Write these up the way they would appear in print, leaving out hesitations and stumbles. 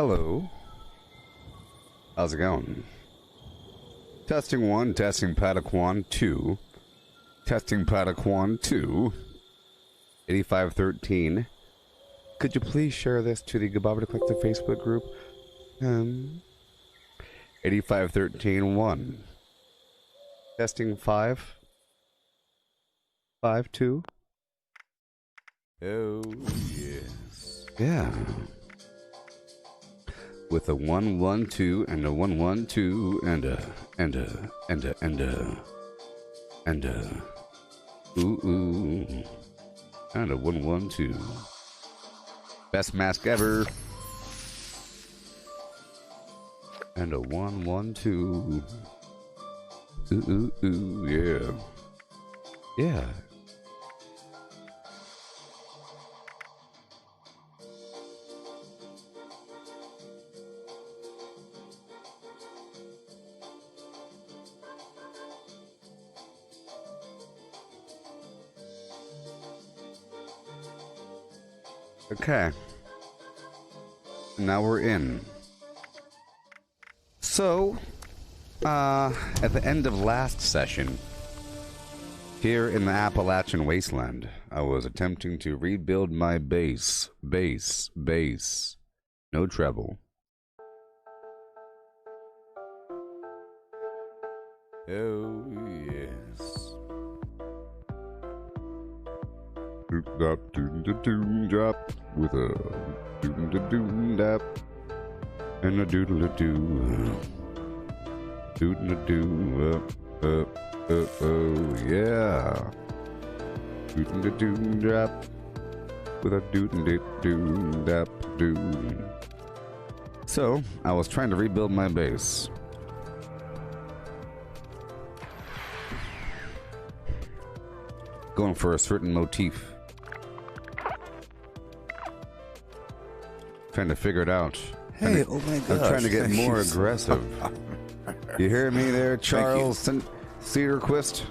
Hello. How's it going? Testing 1, testing paddock 1, 2. Testing paddock 1, 2. 8513. Could you please share this to the Gooboberti Collective Facebook group? 8513 1. Testing 5. 5 2. Oh yes. Yeah. With a 1 1 2 and a 1 1 2 and a ooh and a 1 1 2. Best mask ever. And a 1 1 2. Ooh yeah. Yeah. Okay. Now we're in. So, at the end of last session, here in the Appalachian Wasteland, I was attempting to rebuild my base. No treble. Oh, yes. Drop with a doom-da-doom-dap and a doodle-a-doo. Doodle-a-doo, oh, yeah. Doodle-a-doom-drop with a doodle-a-doom-dap-doo. So, I was trying to rebuild my base. Going for a certain motif. Trying to figure it out. Hey, oh my god. I'm trying to get more aggressive. You hear me there, Charles Cedarquist?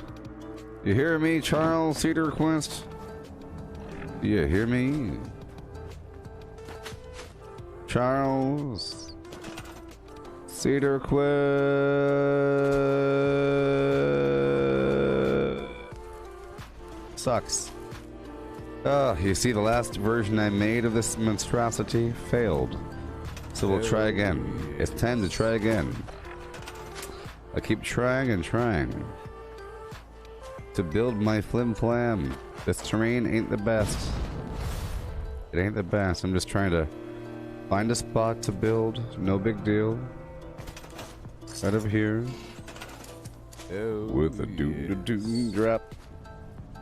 You hear me, Charles Cedarquist? You hear me? Charles Cedarquist sucks. Oh, you see, the last version I made of this monstrosity failed. So we'll try again. It's time to try again. I keep trying and trying to build my flim flam. This terrain ain't the best. It ain't the best. I'm just trying to find a spot to build. No big deal. Right over here. With a doom drop.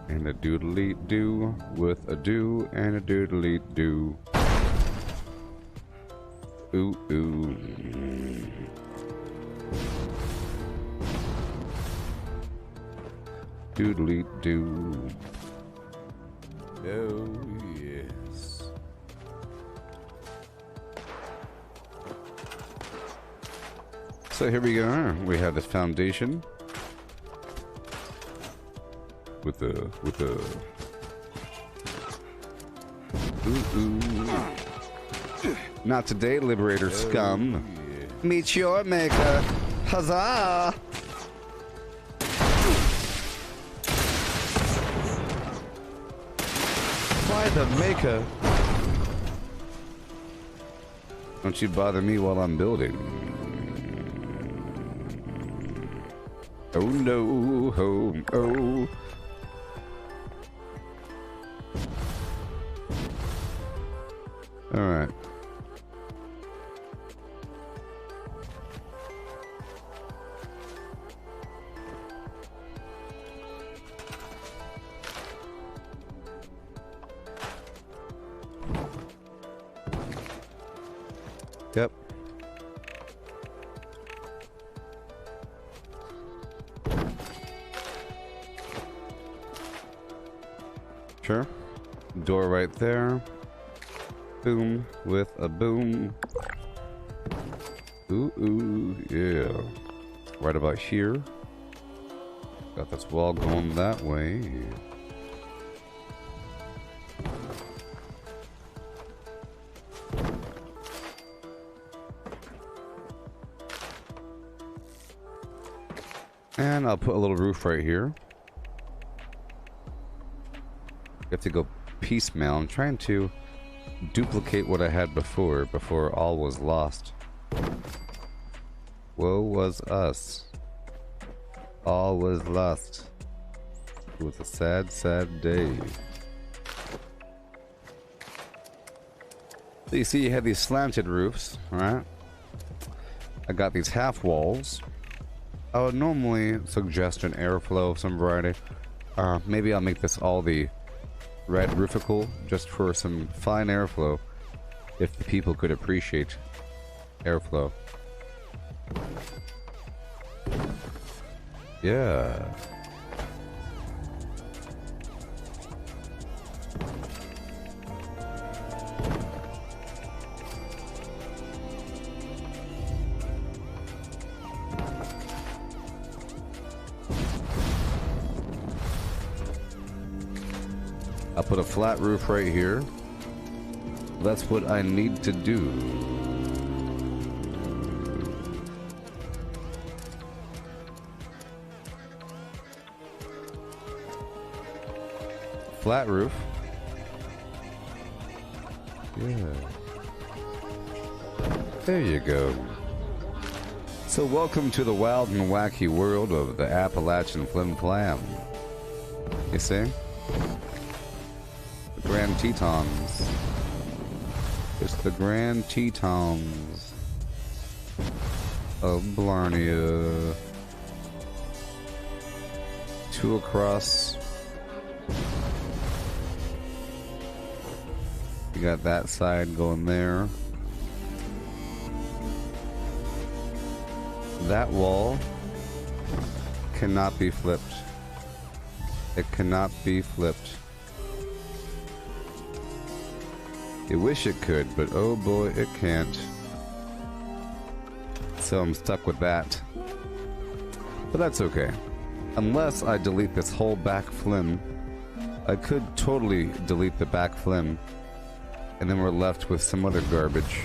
And a doodly doo with a do and a doodly doo. Ooh ooh. Doodly doo. Oh yes. So here we go. We have this foundation. With the ooh. Not today, Liberator scum. Yeah. Meet your maker. Huzzah! Why the maker? Don't you bother me while I'm building. Oh no, oh. Alright. Yep. Sure. Door right there. Boom with a boom. Ooh, yeah. Right about here. Got this wall going that way. And I'll put a little roof right here. You have to go piecemeal. I'm trying to duplicate what I had before all was lost. Woe was us. All was lost. It was a sad, sad day. So you see you have these slanted roofs, alright? I got these half walls. I would normally suggest an airflow of some variety. Maybe I'll make this all the red roofical just for some fine airflow if the people could appreciate airflow. Yeah. I'll put a flat roof right here. That's what I need to do. Flat roof. Yeah. There you go. So welcome to the wild and wacky world of the Appalachian Flim Flam. You see? The Grand Tetons. It's the Grand Tetons of Blarney. Two across. You got that side going there. That wall cannot be flipped. It cannot be flipped. You wish it could, but oh boy, it can't. So I'm stuck with that. But that's okay. Unless I delete this whole back flim. I could totally delete the back flim. And then we're left with some other garbage.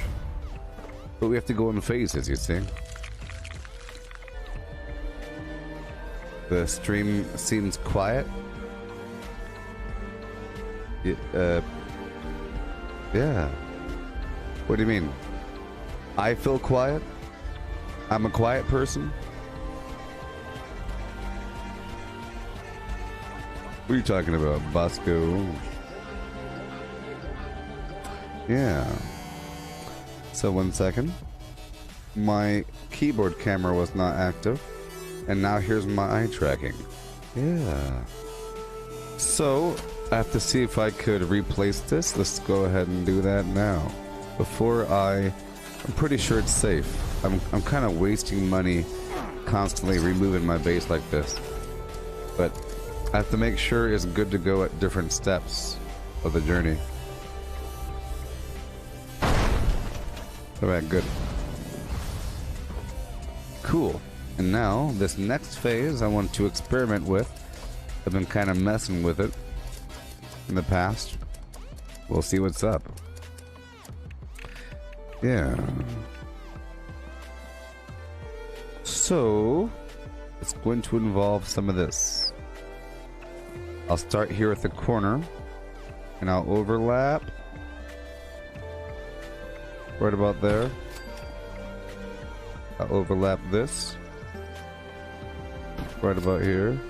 But we have to go in phases, you see. The stream seems quiet. Yeah. What do you mean? I feel quiet? I'm a quiet person? What are you talking about, Bosco? Yeah. So 1 second. My keyboard camera was not active. And now here's my eye tracking. Yeah. So, I have to see if I could replace this. Let's go ahead and do that now. I'm pretty sure it's safe. I'm kind of wasting money constantly removing my base like this. But I have to make sure it's good to go at different steps of the journey. Alright, good. Cool. And now, this next phase I want to experiment with. I've been kind of messing with it in the past. We'll see what's up. Yeah. So, it's going to involve some of this. I'll start here at the corner, and I'll overlap. Right about there. I'll overlap this. Right about here.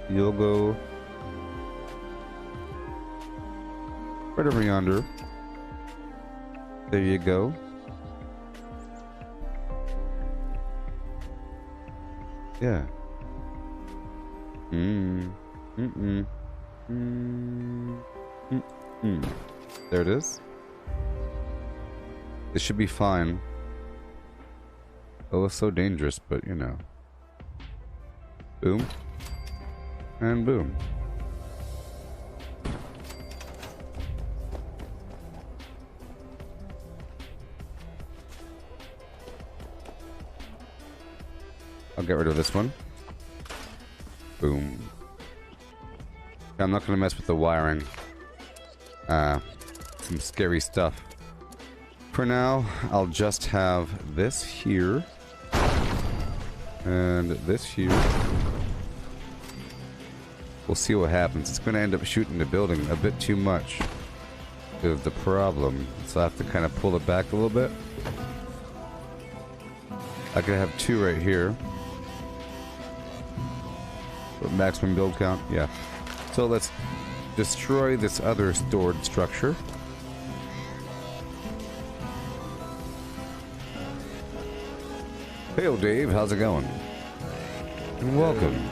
You'll go right over yonder. There you go. Yeah. There it is. This should be fine. Oh, it's so dangerous, but you know. Boom. And boom. I'll get rid of this one. Boom. I'm not going to mess with the wiring. Some scary stuff. For now, I'll just have this here. And this here. We'll see what happens. It's going to end up shooting the building a bit too much. Is the problem. So I have to kind of pull it back a little bit. I could have 2 right here. But maximum build count, yeah. So let's destroy this other stored structure. Hey, Dave, how's it going? And welcome.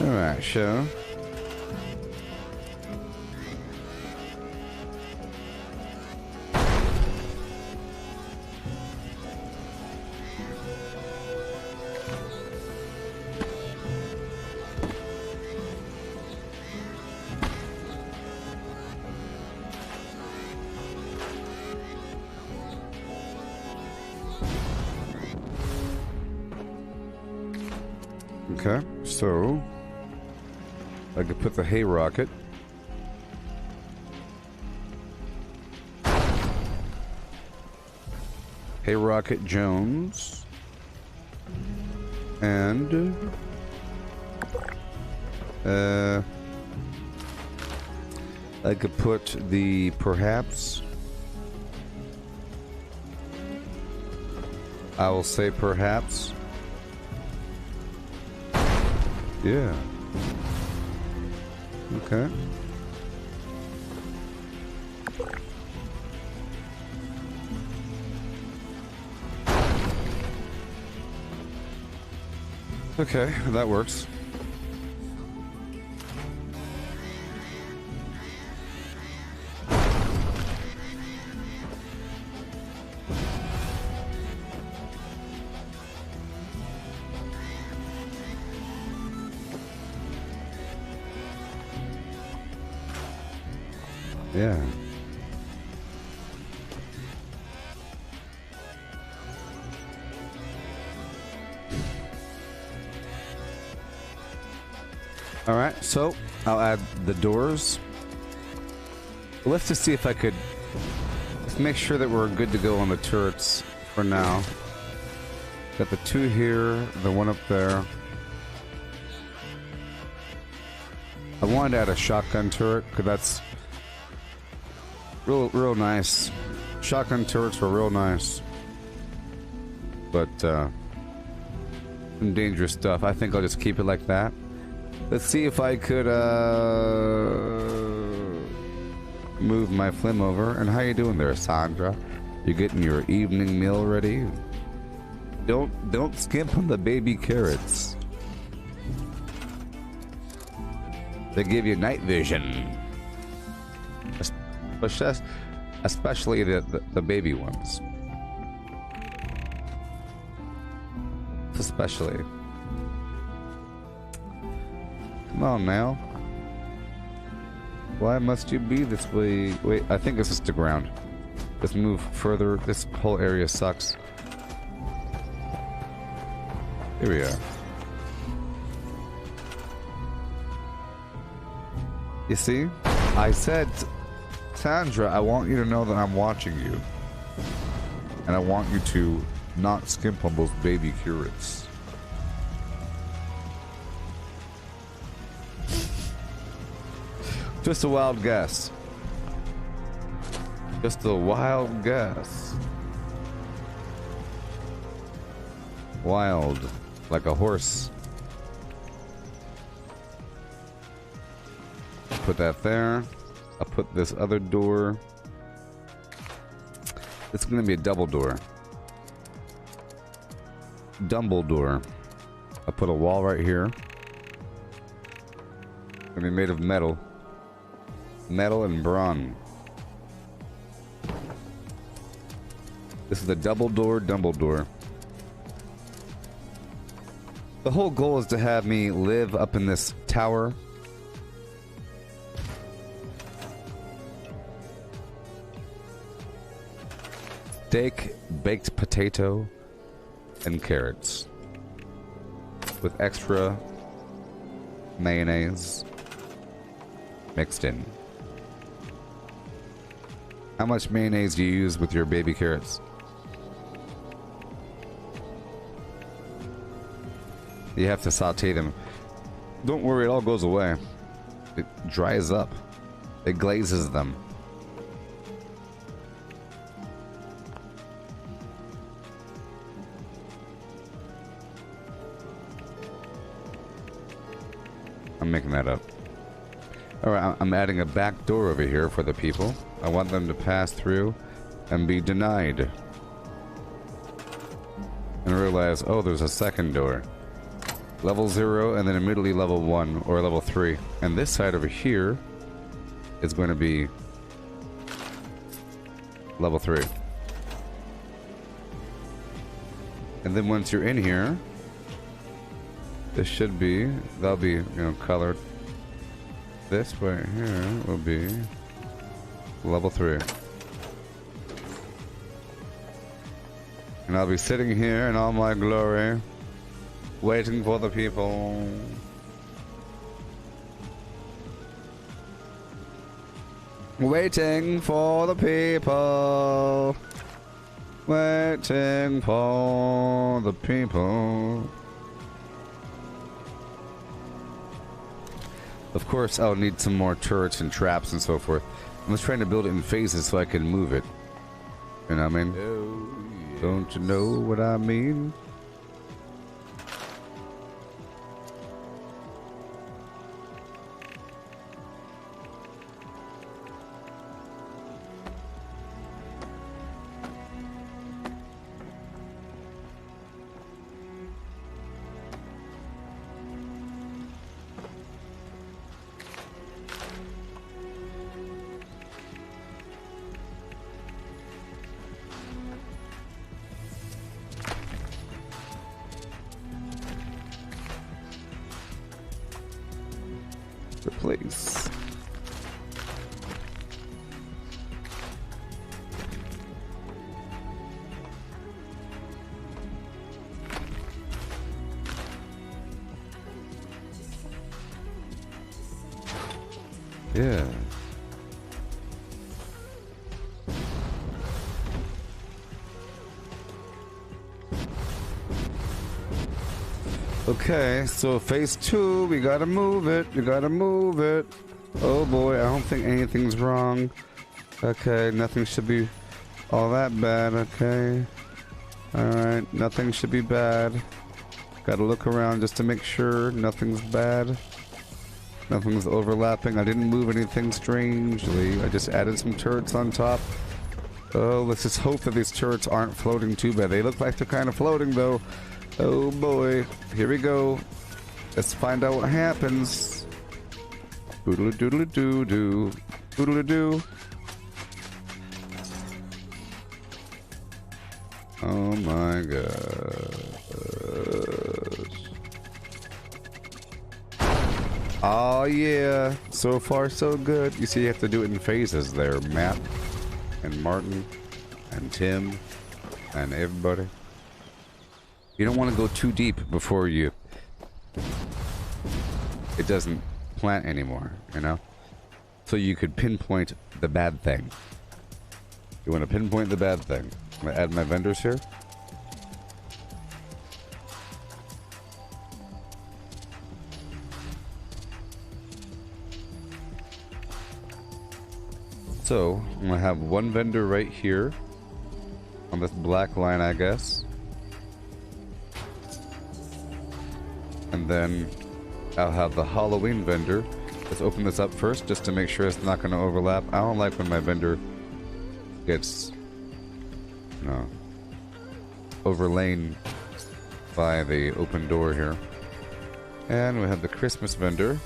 Alright, show. Okay, so I could put the hay rocket. Hay rocket Jones. And I could put the perhaps. I will say perhaps. Yeah. Okay. Okay, that works. Yeah. All right, so I'll add the doors. Let's just see if I could make sure that we're good to go on the turrets for now. Got the 2 here, the 1 up there. I wanted to add a shotgun turret because that's real nice. Shotgun turrets were real nice, but some dangerous stuff. I think I'll just keep it like that. Let's see if I could move my flim over. And how you doing there, Sandra? You getting your evening meal ready? Don't skimp on the baby carrots. They give you night vision. Especially the baby ones. Especially. Come on now. Why must you be this way? Wait, I think this is the ground. Let's move further. This whole area sucks. Here we are. You see? I said, Sandra, I want you to know that I'm watching you. And I want you to not skimp on those baby carrots. Just a wild guess. Just a wild guess. Wild. Like a horse. Put that there. I'll put this other door. It's gonna be a double door. Dumbledore. I'll put a wall right here. Gonna be made of metal. Metal and brawn. This is the double door Dumbledore. The whole goal is to have me live up in this tower. Steak, baked potato, and carrots. With extra mayonnaise mixed in. How much mayonnaise do you use with your baby carrots? You have to saute them. Don't worry, it all goes away. It dries up. It glazes them. I'm making that up. Alright, I'm adding a back door over here for the people. I want them to pass through and be denied. And realize, oh, there's a second door. Level 0 and then immediately level 1 or level 3. And this side over here is going to be level 3. And then once you're in here, this should be, that'll be, you know, colored. This right here will be level 3. And I'll be sitting here in all my glory, waiting for the people. Waiting for the people. Waiting for the people. Of course, I'll need some more turrets and traps and so forth. I'm just trying to build it in phases so I can move it. You know what I mean? Oh, yes. Don't you know what I mean? Replace. Yeah. Okay, so phase 2, we gotta move it. You gotta move it. Oh boy, I don't think anything's wrong. Okay, nothing should be all that bad. Okay. Alright, nothing should be bad. Gotta look around just to make sure nothing's bad. Nothing's overlapping. I didn't move anything strangely. I just added some turrets on top. Oh, let's just hope that these turrets aren't floating too bad. They look like they're kind of floating though. Oh boy, here we go. Let's find out what happens. Boodle doodle doo doo. Boodle doo. Oh my god. Oh yeah. So far so good. You see you have to do it in phases there, Matt and Martin and Tim and everybody. You don't want to go too deep before it doesn't plant anymore, you know? So you could pinpoint the bad thing. You want to pinpoint the bad thing. I'm going to add my vendors here. So, I'm going to have one vendor right here on this black line, I guess. And then I'll have the Halloween vendor. Let's open this up first just to make sure it's not going to overlap. I don't like when my vendor gets, you know, overlain by the open door here. And we have the Christmas vendor.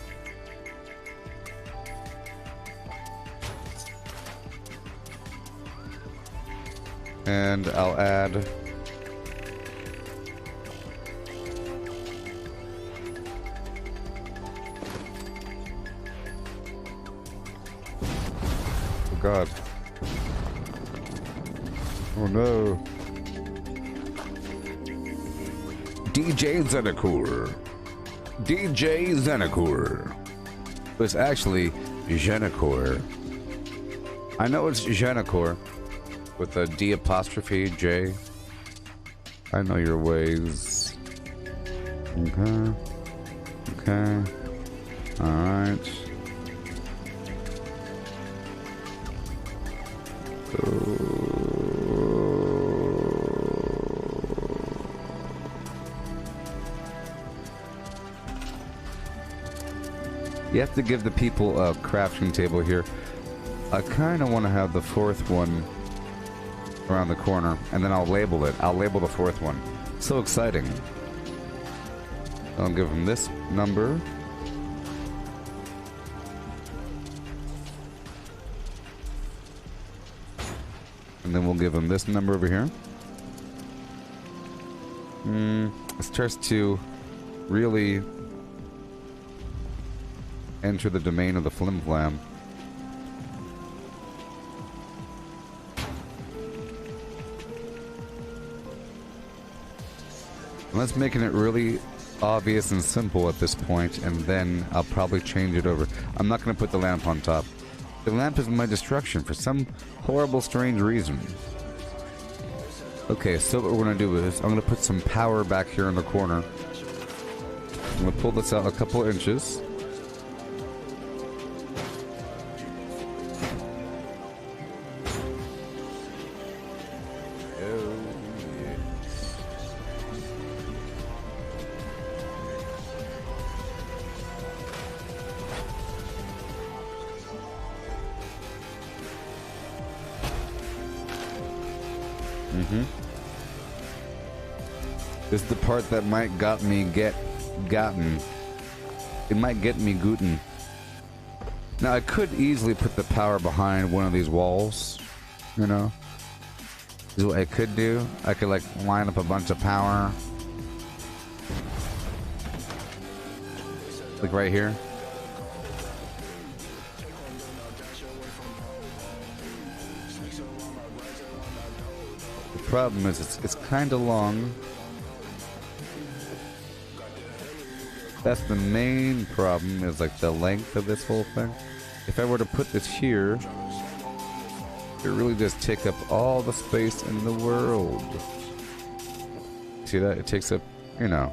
And I'll add God. Oh no. DJ Zenecour. DJ Zenecour. It's actually Zenecour. I know it's Jennifer with a D apostrophe J. I know your ways. Okay. Okay. Alright. You have to give the people a crafting table here. I kind of want to have the fourth one around the corner, and then I'll label it. I'll label the fourth one. So exciting. I'll give them this number. And then we'll give them this number over here. It starts to really enter the domain of the flim flam. Let's making it really obvious and simple at this point, and then I'll probably change it over. I'm not going to put the lamp on top. The lamp is my destruction for some horrible, strange reason. Okay, so what we're going to do is I'm going to put some power back here in the corner. I'm going to pull this out a couple of inches. This is the part that might gotten. It might get me gooten. Now I could easily put the power behind one of these walls, you know. This is what I could do. I could like line up a bunch of power. Like right here. The problem is it's kind of long. That's the main problem, is like the length of this whole thing. If I were to put this here, it really does take up all the space in the world. See that? It takes up, you know.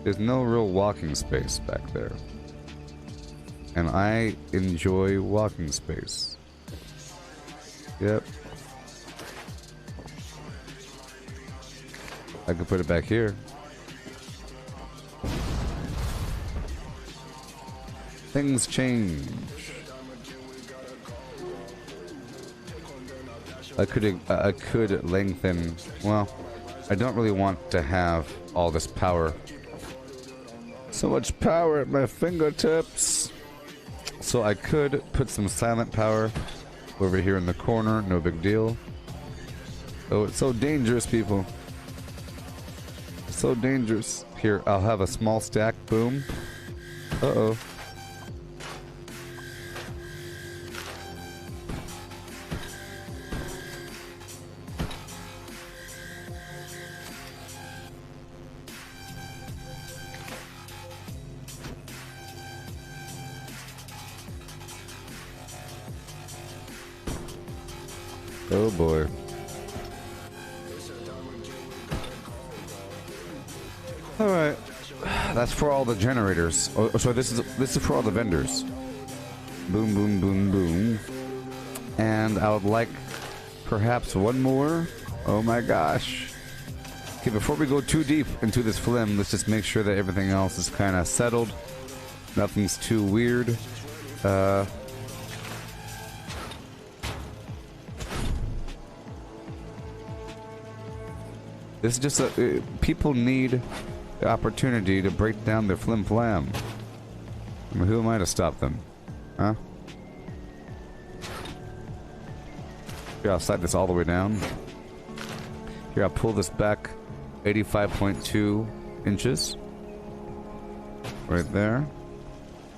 There's no real walking space back there. And I enjoy walking space. Yep. I could put it back here. Things change. I could lengthen. Well, I don't really want to have all this power. So much power at my fingertips. So I could put some silent power over here in the corner. No big deal. Oh, it's so dangerous, people. So dangerous. Here, I'll have a small stack. Boom. Uh-oh. Oh boy. Alright. That's for all the generators. Oh, so this is for all the vendors. Boom, boom, boom, boom. And I would like perhaps one more. Oh my gosh. Okay, before we go too deep into this flim, let's just make sure that everything else is kind of settled. Nothing's too weird. This is just a... people need the opportunity to break down their flim flam. I mean, who am I to stop them? Huh? Here, I'll slide this all the way down. Here, I'll pull this back 85.2 inches. Right there.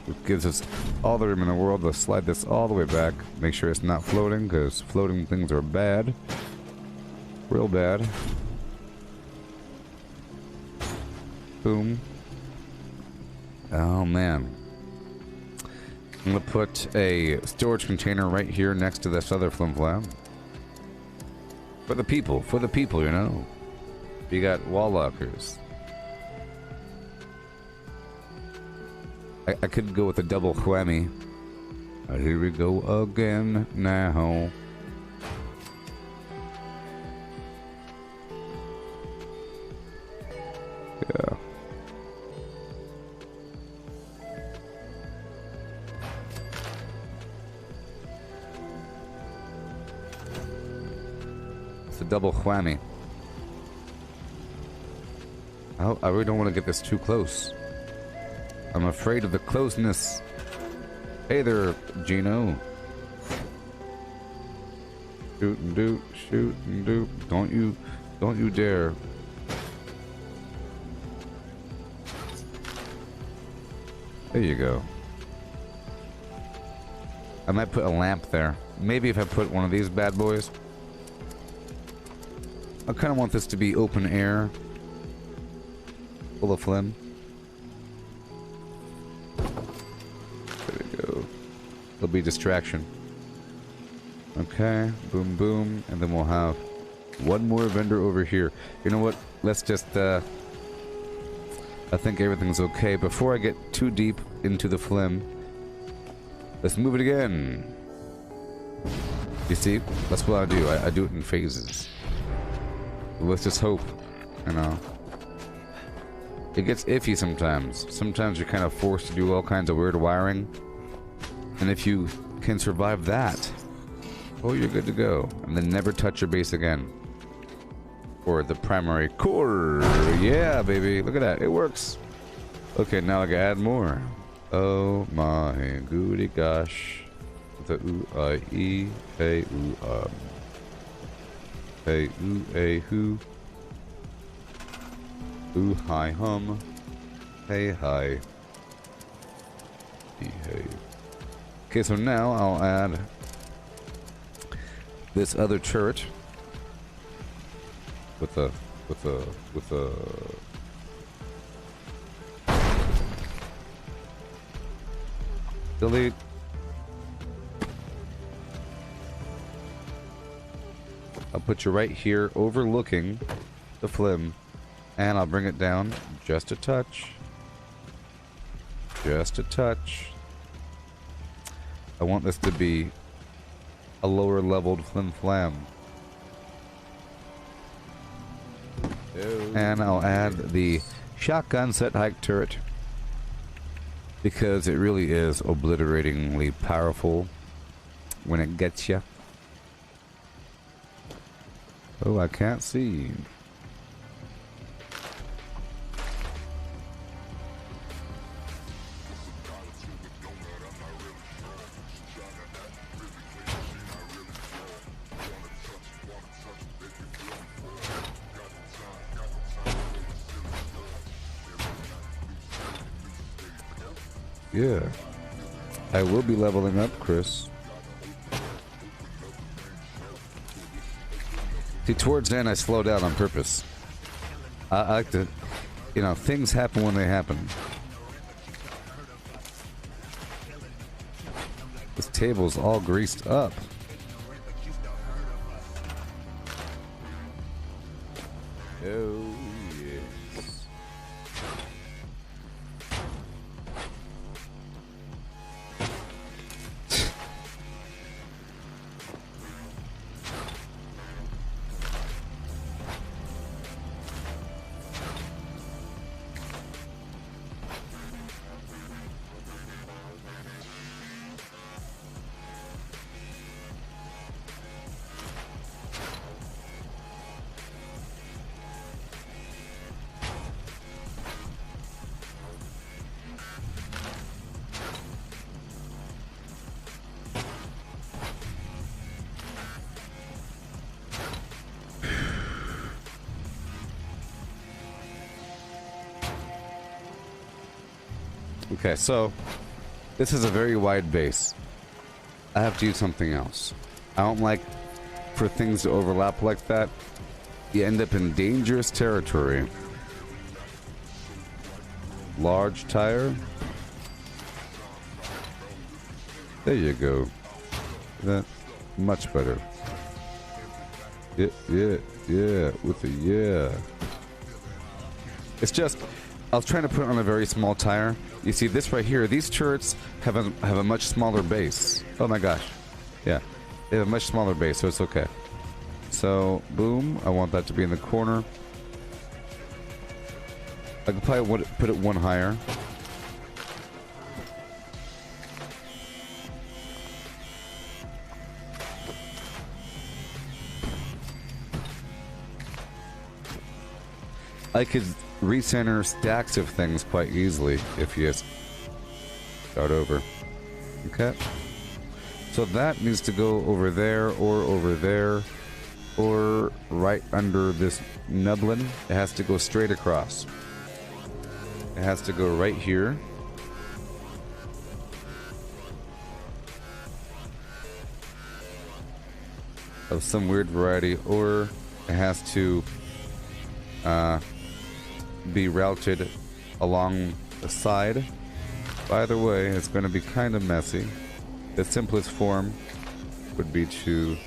It gives us all the room in the world to slide this all the way back. Make sure it's not floating, because floating things are bad. Real bad. Boom. Oh man. I'm gonna put a storage container right here next to this other flim flam. For the people, you know. You got wall lockers. I could go with a double whammy. Here we go again now. Yeah. It's a double whammy. I really don't want to get this too close. I'm afraid of the closeness. Hey there, Gino. Shoot and doot, shoot and doot. Don't you dare. There you go. I might put a lamp there. Maybe if I put one of these bad boys. I kind of want this to be open air. Full of phlegm. There we go. There'll be distraction. Okay, boom boom, and then we'll have one more vendor over here. You know what? Let's just I think everything's okay. Before I get too deep into the phlegm, let's move it again. You see? That's what I do. I do it in phases. Let's just hope, you know. It gets iffy sometimes. Sometimes you're kind of forced to do all kinds of weird wiring. And if you can survive that, oh, you're good to go. And then never touch your base again. Or the primary core. Yeah, baby. Look at that. It works. Okay, now I can add more. Oh my goody gosh. The ooh-I-E. Hey ooh Hey ooh-A-hoo. Ooh hi hum. Hey hi. Hey. Okay, so now I'll add this other turret with a delete. I'll put you right here overlooking the phlegm. And I'll bring it down just a touch. Just a touch. I want this to be a lower leveled flim flam. And I'll add the shotgun set height turret. Because it really is obliteratingly powerful when it gets you. Oh, I can't see. Yeah, I will be leveling up, Chris. See, towards the end, I slow down on purpose. I like to, you know, things happen when they happen. This table's all greased up. Oh. Okay, so this is a very wide base. I have to do something else. I don't like for things to overlap like that. You end up in dangerous territory. Large tire. There you go. That much better. Yeah, yeah, yeah, with the yeah. It's just, I was trying to put it on a very small tire. You see this right here, these turrets have a much smaller base. Oh my gosh. Yeah, they have a much smaller base, so it's okay. So, boom, I want that to be in the corner. I could probably put it one higher. I could recenter stacks of things quite easily if you start over. Okay. So that needs to go over there, or right under this nublin. It has to go straight across. It has to go right here. Of some weird variety, or it has to be routed along the side. Either way, it's going to be kind of messy. The simplest form would be to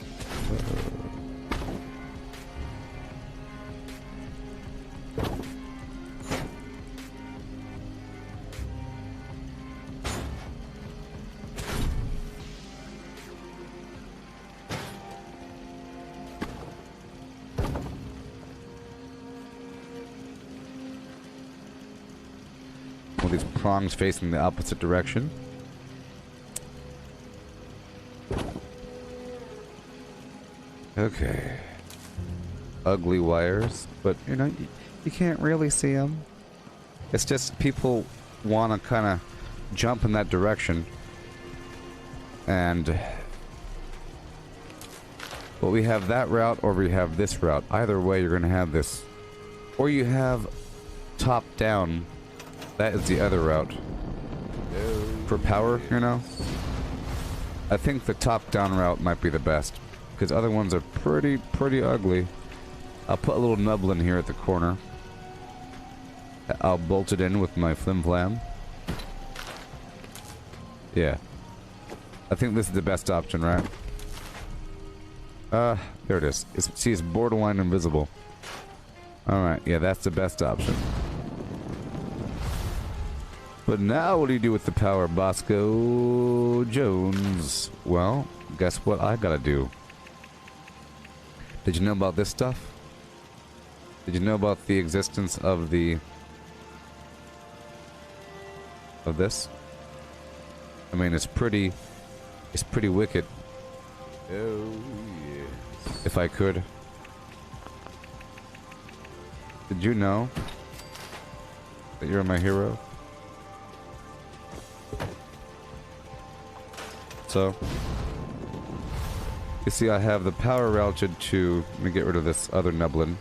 these prongs facing the opposite direction. Okay. Ugly wires, but you know, you can't really see them. It's just people want to kind of jump in that direction. And well, we have that route or we have this route. Either way, you're going to have this. Or you have top down. That is the other route. For power, you know? I think the top-down route might be the best. Because other ones are pretty ugly. I'll put a little nublin here at the corner. I'll bolt it in with my flim-flam. Yeah. I think this is the best option, right? There it is. See, it's borderline invisible. Alright, yeah, that's the best option. But now what do you do with the power, Bosco Jones? Well, guess what I gotta do? Did you know about this stuff? Did you know about the existence of the... of this? I mean, it's pretty wicked. Oh, yeah. If I could. Did you know that you're my hero? So, you see I have the power routed to, let me get rid of this other nublin,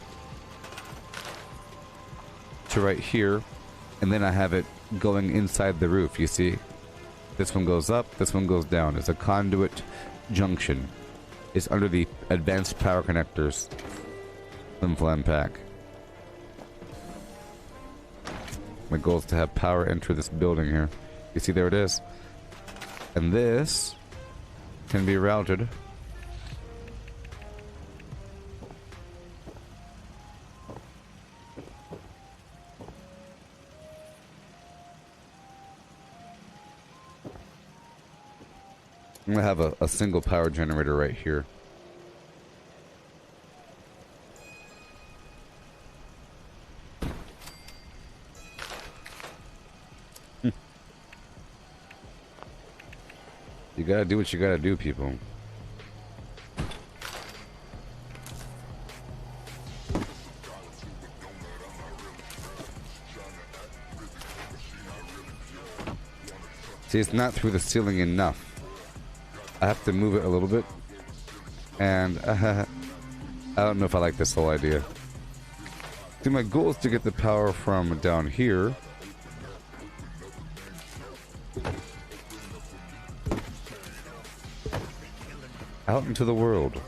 to right here, and then I have it going inside the roof, you see? This one goes up, this one goes down. It's a conduit junction. It's under the advanced power connectors flim-flam pack. My goal is to have power enter this building here. You see, there it is. And this can be routed I'm gonna have a single power generator right here. You gotta do what you gotta do, people. See, it's not through the ceiling enough. I have to move it a little bit. And I don't know if I like this whole idea. See, my goal is to get the power from down here. Out into the world.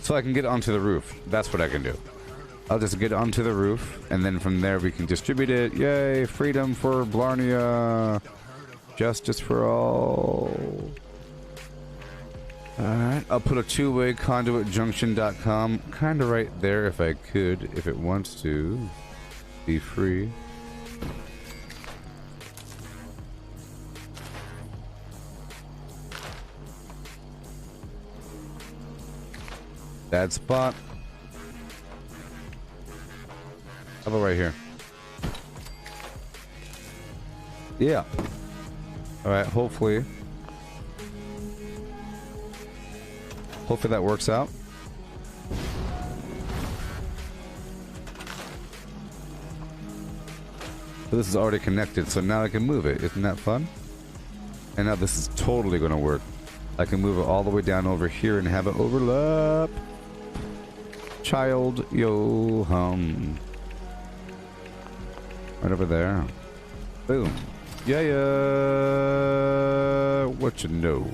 So I can get onto the roof. That's what I can do. I'll just get onto the roof, and then from there we can distribute it. Yay, freedom for Blarney. Justice for all. Alright, I'll put a two-way conduit junction.com kind of right there if I could, if it wants to be free. Bad spot. How about right here? Yeah. Alright, hopefully that works out. So this is already connected, so now I can move it. Isn't that fun? And now this is totally going to work. I can move it all the way down over here and have it overlap. Child, yo, hum. Right over there. Boom. Yeah. What you know?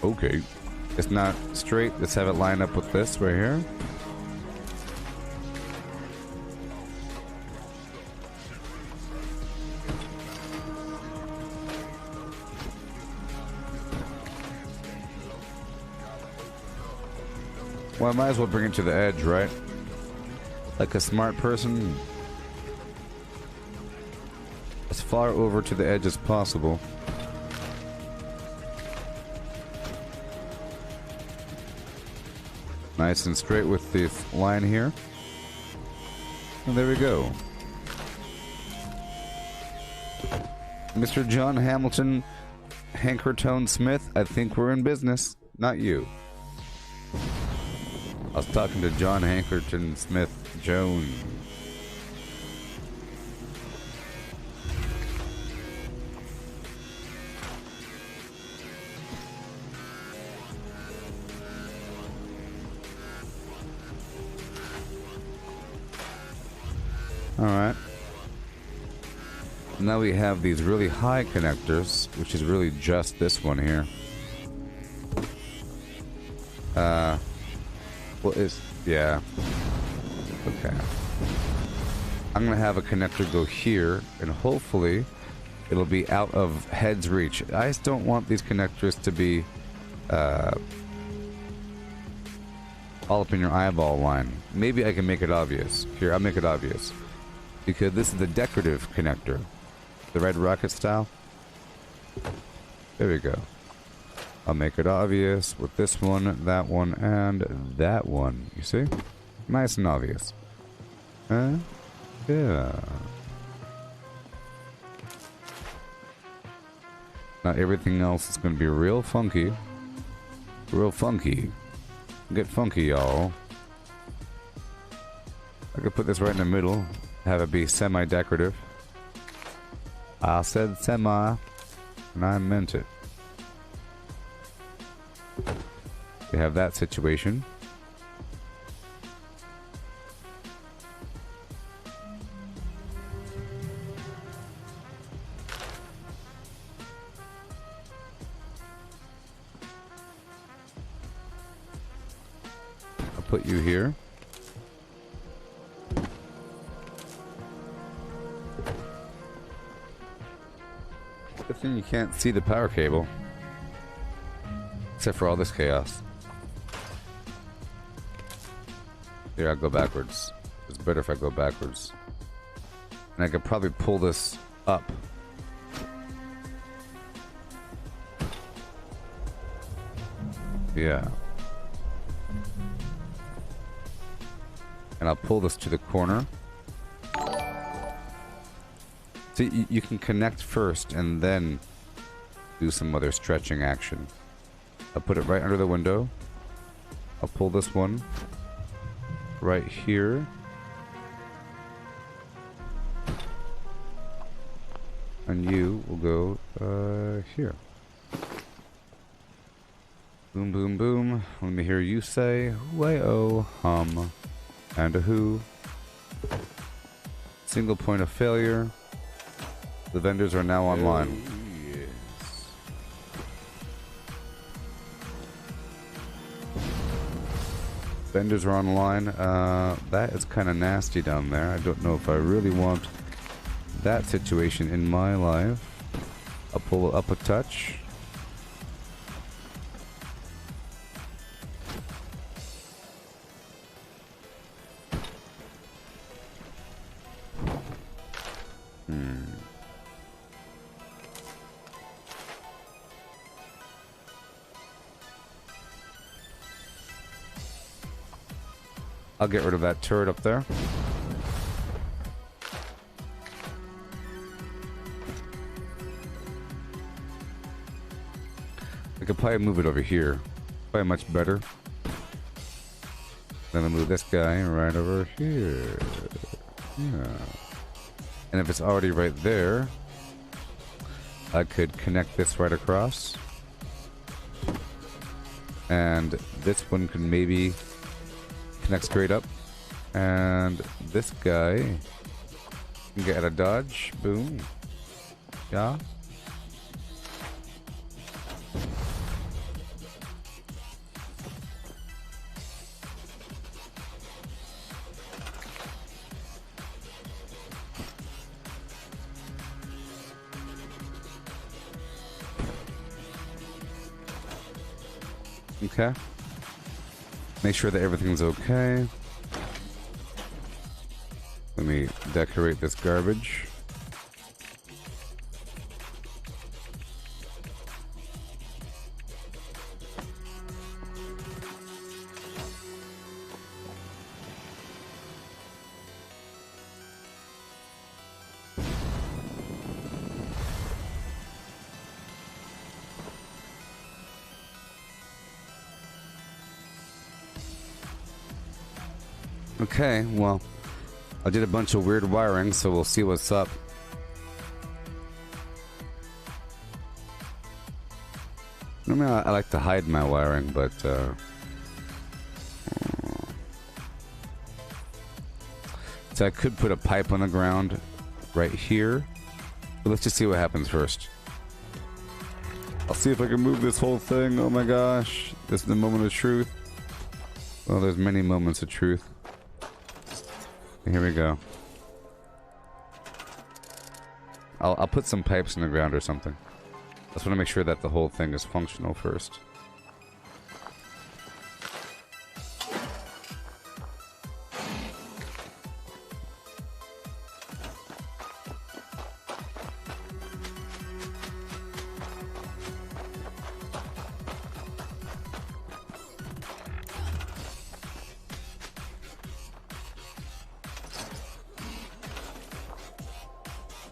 Okay. It's not straight. Let's have it line up with this right here. Well, I might as well bring it to the edge, right? Like a smart person. As far over to the edge as possible. Nice and straight with the line here. And there we go. Mr. John Hamilton Hankertone Smith, I think we're in business. Not you. I was talking to John Hankerton Smith Jones. Alright. Now we have these really high connectors, which is really just this one here. Well, yeah. Okay. I'm gonna have a connector go here, and hopefully it'll be out of head's reach. I just don't want these connectors to be all up in your eyeball line. Maybe I can make it obvious. Here, I'll make it obvious. Because this is the decorative connector. The red rocket style. There we go. I'll make it obvious with this one, that one, and that one. You see? Nice and obvious. Yeah. Now everything else is going to be real funky. Real funky. Get funky, y'all. I could put this right in the middle. Have it be semi-decorative. I said semi, and I meant it. We have that situation. I'll put you here. Good thing you can't see the power cable. Except for all this chaos. Here, I'll go backwards. It's better if I go backwards. And I could probably pull this up. Yeah. And I'll pull this to the corner. See, you can connect first and then do some other stretching action. I'll put it right under the window. I'll pull this one right here. And you will go here. Boom, boom, boom. Let me hear you say, way-oh, hum, and a who. Single point of failure. The vendors are now online. Vendors are online. That is kind of nasty down there. I don't know if I really want that situation in my life. I'll pull it up a touch. I'll get rid of that turret up there. I could probably move it over here. Probably much better. Then I'll move this guy right over here. Yeah. And if it's already right there, I could connect this right across. And this one could maybe connect straight up. And this guy can get out of dodge. Boom. Yeah. Okay. Make sure that everything's okay. Let me decorate this garbage. Okay, well, I did a bunch of weird wiring, so we'll see what's up. I mean, I like to hide my wiring, but so I could put a pipe on the ground right here, but let's just see what happens first. I'll see if I can move this whole thing. Oh my gosh, this is the moment of truth. Well, there's many moments of truth. Here we go. I'll put some pipes in the ground or something. I just want to make sure that the whole thing is functional first.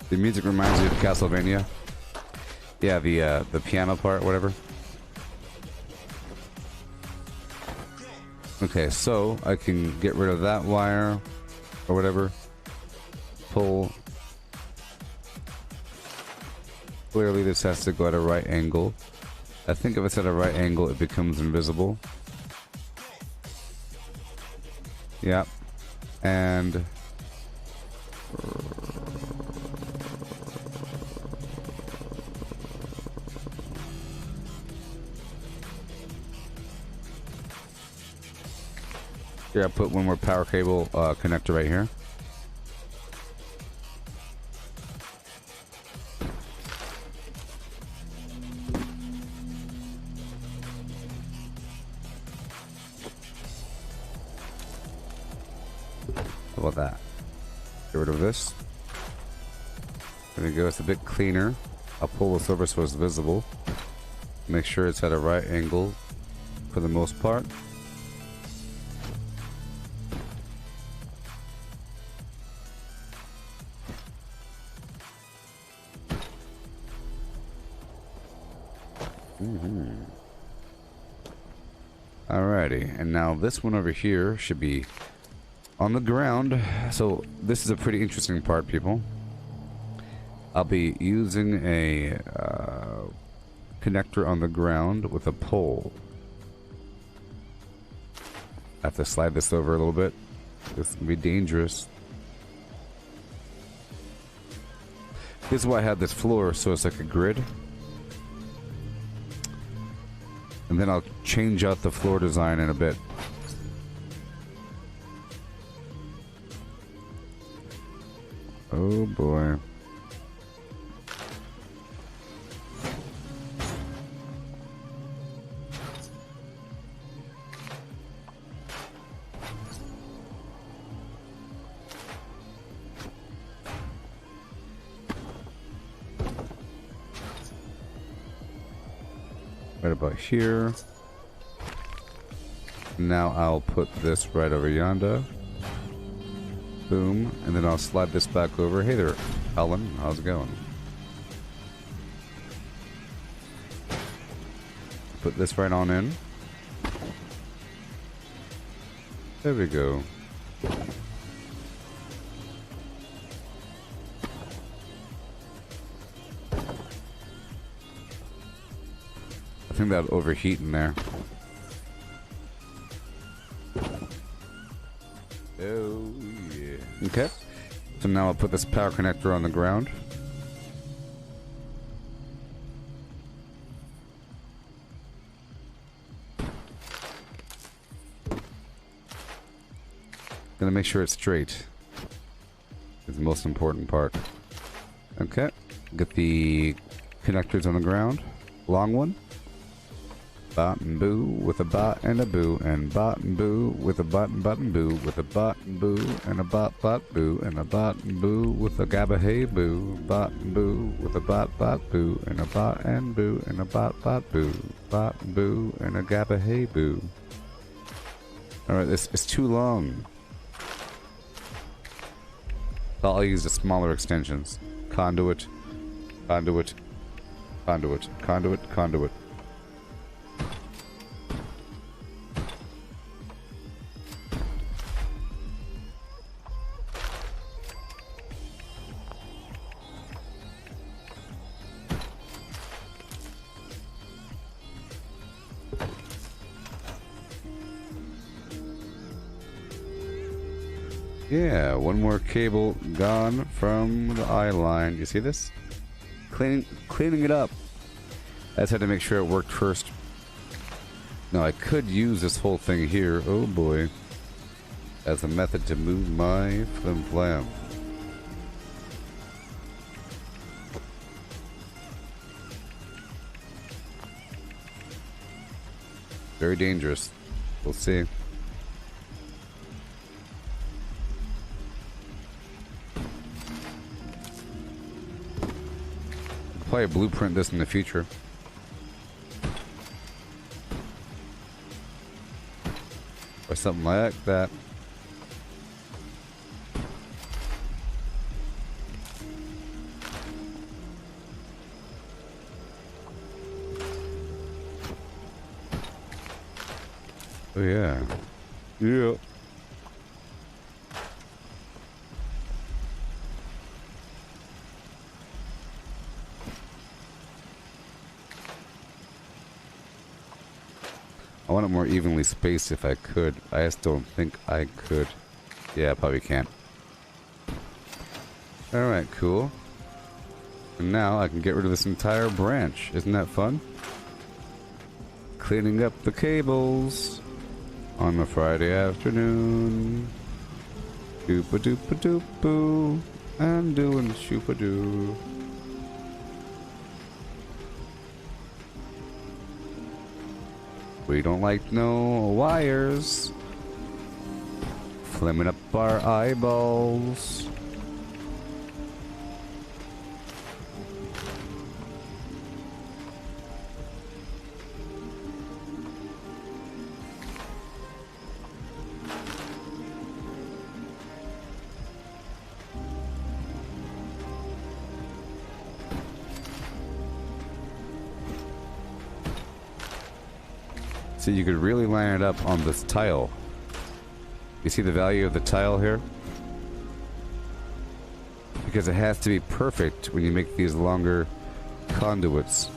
The music reminds you of Castlevania. Yeah, the piano part, whatever. Okay, so I can get rid of that wire or whatever. Pull. Clearly this has to go at a right angle. I think if it's at a right angle, it becomes invisible. Yep. And here, I'll put one more power cable connector right here. How about that? Get rid of this. There we go, it's a bit cleaner. I'll pull this over so it's visible. Make sure it's at a right angle for the most part. Alrighty, and now this one over here should be on the ground. So this is a pretty interesting part, people. I'll be using a connector on the ground with a pole. I have to slide this over a little bit. This can be dangerous. This is why I had this floor, so it's like a grid. And then I'll change out the floor design in a bit. Oh boy. Right about here. Now I'll put this right over yonder. Boom. And then I'll slide this back over. Hey there, Alan. How's it going? Put this right on in. There we go. I think that'll overheat in there. Oh, yeah. Okay. So now I'll put this power connector on the ground. Gonna make sure it's straight. It's the most important part. Okay. Get the connectors on the ground. Long one. Bot and boo with a bot and a boo, and bot and boo with a bot and boo with a bot and boo and a bot boo and a bot and boo with a gabba hey boo, bot and boo with a bot boo and a bot and boo and a bot boo, bot and boo and a gabba hey boo. Alright, this is too long. I'll use the smaller extensions. Conduit, conduit, conduit, conduit, conduit. Yeah, one more cable gone from the eye line. You see this? Cleaning it up. I just had to make sure it worked first. Now I could use this whole thing here, oh boy, as a method to move my flim flam. Very dangerous. We'll see. Probably blueprint this in the future. Or something like that. Oh yeah. Yeah. I want it more evenly spaced if I could. I just don't think I could. Yeah, I probably can't. Alright, cool. And now I can get rid of this entire branch. Isn't that fun? Cleaning up the cables on a Friday afternoon. Doopa doopa doopoo. I'm doing shoopa doo. We don't like no wires flamming up our eyeballs. So you could really line it up on this tile. You see the value of the tile here? Because it has to be perfect when you make these longer conduits.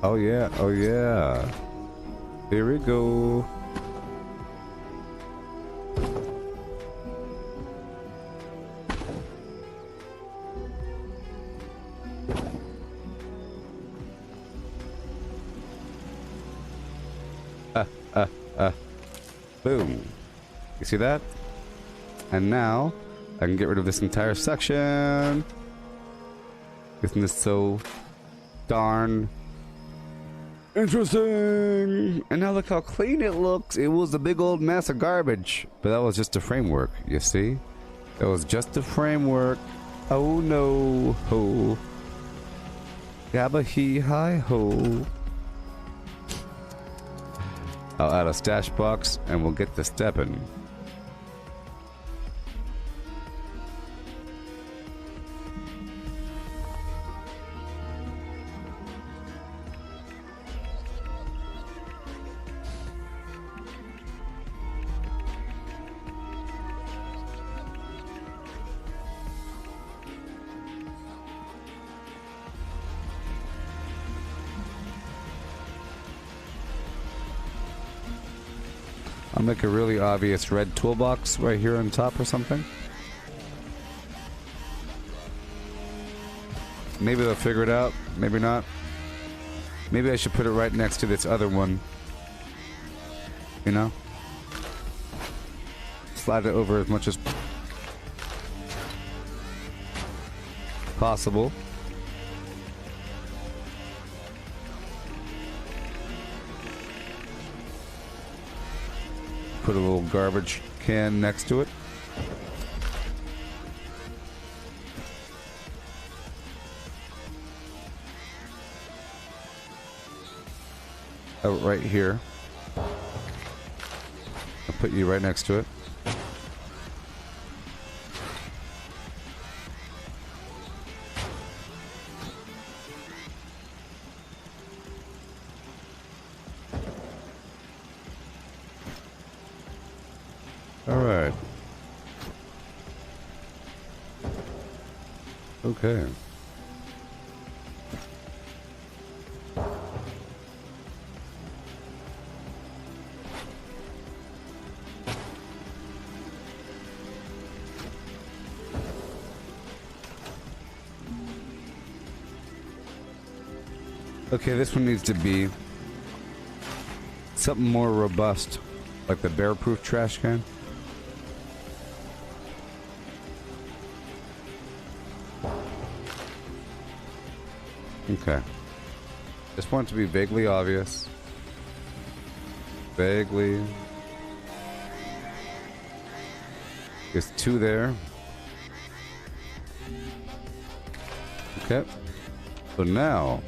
Oh yeah, oh yeah. Here we go. Boom. You see that? And now I can get rid of this entire section. Isn't this so darn interesting? And now look how clean it looks. It was a big old mess of garbage, but that was just a framework, you see? It was just a framework. Oh no, ho. Gabba hee hi ho. I'll add a stash box and we'll get to stepping. I'll make a really obvious red toolbox right here on top or something. Maybe they'll figure it out, maybe not. Maybe I should put it right next to this other one. You know? Slide it over as much as possible. Put a little garbage can next to it. Oh, right here. I'll put you right next to it. Alright. Okay. Okay, this one needs to be something more robust, like the bear-proof trash can. Okay. Just want it to be vaguely obvious. Vaguely. There's two there. Okay. So now,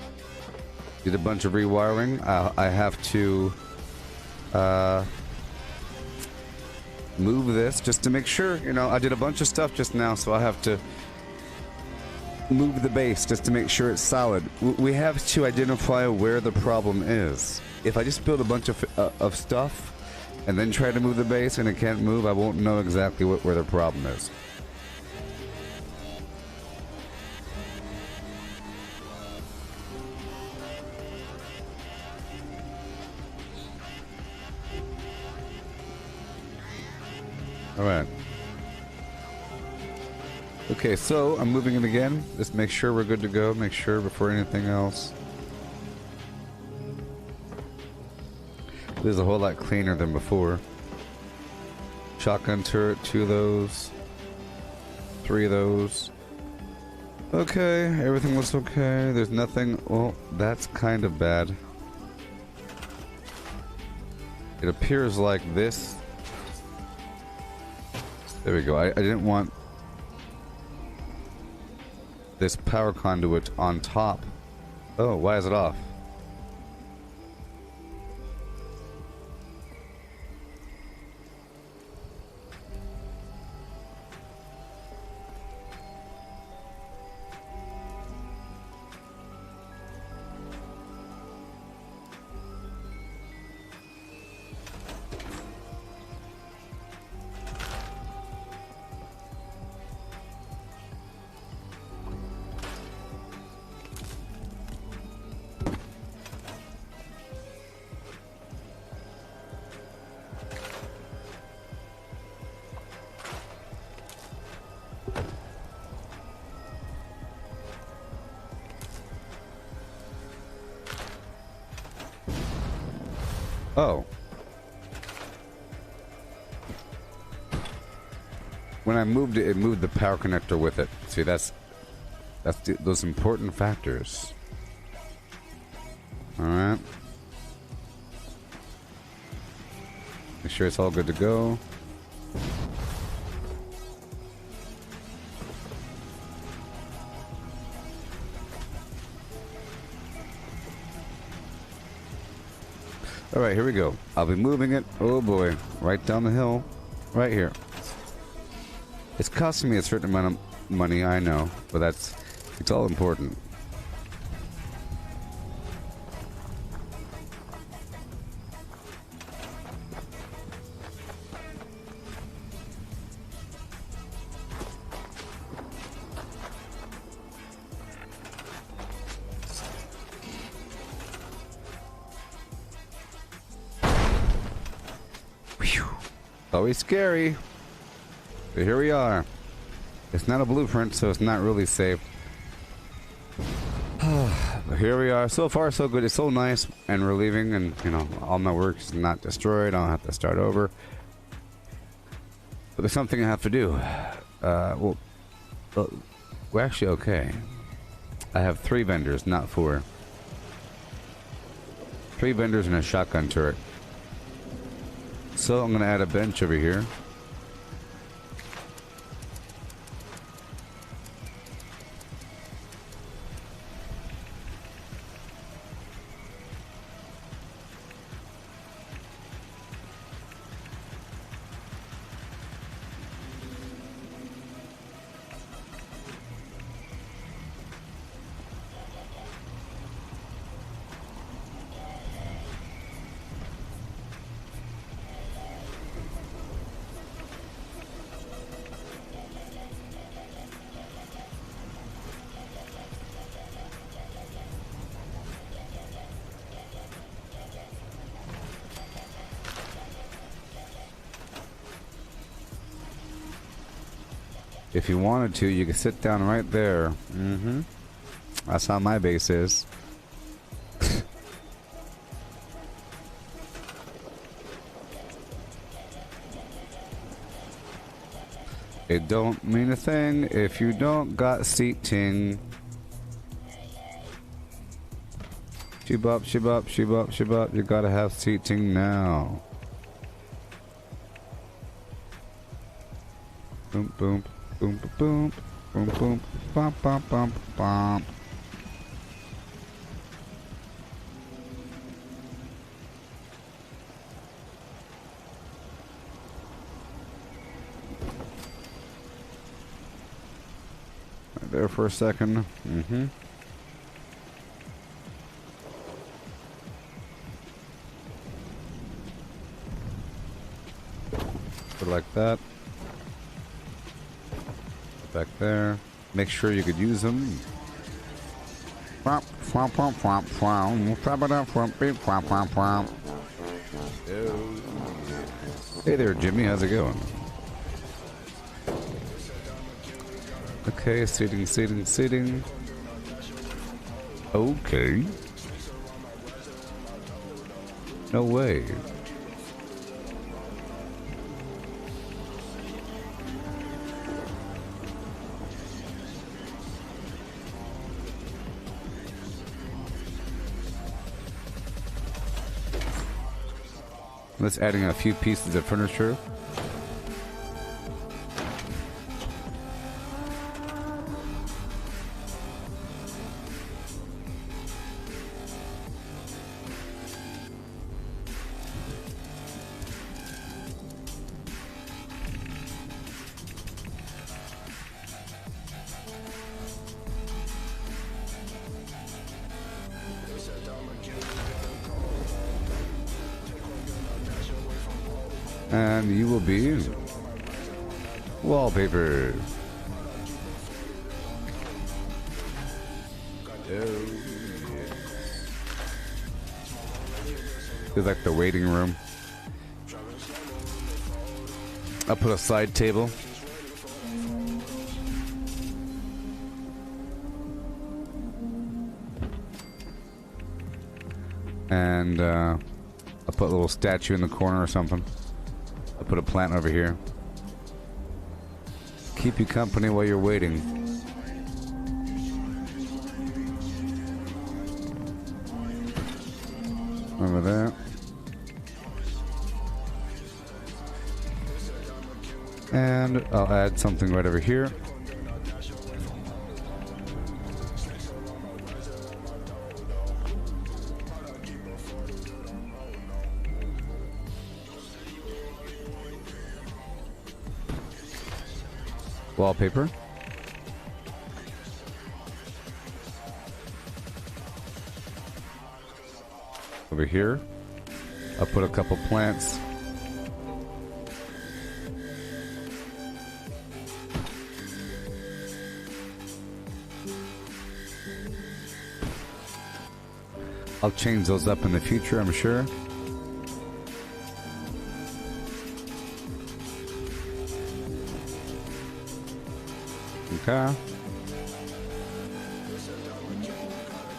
did a bunch of rewiring. I have to move this just to make sure. You know, I did a bunch of stuff just now, so I have to move the base just to make sure it's solid. We have to identify where the problem is. If I just build a bunch of stuff and then try to move the base and it can't move, I won't know exactly where the problem is. All right. Okay, so I'm moving it again. Just make sure we're good to go. Make sure before anything else. This is a whole lot cleaner than before. Shotgun turret, 2 of those. 3 of those. Okay, everything looks okay. There's nothing. Well, that's kind of bad. It appears like this. There we go. I didn't want this power conduit on top. Oh, why is it off? Oh, when I moved it, it moved the power connector with it. See, that's those important factors. All right. Make sure it's all good to go. All right, here we go. I'll be moving it. Oh boy, right down the hill, right here. It's costing me a certain amount of money, I know, but it's all important. Always scary. But here we are. It's not a blueprint, so it's not really safe. But here we are. So far, so good. It's so nice and relieving, and you know, all my work's not destroyed. I don't have to start over. But there's something I have to do. Well, we're actually okay. I have 3 vendors, not 4. 3 vendors and a shotgun turret. So I'm going to add a bench over here. If you wanted to, you could sit down right there. That's how my base is. It don't mean a thing if you don't got seating. Shibop, shibop, shibop, shibop. You gotta have seating now. Boom, boom. Boom, boom, boom, boom, boom, bum, bum, bum, bum. Right there for a second. Put it like that. Back there. Make sure you could use them. Hey there, Jimmy. How's it going? Okay, seating, seating, seating. Okay. No way. Let's adding a few pieces of furniture. And you will be wallpaper. It's like the waiting room. I'll put a side table. And I'll put a little statue in the corner or something. I'll put a plant over here. Keep you company while you're waiting. Over there. And I'll add something right over here. Wallpaper. Over here, I'll put a couple plants. I'll change those up in the future, I'm sure. Okay.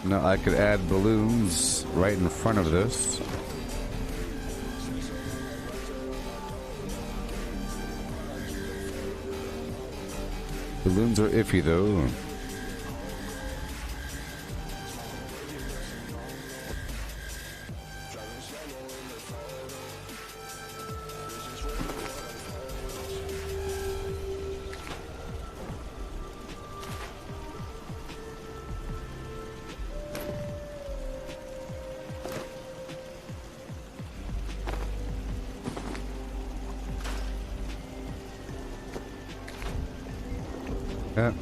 Now I could add balloons right in front of this. Balloons are iffy though. Yeah.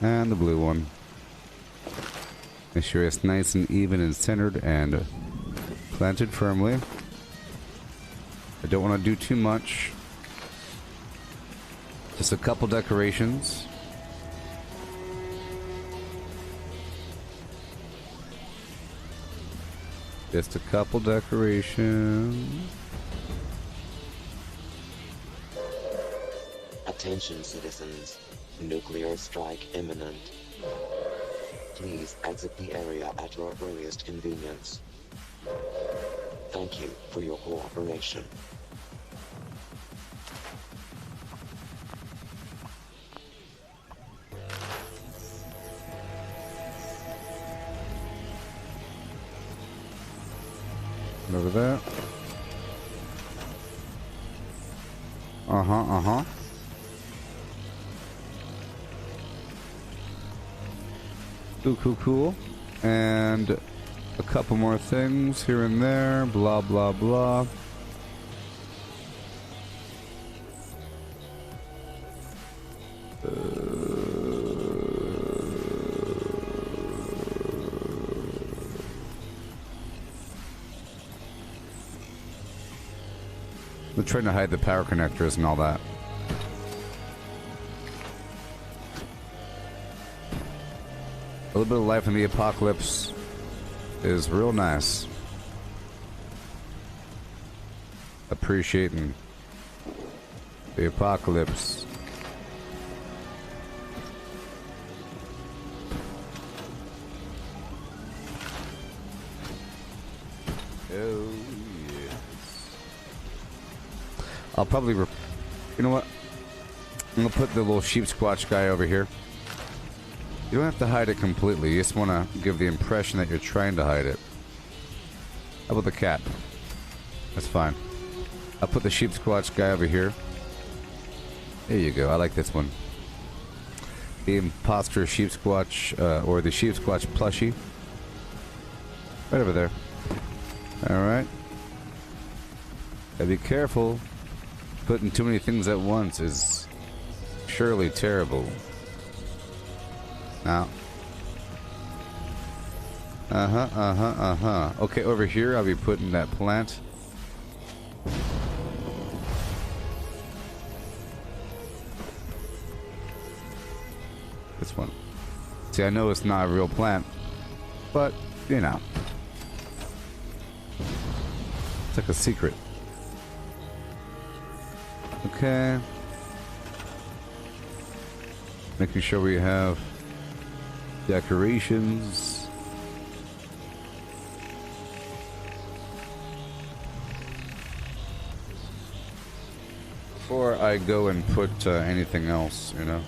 And the blue one. Make sure it's nice and even and centered and planted firmly. I don't want to do too much. Just a couple decorations. Just a couple decorations. Attention citizens. Nuclear strike imminent. Please exit the area at your earliest convenience. Thank you for your cooperation. Over there. Uh-huh. Cool. And a couple more things here and there. Blah, blah, blah. I'm trying to hide the power connectors and all that. A little bit of life in the apocalypse is real nice. Appreciating the apocalypse. Oh, yes. I'll probably... You know what? I'm gonna put the little sheep squatch guy over here. You don't have to hide it completely. You just want to give the impression that you're trying to hide it. How about the cat? That's fine. I'll put the sheep squatch guy over here. There you go. I like this one. The imposter sheep squatch, or the sheep squatch plushie. Right over there. Alright. Gotta be careful. Putting too many things at once is surely terrible. Now. Okay, over here I'll be putting that plant. This one. See, I know it's not a real plant, but, you know. It's like a secret. Okay. Making sure we have decorations. Before I go and put anything else, you know.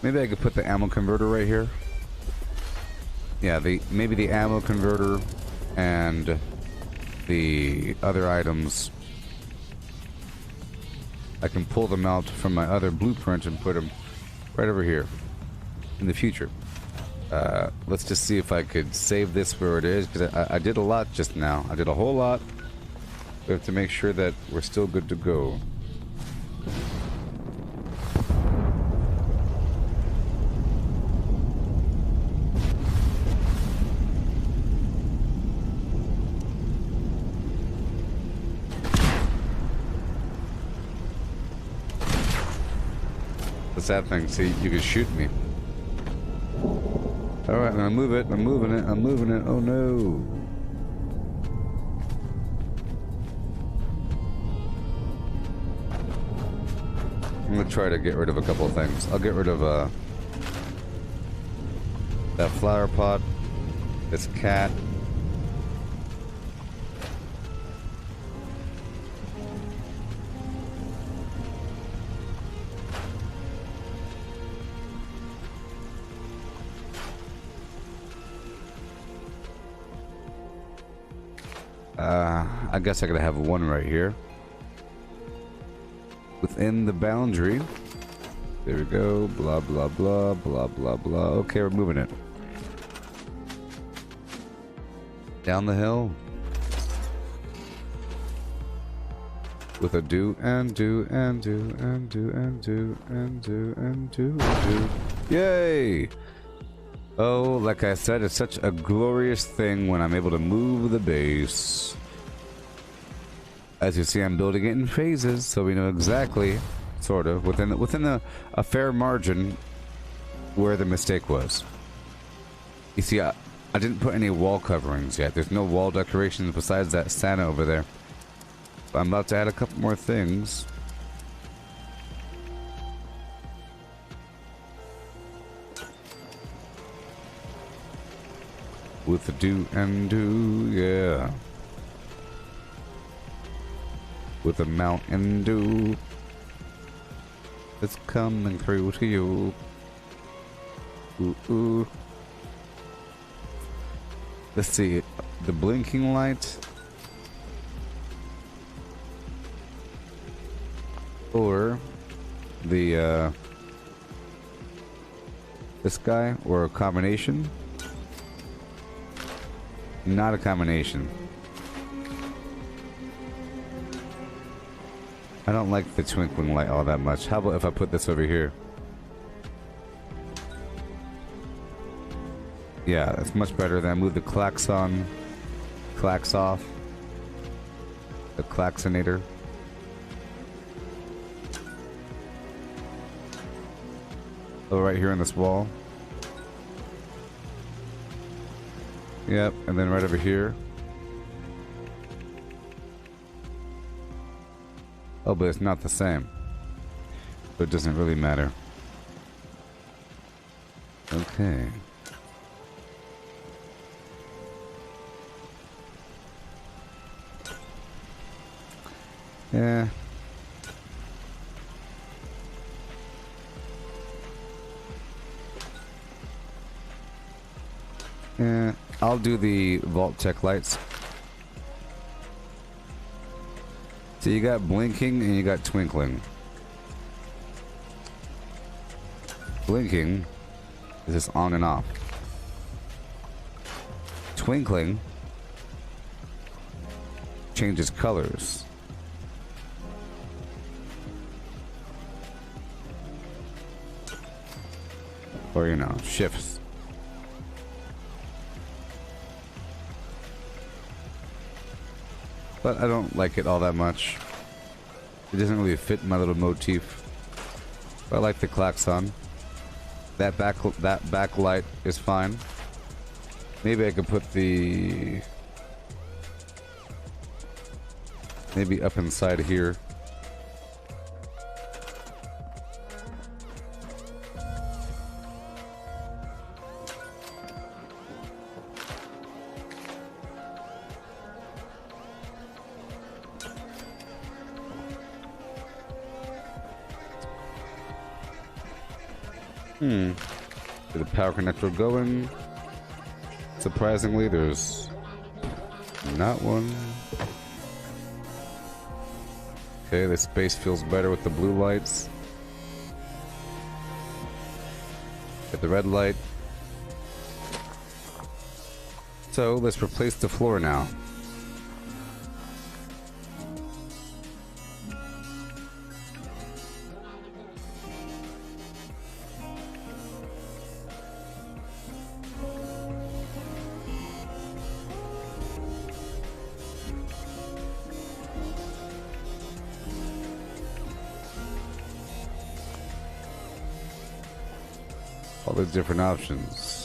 Maybe I could put the ammo converter right here. Yeah, maybe the ammo converter and the other items. I can pull them out from my other blueprint and put them right over here in the future. Let's just see if I could save this where it is, because I did a lot just now. I did a whole lot. We have to make sure that we're still good to go. What's that thing? See, you can shoot me. Alright, I'm move it. I'm moving it. I'm moving it. Oh no. I'm gonna try to get rid of a couple of things. I'll get rid of that flower pot, this cat. I guess I gotta have one right here. Within the boundary. There we go. Blah, blah, blah, blah, blah, blah. Okay, we're moving it. Down the hill. With a do and do and do and do and do and do and do and do. Yay! Oh, like I said, it's such a glorious thing when I'm able to move the base. As you see, I'm building it in phases, so we know exactly, sort of, within a fair margin, where the mistake was. You see, I didn't put any wall coverings yet. There's no wall decorations besides that Santa over there. But I'm about to add a couple more things. With the do and do, yeah. With the Mountain Dew, it's coming through to you. Ooh, ooh. Let's see, the blinking light, or the this guy, or a combination. Not a combination. I don't like the twinkling light all that much. How about if I put this over here? Yeah, that's much better. Then I move the klaxon, clax off, the klaxonator. Oh, right here on this wall. Yep, and then right over here. Oh, but it's not the same. So it doesn't really matter. Okay. Yeah. Yeah. I'll do the Vault Tech lights. So you got blinking and you got twinkling. Blinking is just on and off. Twinkling changes colors. Or, you know, shifts. But I don't like it all that much. It doesn't really fit my little motif. But I like the klaxon. That backlight is fine. Maybe I could put the... maybe up inside here. Get the power connector going. Surprisingly, there's not one. Okay, the space feels better with the blue lights. Get the red light. So let's replace the floor now. All those different options.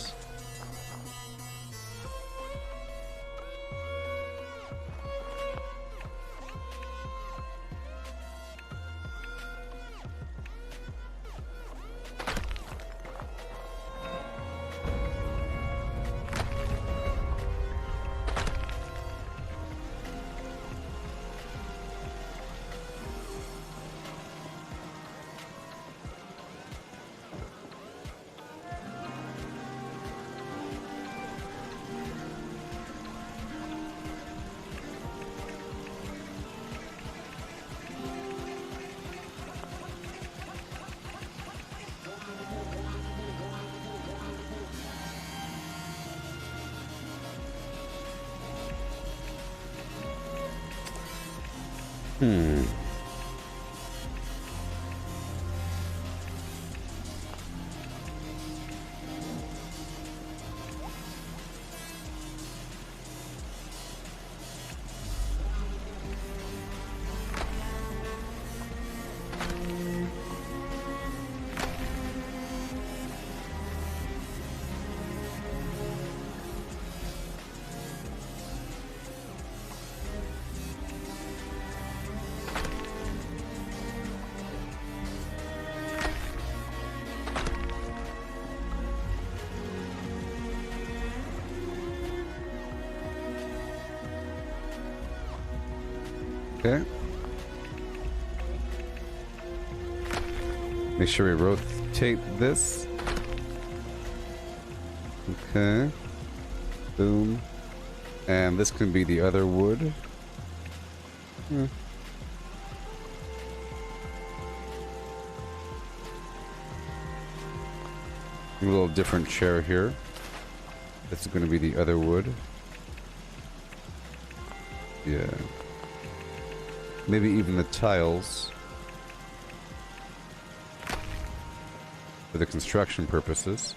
Okay. Make sure we rotate this. Okay. Boom. And this can be the other wood. A little different chair here. This is going to be the other wood. Yeah. Maybe even the tiles. For the construction purposes.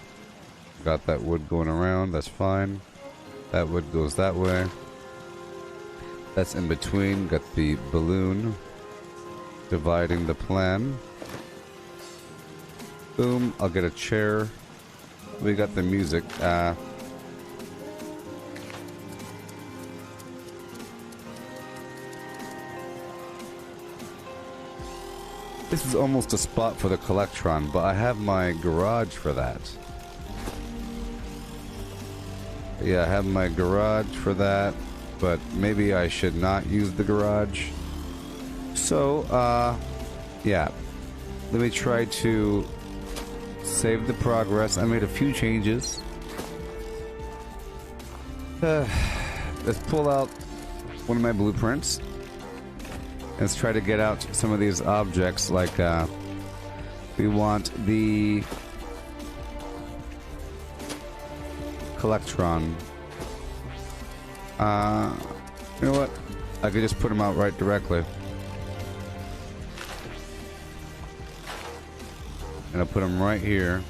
Got that wood going around, that's fine. That wood goes that way. That's in between. Got the balloon dividing the plan. Boom, I'll get a chair. We got the music. This is almost a spot for the Collectron, but I have my garage for that. Yeah, I have my garage for that, but maybe I should not use the garage. So, yeah. Let me try to save the progress. I made a few changes. Let's pull out one of my blueprints. Let's try to get out some of these objects, like we want the Collectron. You know what? I could just put them out right directly. And I'll put them right here.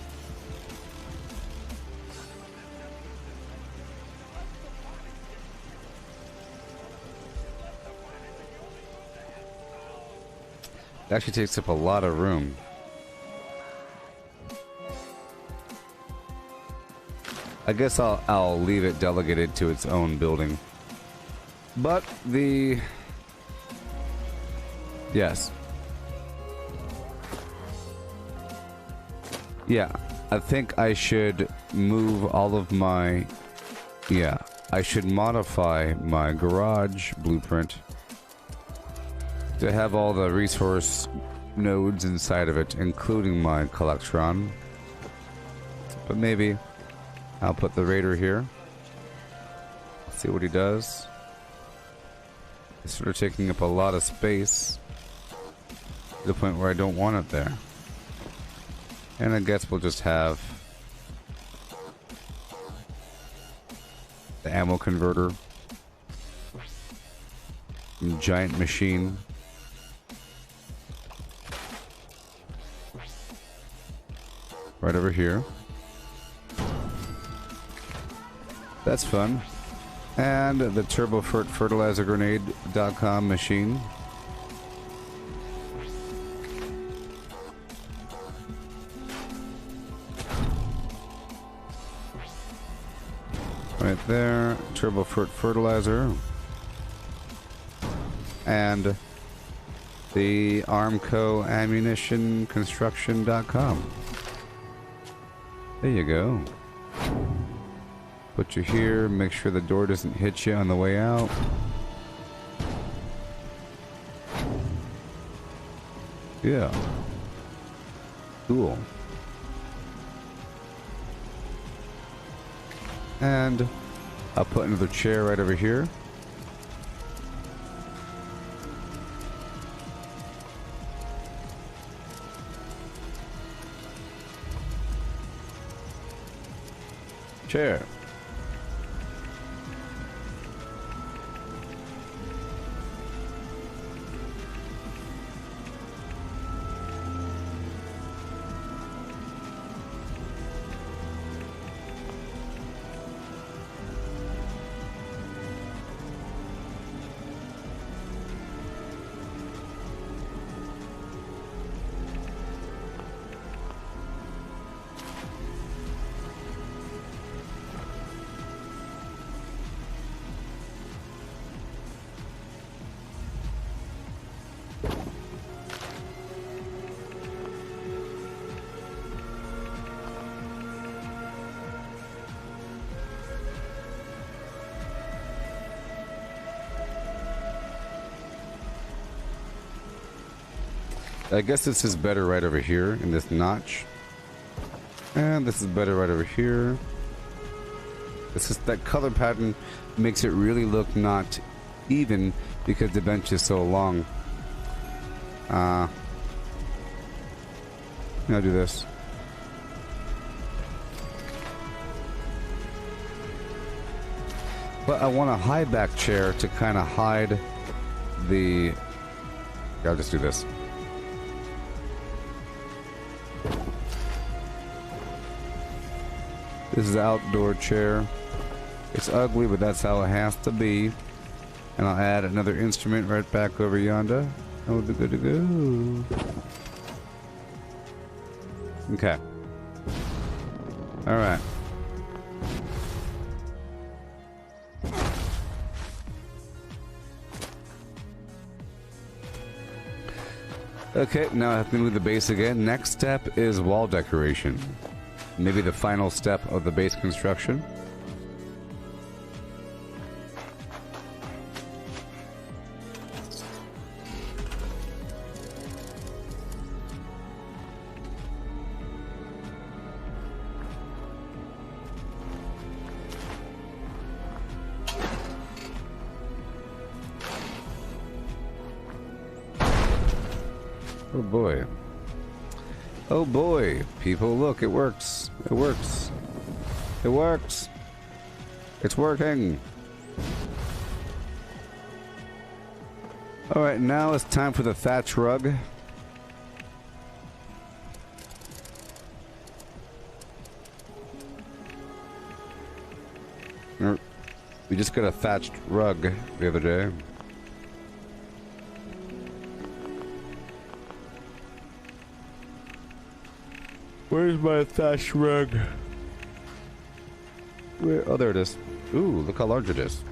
It actually takes up a lot of room. I guess I'll leave it delegated to its own building. But the... Yes. Yeah, I think I should move all of my... Yeah, I should modify my garage blueprint to have all the resource nodes inside of it, including my Collectron. But maybe I'll put the Raider here. See what he does. It's sort of taking up a lot of space to the point where I don't want it there. And I guess we'll just have the ammo converter, giant machine. Right over here. That's fun. And the Turbo Fertilizer Grenade.com machine. Right there, Turbo Fertilizer. And the Armco Ammunition Construction.com. There you go. Put you here, make sure the door doesn't hit you on the way out. Yeah. Cool. And I'll put another chair right over here. Chair. I guess this is better right over here in this notch. And this is better right over here. This is that color pattern makes it really look not even because the bench is so long. I'll do this. But I want a high back chair to kind of hide the... I'll just do this. This is the outdoor chair. It's ugly, but that's how it has to be. And I'll add another instrument right back over yonder. And we'll be good to go. Okay. Alright. Okay, now I have to move the base again. Next step is wall decoration. Maybe the final step of the base construction. Oh boy. Oh boy, people, look, it works. It works. It works. It's working. Alright, now it's time for the thatch rug. We just got a thatched rug the other day. Where's my thatch rug? Where? Oh, there it is. Ooh, look how large it is.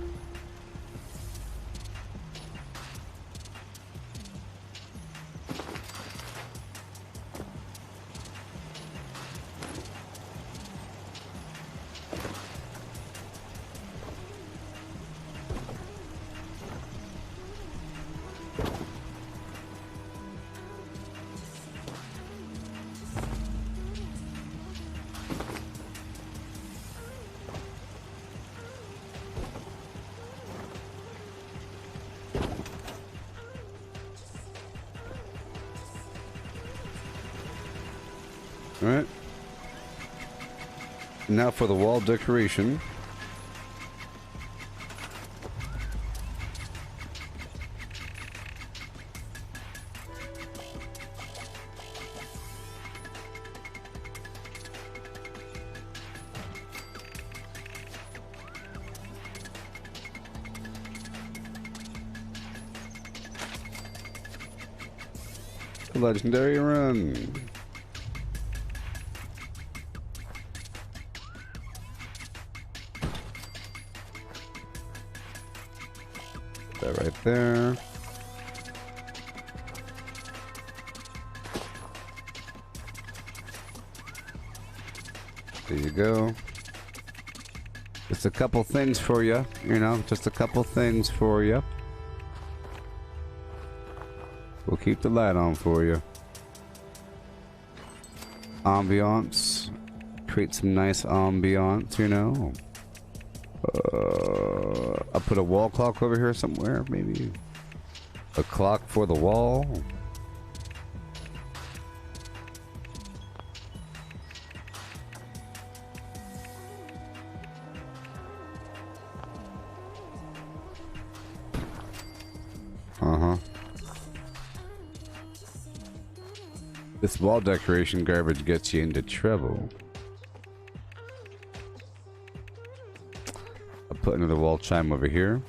Alright. Now for the wall decoration. The legendary run. That right there. There you go. Just a couple things for you, you know, just a couple things for you. We'll keep the light on for you. Ambiance. Create some nice ambiance, you know. I'll put a wall clock over here somewhere, maybe. A clock for the wall. This wall decoration garbage gets you into trouble. I'll put another wall chime over here.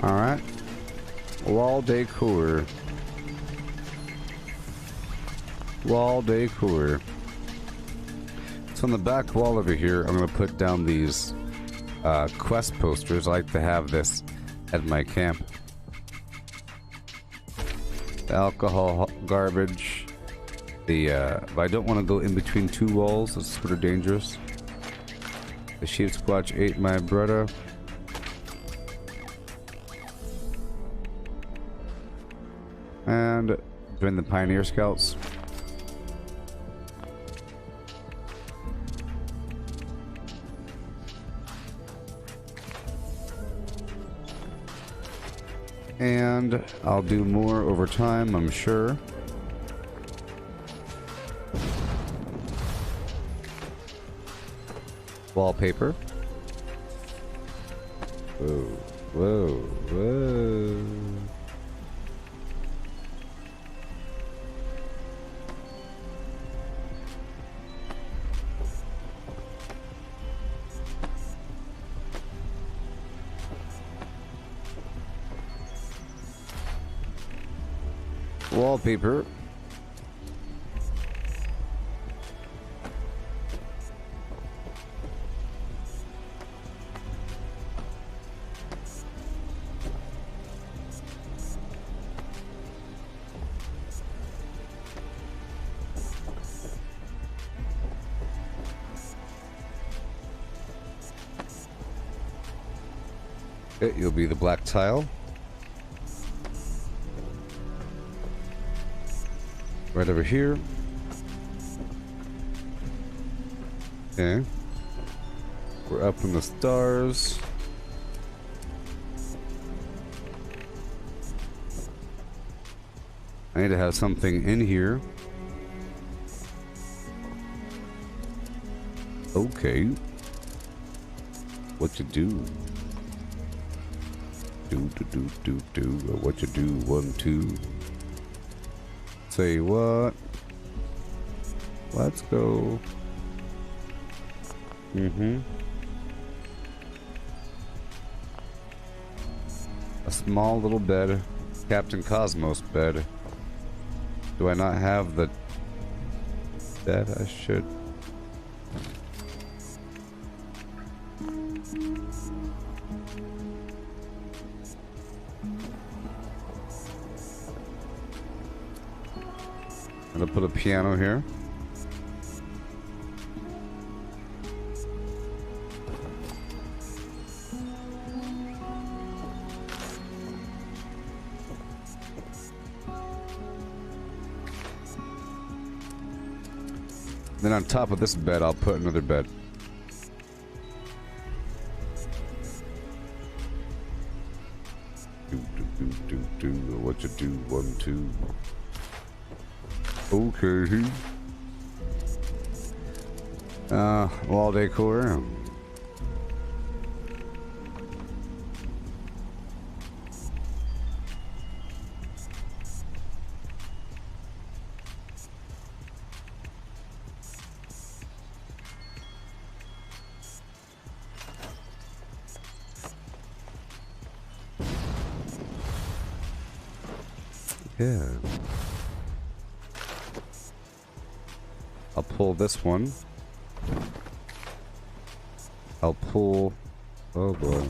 Alright. Wall decor. Wall decor. So on the back wall over here, I'm going to put down these quest posters. I like to have this at my camp. The alcohol garbage. But I don't want to go in between two walls. That's sort of dangerous. The sheep squatch ate my brother. And join the Pioneer Scouts. And I'll do more over time, I'm sure. Wallpaper. Whoa, whoa, whoa. Wallpaper. Okay, you'll be the black tile. Right over here. Okay. We're up in the stars. I need to have something in here. Okay. What to do? Do. What you do? 1, 2. Say what? Let's go. A small little bed. Captain Cosmos bed. Do I not have the bed? I should. I'm gonna put a piano here. Then on top of this bed, I'll put another bed. Do. What you do? 1, 2. Okay. Wall decor. Yeah. I'll pull this one. I'll pull... Oh boy.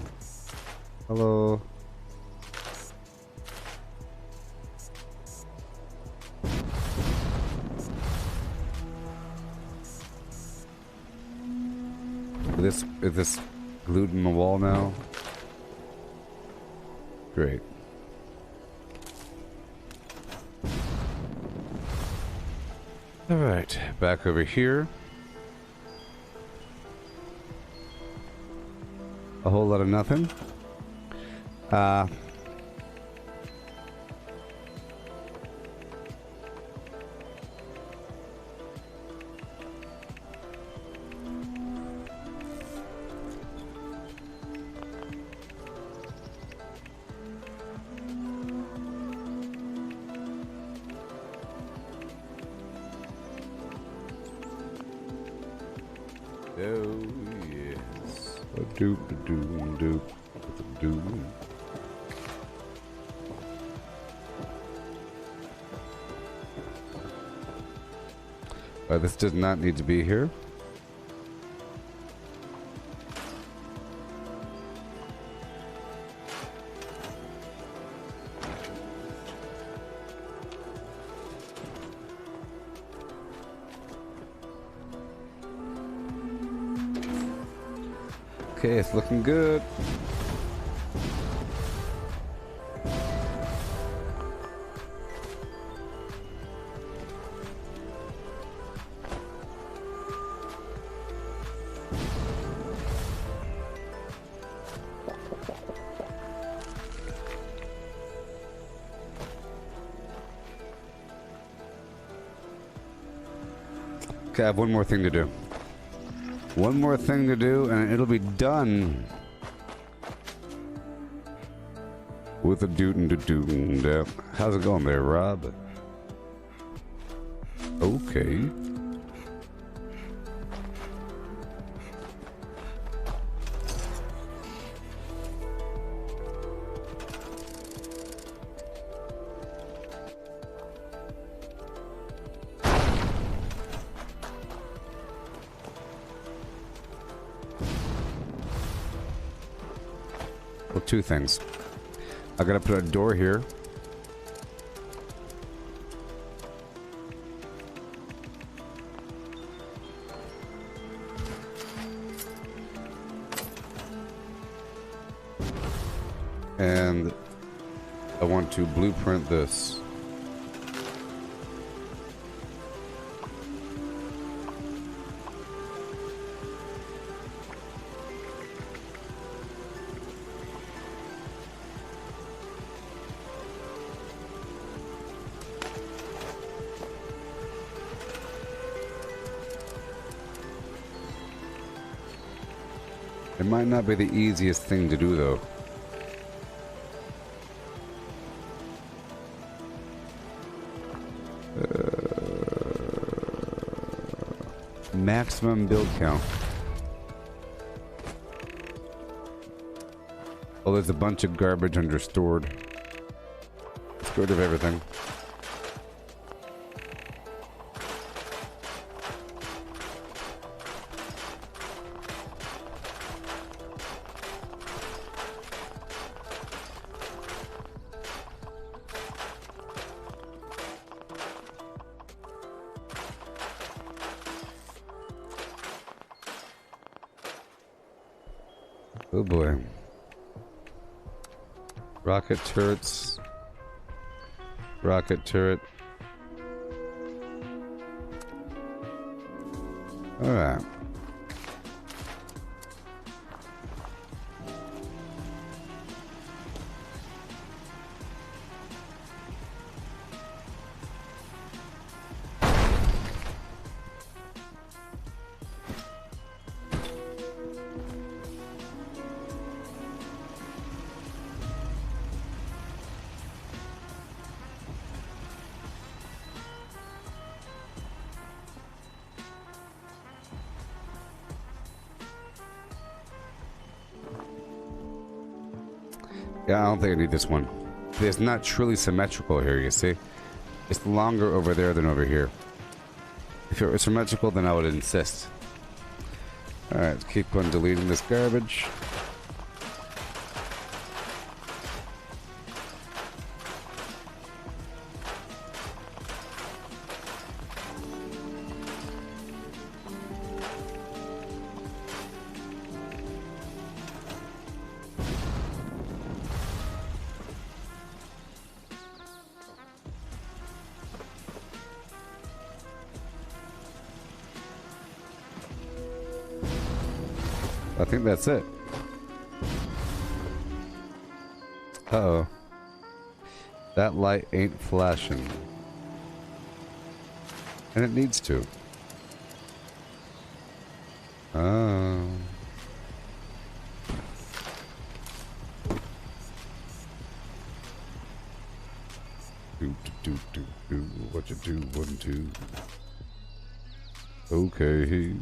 Hello. Is this glued in the wall now? Great. Alright, back over here. A whole lot of nothing. Oh yes. A doop a doop doop a doop. This does not need to be here. Okay, it's looking good. Okay, I have one more thing to do. One more thing to do, and it'll be done. With a doot-and-doot-doot. How's it going there, Rob? Okay. Well, two things. I gotta put a door here. And I want to blueprint this. It might not be the easiest thing to do, though. Maximum build count. Oh, there's a bunch of garbage under stored. Let's get rid of everything. Oh boy. Rocket turrets. Rocket turret. Alright. Yeah, I don't think I need this one. It's not truly symmetrical here, you see? It's longer over there than over here. If it were symmetrical, then I would insist. Alright, let's keep on deleting this garbage. I think that's it. Uh-oh. That light ain't flashing. And it needs to. Oh. Do. What you do, 1, 2. Okay.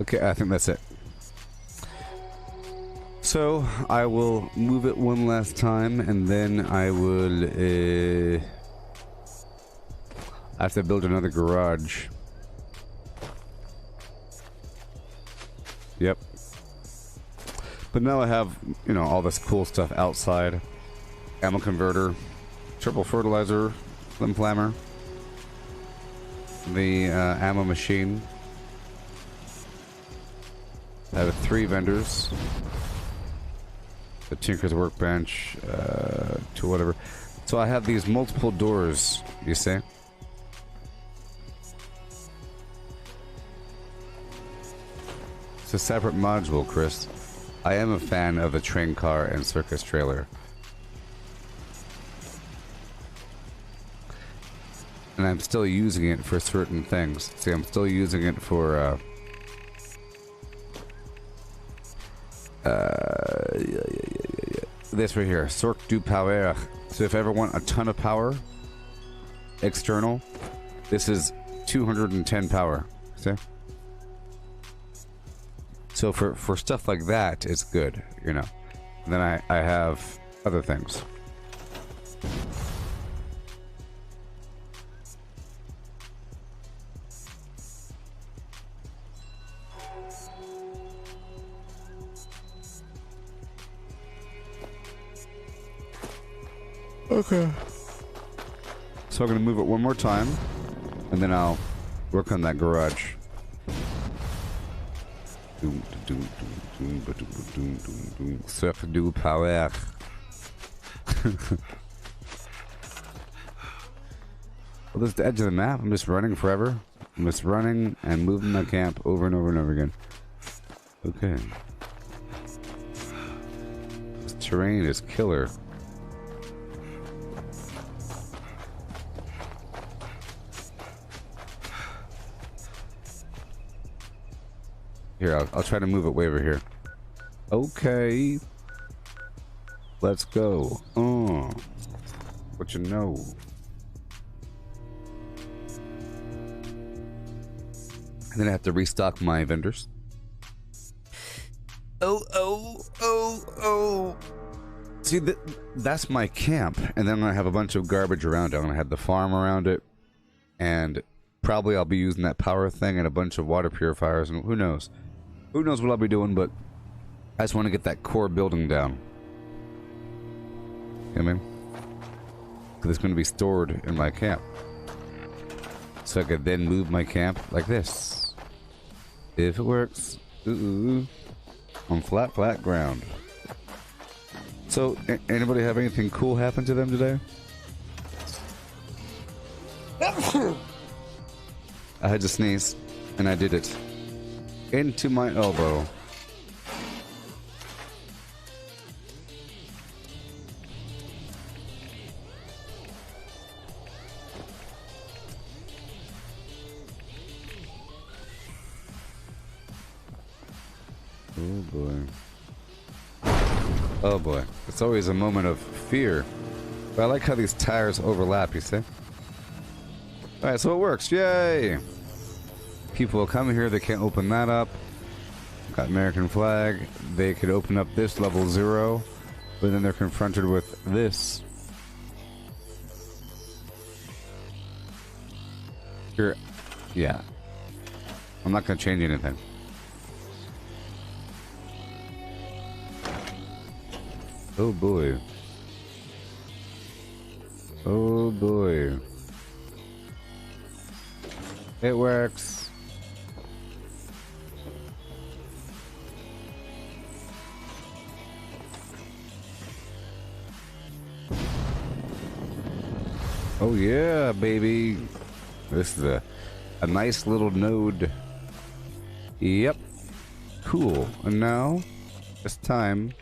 Okay, I think that's it. So, I will move it one last time, and then I will, I have to build another garage. Yep. But now I have, you know, all this cool stuff outside. Ammo converter, triple fertilizer, flim flammer, the ammo machine. I have 3 vendors. The Tinker's Workbench, to whatever. So I have these multiple doors, you see? It's a separate module, Chris. I am a fan of the train car and circus trailer. And I'm still using it for certain things. See, I'm still using it for, this right here, Cirque du Power. So if I ever want a ton of power, external, this is 210 power. See? So for stuff like that, it's good, you know. And then I have other things. Okay. So I'm gonna move it one more time, and then I'll work on that garage. Cirque du Power. Well, this is the edge of the map. I'm just running forever. I'm just running and moving my camp over and over and over again. Okay. This terrain is killer. Here, I'll try to move it way over here. Okay. Let's go. What you know? And then I have to restock my vendors. Oh. See, that's my camp. And then I have a bunch of garbage around it. I'm going to have the farm around it. And probably I'll be using that power thing and a bunch of water purifiers. And who knows? Who knows what I'll be doing, but I just want to get that core building down. You know what I mean? Because it's going to be stored in my camp. So I could then move my camp like this. If it works. On flat ground. So, anybody have anything cool happen to them today? I had to sneeze, and I did it. Into my elbow. Oh boy. Oh boy. It's always a moment of fear. But I like how these tires overlap, you see? Alright, so it works. Yay! People will come here, they can't open that up. Got American flag. They could open up this level 0, but then they're confronted with this. Here. Yeah. I'm not gonna change anything. Oh boy. Oh boy. It works. Oh yeah, baby. This is a nice little node. Yep. Cool. And now it's time.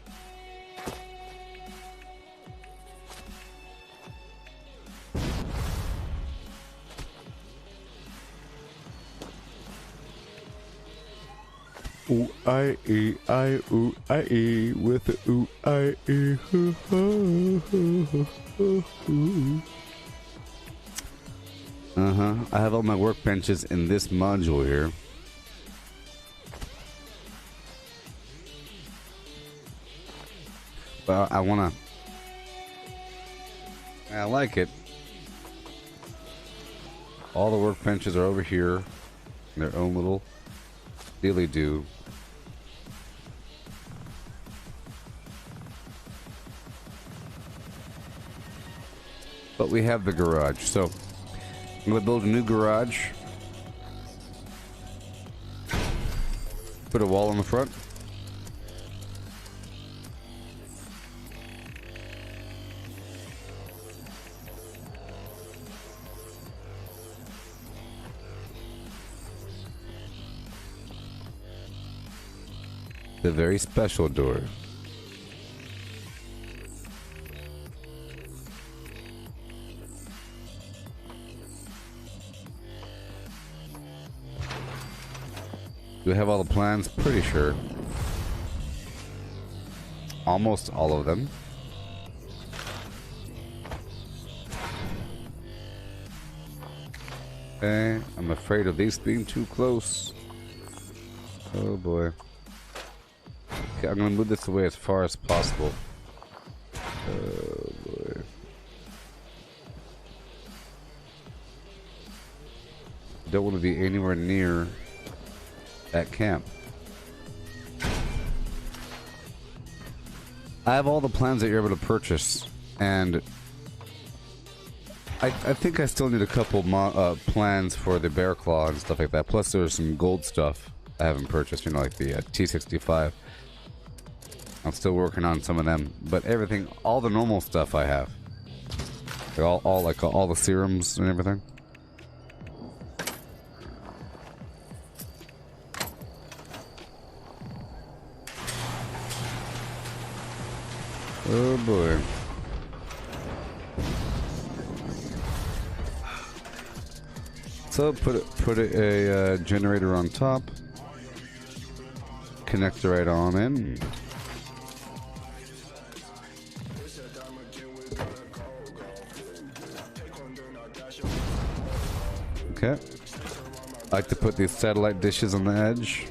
Ooh, I, ooh, I, with the ooh, I, I have all my workbenches in this module here. But I like it. All the workbenches are over here in their own little dealy-do. But we have the garage, so I'm gonna build a new garage. Put a wall in the front. The very special door. Do we have all the plans? Pretty sure. Almost all of them. Okay, I'm afraid of these being too close. Oh boy. Okay, I'm gonna move this away as far as possible. Oh boy. Don't want to be anywhere near that camp. I have all the plans that you're able to purchase, and I think I still need a couple plans for the bear claw and stuff like that. Plus there's some gold stuff I haven't purchased, you know, like the T65. I'm still working on some of them, but everything, all the normal stuff I have. They're all like all the serums and everything. Oh boy. So put a generator on top. connect right on in. Okay. I like to put these satellite dishes on the edge.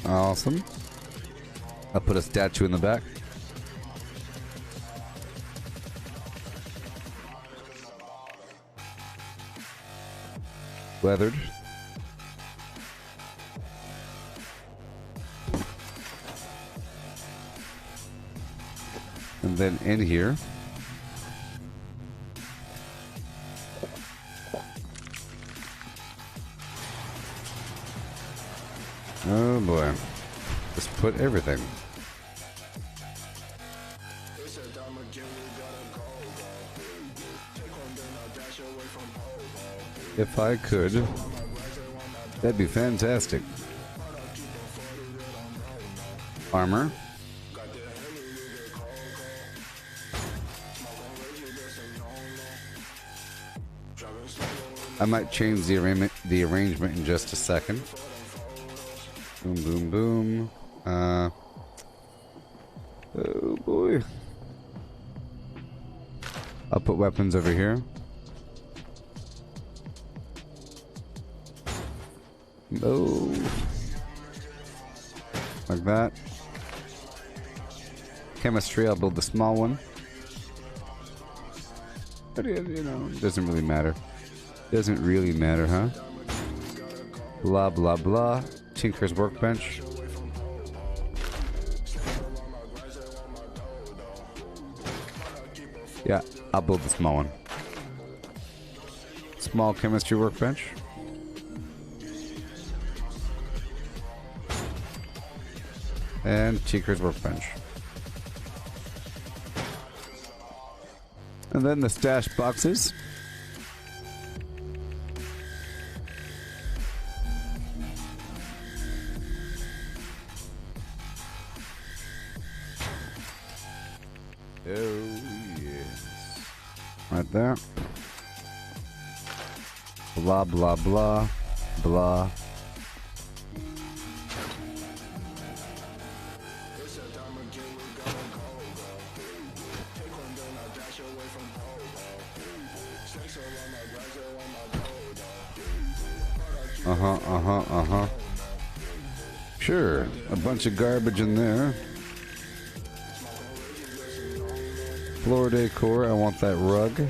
Awesome. I'll put a statue in the back. Weathered. And then in here, oh boy, just put everything. If I could, that'd be fantastic. Armor. I might change the arrangement in just a second. Boom, boom, boom. Oh boy. I'll put weapons over here. Oh. Like that. Chemistry, I'll build the small one. But you know, it doesn't really matter. Doesn't really matter, huh? Blah, blah, blah. Tinker's workbench. Yeah, I'll build the small one. Small chemistry workbench. And Tinker's workbench. And then the stash boxes. Oh, yes. Right there. Blah, blah, blah. Blah. Sure, a bunch of garbage in there. Floor decor, I want that rug.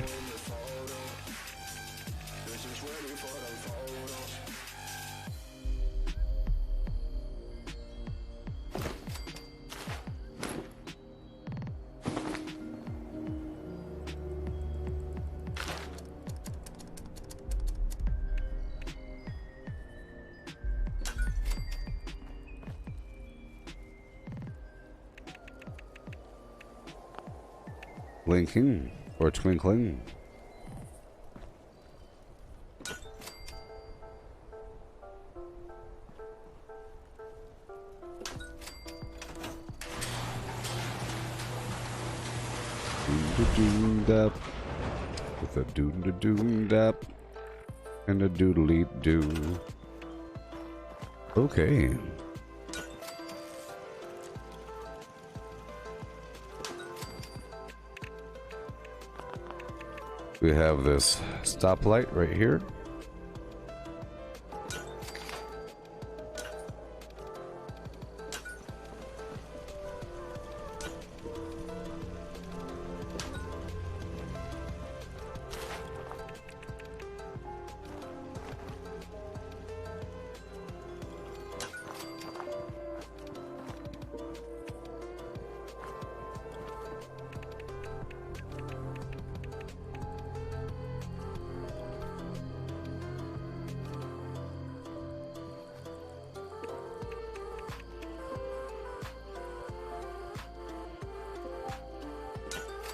Blinking or twinkling. Doom-da-doom-dap with a doom-da-doom-dap and a doodly-doo. Okay. We have this stoplight right here.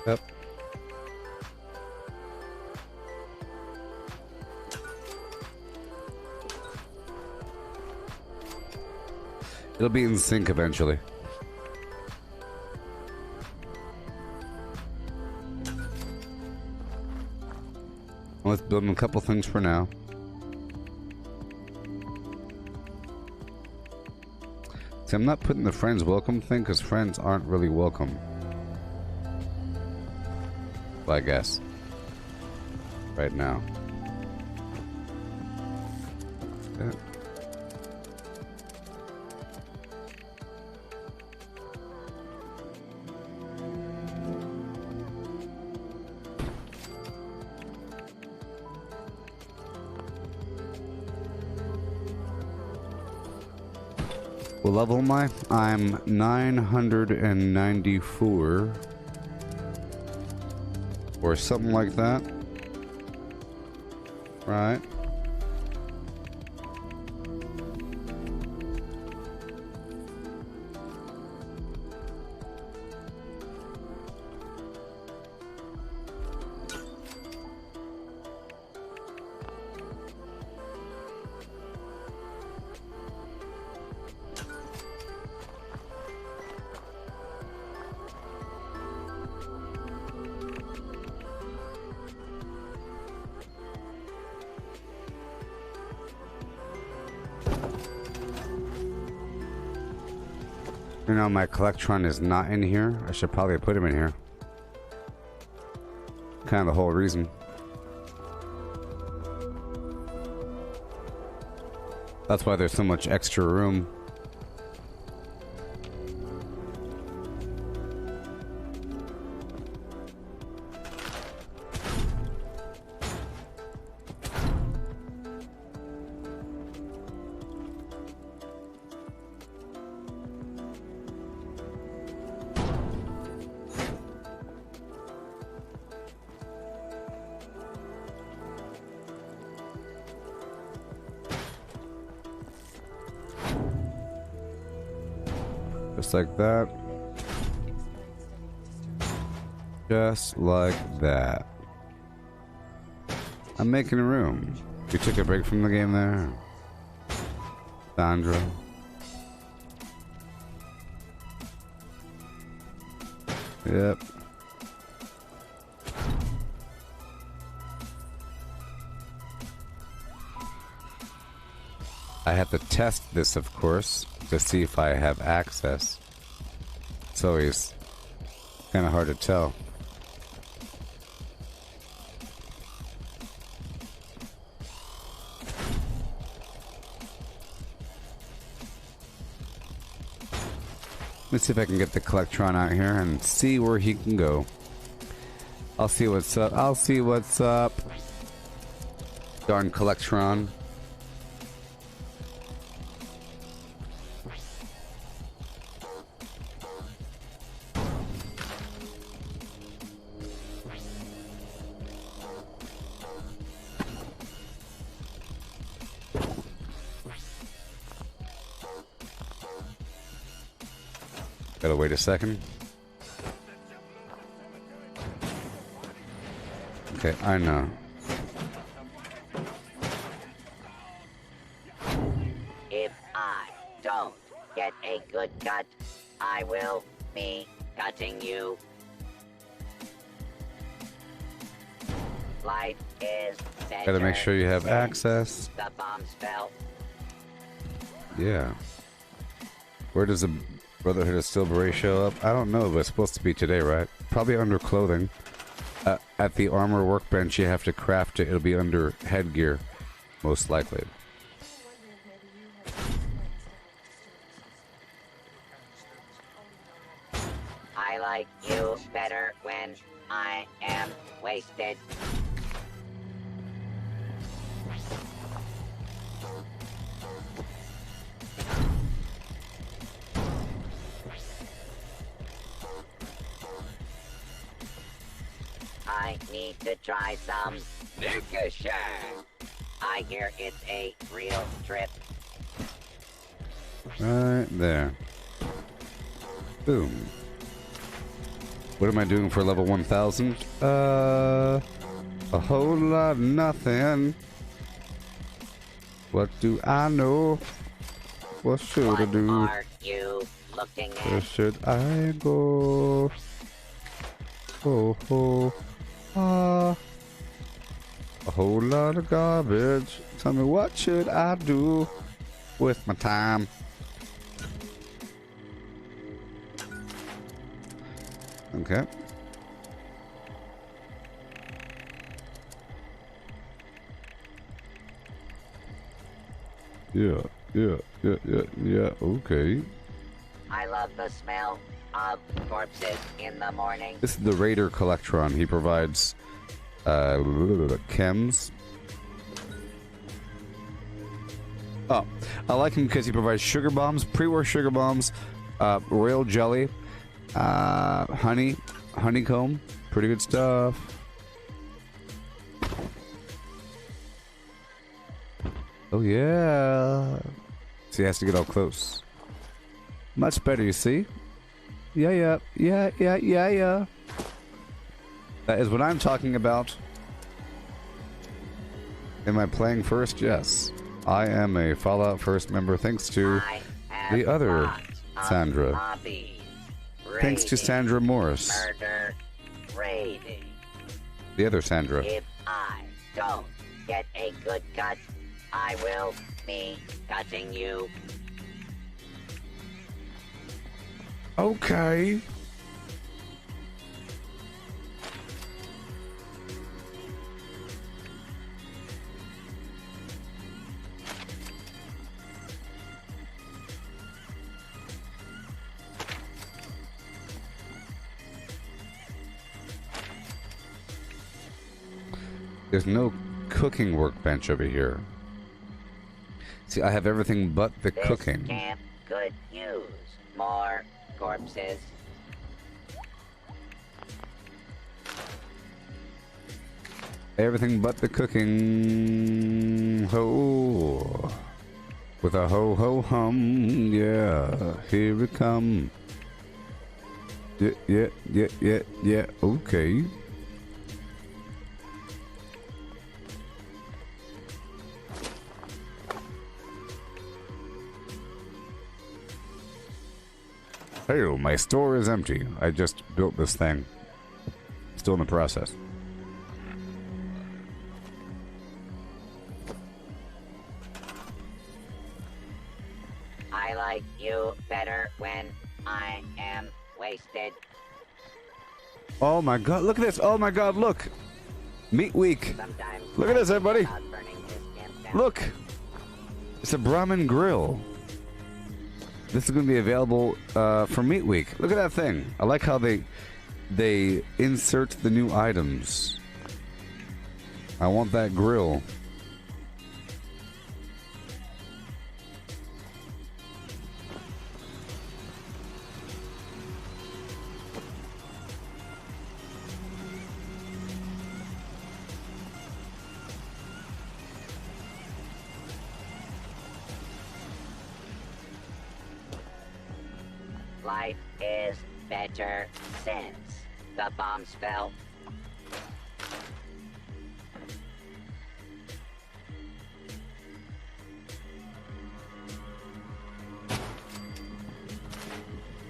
Yep. It'll be in sync eventually. Let's build a couple things for now. See, I'm not putting the friends welcome thing because friends aren't really welcome. Well, I guess. Right now. Yeah. What level am I? I'm 994. Or something like that. Right. You know, my Collectron is not in here. I should probably put him in here. Kind of the whole reason. That's why there's so much extra room. Just like that. Just like that. I'm making room. You took a break from the game there? Sandra. Yep. I have to test this, of course, to see if I have access. It's always kind of hard to tell. Let's see if I can get the Collectron out here and see where he can go. I'll see what's up. I'll see what's up. Darn Collectron. Gotta wait a second. Okay, I know. If I don't get a good cut, I will be cutting you. Life is better. Gotta make sure you have access. The bombs fell. Yeah. Where does the Brotherhood of Steel Beret show up? I don't know, but it's supposed to be today, right? Probably under clothing. At the armor workbench, you have to craft it. It'll be under headgear, most likely. I like you better when I am wasted. I need to try some Stagnation. I hear it's a real trip. Right there. Boom. What am I doing for level 1000? A whole lot of nothing. What do I know? What should I do? What are you looking at? Where should I go? Oh, oh, ah. A whole lot of garbage. Tell me, what should I do with my time? Okay. Yeah, okay. I love the smell of corpses in the morning. This is the Raider Collectron. He provides chems. Oh, I like him because he provides sugar bombs, pre-war sugar bombs, royal jelly, honeycomb. Pretty good stuff. Oh yeah. So he has to get all close. Much better, you see? Yeah. That is what I'm talking about. Am I playing first? Yes. I am a Fallout First member thanks to the other Sandra. Hobbies. Thanks to Sandra Morris. Murder. Raiding. The other Sandra. If I don't get a good cut, I will be cutting you. Okay. There's no cooking workbench over here. See, I have everything but the cooking. This camp could use more corpses. Everything but the cooking. Ho. With a ho ho hum. Yeah. Here it come. Yeah. Okay. Hey, my store is empty. I just built this thing. Still in the process. I like you better when I am wasted. Oh my god, look at this. Oh my god, look. Meat Week. Sometimes Look at this, everybody. about burning this camp down. Look. It's a Brahmin grill. This is going to be available for Meat Week. Look at that thing. I like how they insert the new items. I want that grill. Life is better since the bombs fell.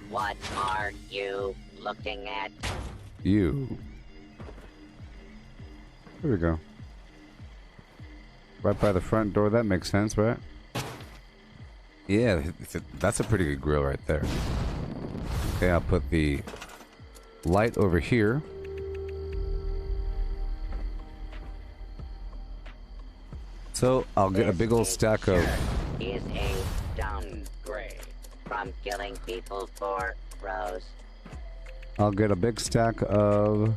What are you looking at? You. Here we go. Right by the front door. That makes sense, right? Yeah, that's a pretty good grill right there. Okay, I'll put the light over here. So I'll get a big old stack of... Is a downgrade from killing people for bros. I'll get a big stack of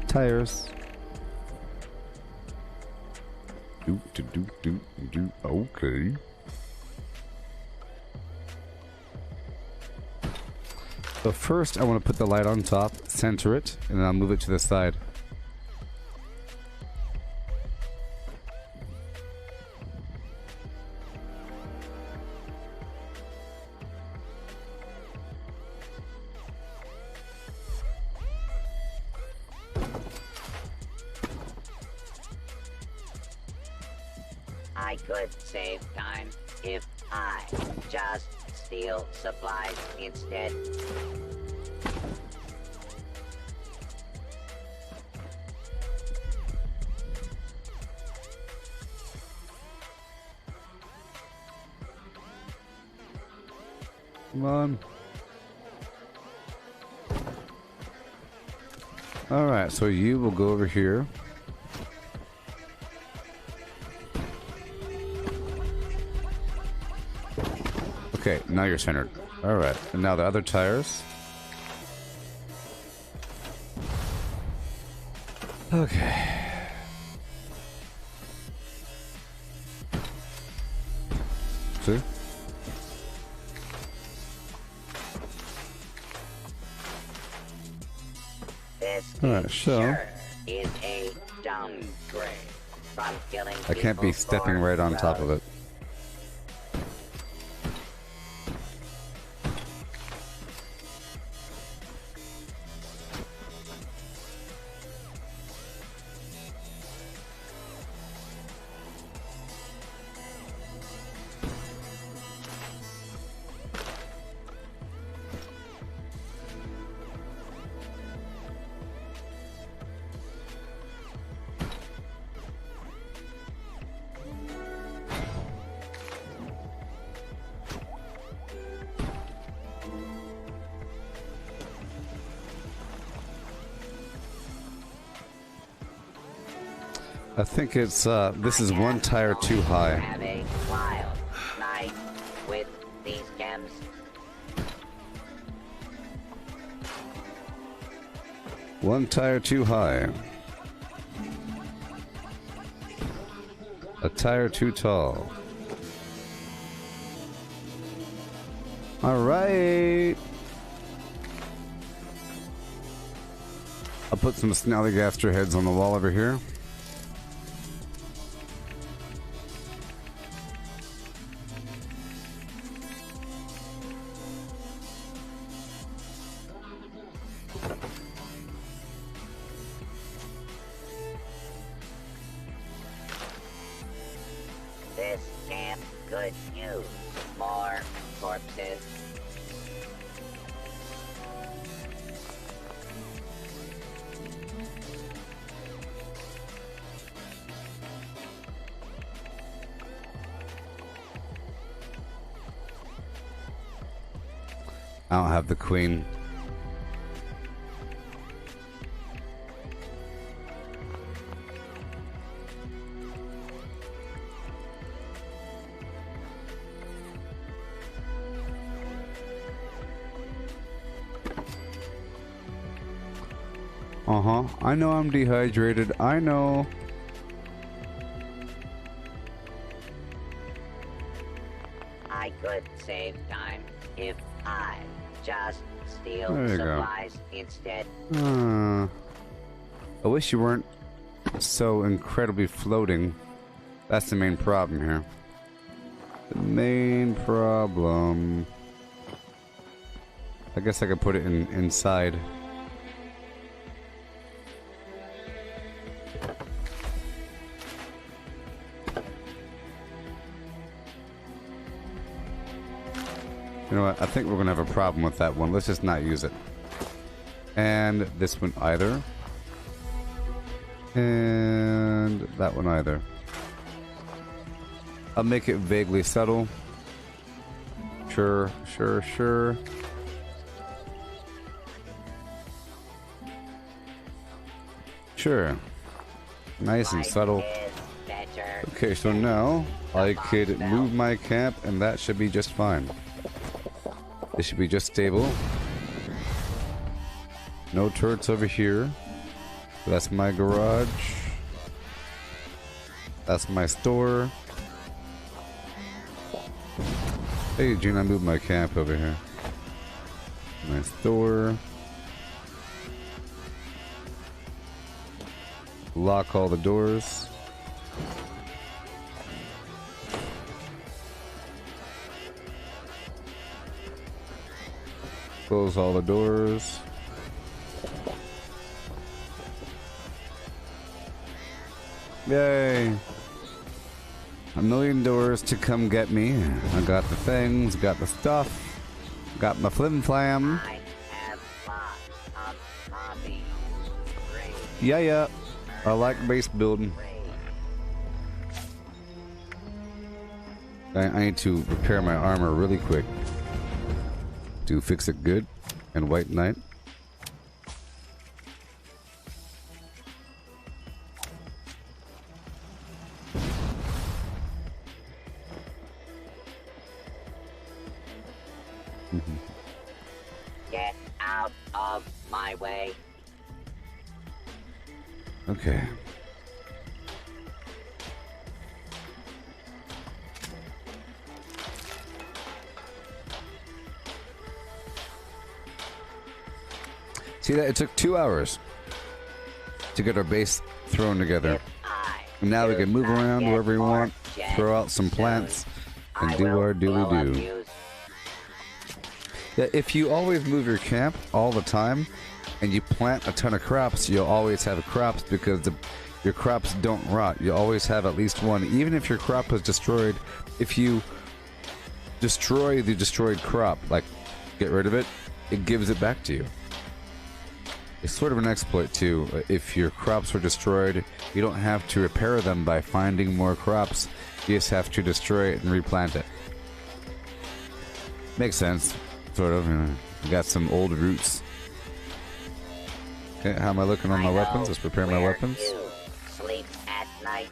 tires. Okay. So first I want to put the light on top, center it, and then I'll move it to the side. I could save time if I just steal supplies instead. Come on. Alright, so you will go over here. Okay, now you're centered. Alright, and now the other tires. Okay. See? This Alright, so sure is a downgrade from killing I can't be people stepping for right on top of it. I think it's, this is one tire too high. Have a wild night with these gems. One tire too high. A tire too tall. Alright. I'll put some snallygaster heads on the wall over here. This camp could use more corpses. I don't have the queen. I know I'm dehydrated. I know. I could save time if I just steal There you go. supplies instead. I wish you weren't so incredibly floating. That's the main problem here. The main problem. I guess I could put it inside. You know what? I think we're gonna have a problem with that one. Let's just not use it. And this one either. And that one either. I'll make it vaguely subtle. Sure, sure, sure. Sure. Nice and subtle. Okay, so now I could move my camp and that should be just fine. This should be just stable. No turrets over here. That's my garage. That's my store. Hey, Gene, I moved my camp over here. My store. Lock all the doors. Close all the doors. Yay! A million doors to come get me. I got the things, got the stuff, got my flim flam. I have lots of hobbies. Yeah. I like base building. I need to repair my armor really quick. to fix it good and white knight. Get out of my way. Okay. See that? It took 2 hours to get our base thrown together. And now we can move around wherever we want, throw out some plants, and do our doodly-doo. Yeah, if you always move your camp all the time, and you plant a ton of crops, you'll always have crops because your crops don't rot. You always have at least one. Even if your crop is destroyed, if you destroy the destroyed crop, like get rid of it, it gives it back to you. It's sort of an exploit too. If your crops were destroyed, you don't have to repair them by finding more crops. You just have to destroy it and replant it. Makes sense, sort of. You got some old roots. Okay, how am I looking on my weapons? Let's prepare my weapons. You sleep at night.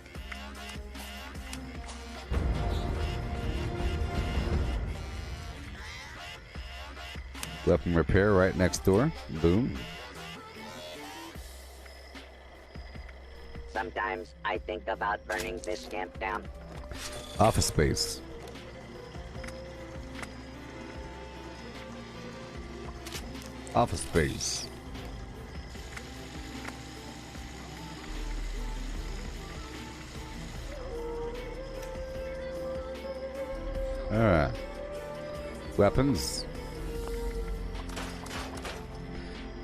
Weapon repair right next door. Boom. Sometimes I think about burning this camp down. Office space. Office space. Alright. Weapons.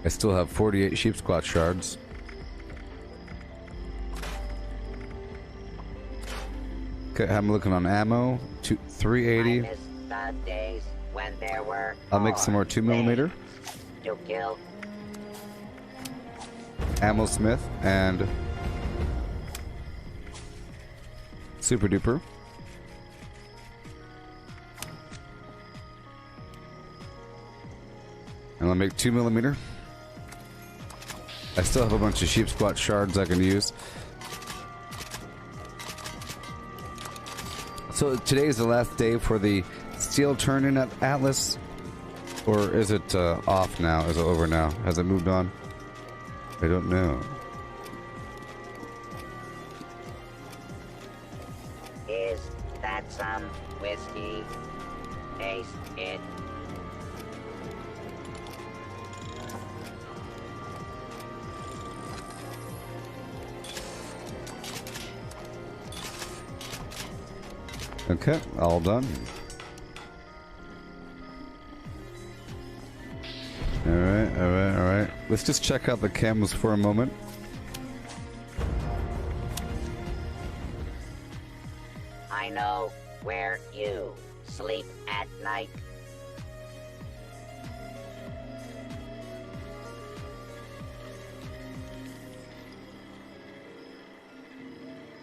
I still have 48 sheep squat shards. Okay, I'm looking on ammo. 380. I miss the days when there were I'll make some more 2mm. To kill. Ammo Smith and Super Duper. And I'll make 2mm. I still have a bunch of sheep squat shards I can use. So today is the last day for the steel turn-in at Atlas, or is it off now? Is it over now? Has it moved on? I don't know. Is that some whiskey? Taste it. Okay, all done. Alright. Let's just check out the cams for a moment. I know where you sleep at night.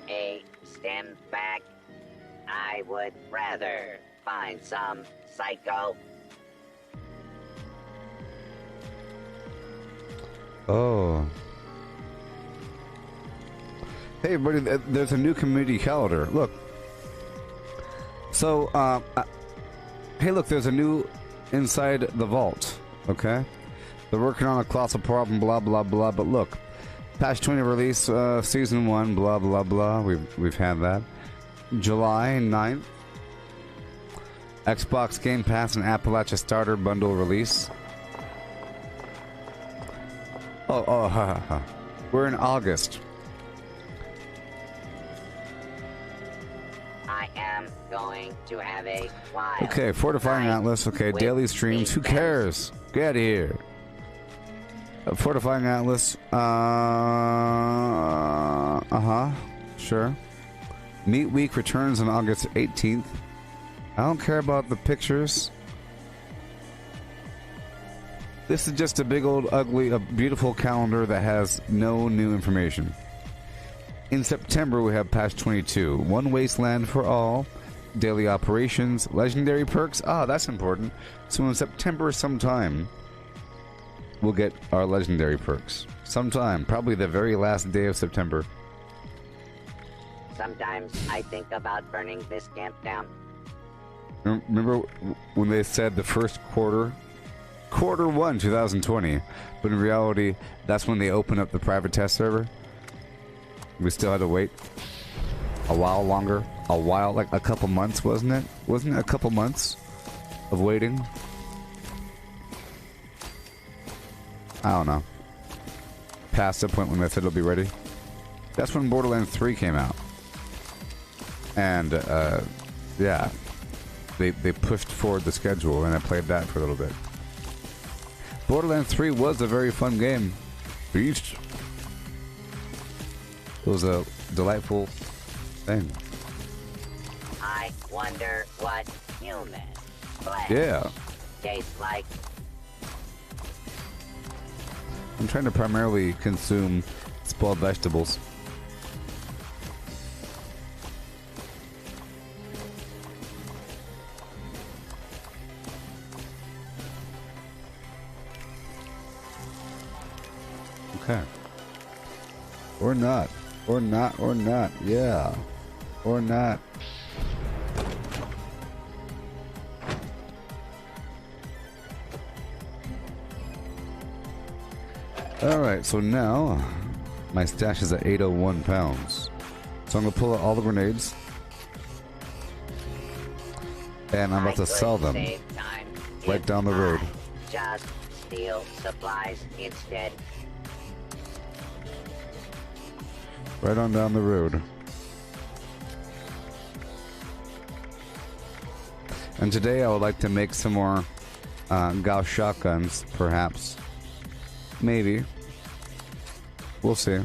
A stem back. I would rather find some psycho. Oh. Hey everybody, there's a new community calendar. Look. So, hey look, there's a new inside the vault. Okay? They're working on a colossal problem, blah blah blah, but look. Patch 20 release, season 1, blah blah blah. We've had that. July 9th. Xbox Game Pass and Appalachia Starter Bundle release. We're in August. I am going to have a wild. Okay, Fortifying Atlas. Okay, daily streams. Who cares? Get out of here. Fortifying Atlas. Sure. Meat Week returns on August 18th. I don't care about the pictures. This is just a big old ugly, a beautiful calendar that has no new information. In September we have patch 22. One Wasteland for All. daily operations, legendary perks. Ah, that's important. So in September sometime, we'll get our legendary perks. Sometime, probably the very last day of September. Sometimes I think about burning this camp down. Remember when they said the first quarter 1, 2020, but in reality, that's when they opened up the private test server. We still had to wait a while longer. A while, like a couple months, wasn't it? Wasn't it a couple months of waiting? I don't know. Past the point when they said it'll be ready. That's when Borderlands 3 came out. And, yeah. They pushed forward the schedule, and I played that for a little bit. Borderlands 3 was a very fun game. Beast. It was a delightful thing. I wonder what human flesh tastes like. I'm trying to primarily consume spoiled vegetables. Okay. Or not. Or not, or not. Yeah. Or not. Alright, so now my stash is at 801 pounds. So I'm going to pull out all the grenades. And I'm about to sell them right down the road. Just steal supplies instead. Right on down the road. And today I would like to make some more Gauss shotguns, perhaps. Maybe. We'll see.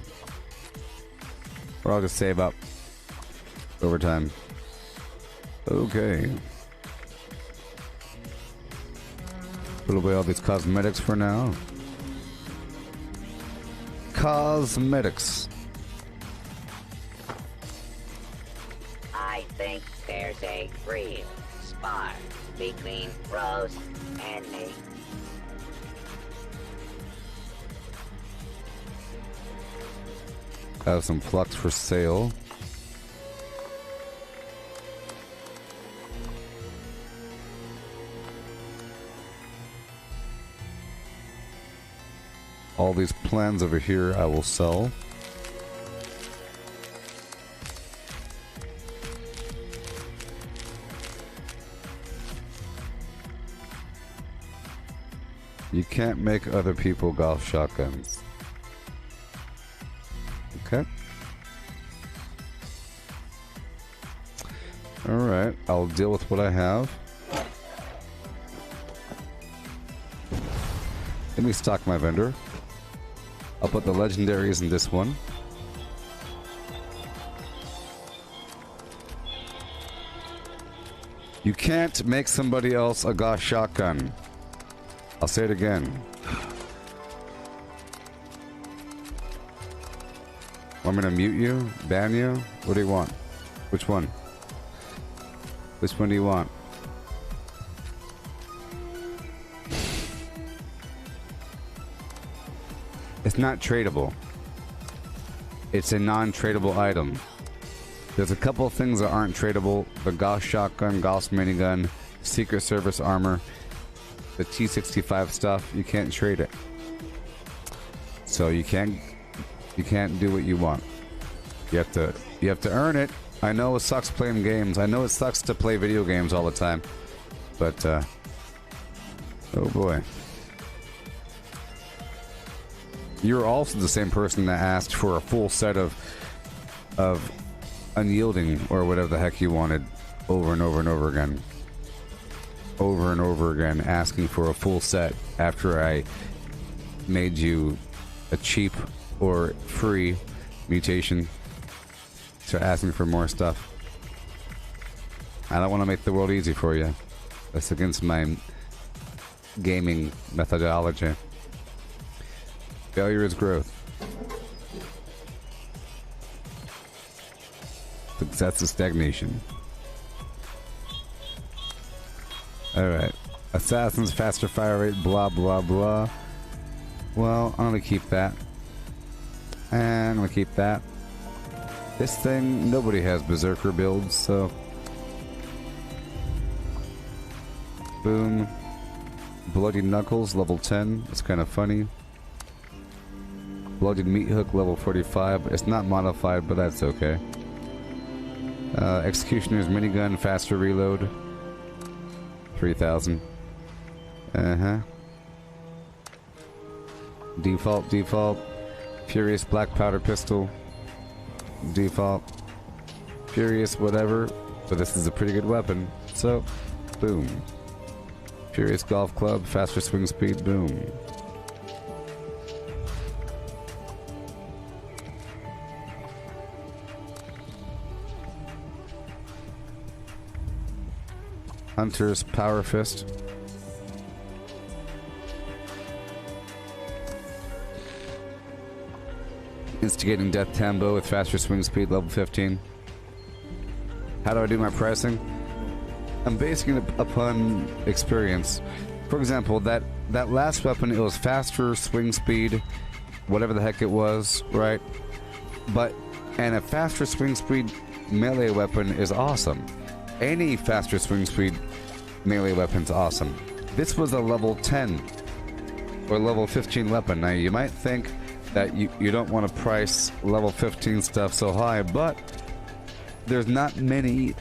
Or I'll just save up over time. Okay. Put away all these cosmetics for now. Cosmetics. I think there's a real spark between Rose and me. Have some flux for sale. All these plans over here I will sell. You can't make other people golf shotguns. Okay. Alright, I'll deal with what I have. Let me stock my vendor. I'll put the legendaries in this one. You can't make somebody else a Gauss shotgun. I'll say it again. Want me to mute you? Ban you? What do you want? Which one? Which one do you want? It's not tradable. It's a non-tradable item. There's a couple of things that aren't tradable. The Gauss shotgun, Gauss minigun, Secret Service armor, the T65 stuff. You can't trade it. So you can't do what you want. You have to earn it. I know it sucks playing games. I know it sucks to play video games all the time. But oh boy. You're also the same person that asked for a full set of unyielding or whatever the heck you wanted over and over and over again. Over and over again, asking for a full set after I made you a cheap or free mutation. So asking for more stuff. I don't want to make the world easy for you. That's against my gaming methodology. Failure is growth. Success is stagnation. Alright. Assassins, faster fire rate, blah blah blah. Well, I'm gonna keep that. And I'm gonna keep that. This thing, nobody has berserker builds, so... Boom. Bloody Knuckles, level 10. It's kind of funny. Bloodied Meat Hook, level 45. It's not modified, but that's okay. Executioner's Minigun, faster reload. 3,000. Uh-huh. Default. Furious Black Powder Pistol. Default. Furious whatever. But this is a pretty good weapon. So, boom. Furious Golf Club, faster swing speed, boom. Hunter's Power Fist. Instigating Death Tambo with faster swing speed, level 15. How do I do my pricing? I'm basing it upon experience. For example, that last weapon, it was faster swing speed, whatever the heck it was, right? And a faster swing speed melee weapon is awesome. Any faster swing speed melee weapon's awesome. This was a level 10 or level 15 weapon. Now you might think that you don't want to price level 15 stuff so high, but there's not many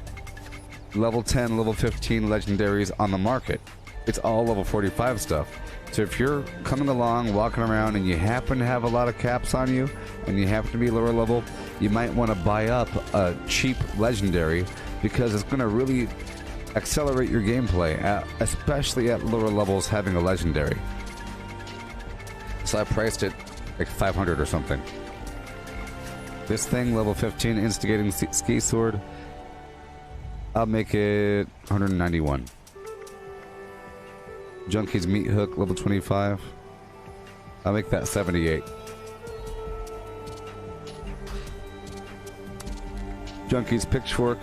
level 10, level 15 legendaries on the market. It's all level 45 stuff. So if you're coming along, walking around, and you happen to have a lot of caps on you, and you happen to be lower level, you might want to buy up a cheap legendary, because it's going to really accelerate your gameplay, especially at lower levels having a legendary. So I priced it like 500 or something. This thing, level 15, Instigating Ski Sword, I'll make it 191. Junkie's Meat Hook, level 25. I'll make that 78. Junkie's Pitchfork.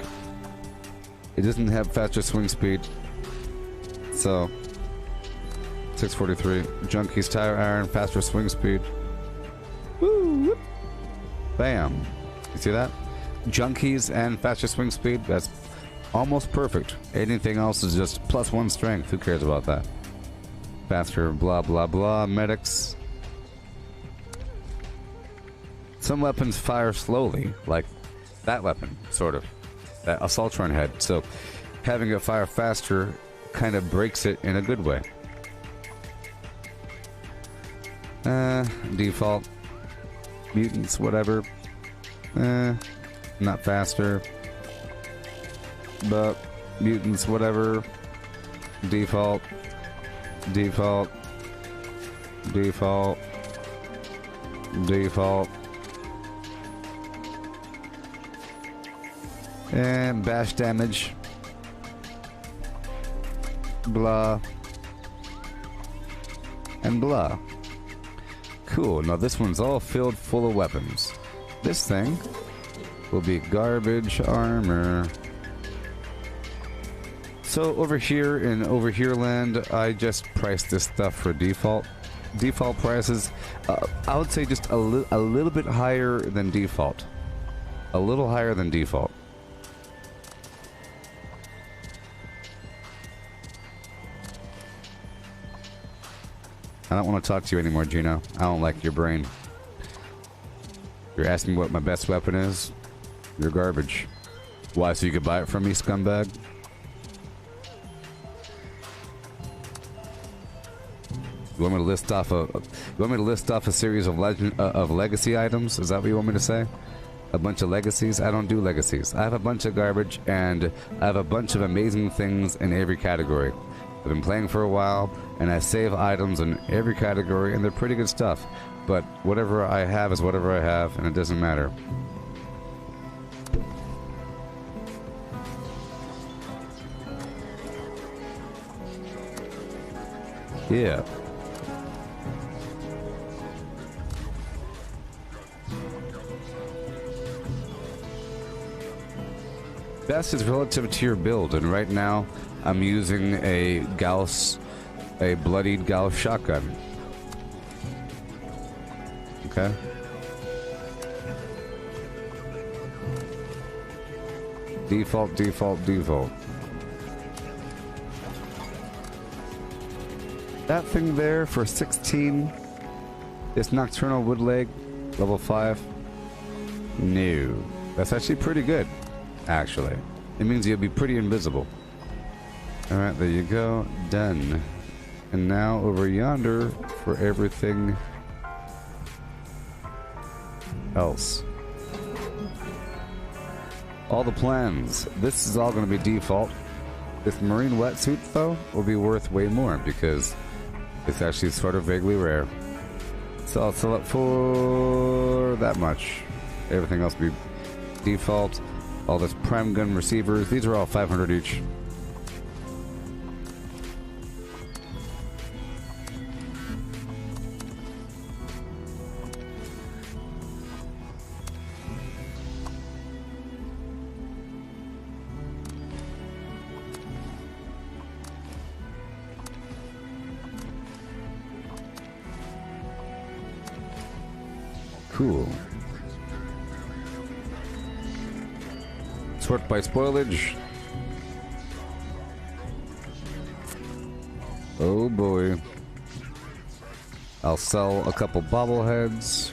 It doesn't have faster swing speed, so 643. Junkie's Tire Iron, faster swing speed. Woo! Bam! You see that? Junkies and faster swing speed. That's almost perfect. Anything else is just +1 strength. Who cares about that? Faster, blah blah blah. Medics. Some weapons fire slowly, like that weapon, sort of. That Assaultron head. So having it fire faster kind of breaks it in a good way. Default. Mutants, whatever. Not faster. But mutants, whatever. Default. Default. Default. Default. And bash damage. Blah. And blah. Cool. Now this one's all filled full of weapons. This thing will be garbage armor. So over here in Over Here Land, I just priced this stuff for default. Default prices, I would say just a little bit higher than default. A little higher than default. I don't want to talk to you anymore, Gino. I don't like your brain. You're asking me what my best weapon is? You're garbage. Why, so you could buy it from me, scumbag? You want me to list off a series of legacy items? Is that what you want me to say? A bunch of legacies? I don't do legacies. I have a bunch of garbage, and I have a bunch of amazing things in every category. I've been playing for a while, and I save items in every category, and they're pretty good stuff. But whatever I have is whatever I have, and it doesn't matter. Yeah. Best is relative to your build, and right now I'm using a bloodied Gauss shotgun. Okay. Default, default, default. That thing there for 16, this Nocturnal Woodleg, level 5. No. That's actually pretty good, actually. It means you'll be pretty invisible. Alright, there you go. Done. And now over yonder for everything else. All the plans. This is all going to be default. This marine wetsuit, though, will be worth way more because it's actually sort of vaguely rare. So I'll sell it for that much. Everything else will be default. All this prime gun receivers. These are all 500 each. Cool. Sort by spoilage. Oh boy. I'll sell a couple bobbleheads.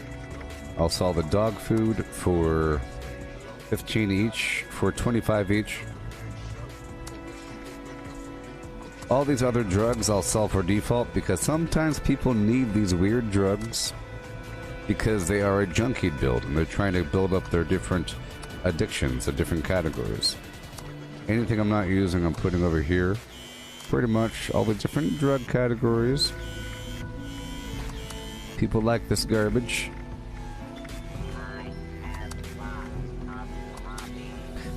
I'll sell the dog food for 15 each, for 25 each. All these other drugs I'll sell for default because sometimes people need these weird drugs because they are a junkie build and they're trying to build up their different addictions of different categories. Anything I'm not using, I'm putting over here. Pretty much all the different drug categories. People like this garbage.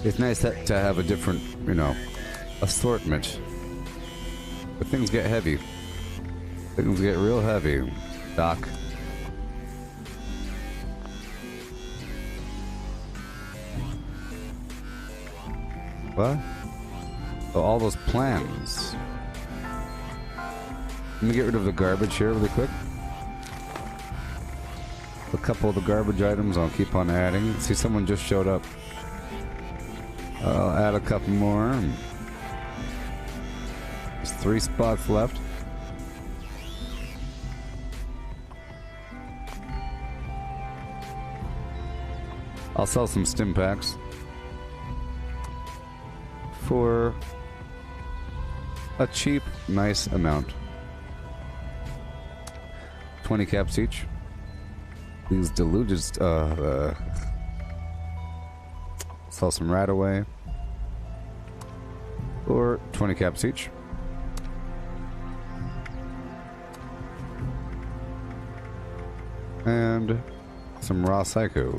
It's nice to have a different, you know, assortment. But things get heavy. Things get real heavy, Doc. What? Oh, all those plans. Let me get rid of the garbage here really quick. A couple of the garbage items I'll keep on adding. See, someone just showed up. I'll add a couple more. There's 3 spots left. I'll sell some stim packs for a cheap, nice amount. 20 caps each. These deluded, sell some right away. Or 20 caps each. And some raw psycho.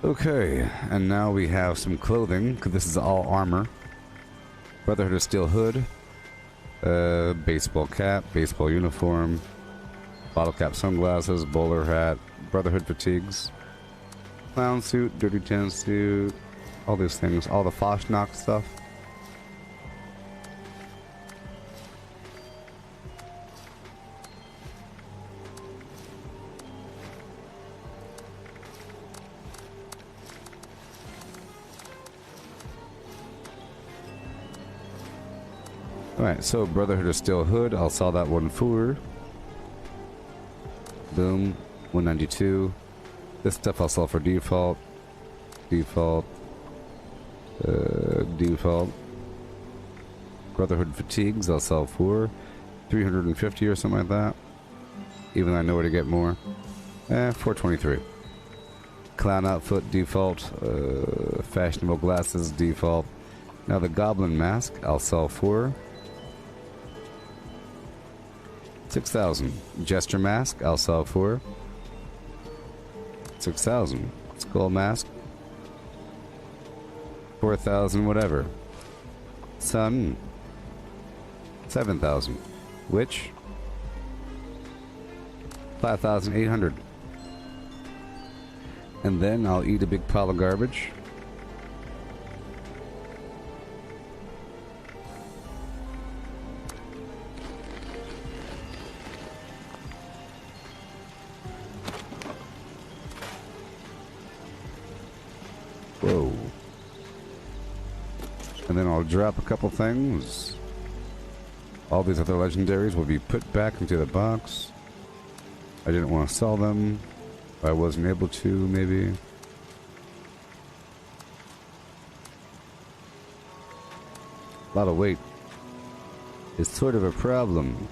Okay, and now we have some clothing, because this is all armor. Brotherhood of Steel hood, baseball cap, baseball uniform, bottle cap sunglasses, bowler hat, Brotherhood fatigues, clown suit, dirty tan suit, all these things, all the Foshnock stuff. Alright, so Brotherhood of Steel hood, I'll sell that one for. Boom, 192. This stuff I'll sell for default. Default. Default. Brotherhood fatigues I'll sell for 350 or something like that. Even though I know where to get more. 423. Clown outfit default. Fashionable glasses default. Now the goblin mask I'll sell for 6,000. Jester mask I'll sell for 6,000. Skull mask 4,000 whatever. Sun 7,000. Witch 5,800. And then I'll eat a big pile of garbage. Whoa. And then I'll drop a couple things. All these other legendaries will be put back into the box. I didn't want to sell them. I wasn't able to, maybe. A lot of weight is sort of a problem.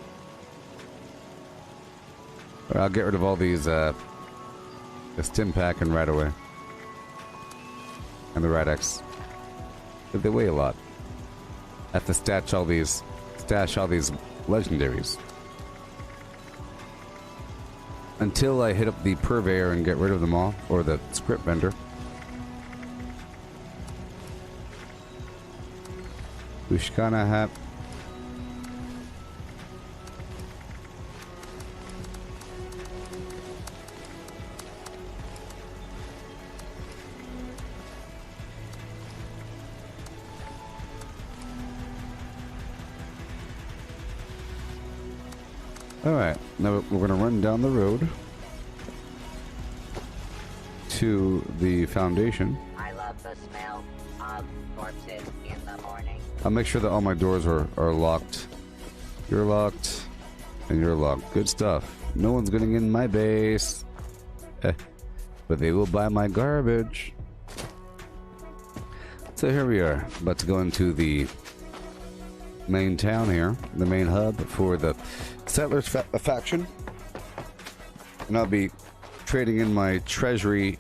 Or I'll get rid of all these, the stim pack and right away. And the Radex. But they weigh a lot. I have to stash all these legendaries. Until I hit up the purveyor and get rid of them all, or the script vendor. Ushkana hat. Alright, now we're gonna run down the road to the foundation. I love the smell of corpses in the morning. I'll make sure that all my doors are locked. You're locked, and you're locked. Good stuff. No one's getting in my base. But they will buy my garbage. So here we are, about to go into the main town here, the main hub for the Settlers faction. And I'll be trading in my treasury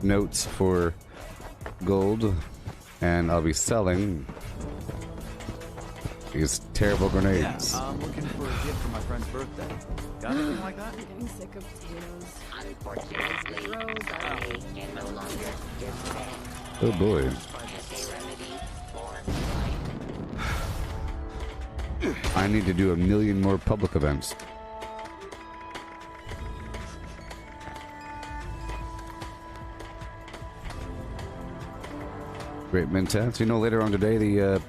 notes for gold, and I'll be selling these terrible grenades. Yeah, I'm looking for a gift for my friend's birthday. Got anything like that? I'm getting sick of potatoes. Unfortunately, Sunday can no longer give back Oh boy. as a remedy for life. I need to do 1 million more public events. Great Mintats. You know, later on today, the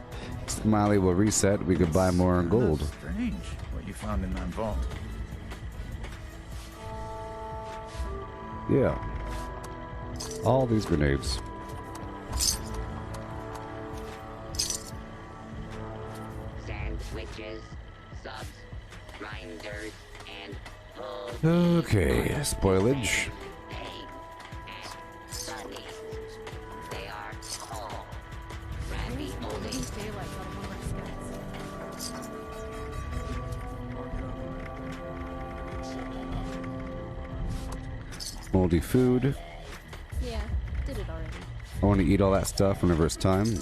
Smiley will reset. We could buy more gold. Strange what you found in that vault. Yeah. All these grenades. Sandwiches, subs, grinders, and Okay, spoilage. pain and sunny. They are all ravioli. These daylight out of one of our scouts. Moldy food. Yeah, did it already. I want to eat all that stuff whenever it's time.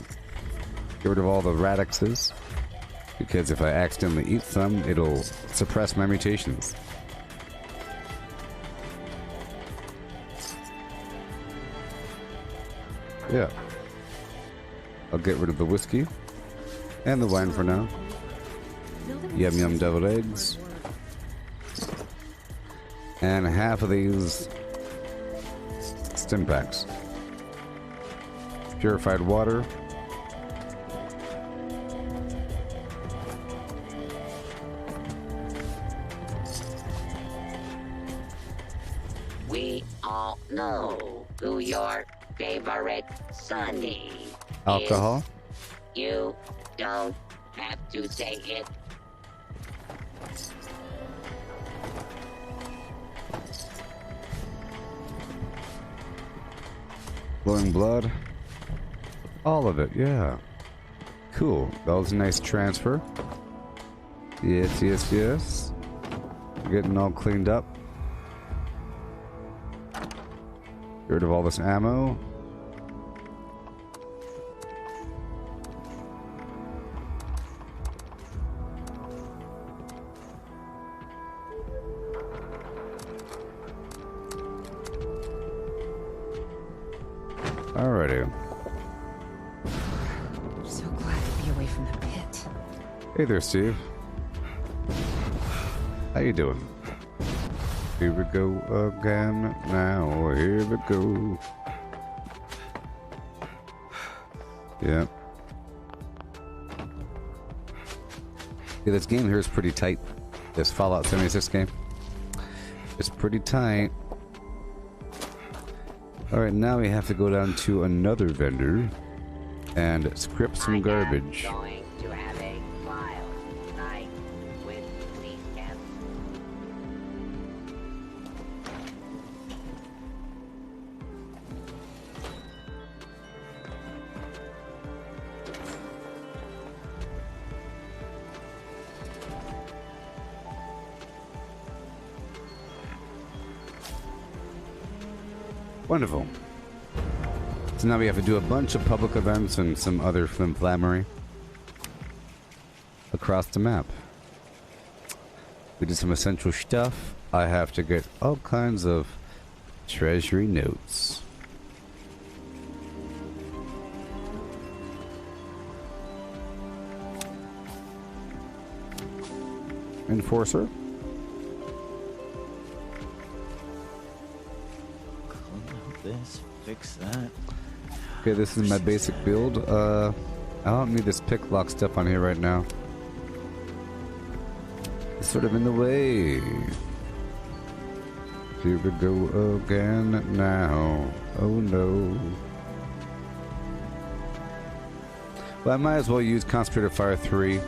Get rid of all the radixes. Because if I accidentally eat some, it'll suppress my mutations. Yeah. I'll get rid of the whiskey. And the wine for now. Yum yum deviled eggs. And half of these stim packs. Purified water. We all know who your favorite Sunny Alcohol. is. You don't have to say it. Flowing blood. All of it, yeah. Cool. That was a nice transfer. Yes, yes, yes. Getting all cleaned up. Get rid of all this ammo. Alrighty. I'm so glad to be away from the pit. Hey there, Steve. How you doing? Here we go again. Now, here we go. Yeah. Yeah, this game here is pretty tight. This Fallout 76 game. It's pretty tight. Alright, now we have to go down to another vendor and script some garbage. I'm going to have a wild night with police camp. Wonderful. So now we have to do a bunch of public events and some other flimflammery across the map. We did some essential stuff. I have to get all kinds of treasury notes. Enforcer. This, fix that. Okay, this is my basic build. I don't need this pick lock stuff on here right now. It's sort of in the way. Here we go again now. Oh no. Well, I might as well use Concentrated Fire 3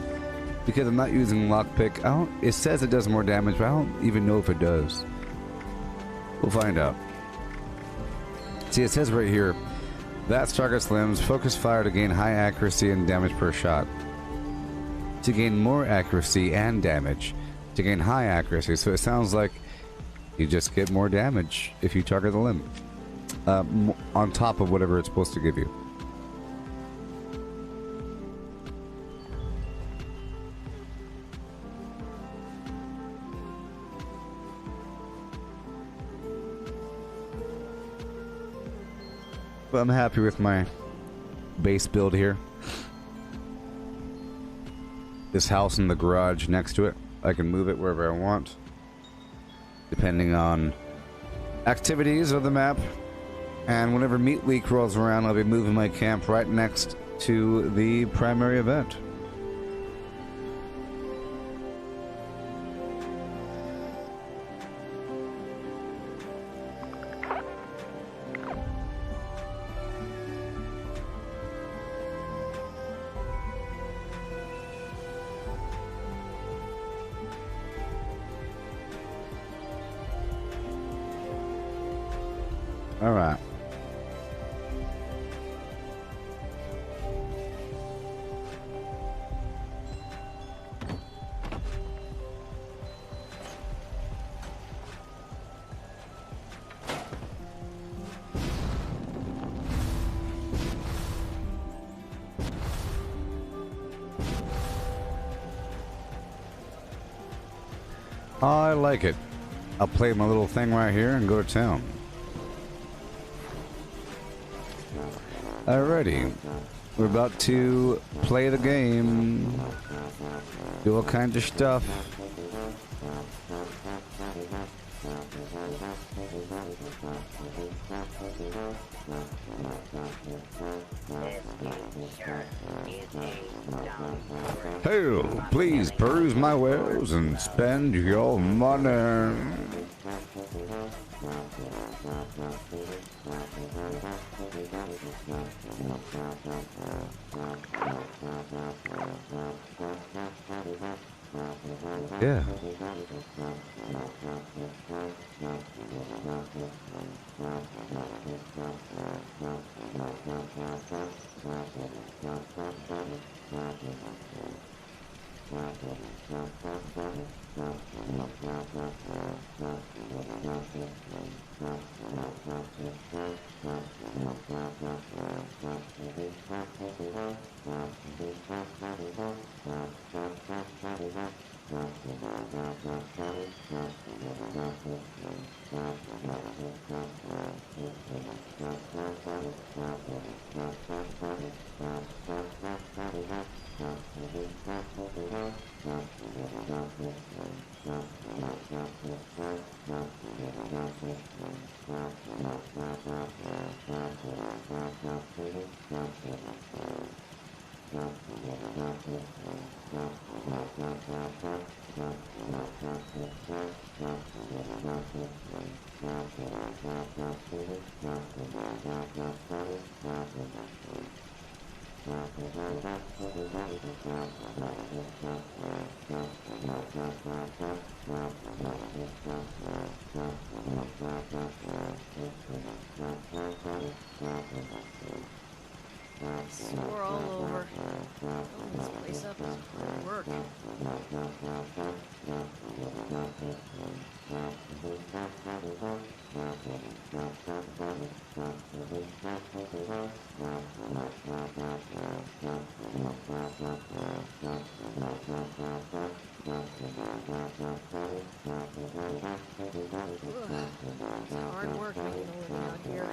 because I'm not using lockpick. It says it does more damage, but I don't even know if it does. We'll find out. See, it says right here, that target's limbs focus fire to gain high accuracy and damage per shot. To gain more accuracy and damage. To gain high accuracy. So it sounds like you just get more damage if you target the limb. On top of whatever it's supposed to give you. But I'm happy with my base build here. This house and the garage next to it, I can move it wherever I want, depending on activities of the map. And whenever Meat Week rolls around, I'll be moving my camp right next to the primary event. All right. I like it. I'll play my little thing right here and go to town. Alrighty, we're about to play the game, do all kinds of stuff. Hail, please peruse my wares and spend your money. Yeah. Sore all over. Filling this place up is hard work. It's hard work making a living out here.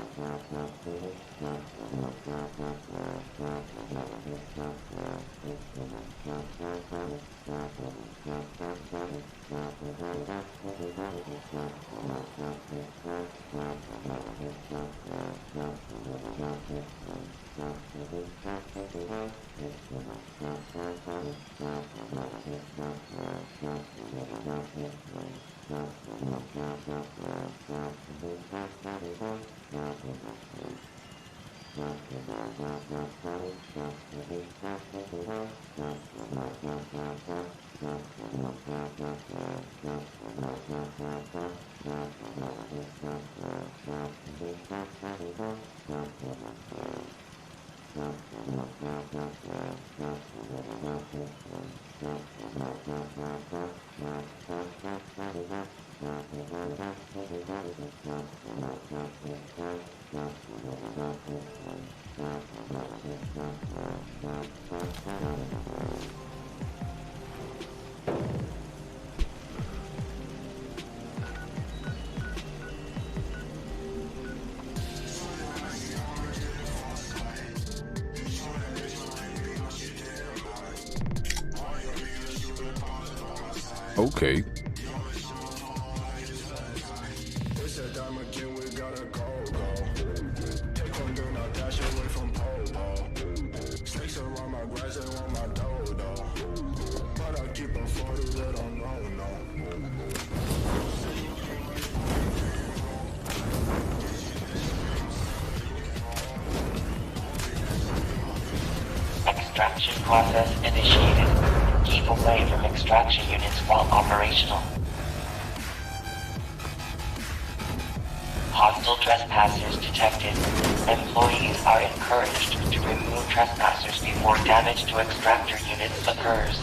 Okay. Extraction process initiated. Keep away from extraction units while operational. Hostile trespassers detected. Employees are encouraged to remove trespassers before damage to extractor units occurs.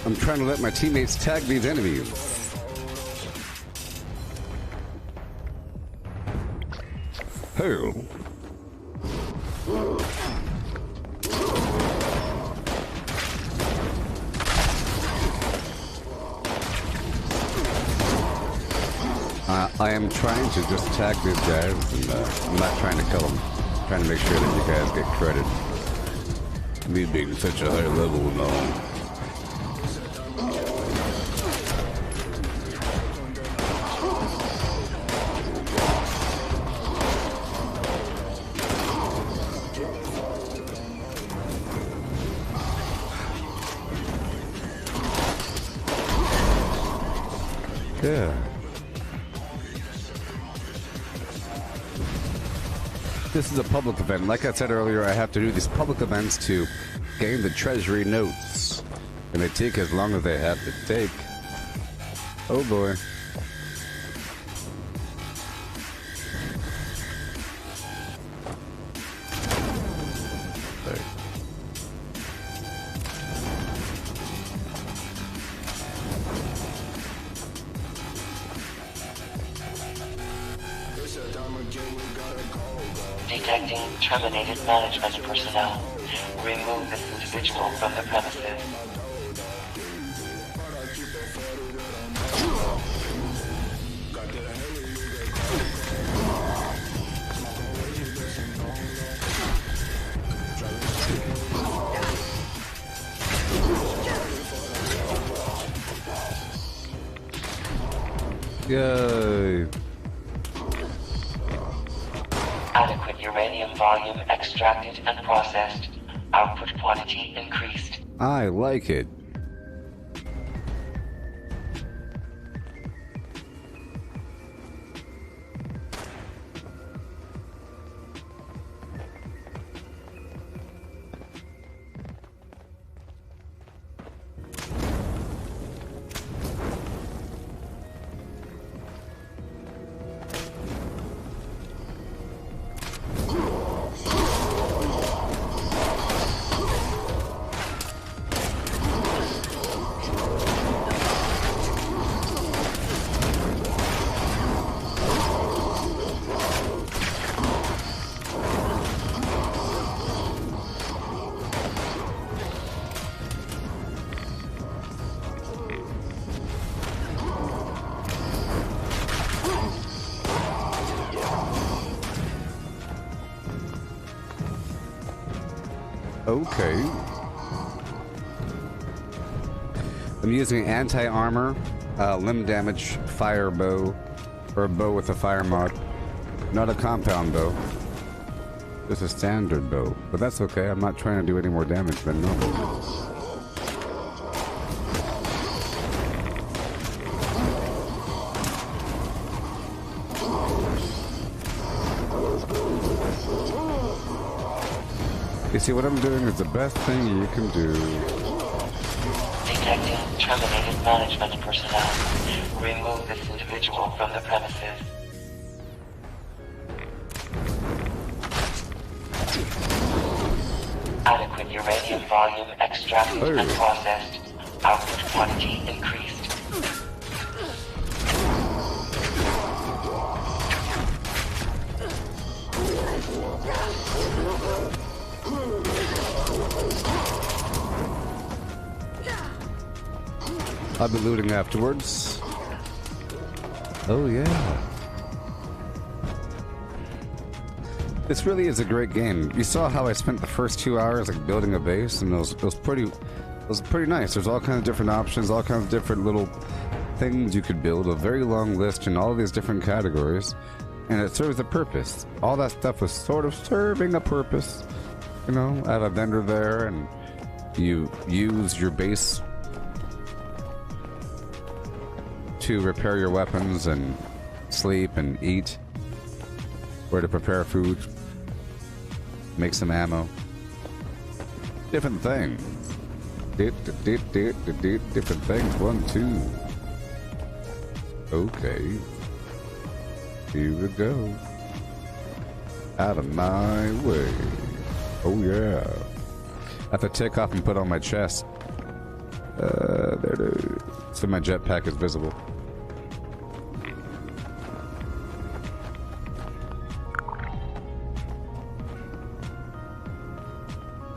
I'm trying to let my teammates tag these enemies. Hell. I am trying to just tag these guys, and I'm not trying to kill them. I'm trying to make sure that you guys get credit. Me being such a high level and all. Yeah. This is a public event. Like I said earlier, I have to do these public events to gain the treasury notes. And they take as long as they have to take. Oh boy. Detecting terminated management personnel. Remove this individual from the premises. Yay. Adequate uranium volume extracted and processed. Output quantity increased. I like it. Okay. I'm using anti-armor, limb damage, fire bow, or a bow with a fire mod. Not a compound bow. Just a standard bow. But that's okay, I'm not trying to do any more damage than normal. You see, what I'm doing is the best thing you can do. Detecting terminated management personnel. Remove this individual from the premises. Adequate uranium volume extracted and processed. Output quantity increased. I'll be looting afterwards. Oh yeah. This really is a great game. You saw how I spent the first 2 hours like building a base, and it was pretty nice. There's all kinds of different options, all kinds of different little things you could build, a very long list in all of these different categories, and it serves a purpose. All that stuff was sort of serving a purpose. You know, I have a vendor there, and you use your base to repair your weapons and sleep and eat, or to prepare food, make some ammo. Different things. Different things. 1, 2. Okay. Here we go. Out of my way. Oh yeah. I have to take off and put on my chest. There it is. So my jetpack is visible.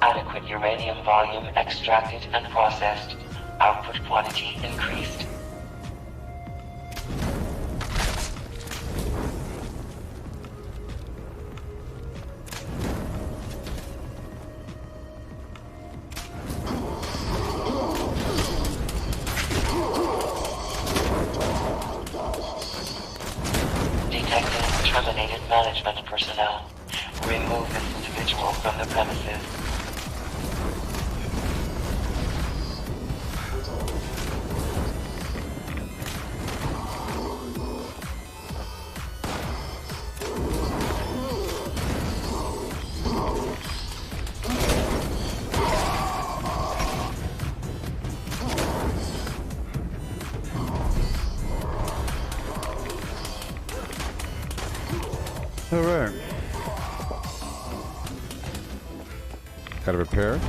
Adequate uranium volume extracted and processed. Output quantity increased. Detecting terminated management personnel. Remove this individual from the premises. Alright. Gotta repair.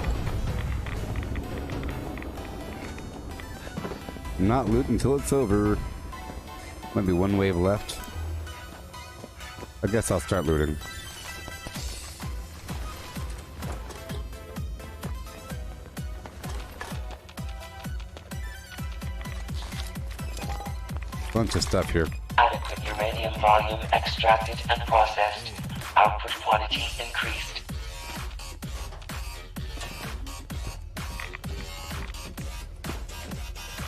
Not loot until it's over. Might be one wave left. I guess I'll start looting. Bunch of stuff here. Adequate uranium volume extracted and processed. Output quantity increased.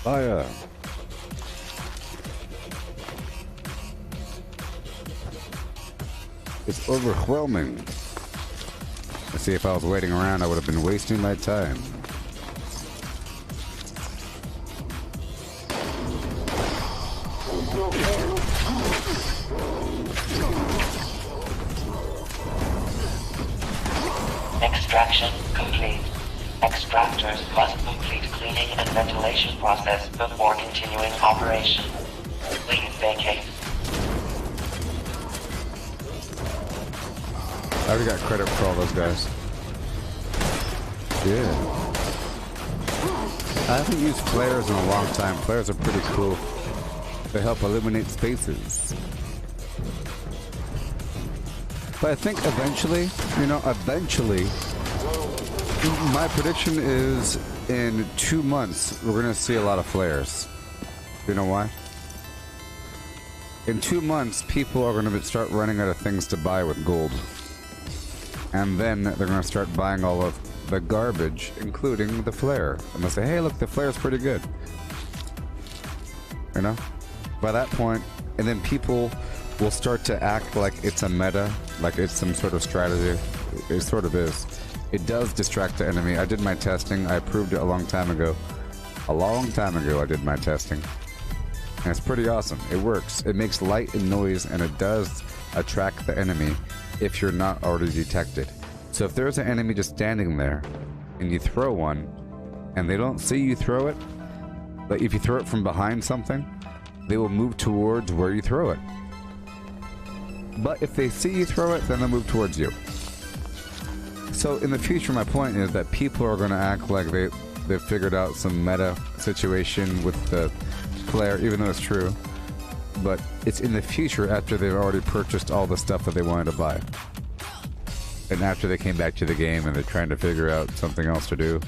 Fire. It's overwhelming. Let's see, if I was waiting around, I would have been wasting my time. Extraction complete. Extractors must complete cleaning and ventilation process before continuing operation. Please vacate. I already got credit for all those guys. Yeah. I haven't used flares in a long time. Flares are pretty cool. They help illuminate spaces. But I think eventually, my prediction is in 2 months, we're going to see a lot of flares. You know why? In 2 months, people are going to start running out of things to buy with gold. And then they're going to start buying all of the garbage, including the flare. And they'll say, hey, look, the flare's pretty good. You know? By that point, and then people will start to act like it's a meta, like it's some sort of strategy. It sort of is. It does distract the enemy. I did my testing. I proved it a long time ago. A long time ago I did my testing. And it's pretty awesome. It works. It makes light and noise, and it does attract the enemy if you're not already detected. So if there's an enemy just standing there, and you throw one, and they don't see you throw it, but if you throw it from behind something, they will move towards where you throw it. But if they see you throw it, then they'll move towards you. So in the future, my point is that people are going to act like they've figured out some meta situation with the flare, even though it's true. But it's in the future after they've already purchased all the stuff that they wanted to buy. And after they came back to the game and they're trying to figure out something else to do.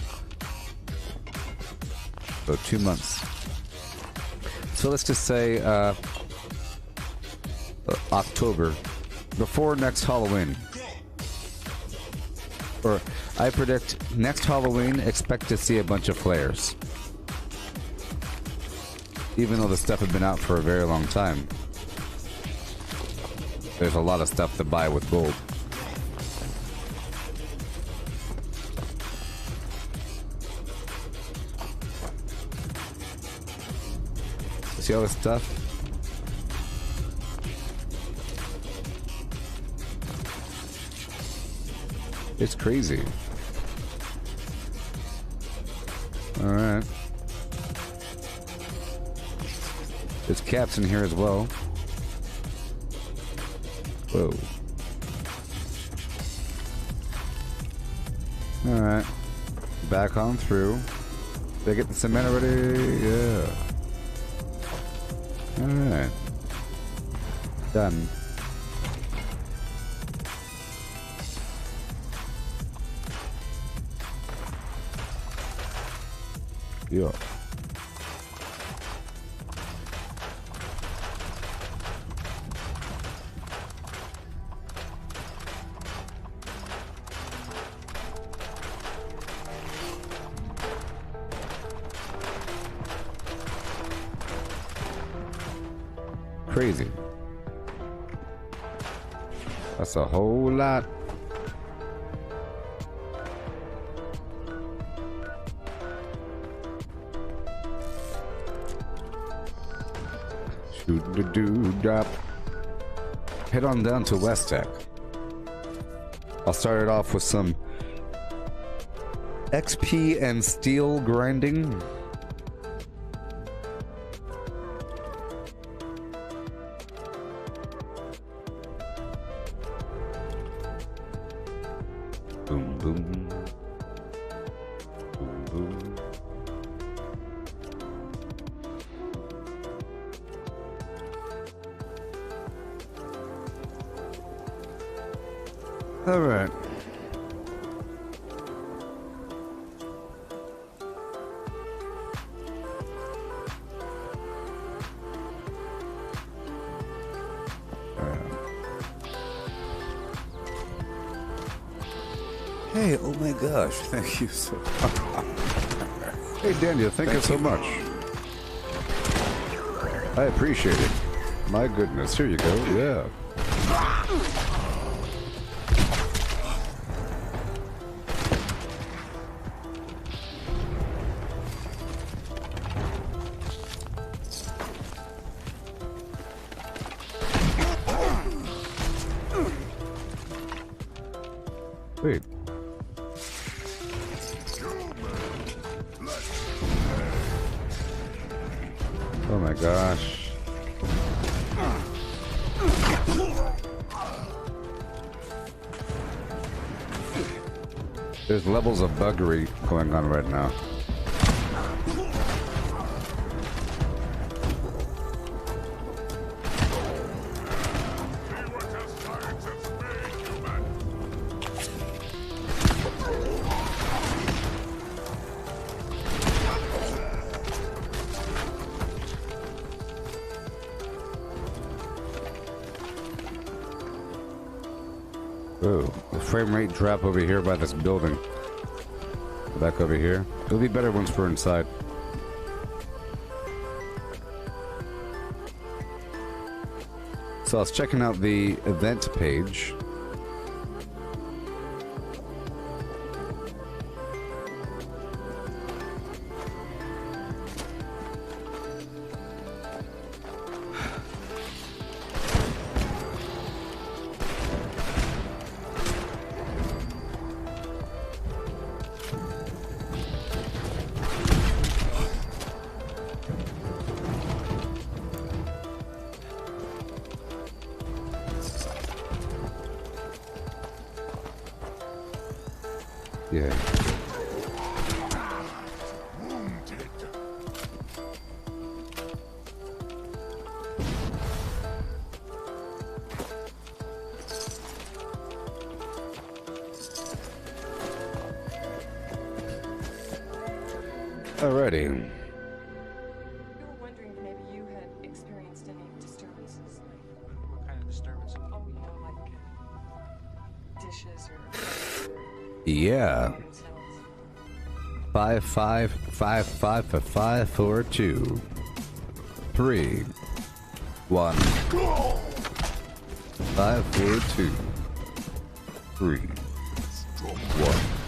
So 2 months. So let's just say October, before next Halloween. Or I predict next Halloween, expect to see a bunch of flares. Even though the stuff had been out for a very long time. There's a lot of stuff to buy with gold. See all this stuff? It's crazy. Alright. There's caps in here as well. Whoa. Alright. Back on through. Did I get the cement already? Yeah. Alright. Done. Yeah. Crazy. That's a whole lot. Shoot the doo-drop. Head on down to West Tech. I'll start it off with some XP and steel grinding. All right. Hey, oh my gosh, thank you so much. Hey, Daniel, thank you so much. I appreciate it. My goodness, here you go, yeah. Wait. Oh my gosh. There's levels of buggery going on right now. Ooh, the frame rate drop over here by this building. Back over here. It'll be better once we're inside. So I was checking out the event page. Yeah. Alrighty. We were wondering if maybe you had experienced any disturbances. What kind of disturbance? Oh, you know, like dishes or Yeah. themselves. 5555 for 542 3 1 542 3 1.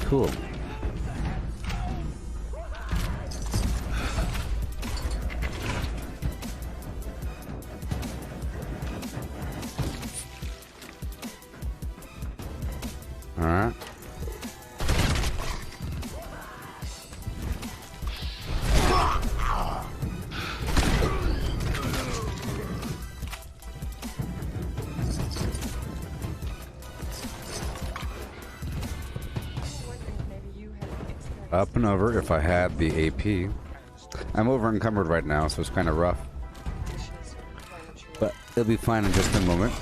Cool. All right. Up and over if I had the AP. I'm over encumbered right now, so it's kind of rough. But it'll be fine in just a moment.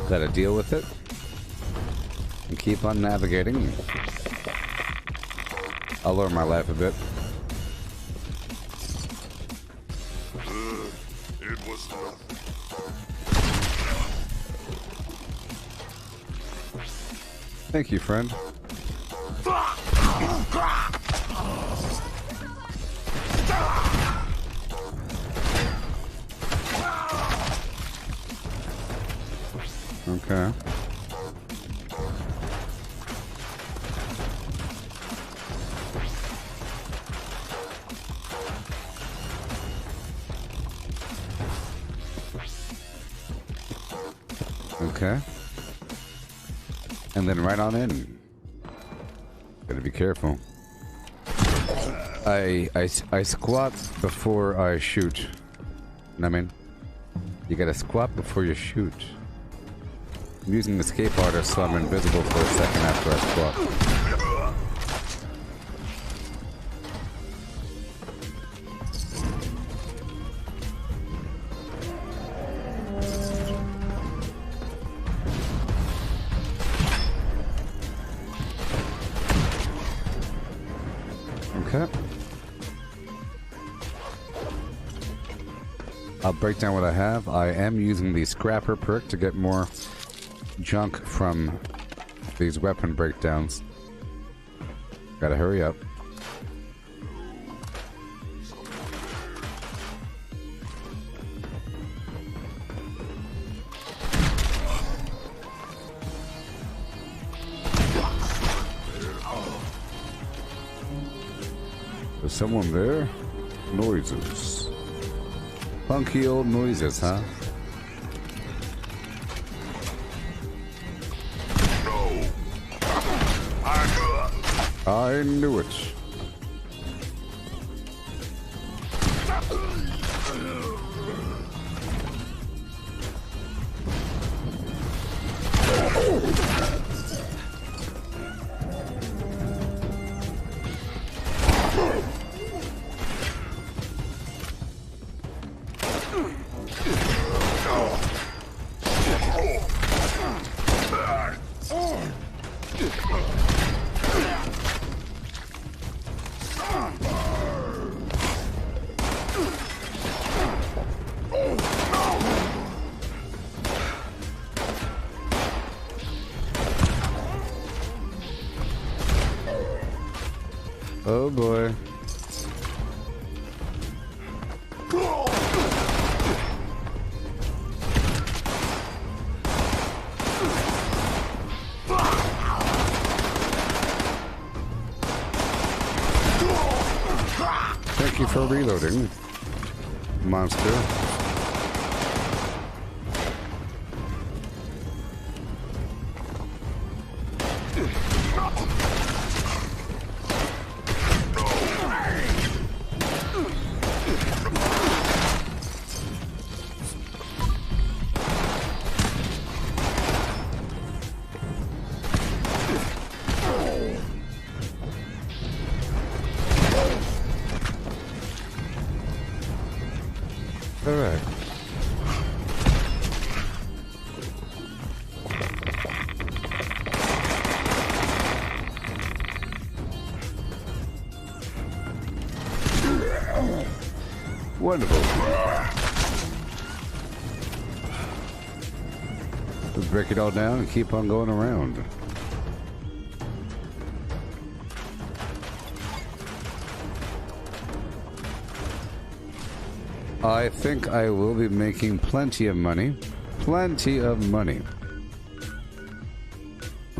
Gotta deal with it. And keep on navigating. I'll lower my life a bit. It Thank you, friend. Okay. Okay. And then right on in. Gotta be careful. I squat before I shoot. You know what I mean? You gotta squat before you shoot. I'm using the escape artist so I'm invisible for a second after I squat. Okay. I'll break down what I have. I am using the Scrapper perk to get more junk from these weapon breakdowns. Gotta hurry up. Is someone there? Noises. Funky old noises, huh? No. I knew it. Oh boy. Thank you for reloading, monster. Alright. Wonderful. Let's break it all down and keep on going around. I think I will be making plenty of money in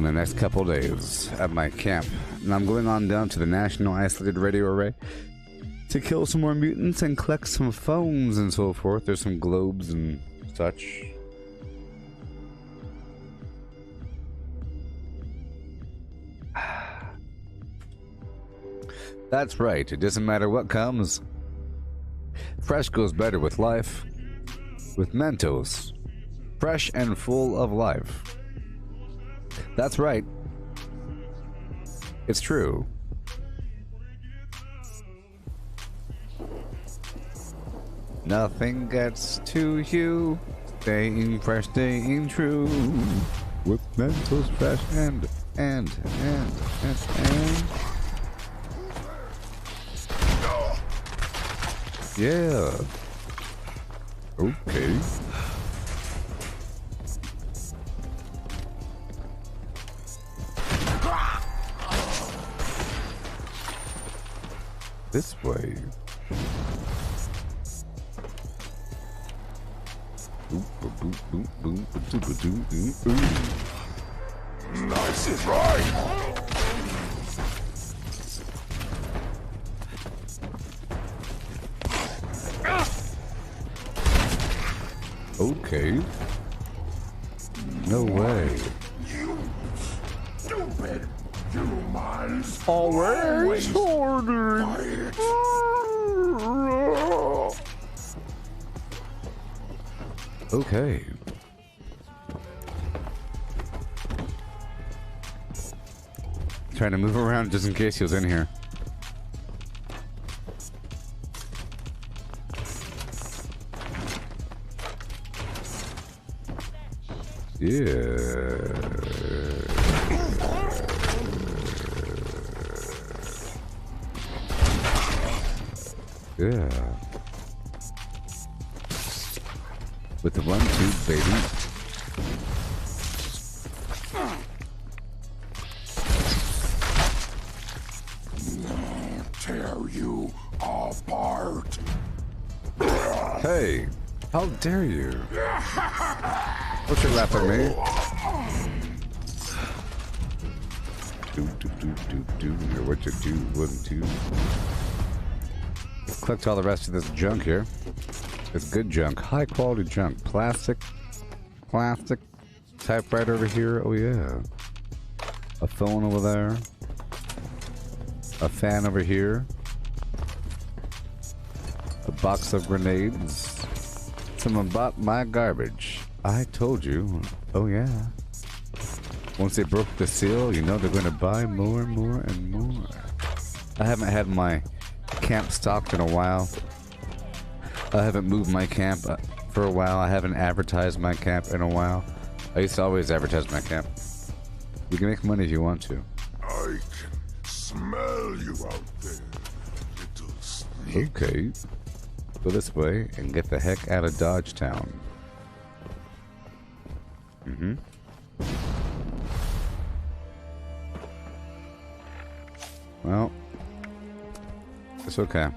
the next couple days at my camp. And I'm going on down to the National Isolated Radio Array to kill some more mutants and collect some phones and so forth. There's some globes and such. That's right, it doesn't matter what comes. Fresh goes better with life. With Mentos. Fresh and full of life. That's right. It's true. Nothing gets to you. Staying fresh, staying true. With Mentos fresh and. Yeah. Okay. This way. Nice is right. Okay. No way. You stupid humans. Always ordering. Okay. Trying to move around just in case he was in here. Yeah. Yeah. With the 1 tube, baby. Tear you apart. Hey, how dare you? Don't you laugh at me? Do. What you do, wouldn't do. Collect all the rest of this junk here. It's good junk, high quality junk. Plastic. Typewriter over here. Oh yeah. A phone over there. A fan over here. A box of grenades. Someone bought my garbage. I told you. Oh yeah. Once they broke the seal, you know they're going to buy more and more and more. I haven't had my camp stocked in a while. I haven't moved my camp for a while. I haven't advertised my camp in a while. I used to always advertise my camp. You can make money if you want to. I can smell you out there, little sneak. Okay. Go this way and get the heck out of Dodge Town. Mm-hmm. Well, it's okay.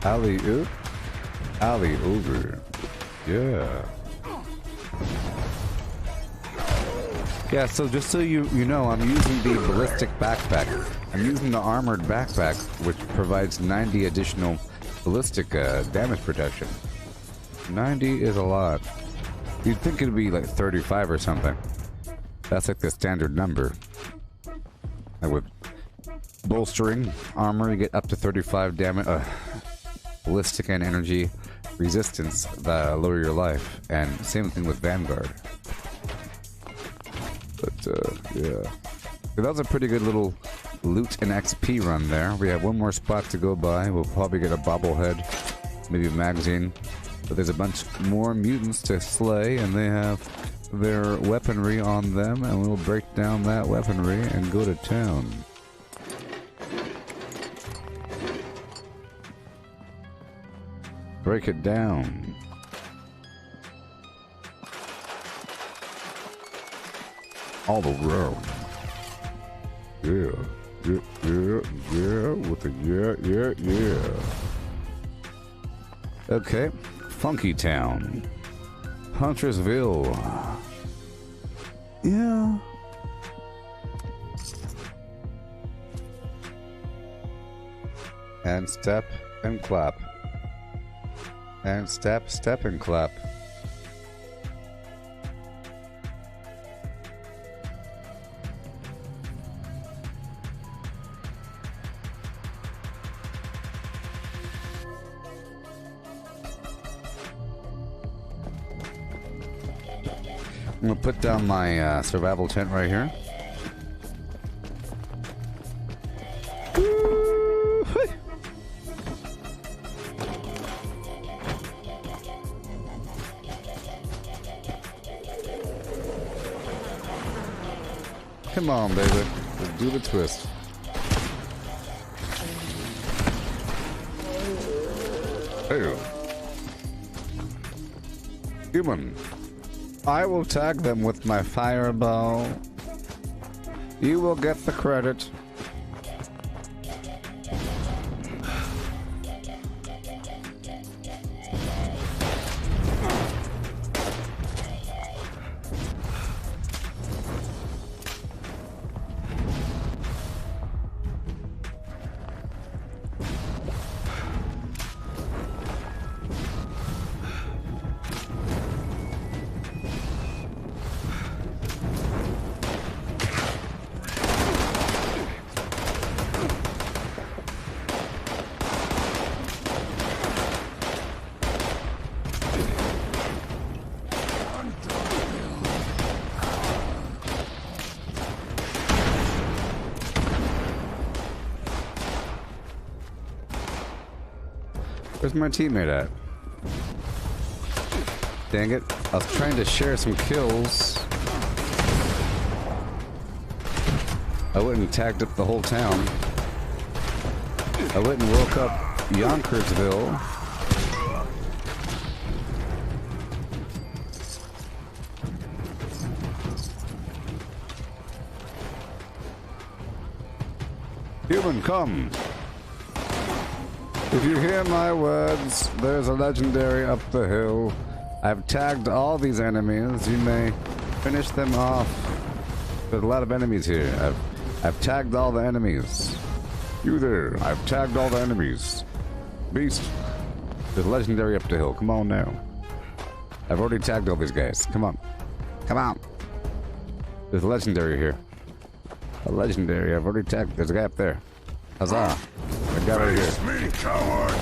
Alley-oop, alley-over. Yeah. Yeah, so just so you know, I'm using the ballistic backpack. I'm using the armored backpack, which provides 90 additional ballistic damage protection. 90 is a lot. You'd think it'd be like 35 or something. That's like the standard number. And with bolstering armor, you get up to 35 damage. Ballistic and energy resistance that lower your life, and same thing with Vanguard. But yeah, so that was a pretty good little loot and XP run there. We have one more spot to go by. We'll probably get a bobblehead, maybe a magazine, but there's a bunch more mutants to slay, and they have their weaponry on them, and we'll break down that weaponry and go to town. Break it down. All around. Yeah. With the yeah. Okay. Funky Town. Huntersville. Yeah. And step and clap. And step, step, and clap. I'm gonna put down my survival tent right here. Come on, baby. Let's do the twist. Hey. Human. I will tag them with my fireball. You will get the credit. Where's my teammate at? Dang it. I was trying to share some kills. I went and tagged up the whole town. I went and woke up Yonkersville. Human, come. If you hear my words, there's a legendary up the hill. I've tagged all these enemies. You may finish them off. There's a lot of enemies here. I've tagged all the enemies. You there. I've tagged all the enemies. Beast. There's a legendary up the hill. Come on now. I've already tagged all these guys. Come on. Come on. There's a legendary here. A legendary. I've already tagged. There's a guy up there. Huzzah. I got right here. Face me, coward!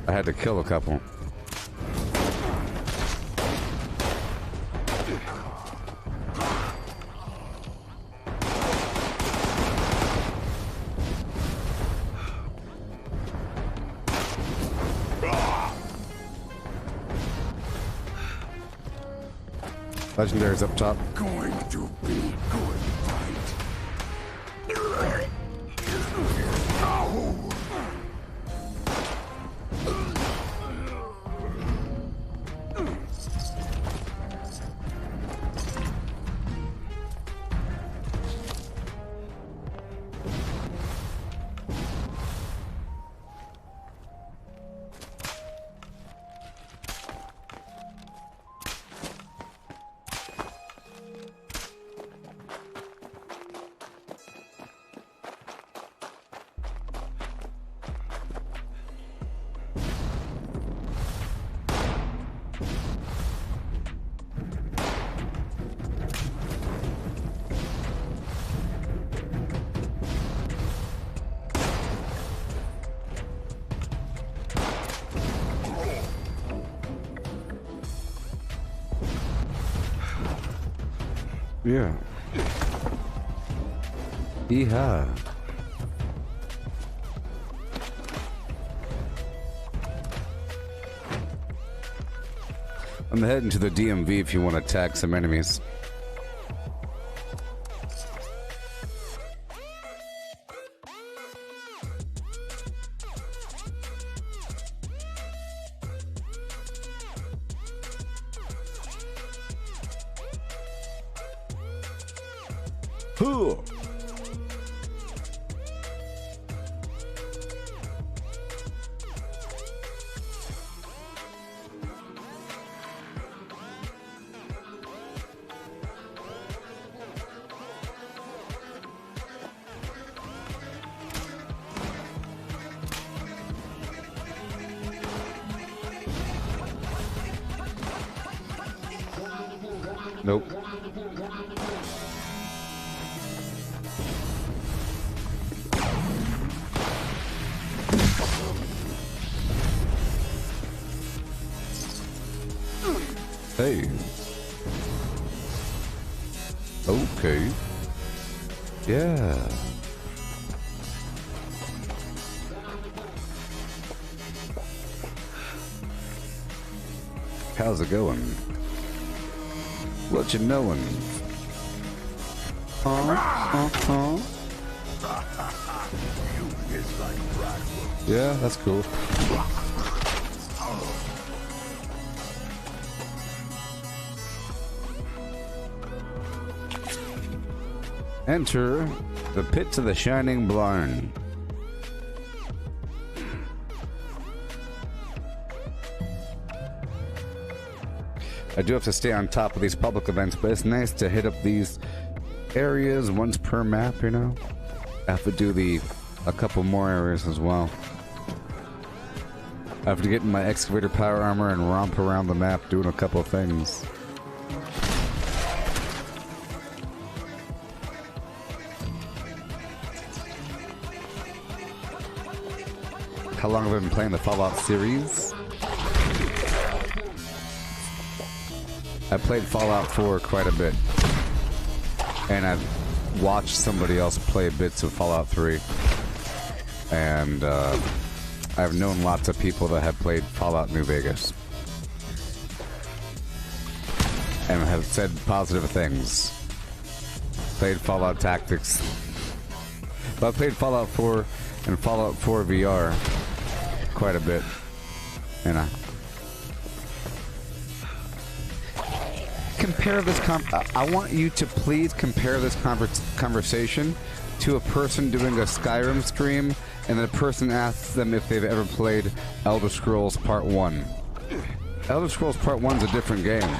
I had to kill a couple. Legendary's up top. Going to be good fight. Ow! Yeah. Yeehaw. I'm heading to the DMV if you want to tag some enemies. Nope. Hey. Okay. Yeah. How's it going? What you knowin'? Yeah, that's cool. Enter the pits of the Shining Barn. I do have to stay on top of these public events, but it's nice to hit up these areas once per map, you know? I have to do a couple more areas as well. I have to get in my excavator power armor and romp around the map doing a couple of things. How long have I been playing the Fallout series? I played Fallout 4 quite a bit. And I've watched somebody else play bits of Fallout 3. And I've known lots of people that have played Fallout New Vegas. And have said positive things. Played Fallout Tactics. But I played Fallout 4 and Fallout 4 VR quite a bit. And compare this I want you to please compare this conversation to a person doing a Skyrim stream and the person asks them if they've ever played Elder Scrolls Part 1. Elder Scrolls Part 1 is a different game,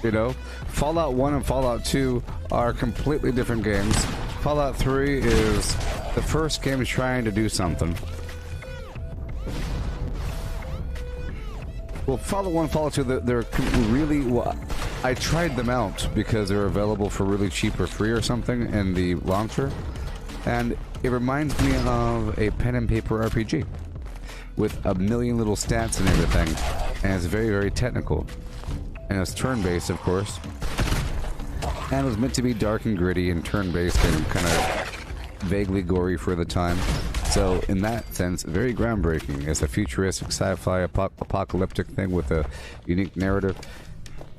you know? Fallout 1 and Fallout 2 are completely different games. Fallout 3 is the first game trying to do something. Well, Fallout 1 and Fallout 2, they're really... Well, I tried them out because they're available for really cheap or free or something in the launcher. And it reminds me of a pen and paper RPG with a million little stats and everything. And it's very, very technical. And it's turn-based, of course. And it was meant to be dark and gritty and turn-based and kind of vaguely gory for the time. So, in that sense, very groundbreaking. It's a futuristic sci-fi apocalyptic thing with a unique narrative,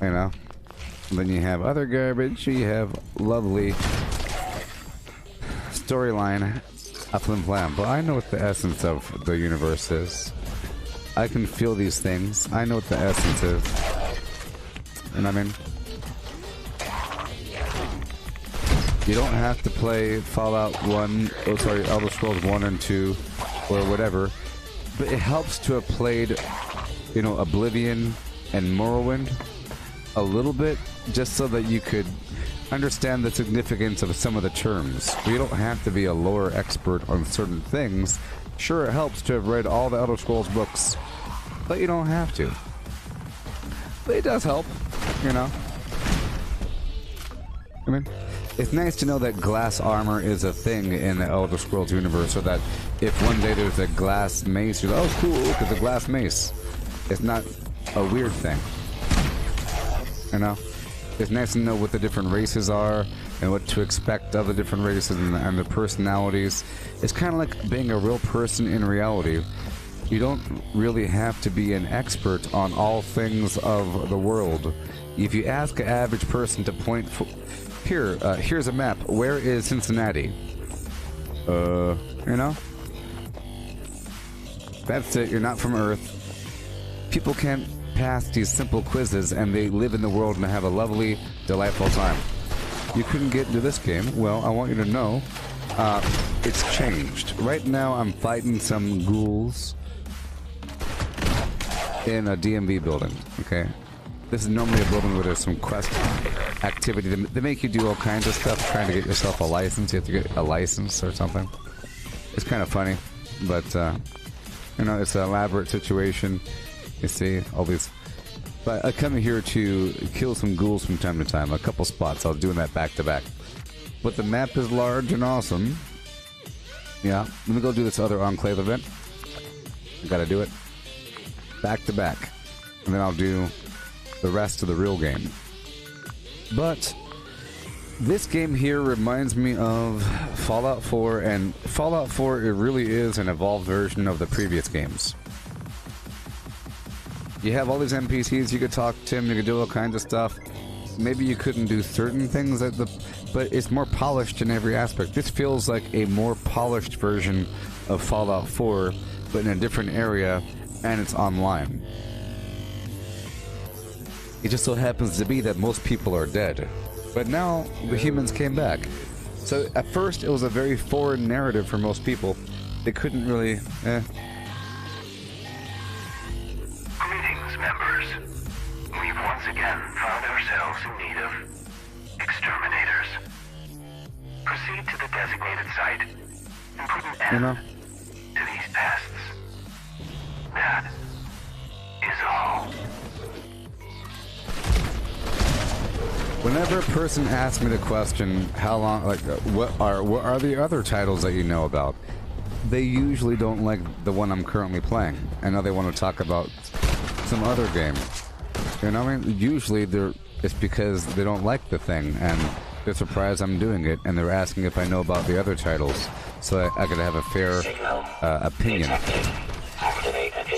you know. And then you have other garbage. You have lovely storyline, flim flam. But I know what the essence of the universe is. I can feel these things. I know what the essence is. And I mean, you don't have to play Fallout 1, Elder Scrolls 1 and 2, or whatever, but it helps to have played, you know, Oblivion and Morrowind a little bit, just so that you could understand the significance of some of the terms. You don't have to be a lore expert on certain things. Sure, it helps to have read all the Elder Scrolls books, but you don't have to. But it does help, you know. I mean, it's nice to know that glass armor is a thing in the Elder Scrolls universe, so that if one day there's a glass mace, you're like, oh cool, look, it's a glass mace. It's not a weird thing. You know? It's nice to know what the different races are and what to expect of the different races and the personalities. It's kind of like being a real person in reality. You don't really have to be an expert on all things of the world. If you ask an average person to point here's a map. Where is Cincinnati? You know? That's it. You're not from Earth. People can't pass these simple quizzes and they live in the world and have a lovely, delightful time. You couldn't get into this game. Well, I want you to know it's changed. Right now I'm fighting some ghouls in a DMV building, okay? This is normally a building where there's some quest activity. They make you do all kinds of stuff trying to get yourself a license. You have to get a license or something. It's kind of funny, but you know, it's an elaborate situation. You see all these But I come here to kill some ghouls from time to time. A couple spots. I was doing that back to back. But the map is large and awesome. Yeah. Let me go do this other Enclave event. I gotta do it. Back to back. And then I'll do the rest of the real game. But this game here reminds me of Fallout 4, and Fallout 4, it really is an evolved version of the previous games. You have all these NPCs, you could talk to them, you could do all kinds of stuff. Maybe you couldn't do certain things, but it's more polished in every aspect. This feels like a more polished version of Fallout 4, but in a different area, and it's online. It just so happens to be that most people are dead. But now, the humans came back. So at first, it was a very foreign narrative for most people. They couldn't really, Greetings, members. We've once again found ourselves in need of exterminators. Proceed to the designated site and put an end to these pests. That is all. Whenever a person asks me the question, how long, like, what are the other titles that you know about? They usually don't like the one I'm currently playing. I know they want to talk about some other game. You know what I mean? Usually it's because they don't like the thing, and they're surprised I'm doing it, and they're asking if I know about the other titles, so I could have a fair opinion.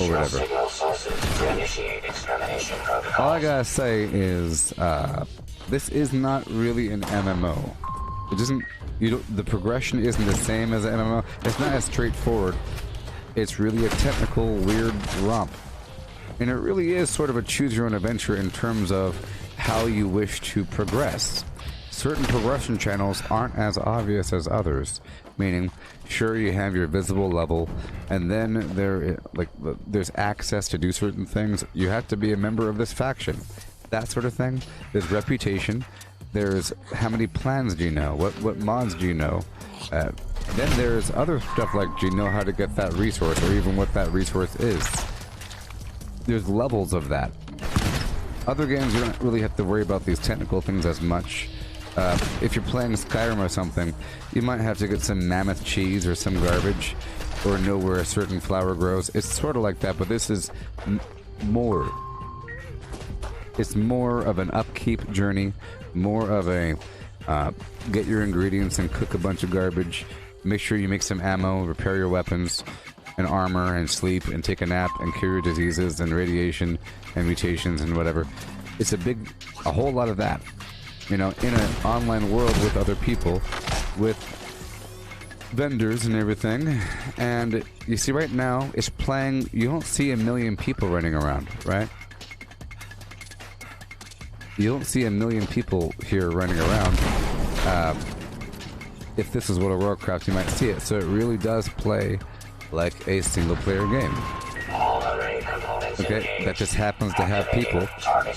Or whatever. All I gotta say is, this is not really an MMO. It doesn't. The progression isn't the same as an MMO. It's not as straightforward. It's really a technical, weird romp, and it really is sort of a choose-your-own-adventure in terms of how you wish to progress. Certain progression channels aren't as obvious as others. Meaning, sure, you have your visible level, and then there's access to do certain things. You have to be a member of this faction. That sort of thing. There's reputation. There's how many plans do you know? What mods do you know? Then there's other stuff like, do you know how to get that resource, or even what that resource is? There's levels of that. Other games, you don't really have to worry about these technical things as much. If you're playing Skyrim or something, you might have to get some mammoth cheese or some garbage, or know where a certain flower grows. It's sort of like that, but this is more. It's more of an upkeep journey, more of a get your ingredients and cook a bunch of garbage, make sure you make some ammo, repair your weapons and armor, and sleep and take a nap and cure your diseases and radiation and mutations and whatever. It's a whole lot of that. You know, in an online world with other people, with vendors and everything. And you see right now, it's playing, you don't see 1 million people running around, right? You don't see 1 million people here running around. If this is World of Warcraft, you might see it. So it really does play like a single-player game. Okay, that just happens to have people,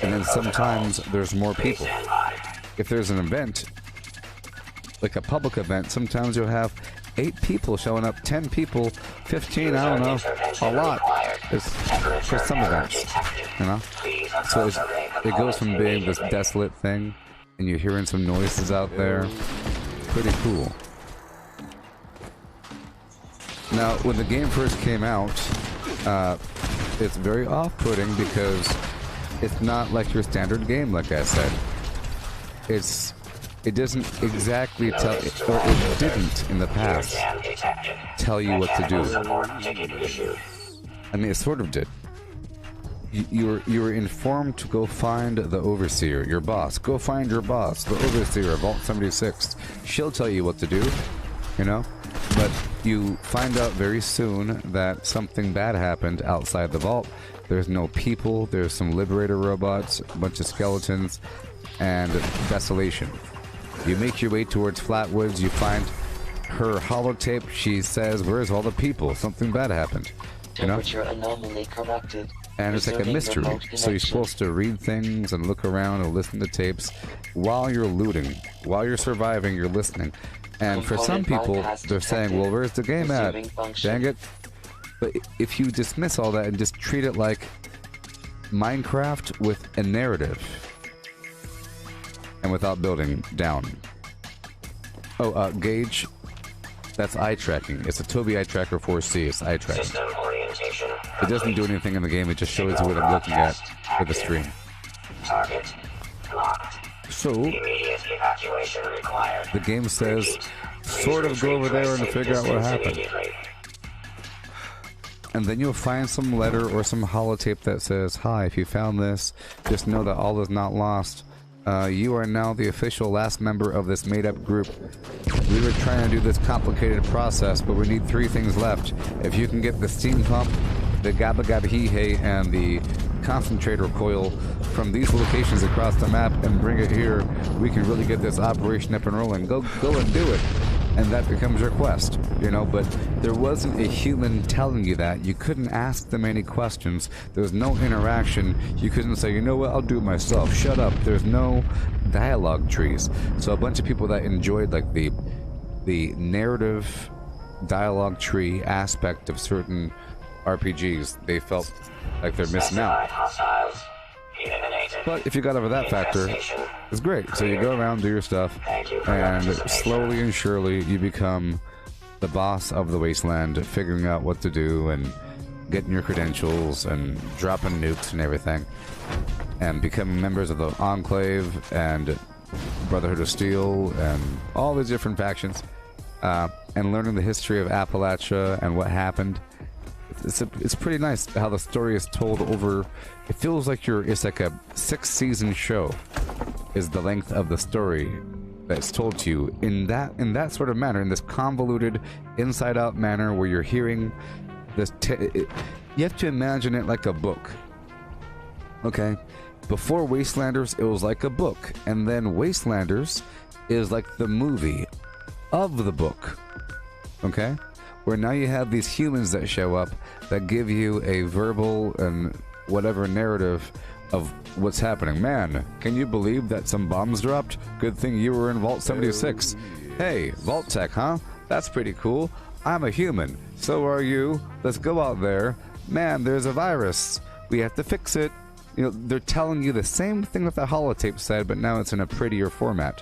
and then sometimes there's more people. If there's an event, like a public event, sometimes you'll have 8 people showing up, 10 people, 15, I don't know, a lot. For some events, you know? So it goes from being this desolate thing, and you're hearing some noises out there. Pretty cool. Now, when the game first came out, it's very off-putting because it's not like your standard game, like I said. It doesn't exactly tell, or it didn't in the past tell you what to do. I mean, it sort of did. You were informed to go find the Overseer, your boss. Go find your boss, the Overseer, Vault 76. She'll tell you what to do, you know? But you find out very soon that something bad happened outside the vault. There's no people, there's some Liberator robots, a bunch of skeletons, and desolation. You make your way towards Flatwoods, you find her holotape. She says, where's all the people? Something bad happened. You know? Temperature anomaly corrected. And it's like a mystery. So you're supposed to read things and look around and listen to tapes while you're looting. While you're surviving, you're listening. And for some people, they're saying, well, where's the game at? Dang it. But if you dismiss all that and just treat it like Minecraft with a narrative. And without building down. Oh, gauge. That's eye tracking. It's a Tobii Eye Tracker 4C. It's eye tracking. System orientation. It doesn't do anything in the game. It just shows you what I'm looking at with the stream. Target locked. So, Immediate evacuation required. the game says, sort of go over there and figure out what happened. And then you'll find some letter or some holotape that says, hi, if you found this, just know that all is not lost. You are now the official last member of this made-up group. We were trying to do this complicated process, but we need 3 things left. If you can get the steam pump, the Gabba Gabba Hee Hey, and the concentrator coil from these locations across the map and bring it here, we can really get this operation up and rolling. Go and do it. And that becomes your quest, you know, but there wasn't a human telling you that. You couldn't ask them any questions. There was no interaction. You couldn't say, you know what, I'll do it myself. Shut up. There's no dialogue trees. So a bunch of people that enjoyed like the narrative dialogue tree aspect of certain RPGs, they felt like they're missing out. But if you got over that factor, it's great. So you go around, do your stuff, and slowly and surely you become the boss of the wasteland, figuring out what to do and getting your credentials and dropping nukes and everything, and becoming members of the Enclave and Brotherhood of Steel and all these different factions, and learning the history of Appalachia and what happened. It's pretty nice how the story is told over. It feels like it's like a 6-season show. Is the length of the story that's told to you in that sort of manner, in this convoluted, inside-out manner where you're hearing this. You have to imagine it like a book. Okay, before Wastelanders, it was like a book, and then Wastelanders is like the movie of the book. Okay. Where now you have these humans that show up that give you a verbal and whatever narrative of what's happening. Man, can you believe that some bombs dropped? Good thing you were in Vault 76. Hey, Vault Tech, huh? That's pretty cool. I'm a human. So are you. Let's go out there. Man, there's a virus. We have to fix it. You know, they're telling you the same thing that the holotape said, but now it's in a prettier format.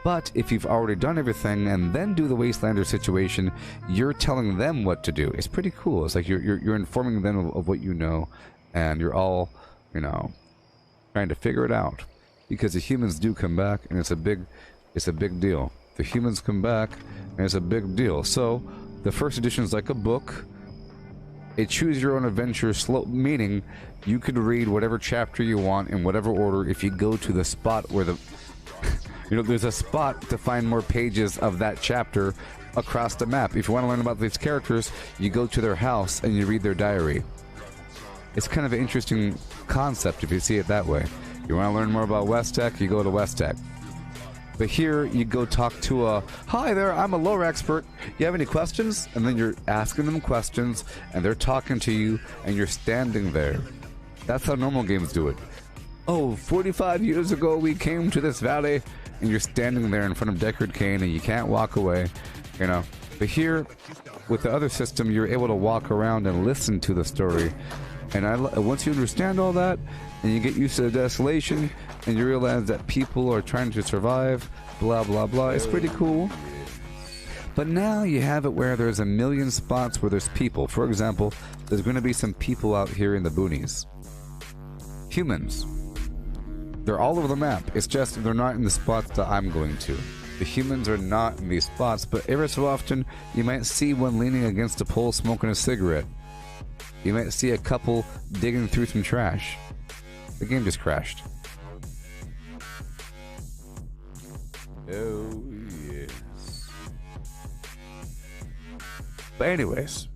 But if you've already done everything and then do the Wastelander situation, you're telling them what to do. It's pretty cool. It's like you're informing them of what you know, and you're all, you know, trying to figure it out. Because the humans do come back, and it's a big deal. The humans come back, and it's a big deal. So the first edition is like a book. A choose your own adventure, meaning you could read whatever chapter you want in whatever order if you go to the spot where the you know, there's a spot to find more pages of that chapter across the map. If you want to learn about these characters, you go to their house and you read their diary. It's kind of an interesting concept if you see it that way. You want to learn more about West Tech, you go to West Tech. But here, you go talk to hi there, I'm a lore expert. You have any questions? And then you're asking them questions, and they're talking to you, and you're standing there. That's how normal games do it. Oh, 45 years ago, we came to this valley, and you're standing there in front of Deckard Cain, and you can't walk away, you know. But here, with the other system, you're able to walk around and listen to the story. And once you understand all that, and you get used to the desolation, and you realize that people are trying to survive, blah, blah, blah, it's pretty cool. But now you have it where there's a million spots where there's people. For example, there's going to be some people out here in the boonies. Humans. They're all over the map. It's just they're not in the spots that I'm going to. The humans are not in these spots, but every so often you might see one leaning against a pole smoking a cigarette. You might see a couple digging through some trash. The game just crashed. Oh, yes. But anyways.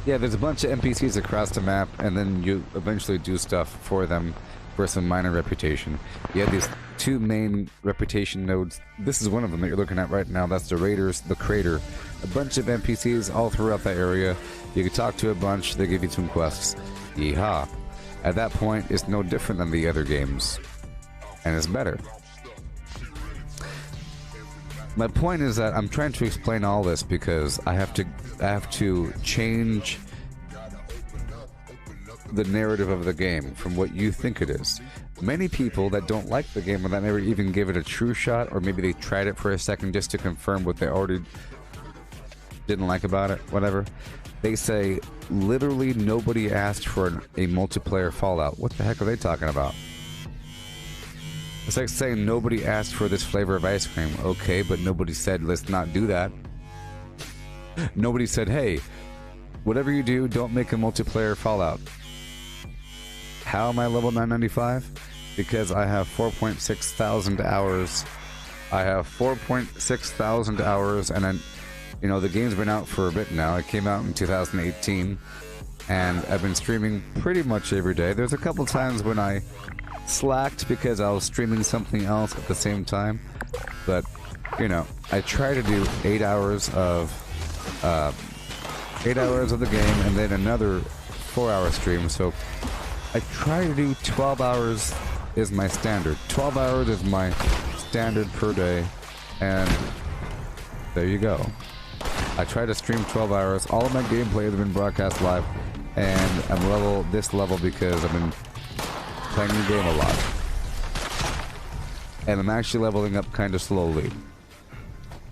Yeah, there's a bunch of NPCs across the map, and then you eventually do stuff for them for some minor reputation. You have these two main reputation nodes. This is one of them that you're looking at right now. That's the Raiders, the Crater. A bunch of NPCs all throughout that area. You can talk to a bunch, they give you some quests. Yeehaw. At that point, it's no different than the other games. And it's better. My point is that I'm trying to explain all this because I have to I have to change the narrative of the game from what you think it is. Many people that don't like the game or that never even give it a true shot, or maybe they tried it for a second just to confirm what they already didn't like about it, whatever, they say literally nobody asked for a multiplayer Fallout. What the heck are they talking about? It's like saying nobody asked for this flavor of ice cream. Okay, but nobody said let's not do that. Nobody said, hey, whatever you do, don't make a multiplayer Fallout. How am I level 995? Because I have 4.6 thousand hours. I have 4.6 thousand hours, and then, you know, the game's been out for a bit now. It came out in 2018, and I've been streaming pretty much every day. There's a couple times when I slacked because I was streaming something else at the same time, but, you know, I try to do 8 hours of the game and then another 4-hour stream, so I try to do 12 hours is my standard. 12 hours is my standard per day, and there you go. I try to stream 12 hours. All of my gameplay has been broadcast live, and I'm this level because I've been playing the game a lot. And I'm actually leveling up kind of slowly.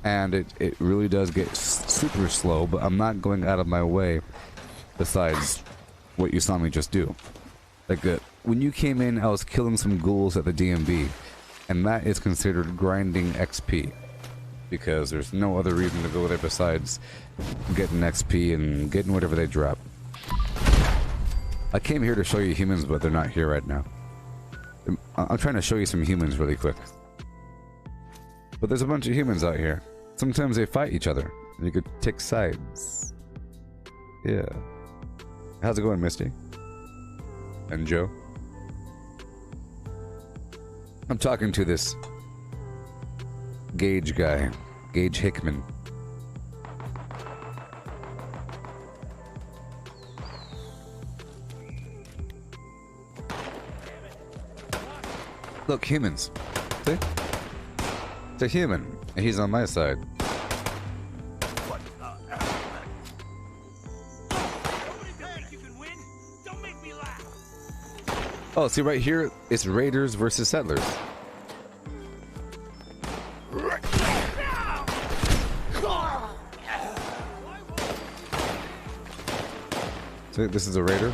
And it really does get super slow, but I'm not going out of my way besides what you saw me just do. Like, when you came in, I was killing some ghouls at the DMV, and that is considered grinding XP. Because there's no other reason to go there besides getting XP and getting whatever they drop. I came here to show you humans, but they're not here right now. I'm trying to show you some humans really quick. But there's a bunch of humans out here. Sometimes they fight each other. You could take sides. Yeah. How's it going, Misty? And Joe? I'm talking to this Gage guy. Gage Hickman. Look, humans. See? It's a human, and he's on my side. Oh, see right here, it's raiders versus settlers. So this is a raider,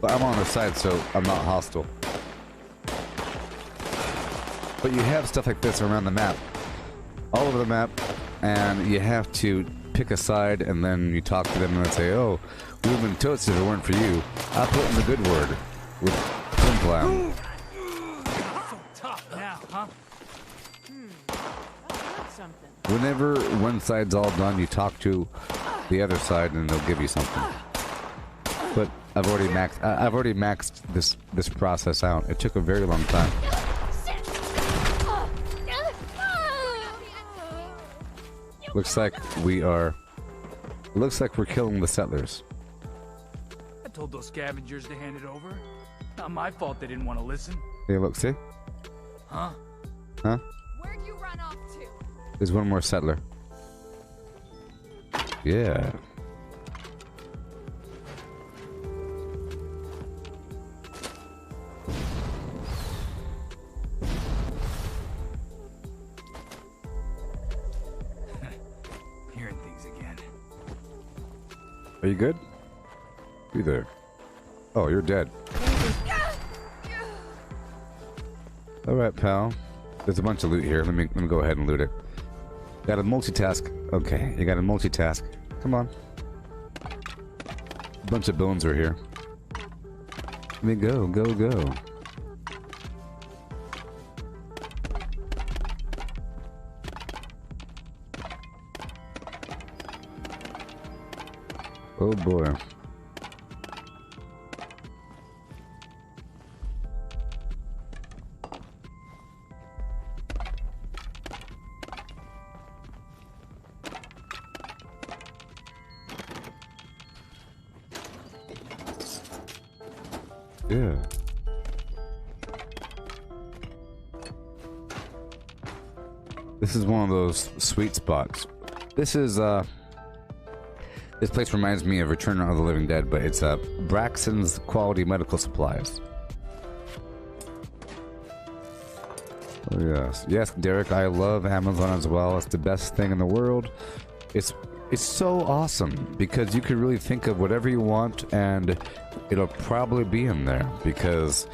but I'm on the side, so I'm not hostile. But you have stuff like this around the map, all over the map, and you have to pick a side, and then you talk to them and they say, "Oh, we would have been toasted if it weren't for you. I put in the good word with Plim Plam." So tough now, huh? That's something. Whenever one side's all done, you talk to the other side, and they'll give you something. But I've already maxed this process out. It took a very long time. Looks like we're killing the settlers. I told those scavengers to hand it over. Not my fault they didn't want to listen. Hey, look, see? Huh? Huh? Where'd you run off to? There's one more settler. Yeah. Hearing things again. Are you good? You there? Oh, you're dead. All right, pal. There's a bunch of loot here. Let me go ahead and loot it. Got a multitask. Okay, you got a multitask. Come on. A bunch of bones are here. Let me go. Oh boy. Yeah. This is one of those sweet spots. This is This place reminds me of Return of the Living Dead, but it's Braxton's Quality Medical Supplies. Oh, yes. Yes, Derek, I love Amazon as well. It's the best thing in the world. It's so awesome because you could really think of whatever you want and it'll probably be in there. Because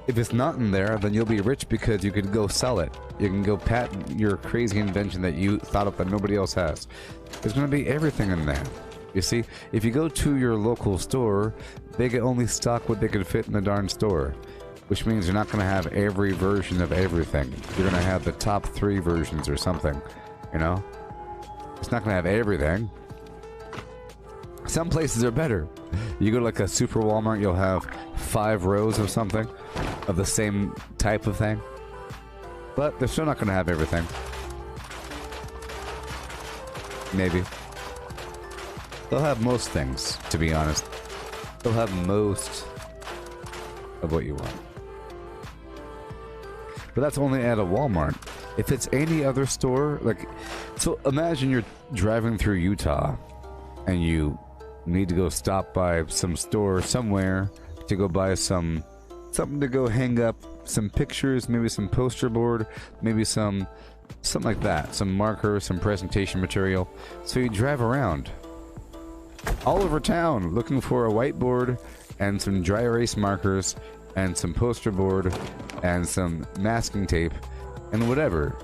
if it's not in there, then you'll be rich because you could go sell it. You can go patent your crazy invention that you thought of that nobody else has. There's going to be everything in there. You see, if you go to your local store, they can only stock what they can fit in the darn store. Which means you're not going to have every version of everything. You're going to have the top 3 versions or something, you know? It's not going to have everything. Some places are better. You go to like a super Walmart, you'll have 5 rows of something, of the same type of thing. But they're still not going to have everything. Maybe. They'll have most things, to be honest. They'll have most of what you want. But that's only at a Walmart. If it's any other store, like, so imagine you're driving through Utah and you need to go stop by some store somewhere to go buy something to go hang up, some pictures, maybe some poster board, maybe something like that, some markers, some presentation material. So you drive around all over town looking for a whiteboard and some dry erase markers and some poster board and some masking tape and whatever.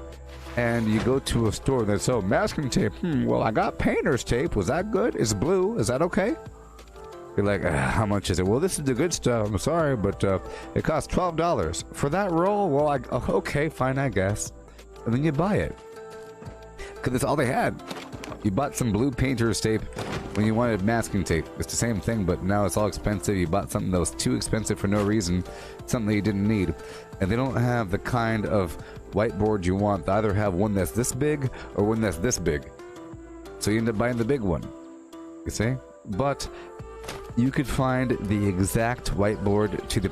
And you go to a store that's, oh, masking tape, well, I got painter's tape, was that good? It's blue, is that okay? You're like, how much is it? Well, this is the good stuff, I'm sorry, but it costs $12 for that roll. Well, okay, fine, I guess. And then you buy it because that's all they had. You bought some blue painter's tape when you wanted masking tape. It's the same thing, but now it's all expensive. You bought something that was too expensive for no reason, something that you didn't need. And they don't have the kind of whiteboard you want. They either have one that's this big or one that's this big. So you end up buying the big one. You see? But you could find the exact whiteboard to the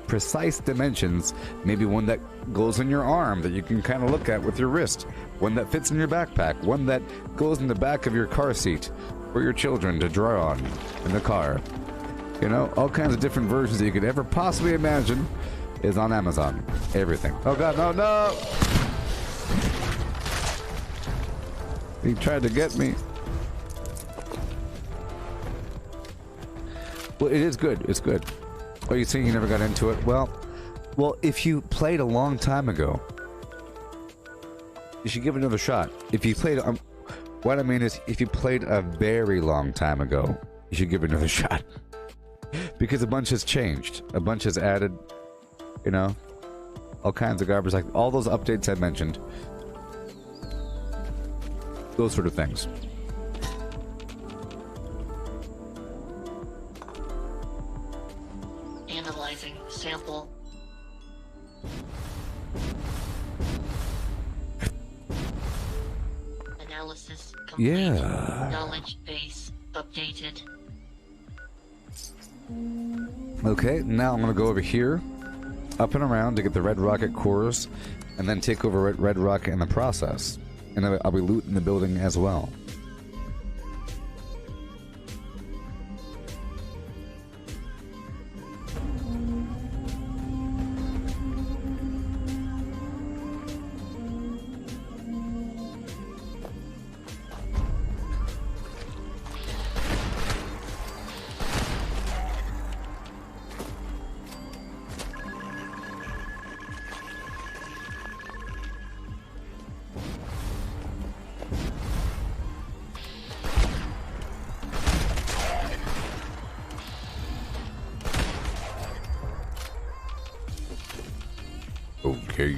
precise dimensions. Maybe one that goes in your arm that you can kind of look at with your wrist. One that fits in your backpack. One that goes in the back of your car seat for your children to draw on in the car. You know, all kinds of different versions that you could ever possibly imagine is on Amazon. Everything. Oh god, no! He tried to get me. Well, it is good. It's good. Oh, you think you never got into it? Well, if you played a long time ago, you should give it another shot. If you played, what I mean is, if you played a very long time ago, you should give it another shot. Because a bunch has changed. A bunch has added, you know, all kinds of garbage, like all those updates I mentioned. Those sort of things. Analyzing sample. Analysis complete. Yeah. Knowledge base updated. Okay, now I'm gonna go over here, up and around to get the red rocket cores, and then take over red rocket in the process. And I'll be looting the building as well. Okay.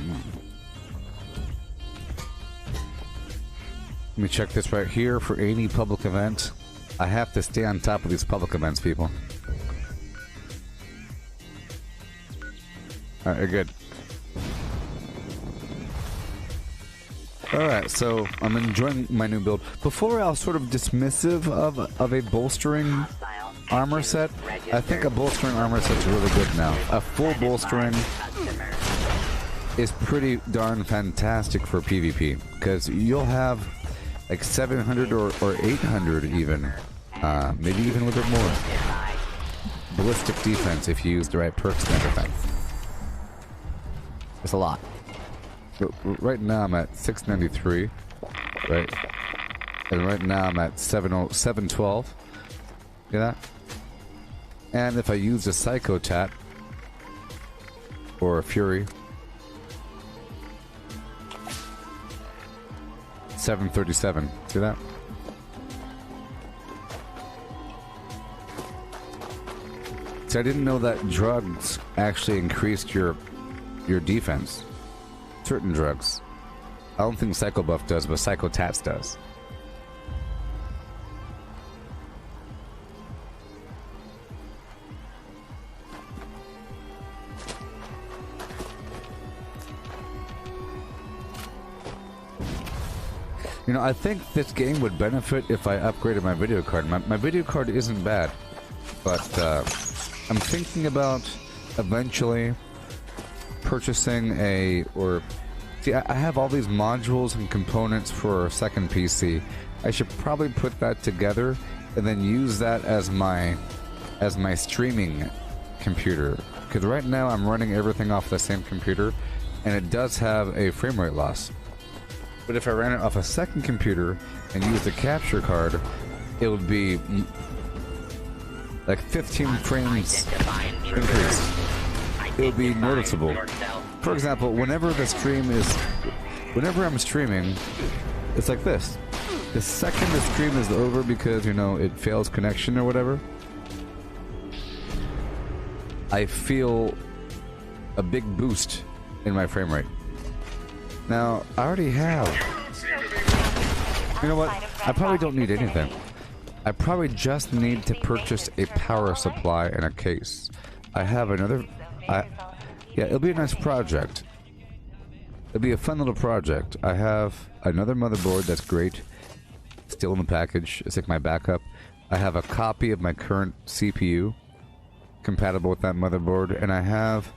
Let me check this right here for any public event. I have to stay on top of these public events, people. Alright, good. Alright, so I'm enjoying my new build. Before I was sort of dismissive of a bolstering armor set. I think a bolstering armor set's really good now. A full bolstering is pretty darn fantastic for PvP, because you'll have like 700 or 800 even Maybe even a little bit more. Ballistic defense if you use the right perks and everything. It's a lot. But right now I'm at 693, right? And right now I'm at 712. See that? And if I use a Psycho Tat or a Fury, 737. See that? See, I didn't know that drugs actually increased your defense. Certain drugs. I don't think Psycho Buff does, but Psycho Tats does. You know, I think this game would benefit if I upgraded my video card. My video card isn't bad, but I'm thinking about eventually purchasing see, I have all these modules and components for a second PC. I should probably put that together and then use that as my streaming computer. Because right now I'm running everything off the same computer, and it does have a frame rate loss. But if I ran it off a second computer and used a capture card, it would be like 15 frames increase. It would be noticeable. For example, whenever I'm streaming, it's like this. The second the stream is over because, you know, it fails connection or whatever, I feel a big boost in my frame rate. Now, I already have. You know what? I probably don't need anything. I probably just need to purchase a power supply and a case. I have another... yeah, it'll be a nice project. It'll be a fun little project. I have another motherboard that's great. Still in the package. It's like my backup. I have a copy of my current CPU compatible with that motherboard, and I have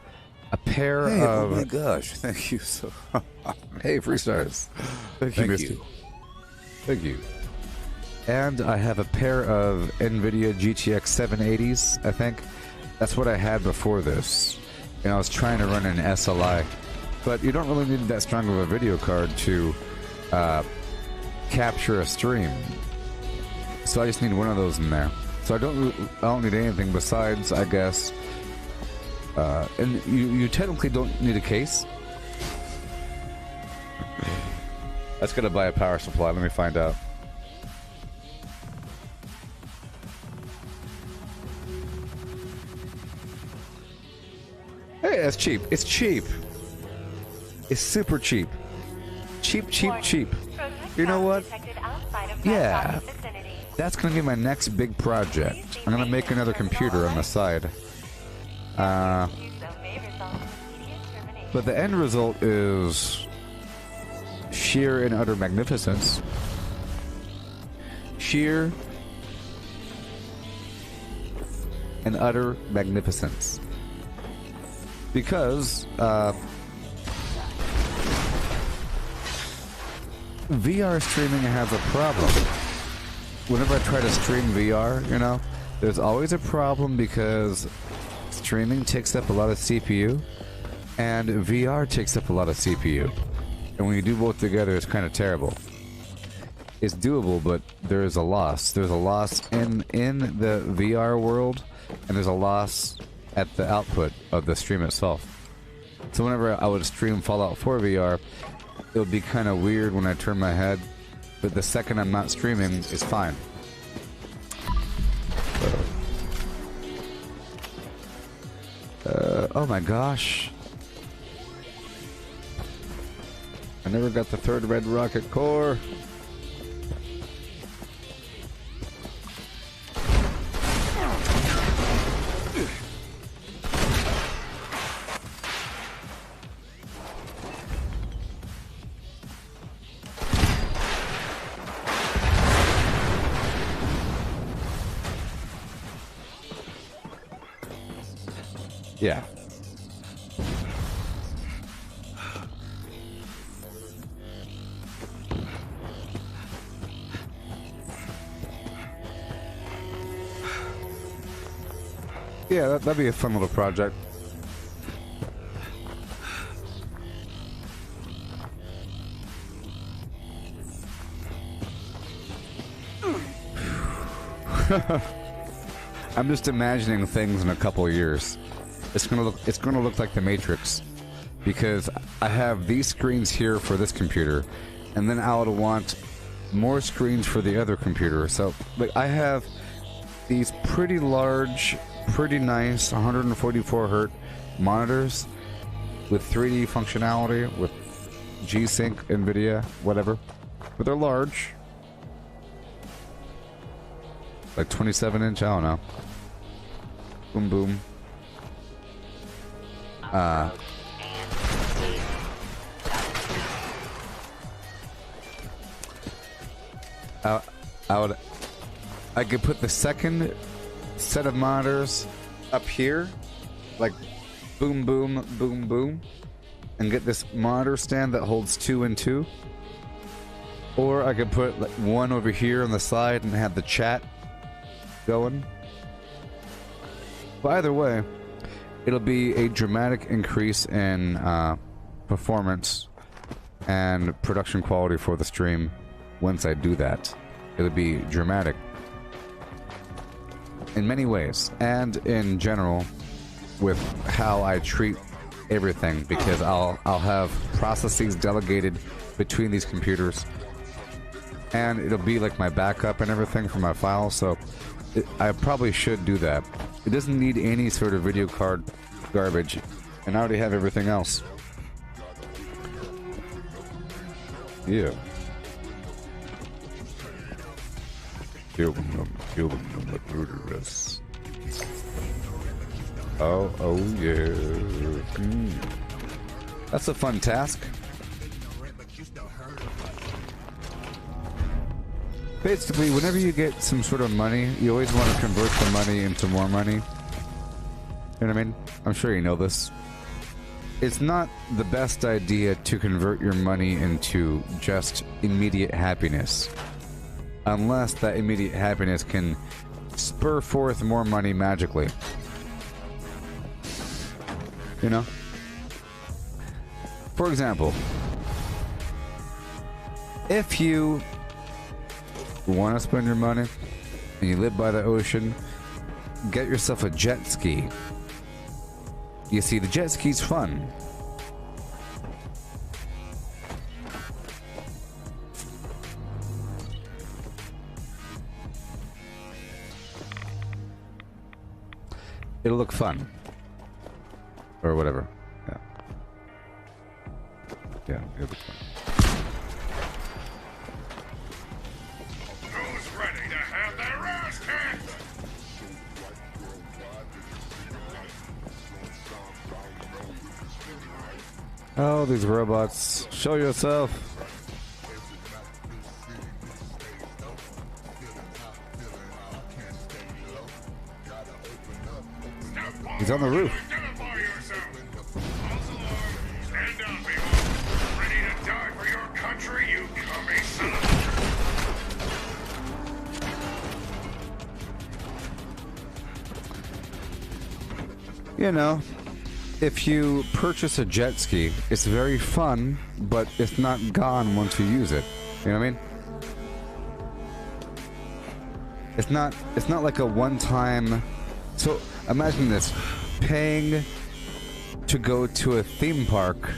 a pair of... Oh my gosh, thank you so Hey, free stars. Thank you, mister. Thank you. And I have a pair of NVIDIA GTX 780s, I think. That's what I had before this. And I was trying to run an SLI. But you don't really need that strong of a video card to capture a stream. So I just need one of those in there. So I don't need anything besides, I guess... and you technically don't need a case. That's gonna buy a power supply. Let me find out. Hey, that's cheap. It's cheap. It's super cheap. Cheap, cheap, cheap. You know what? Yeah. That's gonna be my next big project. I'm gonna make another computer on the side. But the end result is sheer and utter magnificence. Sheer and utter magnificence. Because VR streaming has a problem. Whenever I try to stream VR, you know, there's always a problem because streaming takes up a lot of CPU and VR takes up a lot of CPU. And when you do both together, it's kind of terrible. It's doable, but there is a loss. There's a loss in the VR world, and there's a loss at the output of the stream itself. So whenever I would stream Fallout 4 VR, it would be kind of weird when I turn my head, but the second I'm not streaming, it's fine. Oh my gosh. I never got the third red rocket core. Yeah. Yeah, that'd be a fun little project. I'm just imagining things in a couple of years. It's gonna look like the Matrix, because I have these screens here for this computer, and then I would want more screens for the other computer. So like I have these pretty large, pretty nice 144 Hz monitors with 3D functionality, with G-Sync, NVIDIA, whatever, but they're large. Like 27-inch, I don't know. Boom, boom. I could put the second set of monitors up here, like boom, boom, boom, boom, and get this monitor stand that holds 2 and 2. Or I could put like one over here on the side and have the chat going. But either way, it'll be a dramatic increase in performance and production quality for the stream. Once I do that, it'll be dramatic in many ways, and in general with how I treat everything, because I'll have processes delegated between these computers, and it'll be like my backup and everything for my files. So I probably should do that. It doesn't need any sort of video card garbage, and I already have everything else. Yeah. Kill them, murderers. Oh yeah. That's a fun task. Basically, whenever you get some sort of money, you always want to convert the money into more money. You know what I mean? I'm sure you know this. It's not the best idea to convert your money into just immediate happiness, unless that immediate happiness can spur forth more money magically. You know? For example, if you want to spend your money and you live by the ocean, get yourself a jet ski. You see, the jet ski's fun. It'll look fun. Or whatever. Yeah. Yeah, it'll look fun. Who's ready to have their ass kicked? Oh, these robots. Show yourself. He's on the roof. Identify yourself. False alarm. Stand down, people. Ready to die for your country, you commie son of a... You know, if you purchase a jet ski, it's very fun, but it's not gone once you use it. You know what I mean? It's not like a one-time. So imagine this: paying to go to a theme park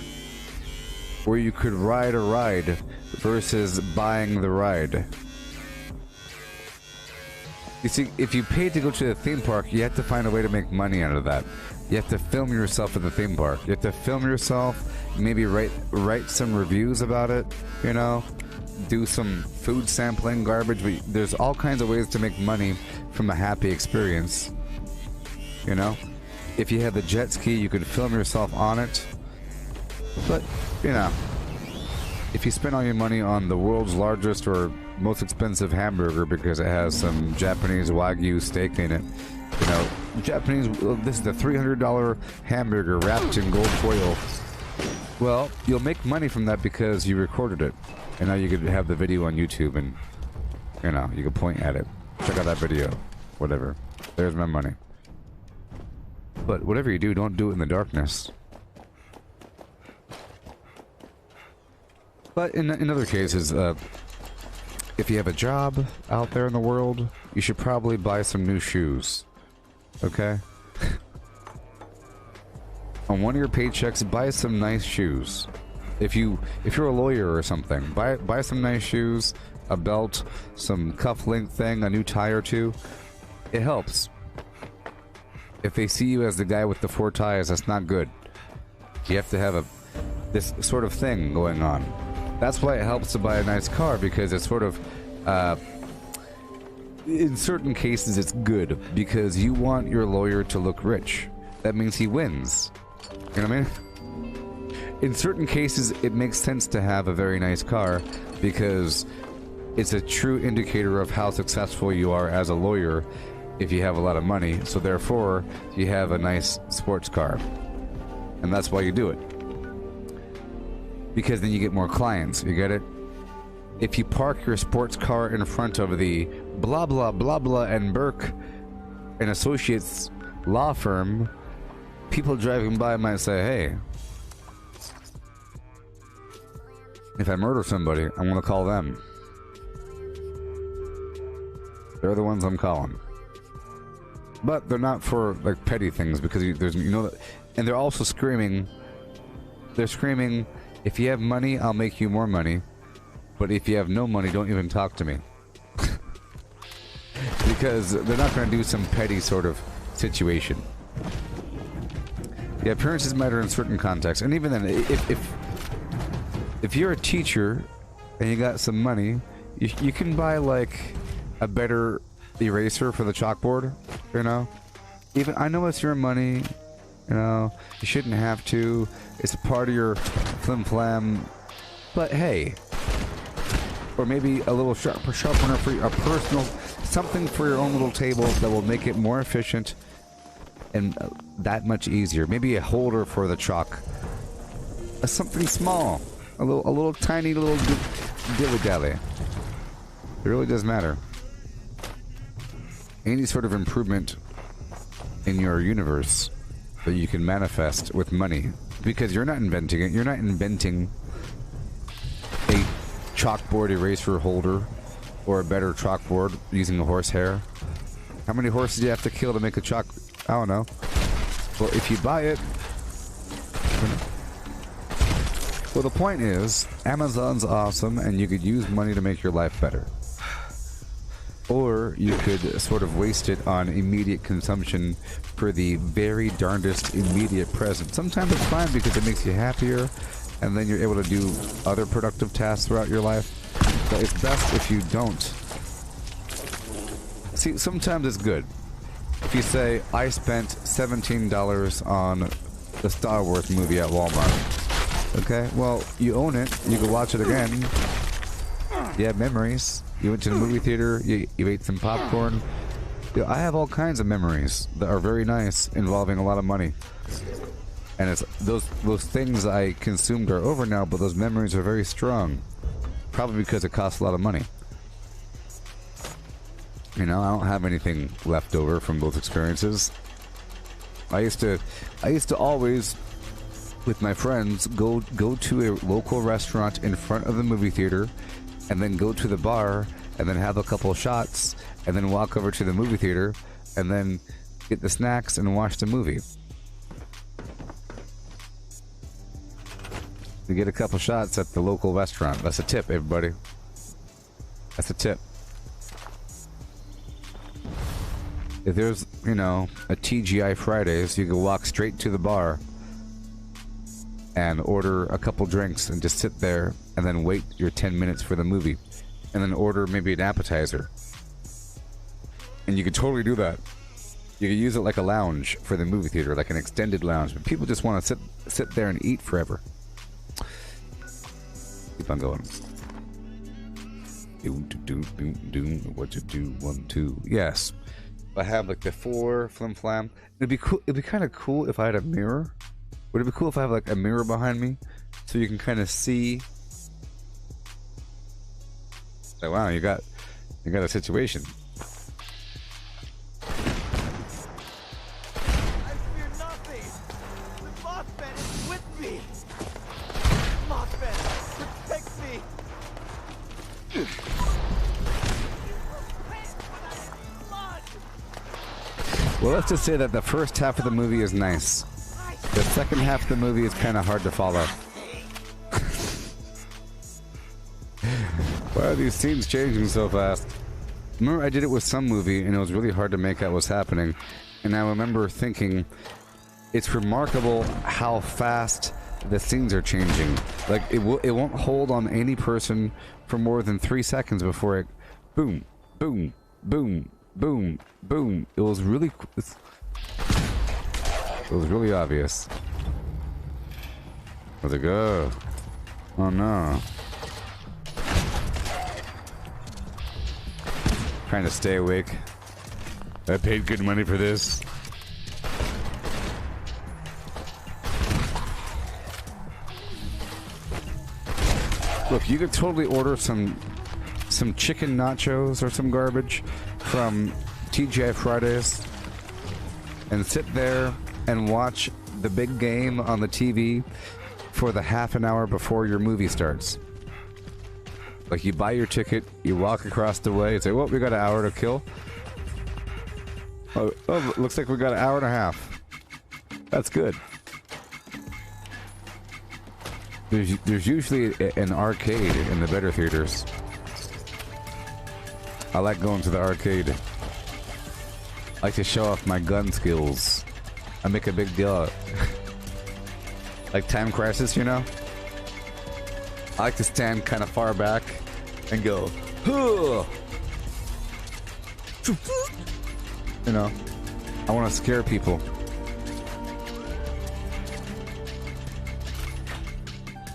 where you could ride a ride versus buying the ride. You see, if you paid to go to the theme park, you have to find a way to make money out of that. You have to film yourself at the theme park. You have to film yourself, maybe write some reviews about it, you know, do some food sampling garbage. But there's all kinds of ways to make money from a happy experience, you know. If you have the jet ski, you could film yourself on it. But, you know, if you spend all your money on the world's largest or most expensive hamburger because it has some Japanese Wagyu steak in it, you know, this is the $300 hamburger wrapped in gold foil. Well, you'll make money from that because you recorded it, and now you could have the video on YouTube, and you know, you can point at it. Check out that video, whatever. There's my money. But whatever you do, don't do it in the darkness. But in other cases, if you have a job out there in the world, you should probably buy some new shoes. Okay? On one of your paychecks, buy some nice shoes. If you're a lawyer or something, buy some nice shoes, a belt, some cufflink thing, a new tie or two. It helps. If they see you as the guy with the 4 ties, that's not good. You have to have this sort of thing going on. That's why it helps to buy a nice car, because it's sort of, in certain cases it's good, because you want your lawyer to look rich. That means he wins. You know what I mean? In certain cases it makes sense to have a very nice car, because it's a true indicator of how successful you are as a lawyer if you have a lot of money, so therefore you have a nice sports car. And that's why you do it. Because then you get more clients, you get it? If you park your sports car in front of the blah blah blah blah and Burke and Associates law firm, people driving by might say, hey, if I murder somebody, I'm gonna call them. They're the ones I'm calling. But they're not for like petty things, because there's, you know, and they're also screaming. They're screaming, if you have money, I'll make you more money. But if you have no money, don't even talk to me. Because they're not going to do some petty sort of situation. Yeah, appearances matter in certain contexts, and even then, if you're a teacher and you got some money, you can buy like a better eraser for the chalkboard, you know? Even, I know it's your money, you know, you shouldn't have to, it's a part of your flim-flam, but hey, or maybe a little sharpener for a personal, something for your own little table that will make it more efficient and that much easier. Maybe a holder for the chalk, something small, a little tiny little dilly-dally. It really does matter. Any sort of improvement in your universe that you can manifest with money, because you're not inventing it. You're not inventing a chalkboard eraser holder or a better chalkboard using a horsehair. How many horses do you have to kill to make a chalk? I don't know. Well, if you buy it, well, the point is, Amazon's awesome, and you could use money to make your life better. Or you could sort of waste it on immediate consumption for the very darndest immediate present. Sometimes it's fine because it makes you happier, and then you're able to do other productive tasks throughout your life. But it's best if you don't. See, sometimes it's good. If you say, I spent $17 on the Star Wars movie at Walmart. Okay, well, you own it. You can watch it again. You have memories. You went to the movie theater, you ate some popcorn. You know, I have all kinds of memories that are very nice, involving a lot of money. And it's those things I consumed are over now, but those memories are very strong. Probably because it costs a lot of money. You know, I don't have anything left over from those experiences. I used to always, with my friends, go to a local restaurant in front of the movie theater, and then go to the bar, and then have a couple of shots, and then walk over to the movie theater, and then get the snacks and watch the movie. You get a couple shots at the local restaurant. That's a tip, everybody. That's a tip. If there's, you know, a TGI Fridays, you can walk straight to the bar and order a couple drinks and just sit there and then wait your 10 minutes for the movie, and then order maybe an appetizer. And you could totally do that. You could use it like a lounge for the movie theater, like an extended lounge. But people just want to sit there and eat forever. Keep on going. What to do? 1, 2. Yes. I have like the 4 flim flam. It'd be cool. It'd be kind of cool if I had a mirror. Would it be cool if I have like a mirror behind me, so you can kind of see? Like, wow, you got a situation. I fear Well, let's just say that the first half of the movie is nice. The second half of the movie is kind of hard to follow. Why are these scenes changing so fast? Remember, I did it with some movie, and it was really hard to make out what's happening. And I remember thinking, it's remarkable how fast the scenes are changing. Like, it won't hold on any person for more than 3 seconds before it... Boom, boom, boom, boom, boom. It was really... It was really obvious. Where'd it go? Oh, no. Trying to stay awake. I paid good money for this. Look, you could totally order some chicken nachos or some garbage from TGI Fridays and sit there and watch the big game on the TV for the half an hour before your movie starts. Like, you buy your ticket, you walk across the way, and say, well, we got an hour to kill. Oh, looks like we got an hour and a half. That's good. There's usually an arcade in the better theaters. I like going to the arcade. I like to show off my gun skills. I make a big deal. Like Time Crisis, you know? I like to stand kind of far back and go, huh! You know, I want to scare people.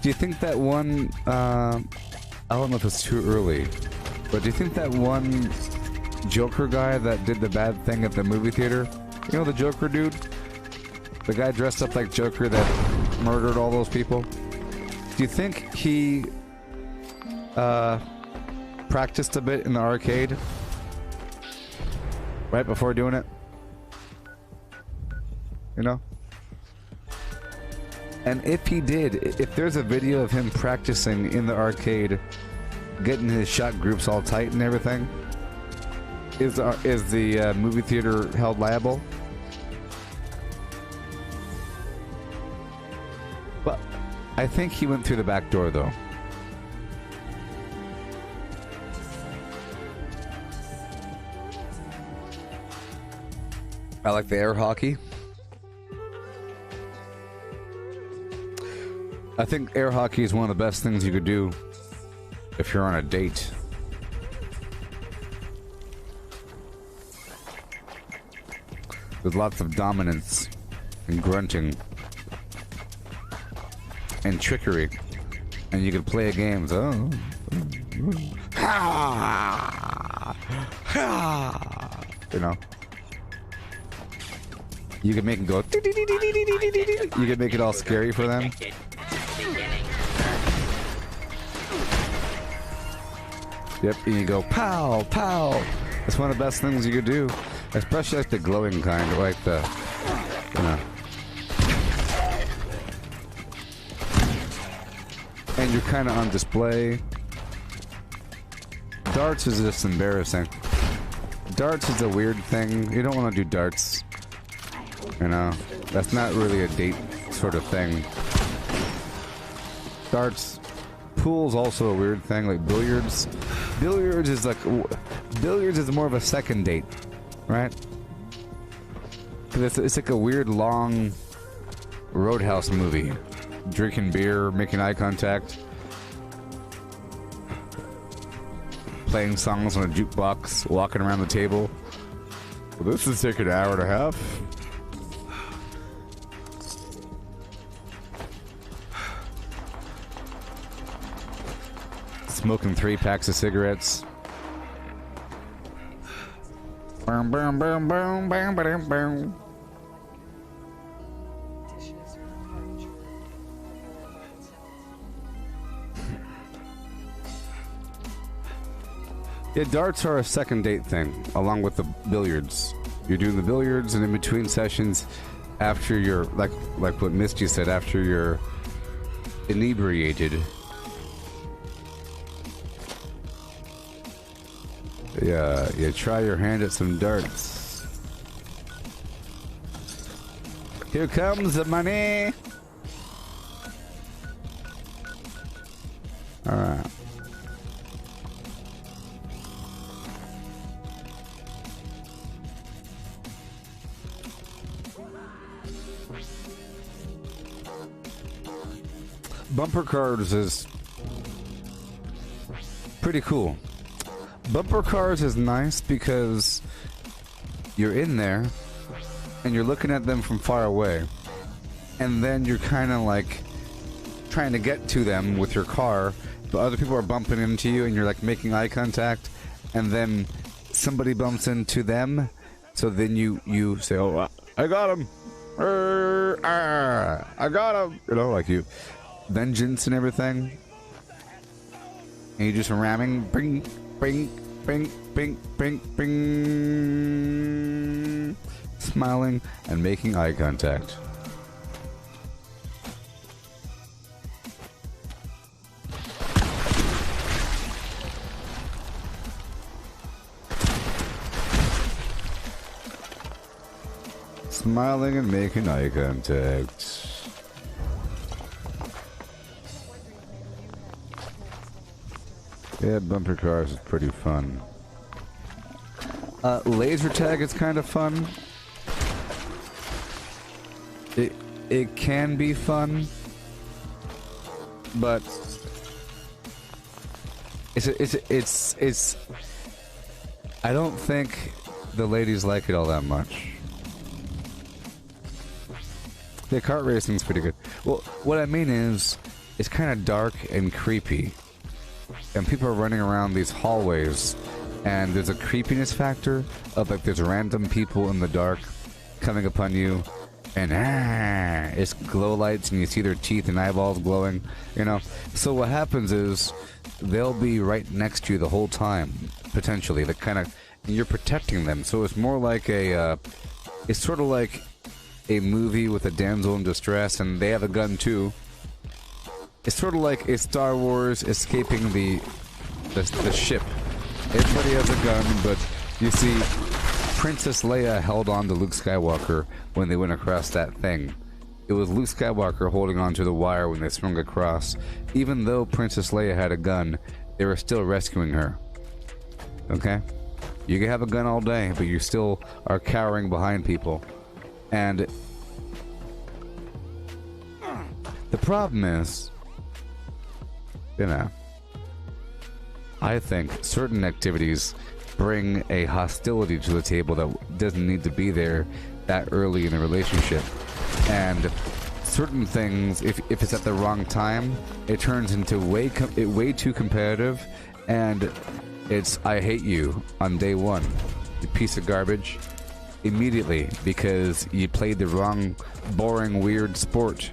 Do you think that one, I don't know if it's too early, but do you think that one Joker guy that did the bad thing at the movie theater? You know the Joker dude? The guy dressed up like Joker that murdered all those people? Do you think he practiced a bit in the arcade right before doing it? You know? And if he did, if there's a video of him practicing in the arcade, getting his shot groups all tight and everything, is the movie theater held liable? But I think he went through the back door, though. I like the air hockey. I think air hockey is one of the best things you could do if you're on a date. With lots of dominance and grunting and trickery, and you can play games. Oh, you know, you can make it go. You can make it all scary for them. Yep, and you go pow pow. It's one of the best things you could do, especially like the glowing kind, like the, you know. And you're kind of on display. Darts is just embarrassing. Darts is a weird thing. You don't want to do darts. You know, that's not really a date sort of thing. Darts. Pool's also a weird thing, like billiards. Billiards is more of a second date, right? Because it's like a weird long roadhouse movie. Drinking beer, making eye contact, playing songs on a jukebox, walking around the table. Well, this is taking an hour and a half. Smoking 3 packs of cigarettes. Boom, boom, boom, boom, boom, boom, boom. Yeah, darts are a second date thing, along with the billiards. You're doing the billiards, and in between sessions, after you're, like what Misty said, after you're inebriated. Yeah, you try your hand at some darts. Here comes the money. All right. Bumper cars is pretty cool. Bumper cars is nice because you're in there and you're looking at them from far away, and then you're kind of like trying to get to them with your car, but other people are bumping into you and you're like making eye contact, and then somebody bumps into them, so then you say, oh, I got him, I got him, you know, like you vengeance and everything, and you just ramming, bing, bing, bing, bing, bing, bing, smiling and making eye contact. Smiling and making eye contact. Yeah, bumper cars is pretty fun. Laser tag is kind of fun. It can be fun, but it's I don't think the ladies like it all that much. The kart racing's pretty good. Well, what I mean is, it's kind of dark and creepy, and people are running around these hallways, and there's a creepiness factor of like there's random people in the dark coming upon you, and it's glow lights, and you see their teeth and eyeballs glowing, you know. So what happens is they'll be right next to you the whole time, potentially. That kind of, and you're protecting them. So it's more like a, it's sort of like a movie with a damsel in distress, and they have a gun too. It's sort of like a Star Wars escaping the ship. Everybody has a gun, but you see, Princess Leia held on to Luke Skywalker when they went across that thing. It was Luke Skywalker holding on to the wire when they swung across. Even though Princess Leia had a gun, they were still rescuing her. Okay? You can have a gun all day, but you still are cowering behind people. And the problem is, you know, I think certain activities bring a hostility to the table that doesn't need to be there that early in a relationship. And certain things, if it's at the wrong time, it turns into way too competitive, and it's I hate you on day one, you piece of garbage, immediately, because you played the wrong, boring, weird sport.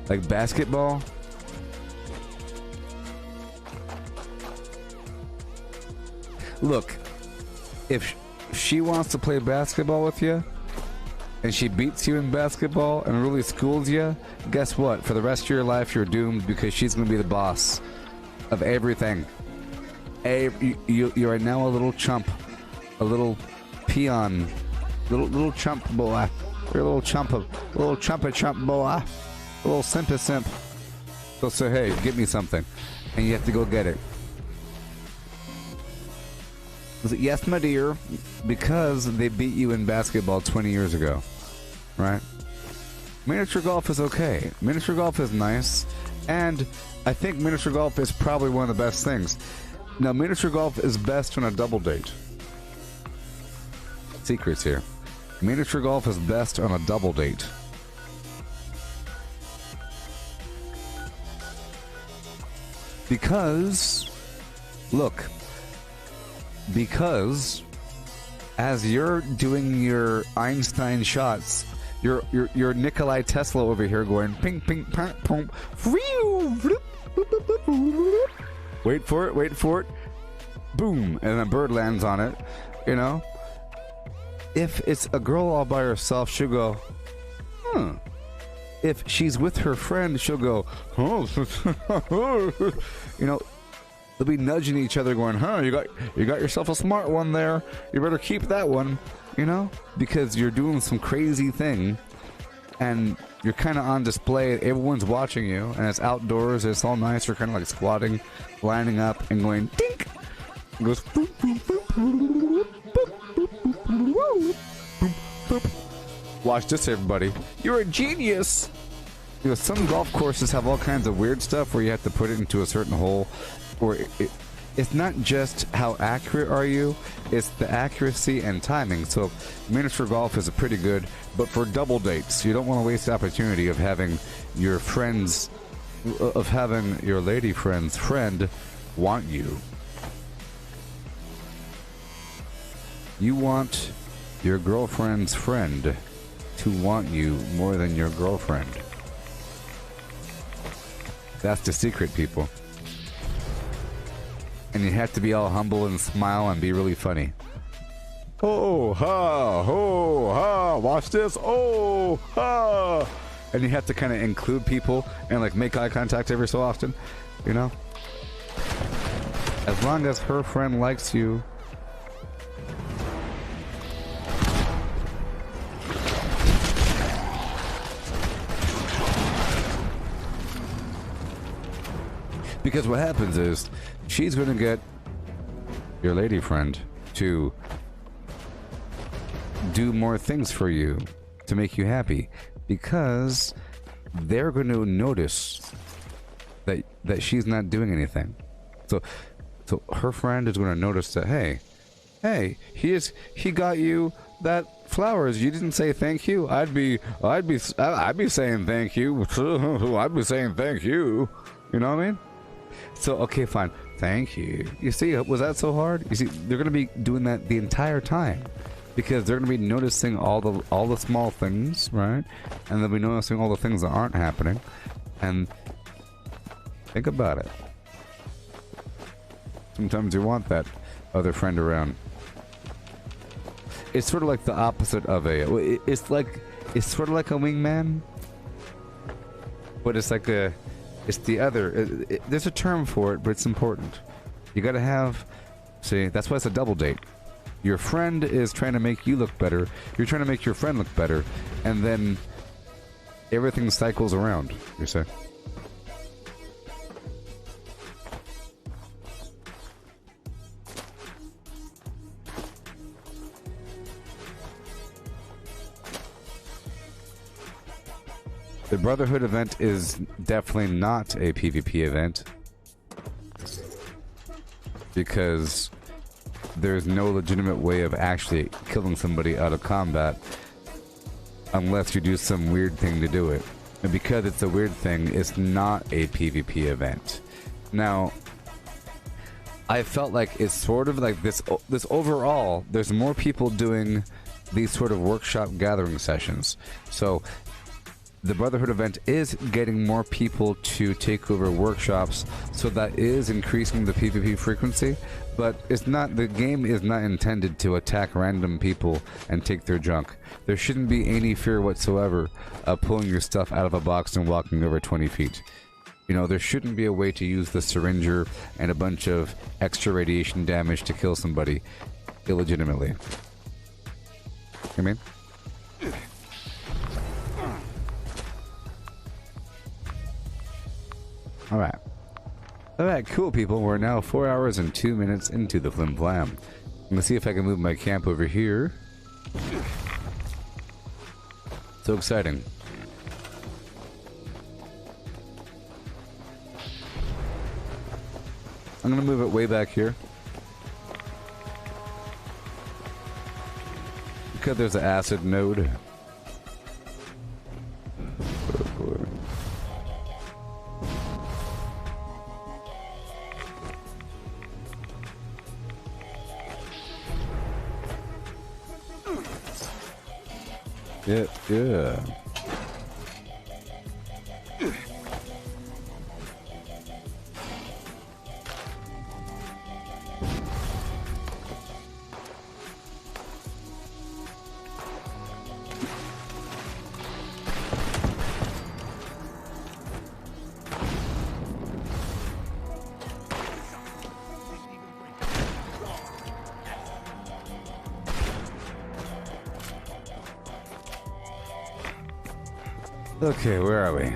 Like basketball. Look, if she wants to play basketball with you, and she beats you in basketball and really schools you, guess what? For the rest of your life, you're doomed, because she's going to be the boss of everything. You are now a little chump, a little peon, little chump boy. You're a little chump boy, a little simpy simp. They'll say, hey, get me something, and you have to go get it. Was it yes, my dear? Because they beat you in basketball 20 years ago, right? Miniature golf is okay. Miniature golf is nice, and I think miniature golf is probably one of the best things. Now, miniature golf is best on a double date. Secrets here. Miniature golf is best on a double date. Because, look, because as you're doing your Einstein shots, you're Nikolai Tesla over here going ping ping pong pong, wait for it, boom, and a bird lands on it, you know. If it's a girl all by herself, she'll go, huh. If she's with her friend, she'll go, oh, you know. They'll be nudging each other, going, huh, you got yourself a smart one there. You better keep that one. you know, because you're doing some crazy thing and you're kind of on display. Everyone's watching you, and it's outdoors. It's all nice. You're kind of like squatting, lining up, and going dink. It goes. Boop, boop, boop, boop, boop, boop, boop, boop, boop. Watch this, everybody. You're a genius. You know, some golf courses have all kinds of weird stuff where you have to put it into a certain hole, or it's not just how accurate are you, it's the accuracy and timing. So miniature golf is pretty good, but for double dates, you don't want to waste the opportunity of having your friends, of having your lady friend's friend want you. You want your girlfriend's friend to want you more than your girlfriend. That's the secret, people. And you have to be all humble and smile and be really funny. Oh, ha, watch this. Oh, ha. And you have to kind of include people and like make eye contact every so often, you know? As long as her friend likes you. Because what happens is, she's going to get your lady friend to do more things for you to make you happy, because they're going to notice that she's not doing anything. So her friend is going to notice that, hey, he got you that flowers. You didn't say thank you. I'd be saying thank you. I'd be saying thank you. You know what I mean? So, okay, fine. Thank you. You see, was that so hard? You see, they're going to be doing that the entire time, because they're going to be noticing all the small things, right? And they'll be noticing all the things that aren't happening. And think about it. Sometimes you want that other friend around. It's sort of like the opposite of it's sort of like a wingman, but it's like it's the other. There's a term for it, but it's important. You gotta have. See, that's why it's a double date. Your friend is trying to make you look better. You're trying to make your friend look better, and then everything cycles around. You say. The Brotherhood event is definitely not a PvP event, because there's no legitimate way of actually killing somebody out of combat unless you do some weird thing to do it. And because it's a weird thing, it's not a PvP event. Now, I felt like it's sort of like this overall, there's more people doing these sort of workshop gathering sessions. So the Brotherhood event is getting more people to take over workshops, so that is increasing the PvP frequency, but it's not, the game is not intended to attack random people and take their junk. There shouldn't be any fear whatsoever of pulling your stuff out of a box and walking over 20 feet. You know, there shouldn't be a way to use the syringer and a bunch of extra radiation damage to kill somebody illegitimately. You mean? Alright, cool people. We're now 4 hours and 2 minutes into the Flim Flam. I'm gonna see if I can move my camp over here. So exciting. I'm gonna move it way back here, because there's an acid node. Yeah. Okay, where are we?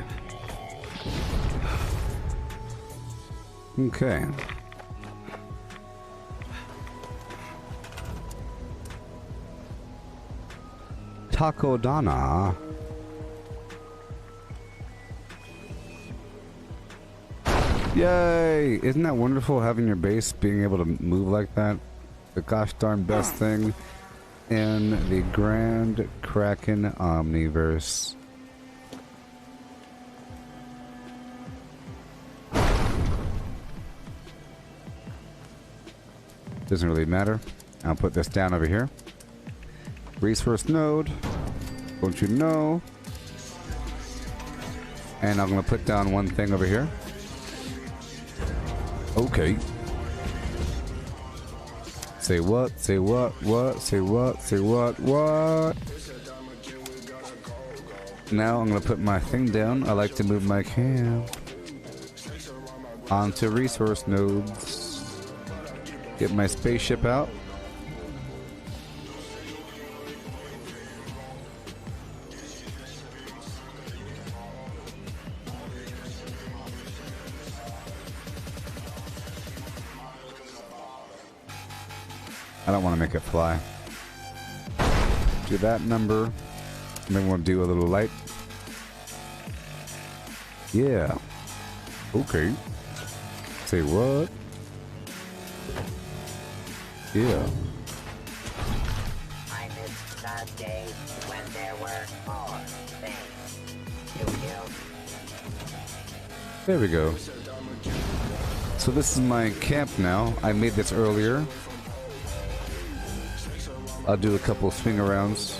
Okay. Takodana. Yay! Isn't that wonderful having your base being able to move like that? The gosh darn best thing in the Grand Kraken Omniverse. Doesn't really matter. I'll put this down over here. Resource node. Don't you know? And I'm gonna put down one thing over here. Okay. Say what? Say what? What? Say what? Say what? What? Now I'm gonna put my thing down. I like to move my camp onto resource nodes. Get my spaceship out. I don't want to make it fly. Do that number. And then we'll do a little light. Yeah. Okay. Say what? Yeah. I miss the days when there were more things to kill. There we go. So this is my camp now. I made this earlier. I'll do a couple swing arounds.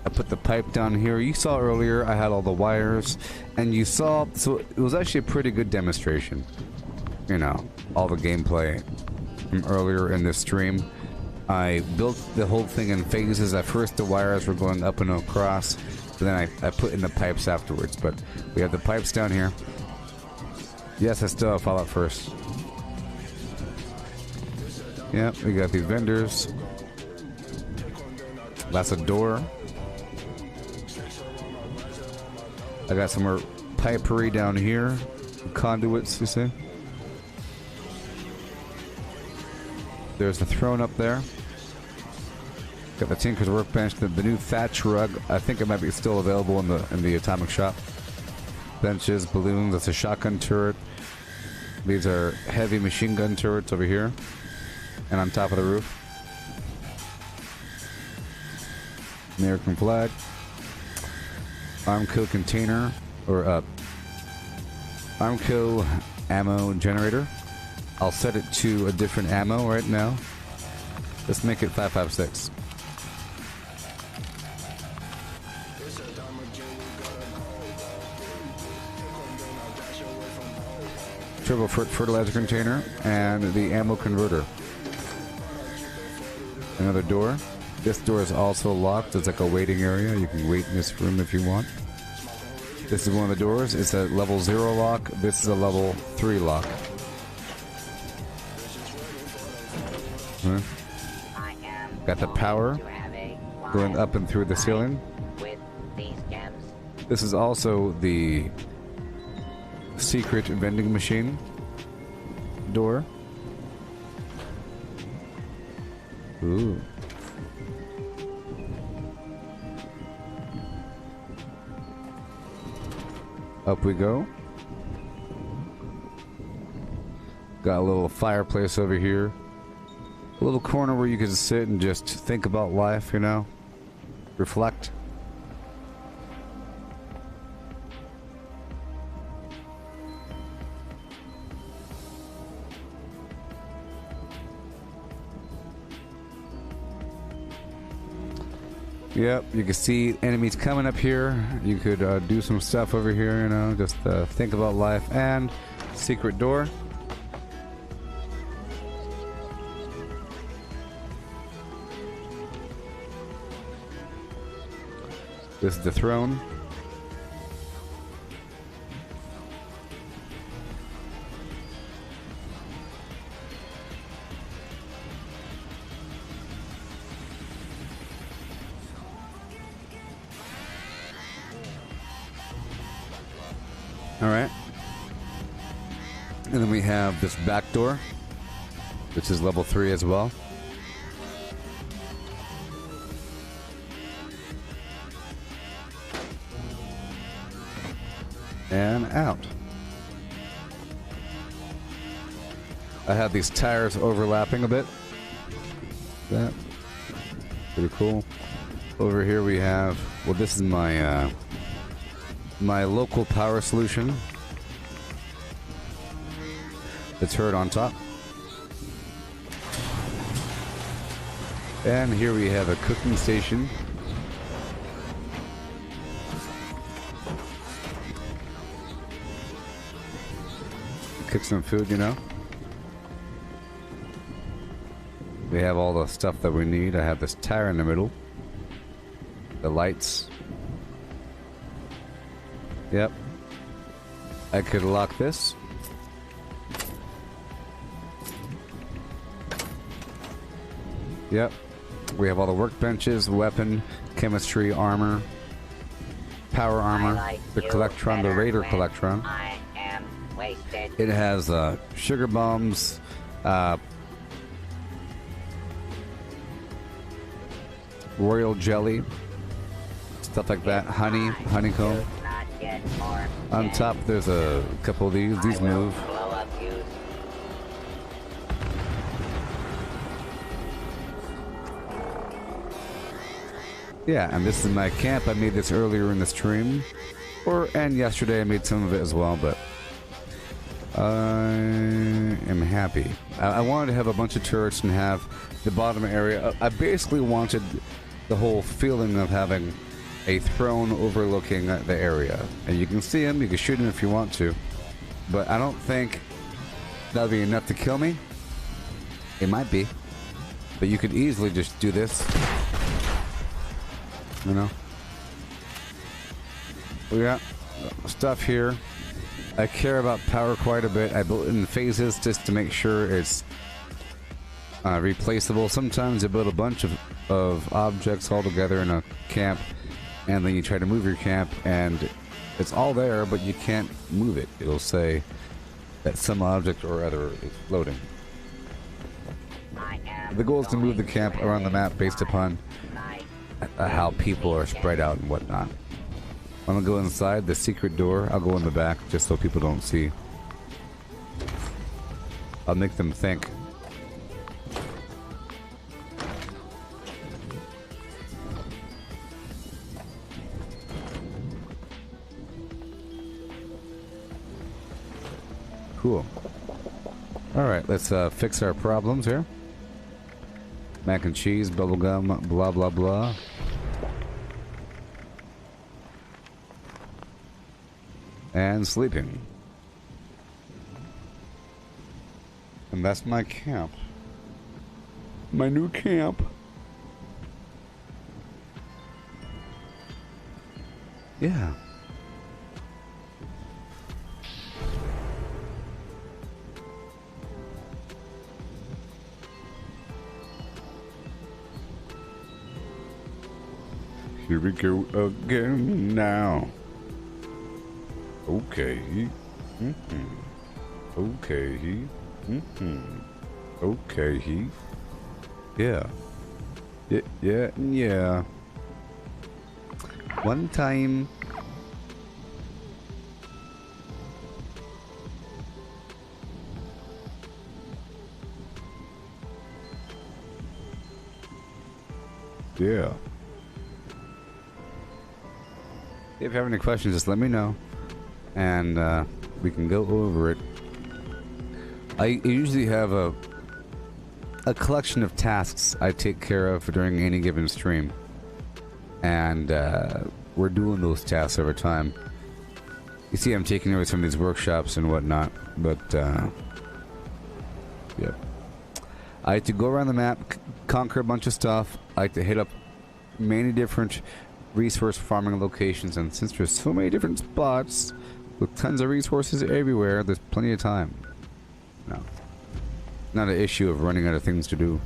I put the pipe down here. You saw earlier I had all the wires, and you saw, so it was actually a pretty good demonstration. You know, all the gameplay from earlier in this stream. I built the whole thing in phases. At first the wires were going up and across, but then I put in the pipes afterwards. But we have the pipes down here. Yes, I still have Fallout first. Yep, we got these vendors. That's a door. I got some more pipery down here. Conduits, you see? There's the throne up there. Got the Tinker's workbench, the new thatch rug. I think it might be still available in the atomic shop. Benches, balloons. That's a shotgun turret. These are heavy machine gun turrets over here, and on top of the roof. American flag. Armco container, or Armco ammo generator. I'll set it to a different ammo right now. Let's make it 5.56. Turbo fertilizer container and the ammo converter. Another door. This door is also locked. It's like a waiting area. You can wait in this room if you want. This is one of the doors. It's a level 0 lock. This is a level 3 lock. Huh? Got the power going up and through the ceiling. This is also the secret vending machine door. Ooh. Up we go. Got a little fireplace over here. A little corner where you can sit and just think about life, you know? Reflect. Yep, you can see enemies coming up here. You could do some stuff over here, you know, just think about life. And secret door. This is the throne. All right. And then we have this back door, which is level 3 as well. And out. I have these tires overlapping a bit. That pretty cool. Over here we have, well, this is my my local power solution. The turret on top. And here we have a cooking station. Cook some food, you know. We have all the stuff that we need. I have this tire in the middle. The lights. Yep. I could lock this. Yep. We have all the workbenches, weapon, chemistry, armor, power armor, the Collectron, the Raider Collectron. It has sugar bombs, royal jelly, stuff like that, honey, honeycomb. On top there's a couple of these move. Yeah, and this is my camp. I made this earlier in the stream, and yesterday I made some of it as well, but I am happy. I wanted to have a bunch of turrets and have the bottom area. I basically wanted the whole feeling of having a throne overlooking the area. And you can see him, you can shoot him if you want to, but I don't think that'll be enough to kill me. It might be, but you could easily just do this. You know? We got stuff here. I care about power quite a bit. I built it in phases just to make sure it's replaceable. Sometimes you build a bunch of objects all together in a camp, and then you try to move your camp, and it's all there, but you can't move it. It'll say that some object or other is floating. The goal is to move the camp around the map based upon how people are spread out and whatnot. I'm gonna go inside the secret door. I'll go in the back just so people don't see. I'll make them think. Cool. Alright, let's fix our problems here. Mac and cheese, bubblegum, blah blah blah. And sleeping. And that's my camp. My new camp. Yeah. Here we go again now. Okay. Okay. Okay. Yeah. Yeah. One time. Yeah. If you have any questions, just let me know, and we can go over it. I usually have a collection of tasks I take care of during any given stream, and we're doing those tasks over time. You see, I'm taking over some of these workshops and whatnot, but yeah. I like to go around the map, conquer a bunch of stuff. I like to hit up many different resource farming locations, and since there's so many different spots with tons of resources everywhere, there's plenty of time. No. Not an issue of running out of things to do.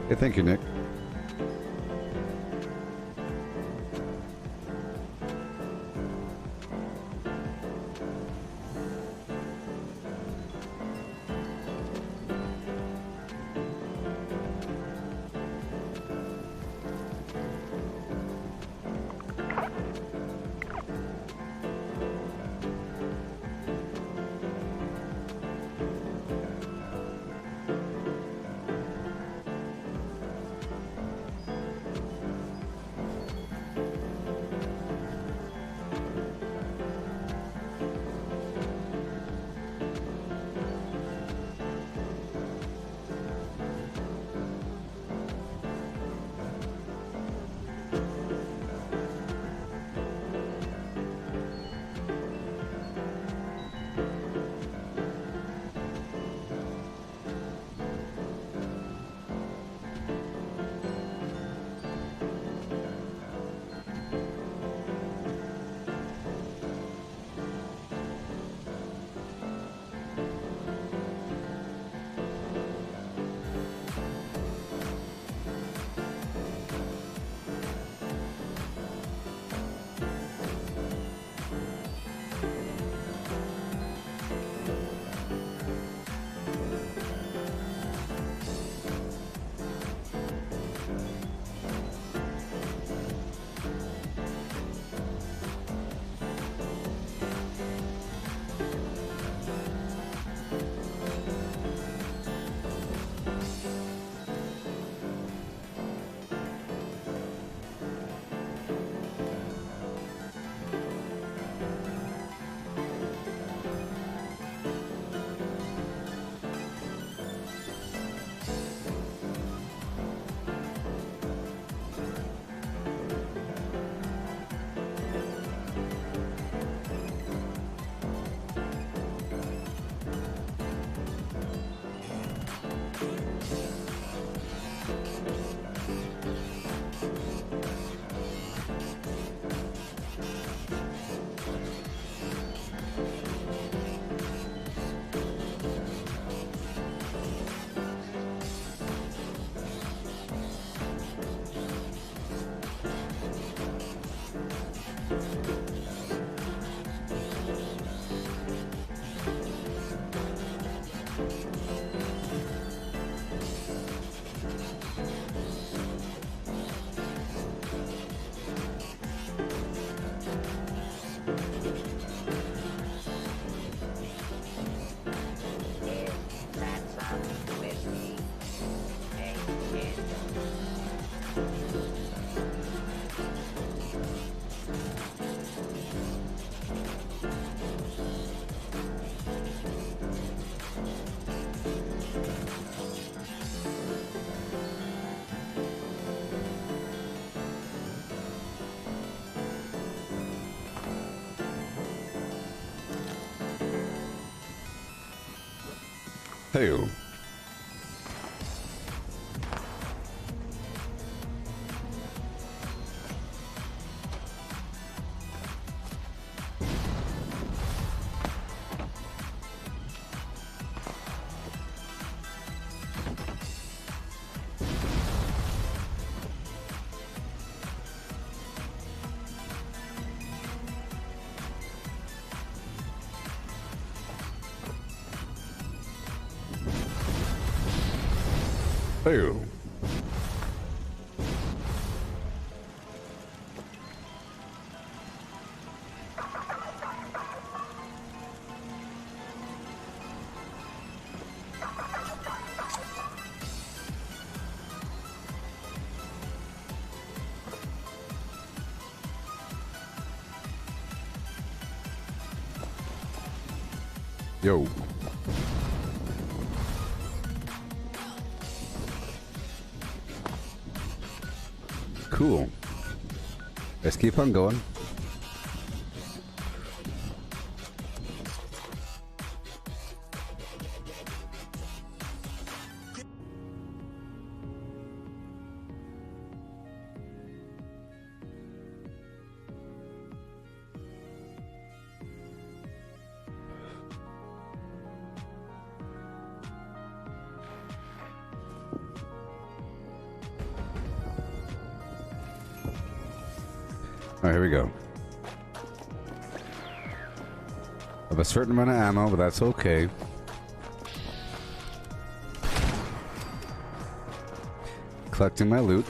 Hey, thank you, Nick. Hey. Hey. Yo. Cool. Let's keep on going. Alright, here we go. I have a certain amount of ammo, but that's okay. Collecting my loot.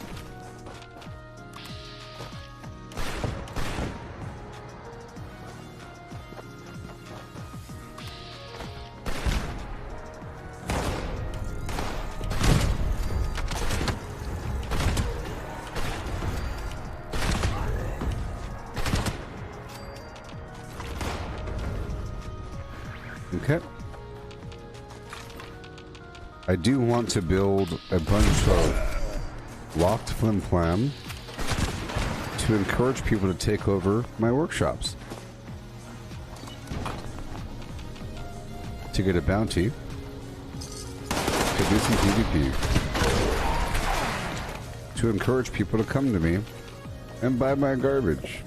Okay. I do want to build a bunch of locked flim-flam to encourage people to take over my workshops. To get a bounty. To do some PvP. To encourage people to come to me and buy my garbage.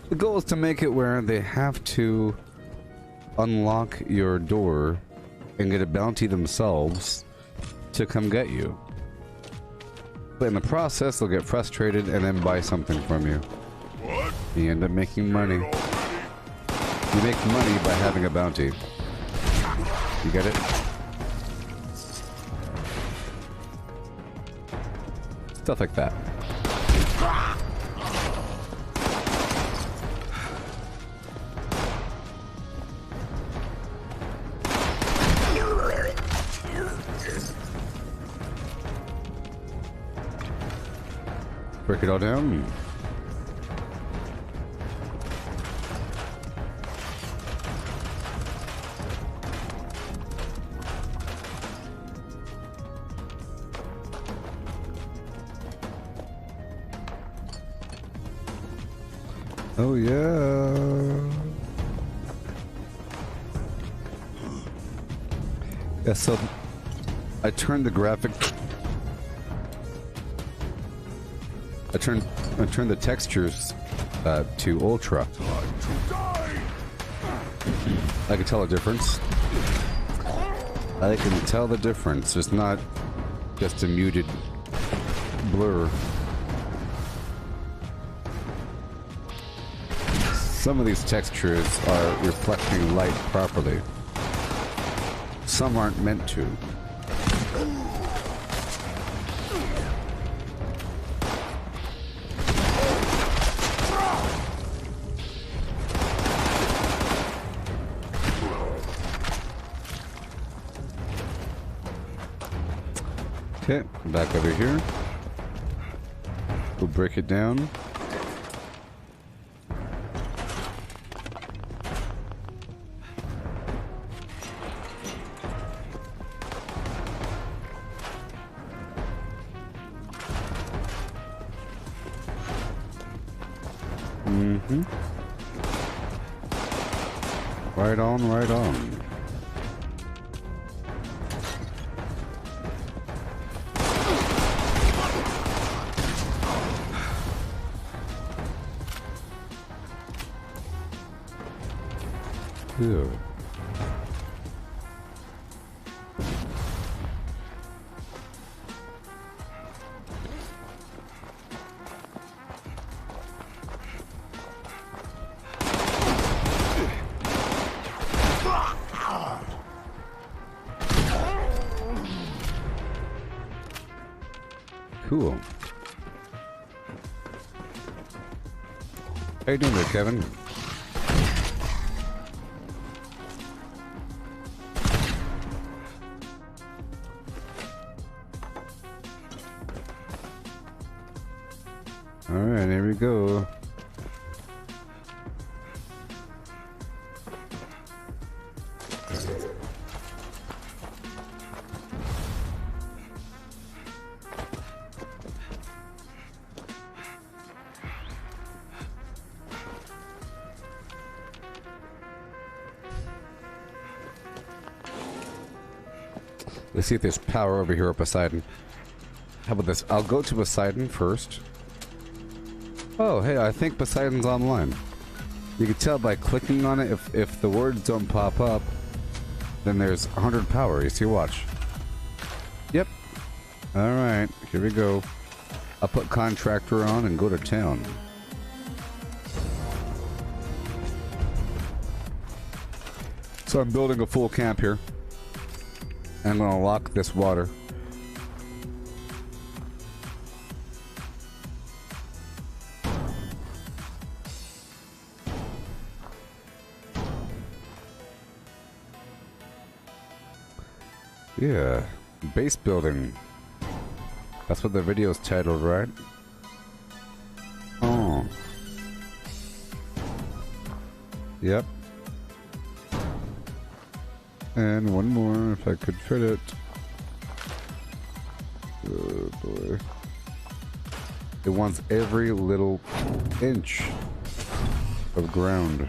The goal is to make it where they have to unlock your door and get a bounty themselves to come get you. But in the process, they'll get frustrated and then buy something from you. What? You end up making money. You make money by having a bounty. You get it? Stuff like that. Break it all down. Oh yeah. Yeah, so I turned the graphic. I turned the textures to ultra. I can tell a difference. I can tell the difference. It's not just a muted blur. Some of these textures are reflecting light properly. Some aren't meant to. Okay, back over here. We'll break it down. Right on, right on. Good. Cool. How you doing there, Kevin? All right, here we go. Let's see if there's power over here at Poseidon. How about this? I'll go to Poseidon first. Oh, hey, I think Poseidon's online. You can tell by clicking on it, if the words don't pop up, then there's 100 power. You see, watch. Yep. Alright, here we go. I'll put contractor on and go to town. So I'm building a full camp here. I'm gonna lock this water. Yeah, base building. That's what the video's titled, right? Oh. Yep. And one more, if I could fit it. Oh boy. It wants every little inch of ground.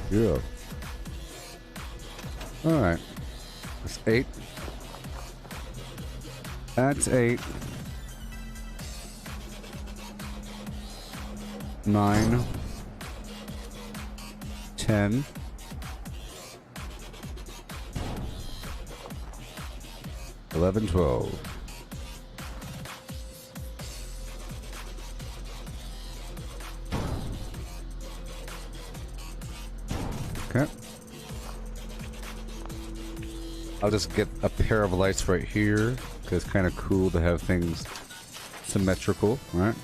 Yeah. Alright. That's 8. That's 8. 9. 10. 11, 12. Okay. I'll just get a pair of lights right here, because it's kind of cool to have things symmetrical, right?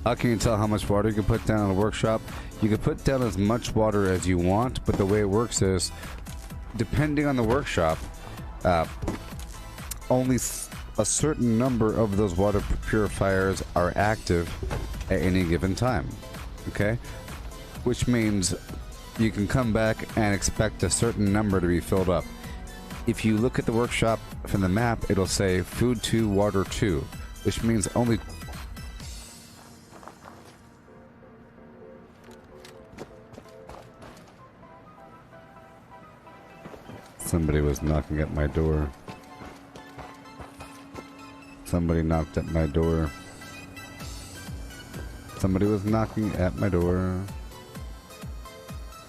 How can you tell how much water you can put down in the workshop? You can put down as much water as you want, but the way it works is, depending on the workshop, only a certain number of those water purifiers are active at any given time. Okay? Which means you can come back and expect a certain number to be filled up. If you look at the workshop from the map, it'll say food 2, water 2, which means only... Somebody was knocking at my door. Somebody knocked at my door. Somebody was knocking at my door.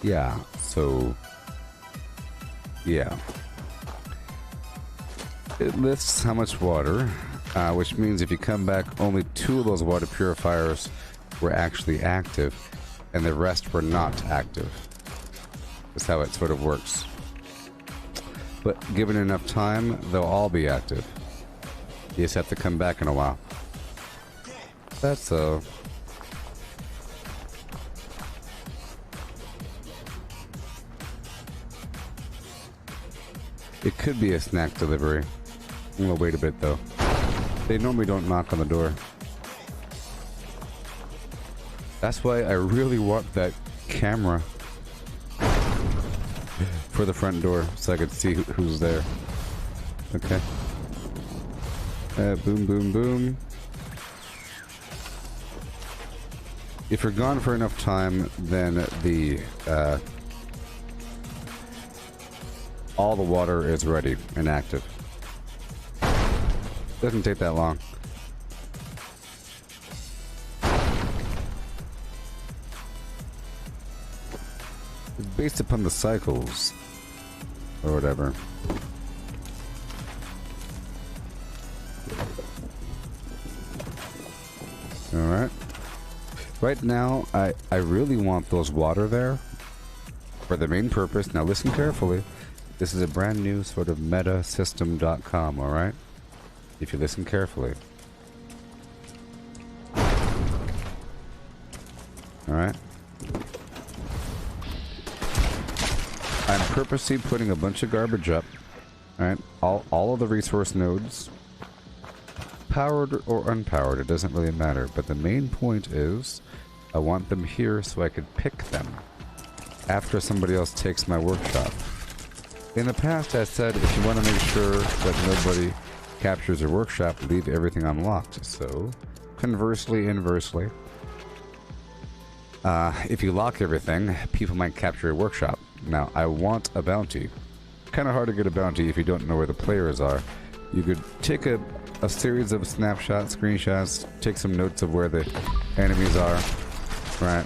Yeah, so... yeah. It lists how much water, which means if you come back, only 2 of those water purifiers were actually active, and the rest were not active. That's how it sort of works. But given enough time, they'll all be active. You just have to come back in a while. That's so. It could be a snack delivery. I'm gonna wait a bit though. They normally don't knock on the door. That's why I really want that camera for the front door, so I could see who's there. Okay. Boom, boom, boom. If you're gone for enough time, then the all the water is ready and active. Doesn't take that long. It's based upon the cycles. Or whatever. Alright. Right now, I really want those water there for the main purpose. Now listen carefully. This is a brand new sort of meta system.com, alright? If you listen carefully. Alright? I'm purposely putting a bunch of garbage up. Alright, all of the resource nodes, powered or unpowered, it doesn't really matter. But the main point is, I want them here so I could pick them after somebody else takes my workshop. In the past, I said if you want to make sure that nobody captures your workshop, leave everything unlocked. So, conversely, inversely, if you lock everything, people might capture your workshop. Now, I want a bounty. Kind of hard to get a bounty if you don't know where the players are. You could take a series of snapshots, screenshots, take some notes of where the enemies are, right?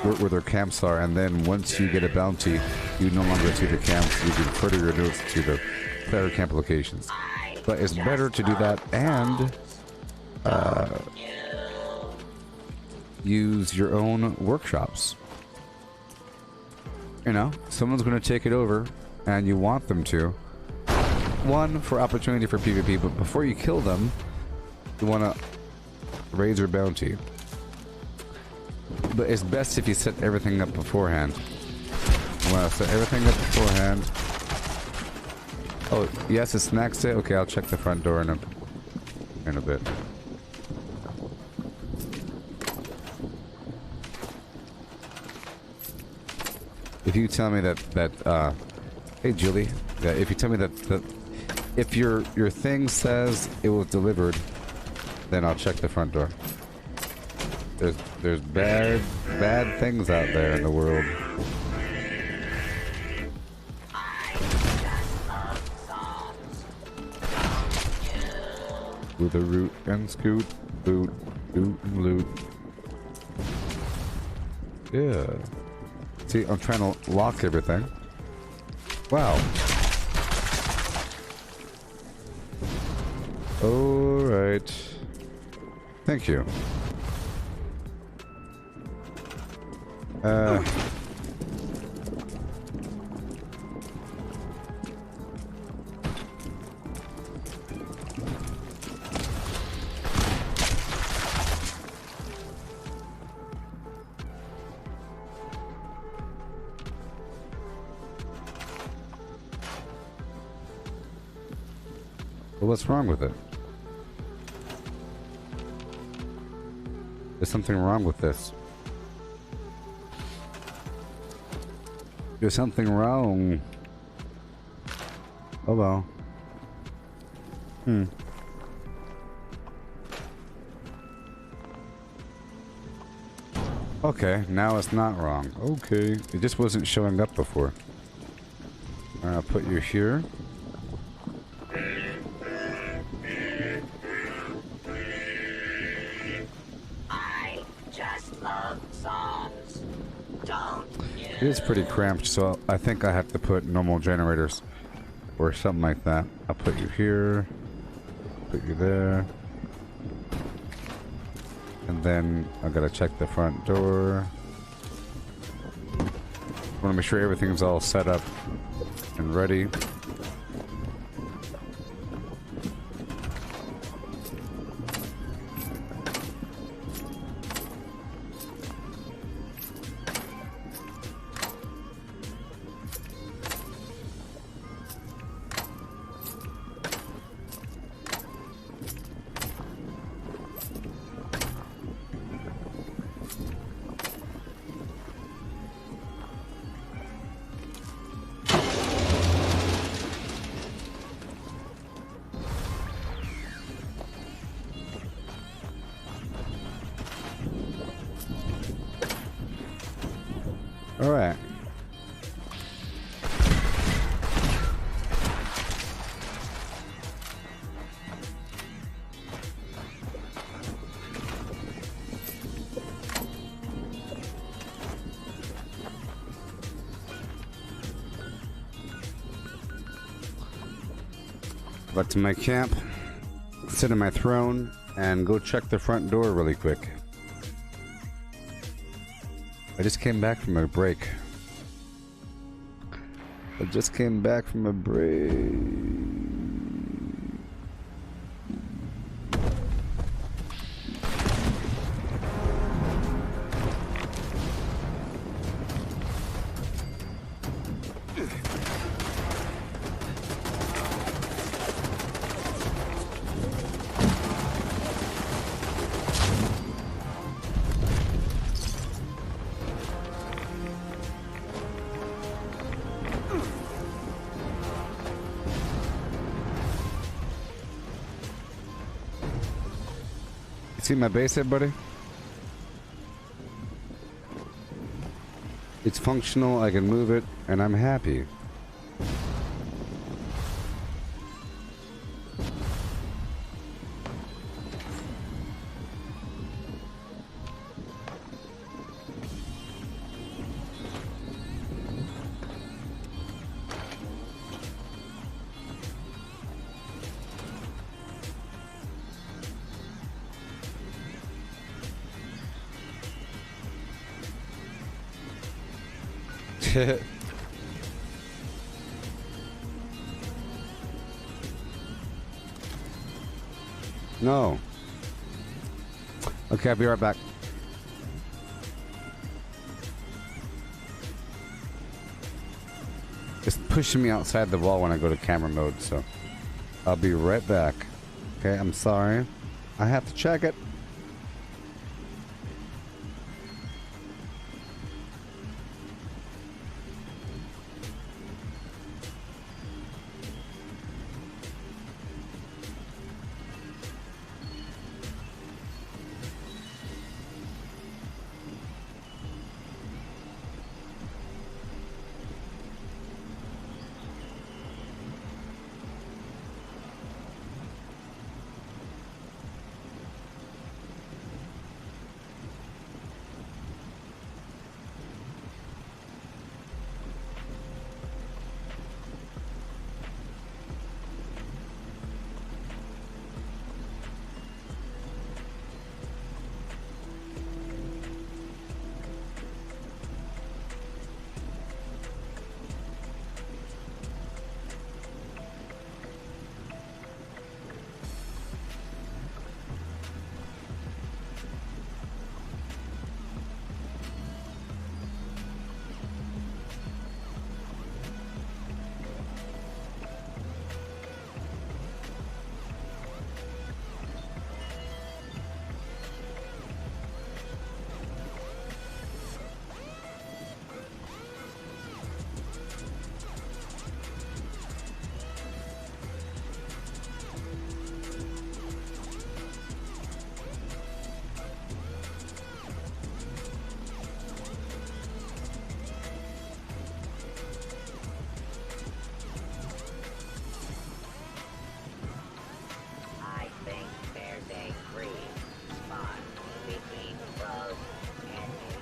Where their camps are, and then once you get a bounty, you no longer see the camps. You can further your notes to the player camp locations. But it's better to do that and use your own workshops. You know, someone's going to take it over, and you want them to. One, for opportunity for PvP, but before you kill them, you want to raise your bounty. But it's best if you set everything up beforehand. You want to set everything up beforehand. Oh, yes, it's snack day? Okay, I'll check the front door in a bit. If you tell me that hey Julie, if you tell me that if your thing says it was delivered, then I'll check the front door. There's bad things out there in the world. With a root and scoot, boot, doot and loot. Yeah. See, I'm trying to lock everything. Wow. Alright. Thank you. Well, what's wrong with it? There's something wrong with this. There's something wrong. Oh well. Okay, now it's not wrong. Okay, it just wasn't showing up before. I'll put you here. I just love songs. Don't you? It is pretty cramped, so I think I have to put normal generators or something like that. I'll put you here, put you there, and then I gotta check the front door. I want to make sure everything's all set up and ready. All right. Back to my camp, sit in my throne, and go check the front door really quick. I just came back from a break. See my base head, buddy? It's functional, I can move it, and I'm happy. No. Okay, I'll be right back. It's pushing me outside the wall when I go to camera mode, so I'll be right back. Okay, I'm sorry. I have to check it. I think there's a free spot between Rose and me.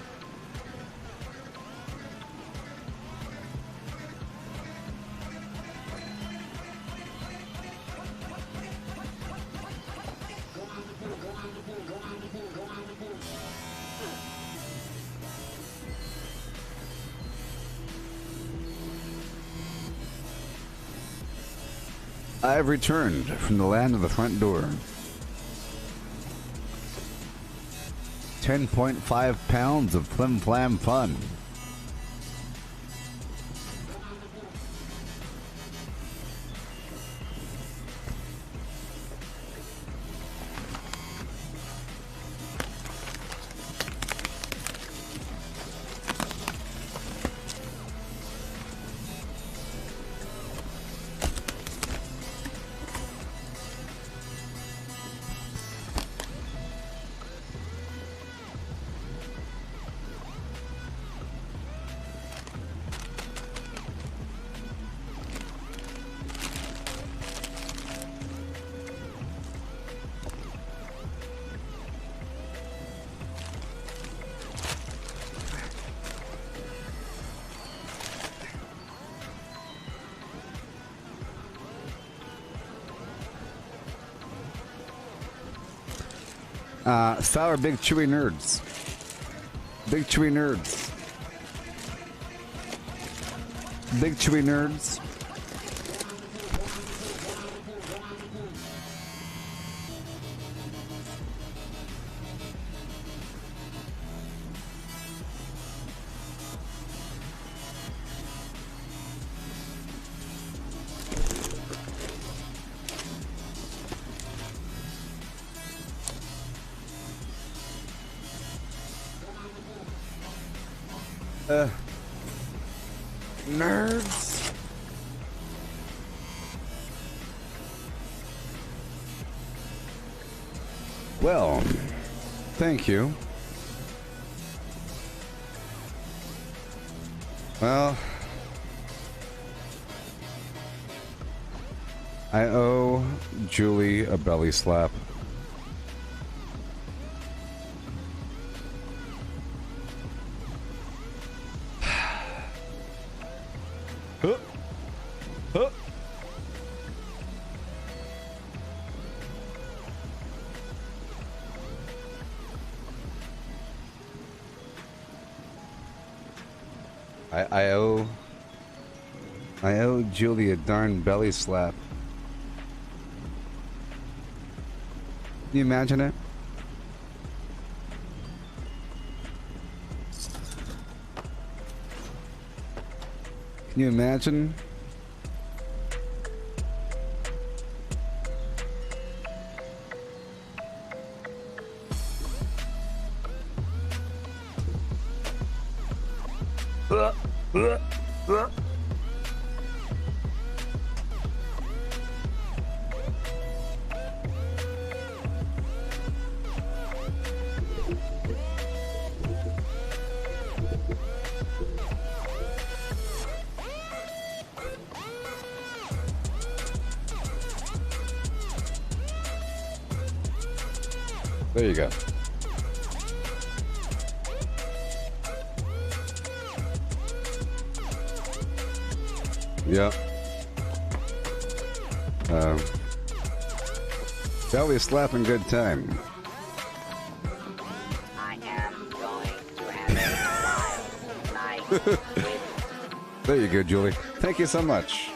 I've returned from the land of the front door. 10.5 pounds of flim flam fun. Sour big chewy nerds. Big chewy nerds. Big chewy nerds. Nerds. Well, Thank you. Well, I owe Julie a belly slap. I owe Julie a darn belly slap. Can you imagine it? Can you imagine? There you go. Yep. Belly slapping good time. I am going to have a wild night with... There you go, Julie. Thank you so much.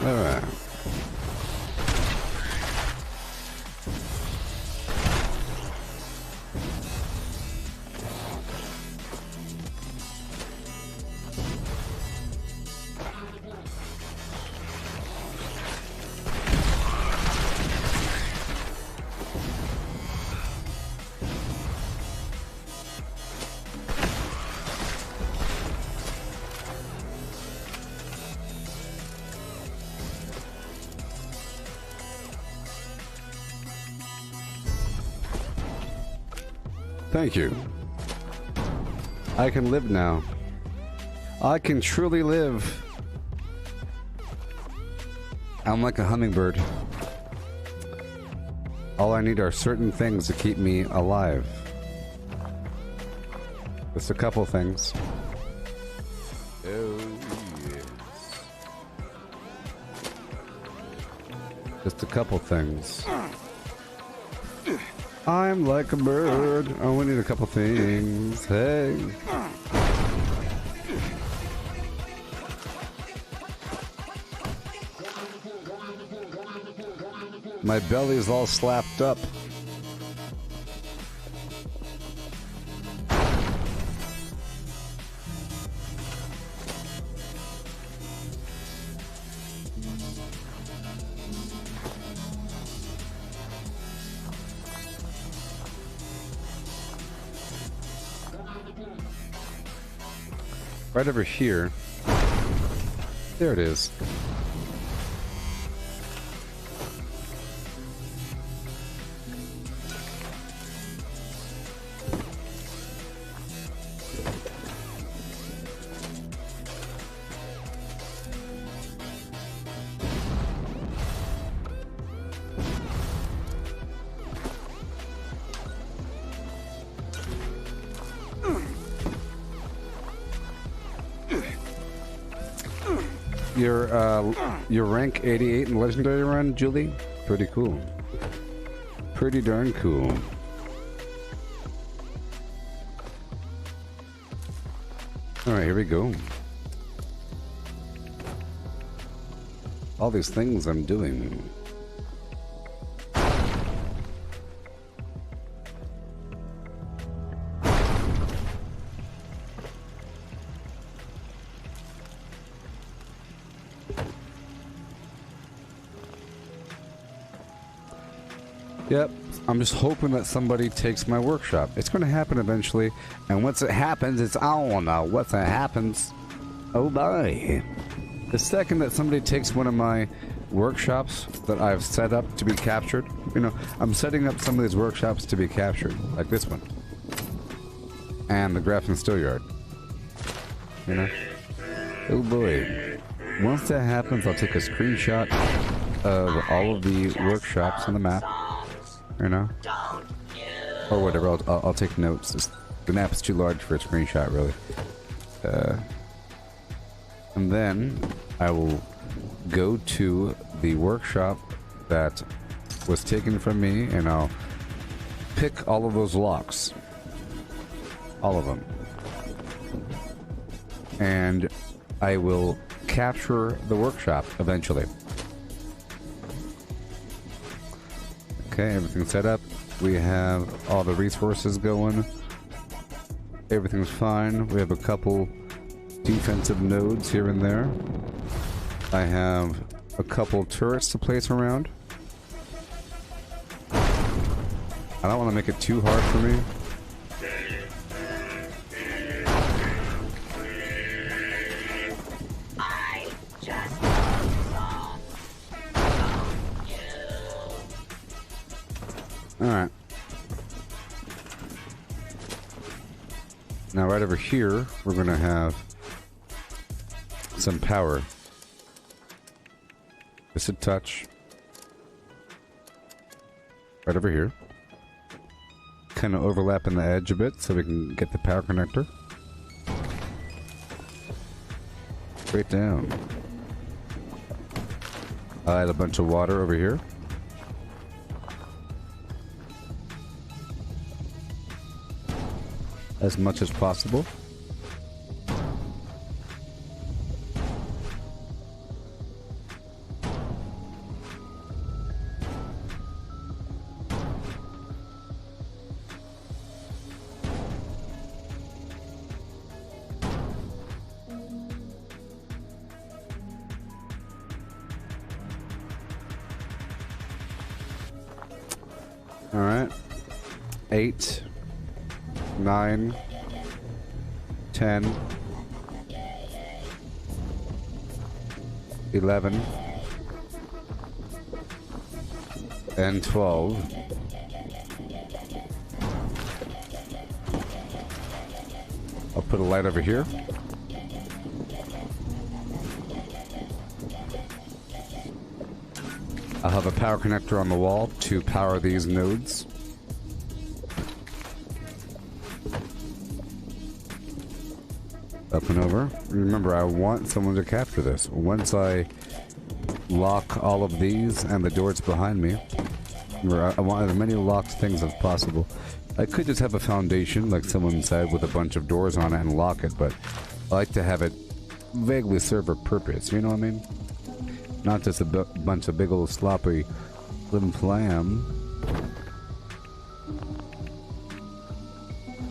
All right. Thank you. I can live now. I can truly live. I'm like a hummingbird. All I need are certain things to keep me alive. Just a couple things. Oh, yes. Just a couple things. I'm like a bird. I only need a couple things. Hey. My belly's all slapped up. Right over here. There it is. Your rank 88 in Legendary run, Julie? Pretty cool. Pretty darn cool. Alright, here we go. All these things I'm doing. Yep, I'm just hoping that somebody takes my workshop. It's going to happen eventually, and once it happens, it's on now. Once it happens, oh boy. The second that somebody takes one of my workshops that I've set up to be captured, you know, I'm setting up some of these workshops to be captured, like this one. And the Grafton Steel Yard. You know? Oh boy. Once that happens, I'll take a screenshot of all of the workshops on the map. You know? Or whatever, I'll take notes. The map is too large for a screenshot, really. And then I will go to the workshop that was taken from me, and I'll pick all of those locks. All of them. And I will capture the workshop eventually. Okay, everything's set up. We have all the resources going. Everything's fine. We have a couple defensive nodes here and there. I have a couple turrets to place around. I don't want to make it too hard for me. Alright. Now right over here, we're going to have some power. Just a touch. Right over here. Kind of overlapping the edge a bit so we can get the power connector. Straight down. I'll add a bunch of water over here. As much as possible. All right. 8, 9, 10, 11, and 12. I'll put a light over here. I'll have a power connector on the wall to power these nodes. Up and over. Remember, I want someone to capture this. Once I lock all of these and the doors behind me, I want as many locked things as possible. I could just have a foundation, like someone said, with a bunch of doors on it and lock it, but I like to have it vaguely serve a purpose, you know what I mean? Not just a bunch of big old sloppy flim flam.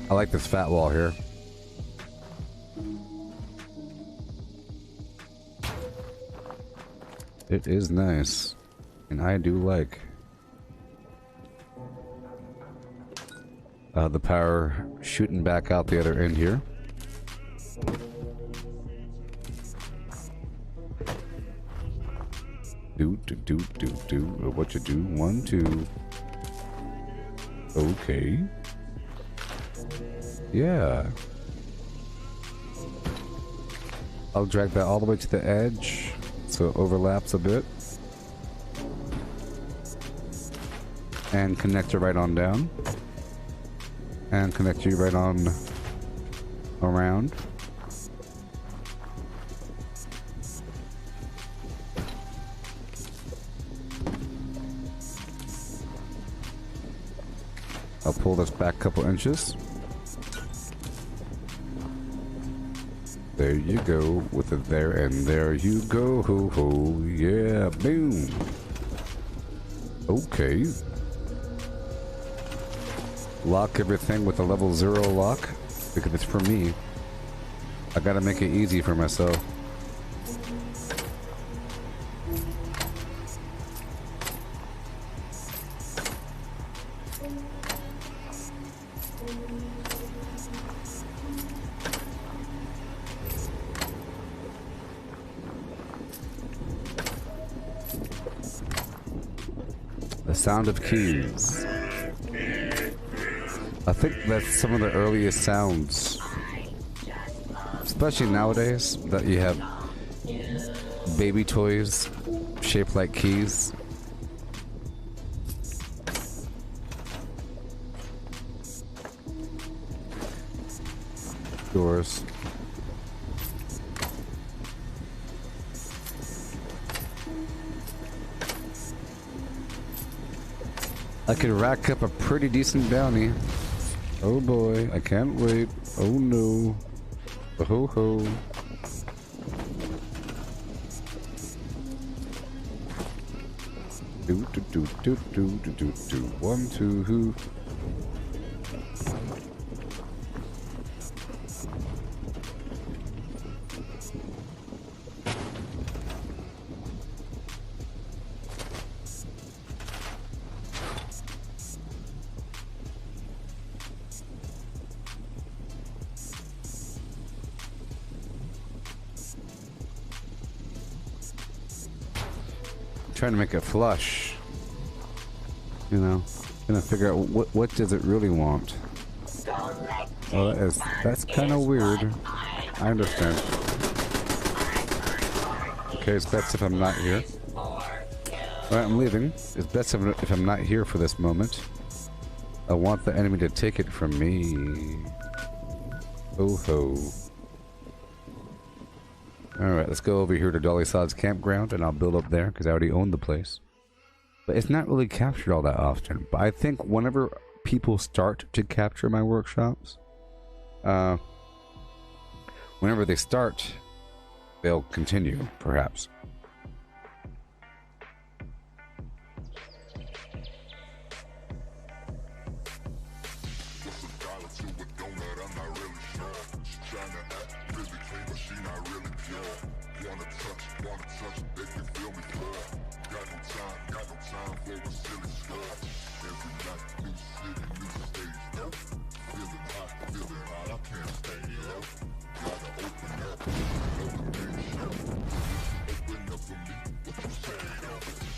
I like this fat wall here. It is nice, and I do like the power shooting back out the other end here. Do what you do. 1, 2. Okay. Yeah. I'll drag that all the way to the edge so it overlaps a bit. And connect it right on down. And connect you right on around. I'll pull this back a couple inches. There you go, with it there, and there you go, ho ho, yeah, boom. Okay. Lock everything with a level 0 lock, because it's for me. I gotta make it easy for myself. The sound of keys. I think that's some of the earliest sounds, especially nowadays, that you have baby toys shaped like keys. Doors. I could rack up a pretty decent bounty. Oh boy, I can't wait. Oh no. Oh ho ho. Do do do do do do do do. 1, 2, who? Trying to make it flush, you know, gonna figure out what does it really want. Oh, that's kind of weird. I understand. Okay, it's best if I'm not here. Alright, I'm leaving. It's best if I'm not here for this moment. I want the enemy to take it from me. Oh ho. Alright, let's go over here to Dolly Sod's campground and I'll build up there because I already own the place. But it's not really captured all that often. But I think whenever people start to capture my workshops, whenever they start, they'll continue, perhaps.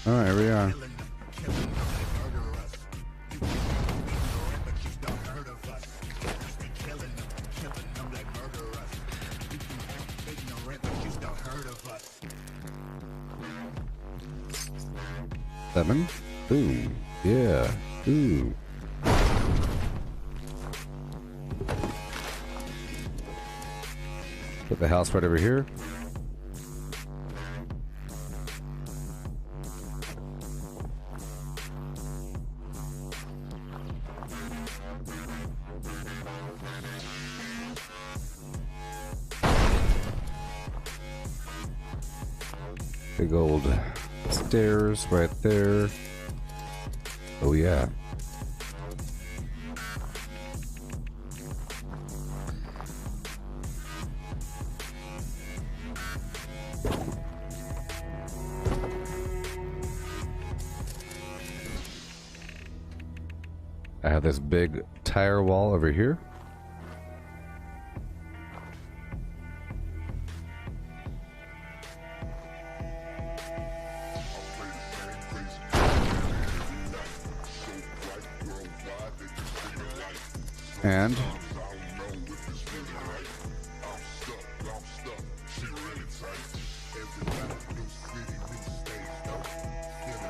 Alright, here we are. Seven. Boom. Yeah. Ooh. Put the house right over here. Big old stairs right there. Oh yeah. I have this big tire wall over here. And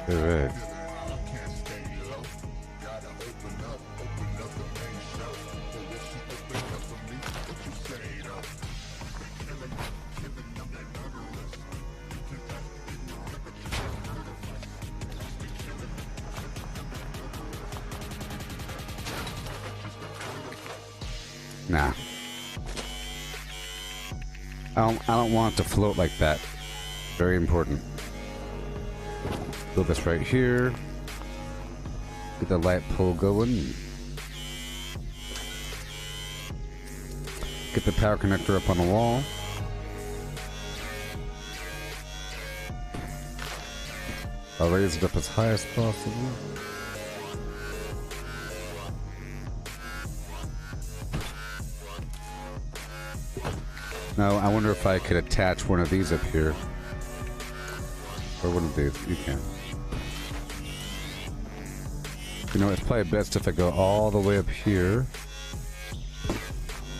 all right. Nah. I don't want it to float like that. Very important. Build this right here. Get the light pole going. Get the power connector up on the wall. I'll raise it up as high as possible. Now, I wonder if I could attach one of these up here. Or one of these. You can. You know, it's probably best if I go all the way up here.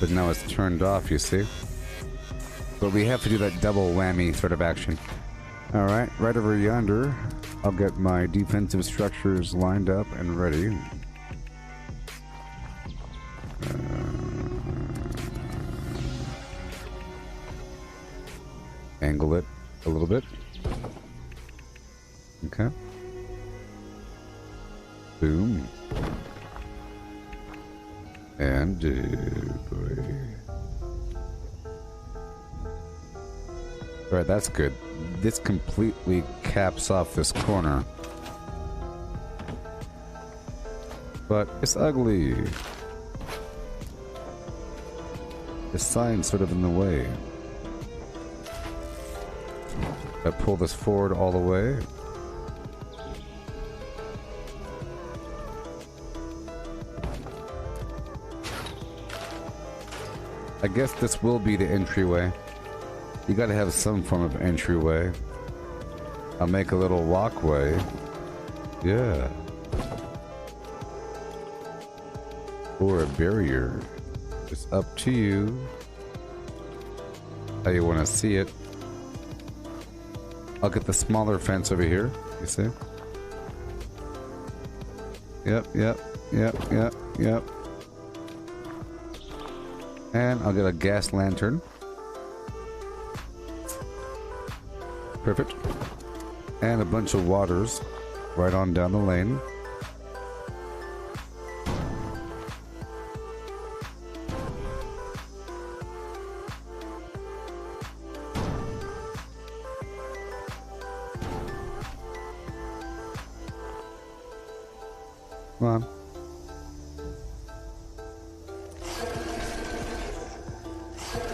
But now it's turned off, you see. But we have to do that double whammy sort of action. Alright, right over yonder, I'll get my defensive structures lined up and ready. Angle it a little bit. Okay. Boom. And alright, that's good. This completely caps off this corner. But it's ugly. The sign's sort of in the way. I pull this forward all the way. I guess this will be the entryway. You gotta have some form of entryway. I'll make a little walkway. Yeah. Or a barrier. It's up to you. How you want to see it. I'll get the smaller fence over here. You see? Yep. And I'll get a gas lantern. Perfect. And a bunch of waters right on down the lane. Come on.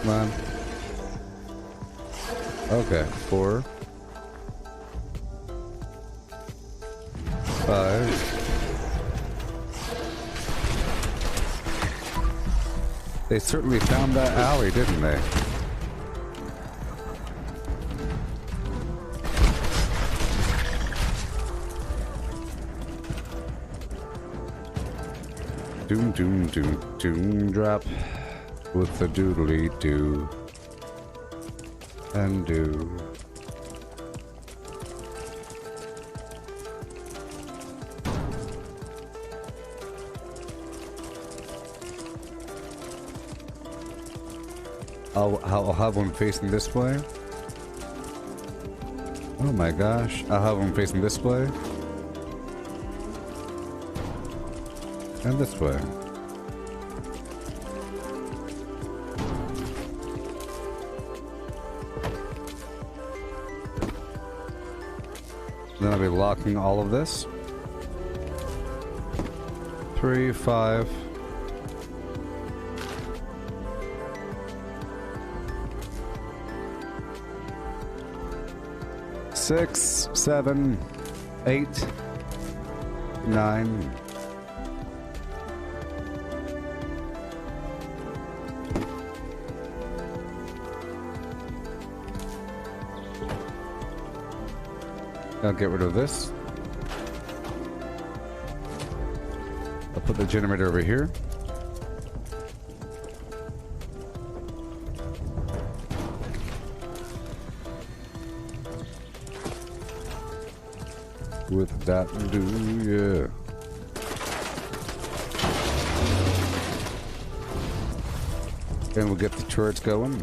Come on. Okay, 4, 5. They certainly found that alley, didn't they? Doom, doom, doom, doom, drop with the doodly do and do. I'll have one facing this way. Oh my gosh, I'll have one facing this way. And this way. Then I'll be locking all of this. 3, 5. 6, 7, 8, 9. I'll get rid of this. I'll put the generator over here. With that do, yeah. And we'll get the turrets going.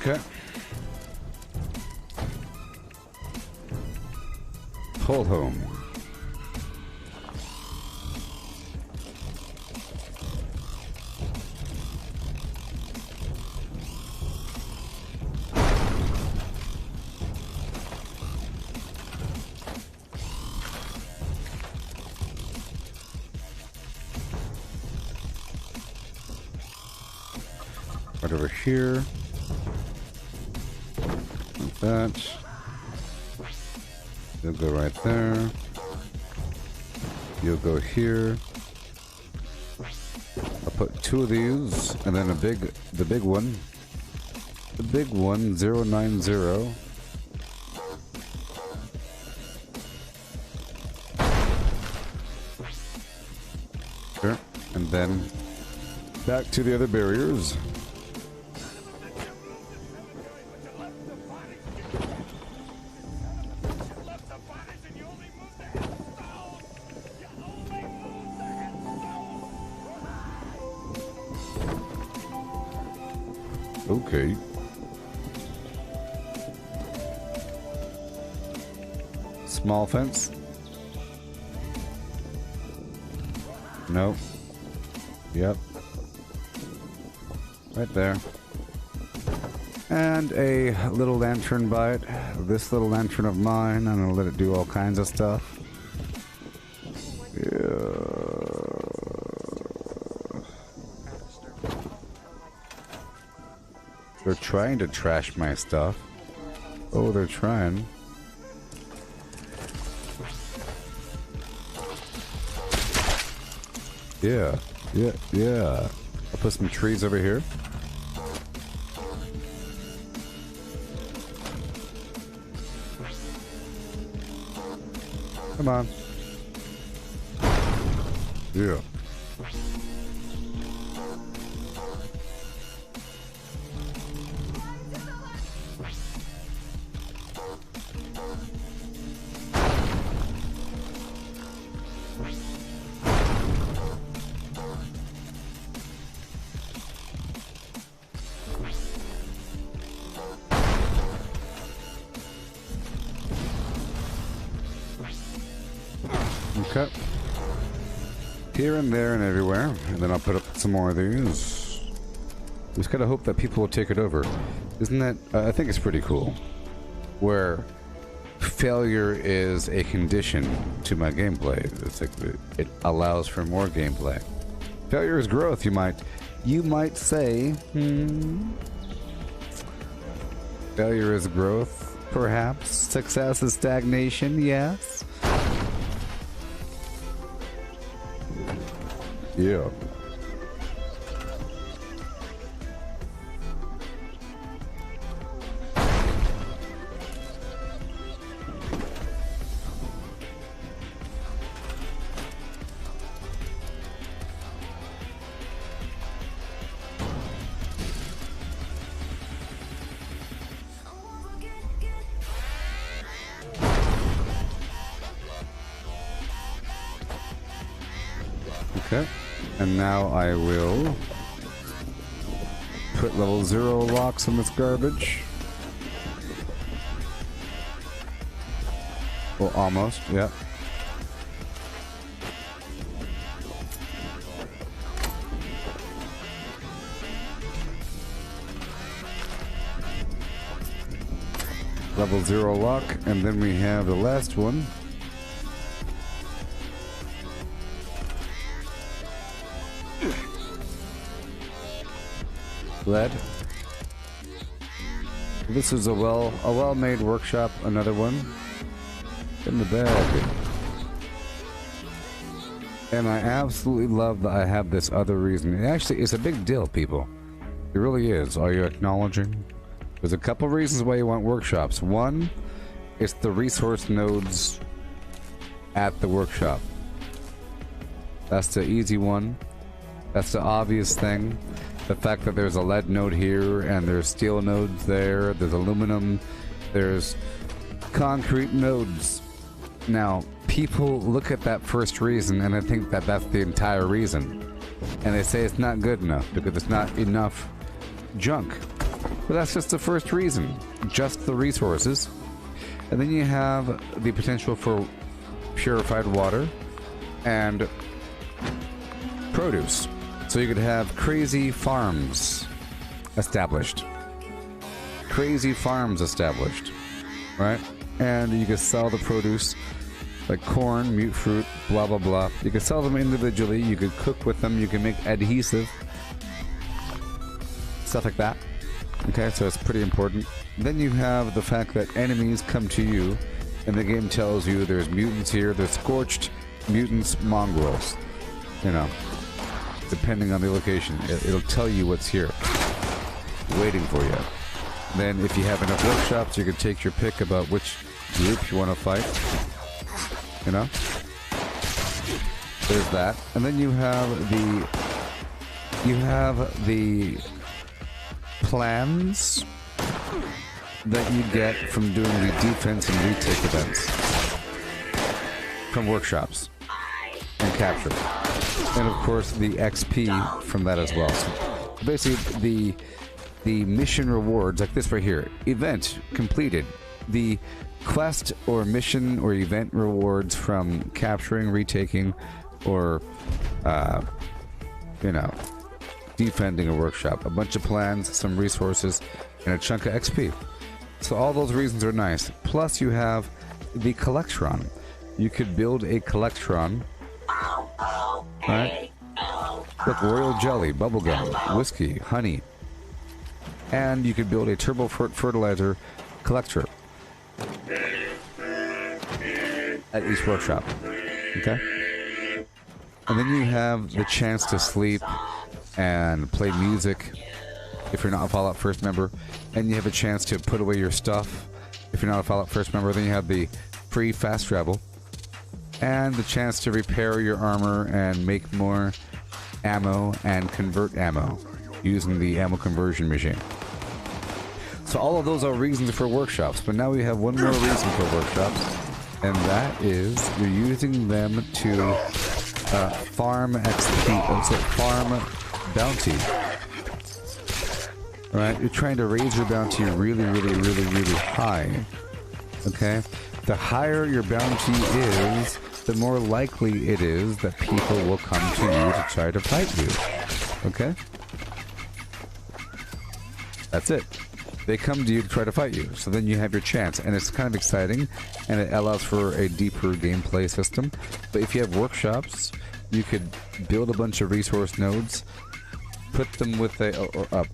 Okay. Pull home. Right over here. That. You'll go right there. You'll go here. I'll put 2 of these, and then the big one. The big one, 090. Sure. And then back to the other barriers. Okay. Small fence? Nope. Yep. Right there. And a little lantern by it. This little lantern of mine, I'm gonna let it do all kinds of stuff. Yeah. They're trying to trash my stuff. Oh, they're trying. Yeah, yeah. I'll put some trees over here. Come on. Yeah. Okay. Here and there and everywhere, and then I'll put up some more of these. Just gotta hope that people will take it over. Isn't that? I think it's pretty cool. Where failure is a condition to my gameplay. It's like it allows for more gameplay. Failure is growth. You might say. Failure is growth, perhaps. Success is stagnation. Yes. Yeah. Okay. And now I will put level 0 locks on this garbage. Well, almost, yeah. Level 0 lock, and then we have the last one. Lead. This is a well-made workshop. Another one in the bag. And I absolutely love that I have this other reason. It actually is a big deal, people. It really is. Are you acknowledging? There's a couple reasons why you want workshops. One, it's the resource nodes at the workshop. That's the easy one. That's the obvious thing. The fact that there's a lead node here and there's steel nodes there, there's aluminum, there's concrete nodes. Now, people look at that first reason and they think that that's the entire reason. And they say it's not good enough because it's not enough junk. But that's just the first reason, just the resources. And then you have the potential for purified water and produce. So you could have crazy farms established. Crazy farms established, right? And you could sell the produce, like corn, mute fruit, blah, blah, blah. You could sell them individually. You could cook with them. You can make adhesive. Stuff like that. Okay, so it's pretty important. Then you have the fact that enemies come to you And the game tells you there's mutants here, there's scorched, mutants, mongrels. You know, depending on the location. It'll tell you what's here, waiting for you. Then if you have enough workshops, you can take your pick about which group you want to fight. You know? There's that. And then you have the plans that you get from doing the defense and retake events from workshops and capture, and of course the XP from that as well. So basically the mission rewards, like this right here, event completed, the quest or mission or event rewards from capturing, retaking, or you know, defending a workshop, a bunch of plans, some resources, and a chunk of XP. So all those reasons are nice. Plus you have the collectron. You could build a collectron. Right? Look, royal jelly, bubblegum, whiskey, honey. And you could build a turbo fertilizer collector at each workshop. Okay? And then you have the chance to sleep and play music if you're not a Fallout First member, and you have a chance to put away your stuff if you're not a Fallout First member. Then you have the free fast travel and the chance to repair your armor and make more ammo and convert ammo using the ammo conversion machine. So all of those are reasons for workshops, but now we have one more reason for workshops, and that is you're using them to farm XP, so farm bounty. Right? You're trying to raise your bounty really high. Okay? The higher your bounty is, the more likely it is that people will come to you to try to fight you. Okay? That's it. They come to you to try to fight you. So then you have your chance. And it's kind of exciting, and it allows for a deeper gameplay system. But if you have workshops, you could build a bunch of resource nodes, put them with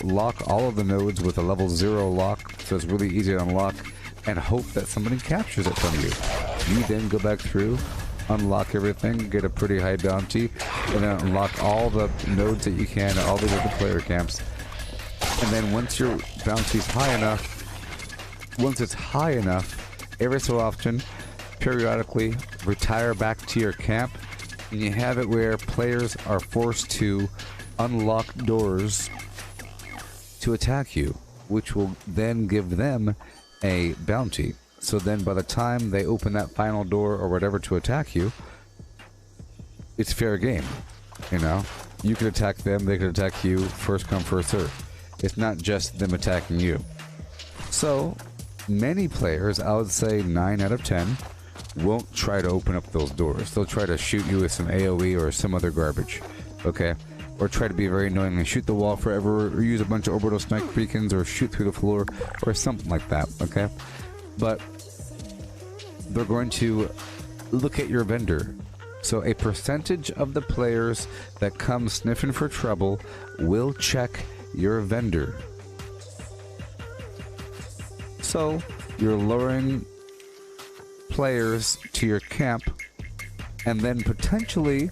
lock all of the nodes with a level 0 lock, so it's really easy to unlock, and hope that somebody captures it from you. You then go back through, unlock everything, get a pretty high bounty, and then unlock all the nodes that you can, all the other player camps. And then once your bounty's high enough, every so often, periodically, retire back to your camp, and you have it where players are forced to unlock doors to attack you, which will then give them a bounty. So then by the time they open that final door or whatever to attack you, it's fair game. You know, you could attack them, they could attack you, first come, first serve. It's not just them attacking you. So many players, I would say 9 out of 10, won't try to open up those doors. They'll try to shoot you with some AoE or some other garbage. Okay? Or try to be very annoying and shoot the wall forever, or use a bunch of orbital snipe beacons, or shoot through the floor, or something like that, okay? But they're going to look at your vendor. So a percentage of the players that come sniffing for trouble will check your vendor. So you're luring players to your camp, and then potentially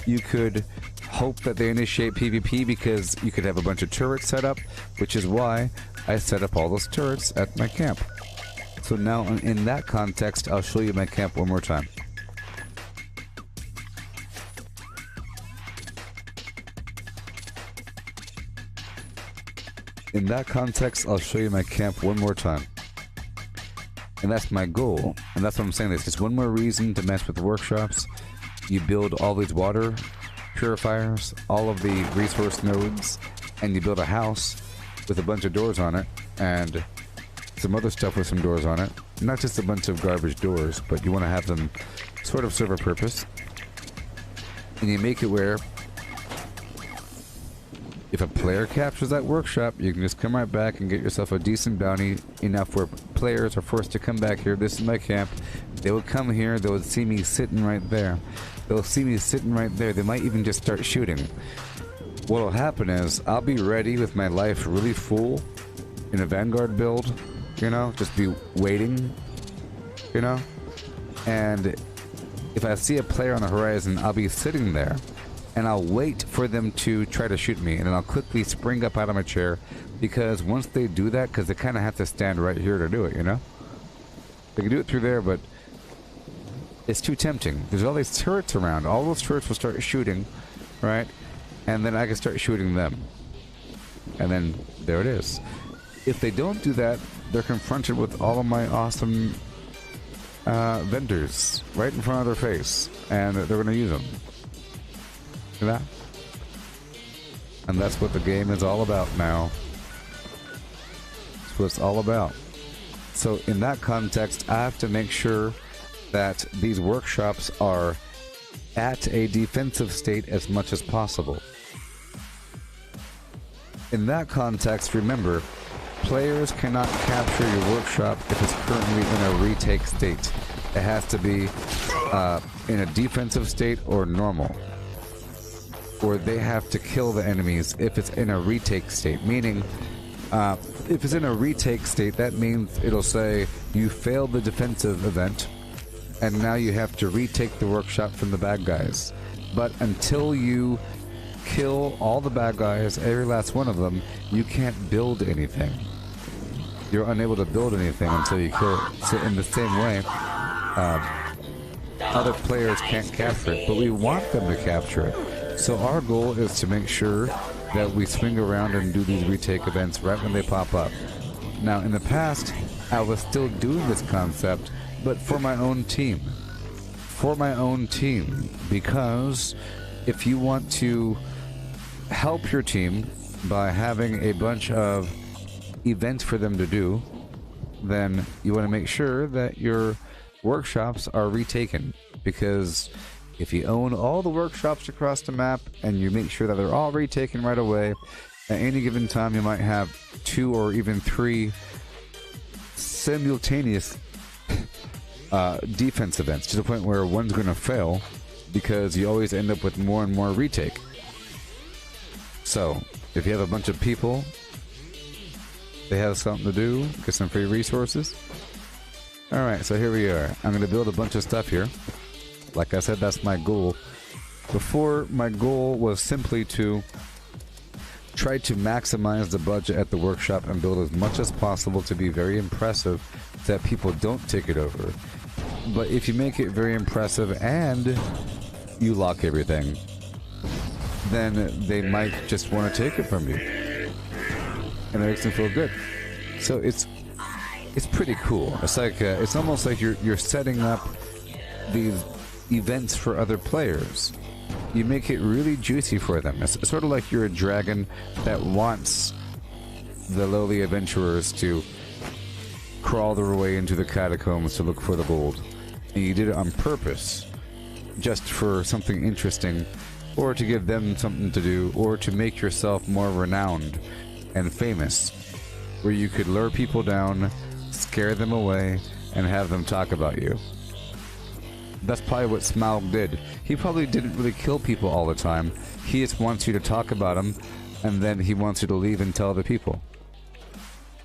you could hope that they initiate PvP because you could have a bunch of turrets set up, which is why I set up all those turrets at my camp. So now in that context, I'll show you my camp one more time. In that context, I'll show you my camp one more time. And that's my goal. And that's what I'm saying. There's just one more reason to mess with workshops. You build all these water purifiers, all of the resource nodes, and you build a house with a bunch of doors on it, and some other stuff with some doors on it. Not just a bunch of garbage doors, but you want to have them sort of serve a purpose. And you make it where if a player captures that workshop, you can just come right back and get yourself a decent bounty, enough where players are forced to come back here. This is my camp. They would come here, they would see me sitting right there. They'll see me sitting right there. They might even just start shooting. What'll happen is I'll be ready with my life really full in a Vanguard build, you know, just be waiting, you know, And if I see a player on the horizon, I'll be sitting there, and I'll wait for them to try to shoot me, and then I'll quickly spring up out of my chair, because once they do that, because they kind of have to stand right here to do it, you know? They can do it through there, but it's too tempting. There's all these turrets around. All those turrets will start shooting, right? And then I can start shooting them. And then there it is. If they don't do that, they're confronted with all of my awesome vendors right in front of their face, and they're going to use them. See that? And that's what the game is all about now. That's what it's all about. So in that context, I have to make sure that these workshops are at a defensive state as much as possible. In that context, remember, players cannot capture your workshop if it's currently in a retake state. It has to be in a defensive state or normal. Or they have to kill the enemies if it's in a retake state. Meaning, if it's in a retake state, that means it'll say you failed the defensive event, and now you have to retake the workshop from the bad guys. But until you kill all the bad guys, every last one of them, you can't build anything. You're unable to build anything until you kill it. So in the same way, other players can't capture it, but we want them to capture it. So our goal is to make sure that we swing around and do these retake events right when they pop up. Now, in the past, I was still doing this concept, but for my own team. For my own team, because if you want to help your team by having a bunch of events for them to do, then you want to make sure that your workshops are retaken, because if you own all the workshops across the map and you make sure that they're all retaken right away, at any given time you might have 2 or even 3 simultaneous defense events, to the point where one's going to fail because you always end up with more and more retake. So if you have a bunch of people, they have something to do, get some free resources. Alright, so here we are. I'm going to build a bunch of stuff here. Like I said, that's my goal. Before, my goal was simply to try to maximize the budget at the workshop and build as much as possible to be very impressive, so that people don't take it over. But if you make it very impressive and you lock everything, then they might just want to take it from you. And it makes them feel good. So it's pretty cool. It's like it's almost like you're setting up these events for other players. You make it really juicy for them. It's sort of like you're a dragon that wants the lowly adventurers to crawl their way into the catacombs to look for the gold. And you did it on purpose, just for something interesting, or to give them something to do, or to make yourself more renowned and famous, where you could lure people down, scare them away, and have them talk about you. That's probably what Smaug did. He probably didn't really kill people all the time. He just wants you to talk about him, and then he wants you to leave and tell other people.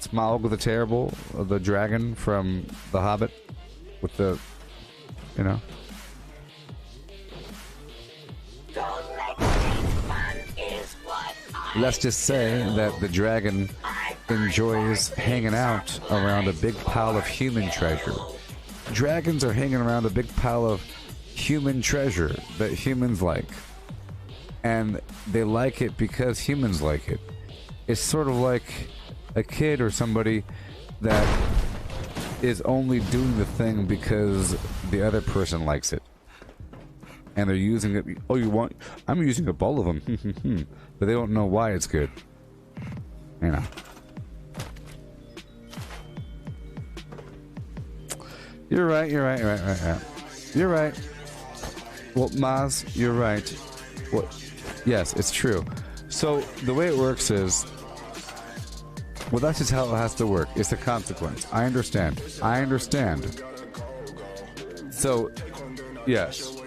Smaug the Terrible, the dragon from The Hobbit, with the, you know. Let's just say that the dragon enjoys hanging out around a big pile of human treasure. Dragons are hanging around a big pile of human treasure that humans like. And they like it because humans like it. It's sort of like a kid or somebody that is only doing the thing because the other person likes it. And they're using it. Oh, you want? I'm using up all of them. But they don't know why it's good. You know. You're right. You're right. Well, Maz, you're right. What? Yes, it's true. So the way it works is, well, that's just how it has to work. It's a consequence. I understand. So, yes.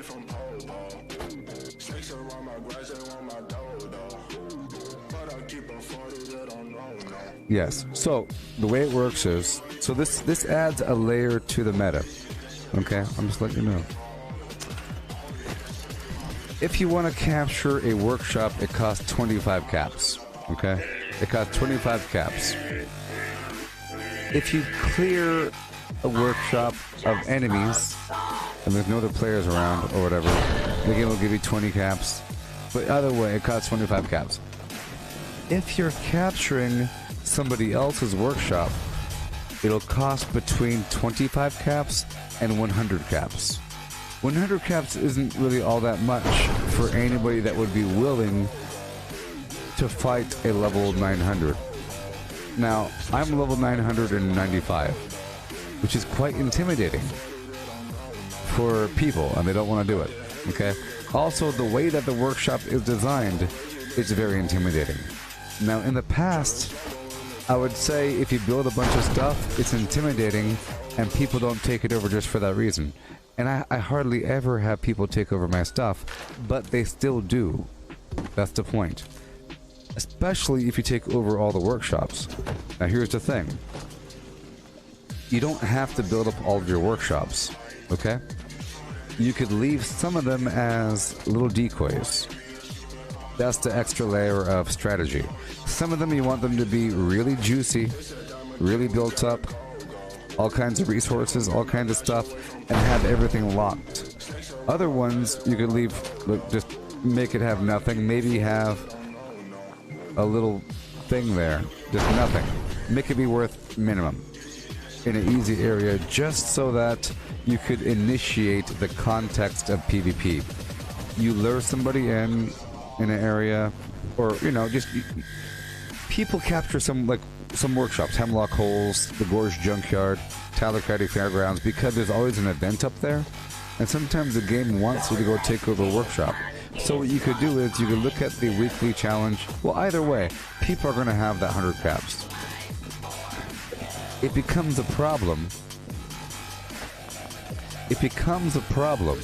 Yes. So the way it works is, so this adds a layer to the meta. Okay, I'm just letting you know. If you want to capture a workshop, it costs 25 caps. Okay? It costs 25 caps. If you clear a workshop of enemies, and there's no other players around, or whatever, the game will give you 20 caps. But either way, it costs 25 caps. If you're capturing somebody else's workshop, it'll cost between 25 caps and 100 caps. 100 caps isn't really all that much for anybody that would be willing to fight a level 900. Now, I'm level 995, which is quite intimidating for people, and they don't want to do it, okay? Also, the way that the workshop is designed is very intimidating. Now, in the past, I would say if you build a bunch of stuff, it's intimidating, and people don't take it over just for that reason. And I hardly ever have people take over my stuff, but they still do. That's the point. Especially if you take over all the workshops. Now here's the thing. You don't have to build up all of your workshops, okay? You could leave some of them as little decoys. That's the extra layer of strategy. Some of them you want them to be really juicy, really built up, all kinds of resources, all kinds of stuff, and have everything locked. Other ones you could leave, just make it have nothing, maybe have a little thing there, just nothing. Make it be worth minimum in an easy area, just so that you could initiate the context of PvP. You lure somebody in an area, or you know, just people capture some workshops, Hemlock Holes, the Gorge Junkyard, Talakati Fairgrounds, because there's always an event up there, and sometimes the game wants you to go take over a workshop. So what you could do is you could look at the weekly challenge. Well, either way, people are going to have that 100 caps. It becomes a problem. It becomes a problem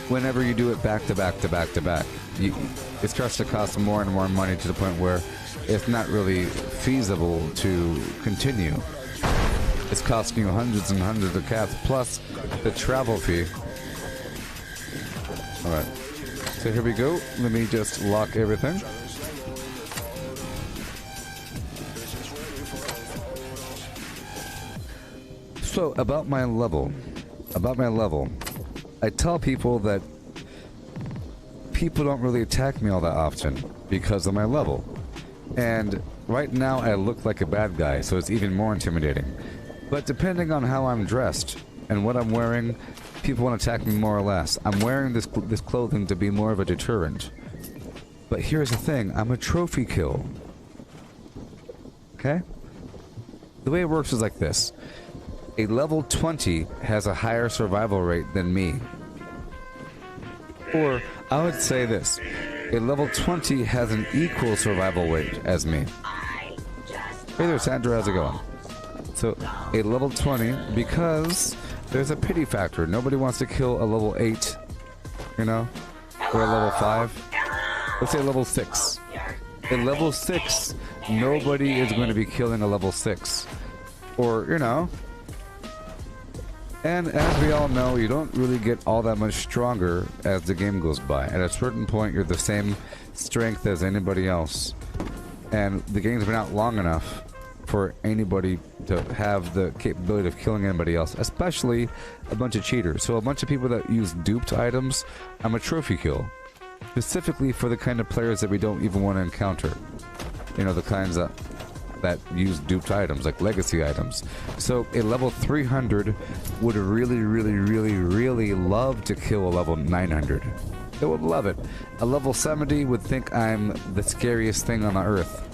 whenever you do it back to back to back to back. It starts to cost more and more money to the point where it's not really feasible to continue. It's costing you hundreds and hundreds of caps, plus the travel fee. Alright, so here we go. Let me just lock everything. So, about my level, I tell people that people don't really attack me all that often because of my level. And right now I look like a bad guy, so it's even more intimidating. But depending on how I'm dressed and what I'm wearing, people want to attack me more or less. I'm wearing this clothing to be more of a deterrent. But here's the thing, I'm a trophy kill. Okay? The way it works is like this. A level 20 has a higher survival rate than me. Or, I would say this. A level 20 has an equal survival rate as me. Hey there, Sandra, how's it going? So, a level 20, because there's a pity factor. Nobody wants to kill a level 8, you know? Or a level 5. Let's say a level 6. A level 6, nobody is going to be killing a level 6. Or, you know. And as we all know, you don't really get all that much stronger as the game goes by. At a certain point, you're the same strength as anybody else. And the game's been out long enough for anybody to have the capability of killing anybody else, especially a bunch of cheaters. So a bunch of people that use duped items, I'm a trophy kill. Specifically for the kind of players that we don't even want to encounter. You know, the kinds that use duped items, like legacy items. So a level 300 would really love to kill a level 900. They would love it. A level 70 would think I'm the scariest thing on the earth.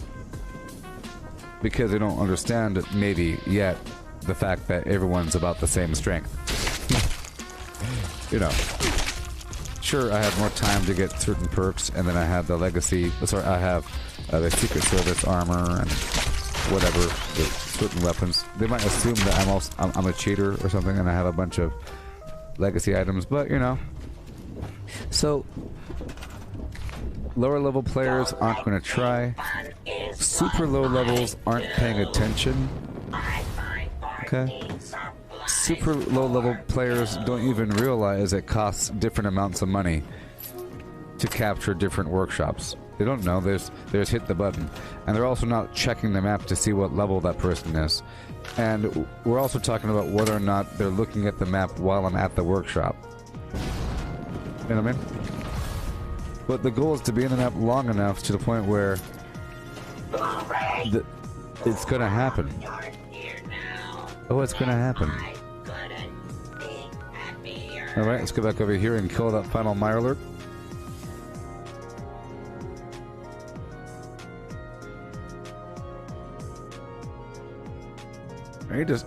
Because they don't understand, maybe, yet, the fact that everyone's about the same strength. You know. Sure, I have more time to get certain perks, and then I have the legacy, I have the Secret Service armor, and whatever, the certain weapons. They might assume that I'm a cheater or something, and I have a bunch of legacy items, but you know. So, lower level players aren't going to try. Super low levels aren't paying attention. Okay? super low-level players don't even realize it costs different amounts of money to capture different workshops. They don't know. They just hit the button. And they're also not checking the map to see what level that person is. And we're also talking about whether or not they're looking at the map while I'm at the workshop. You know what I mean? But the goal is to be in the map long enough to the point where it's gonna happen. Oh, it's gonna happen. Alright, let's go back over here and kill that final Mirelurk.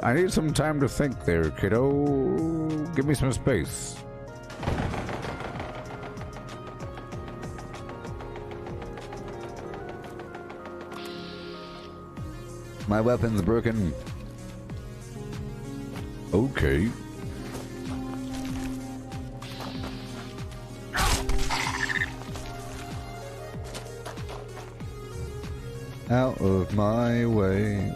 I need some time to think there, kiddo. Give me some space. My weapon's broken. Okay. Out of my way.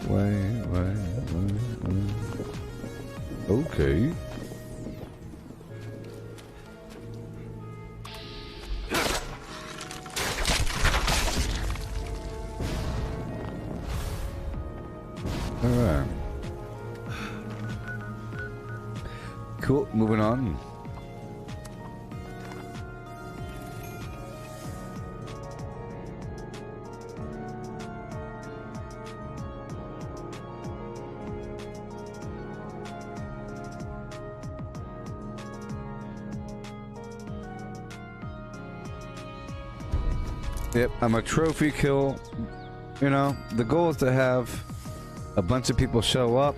Okay. Alright. Cool, moving on. Yep, I'm a trophy kill. You know, the goal is to have a bunch of people show up,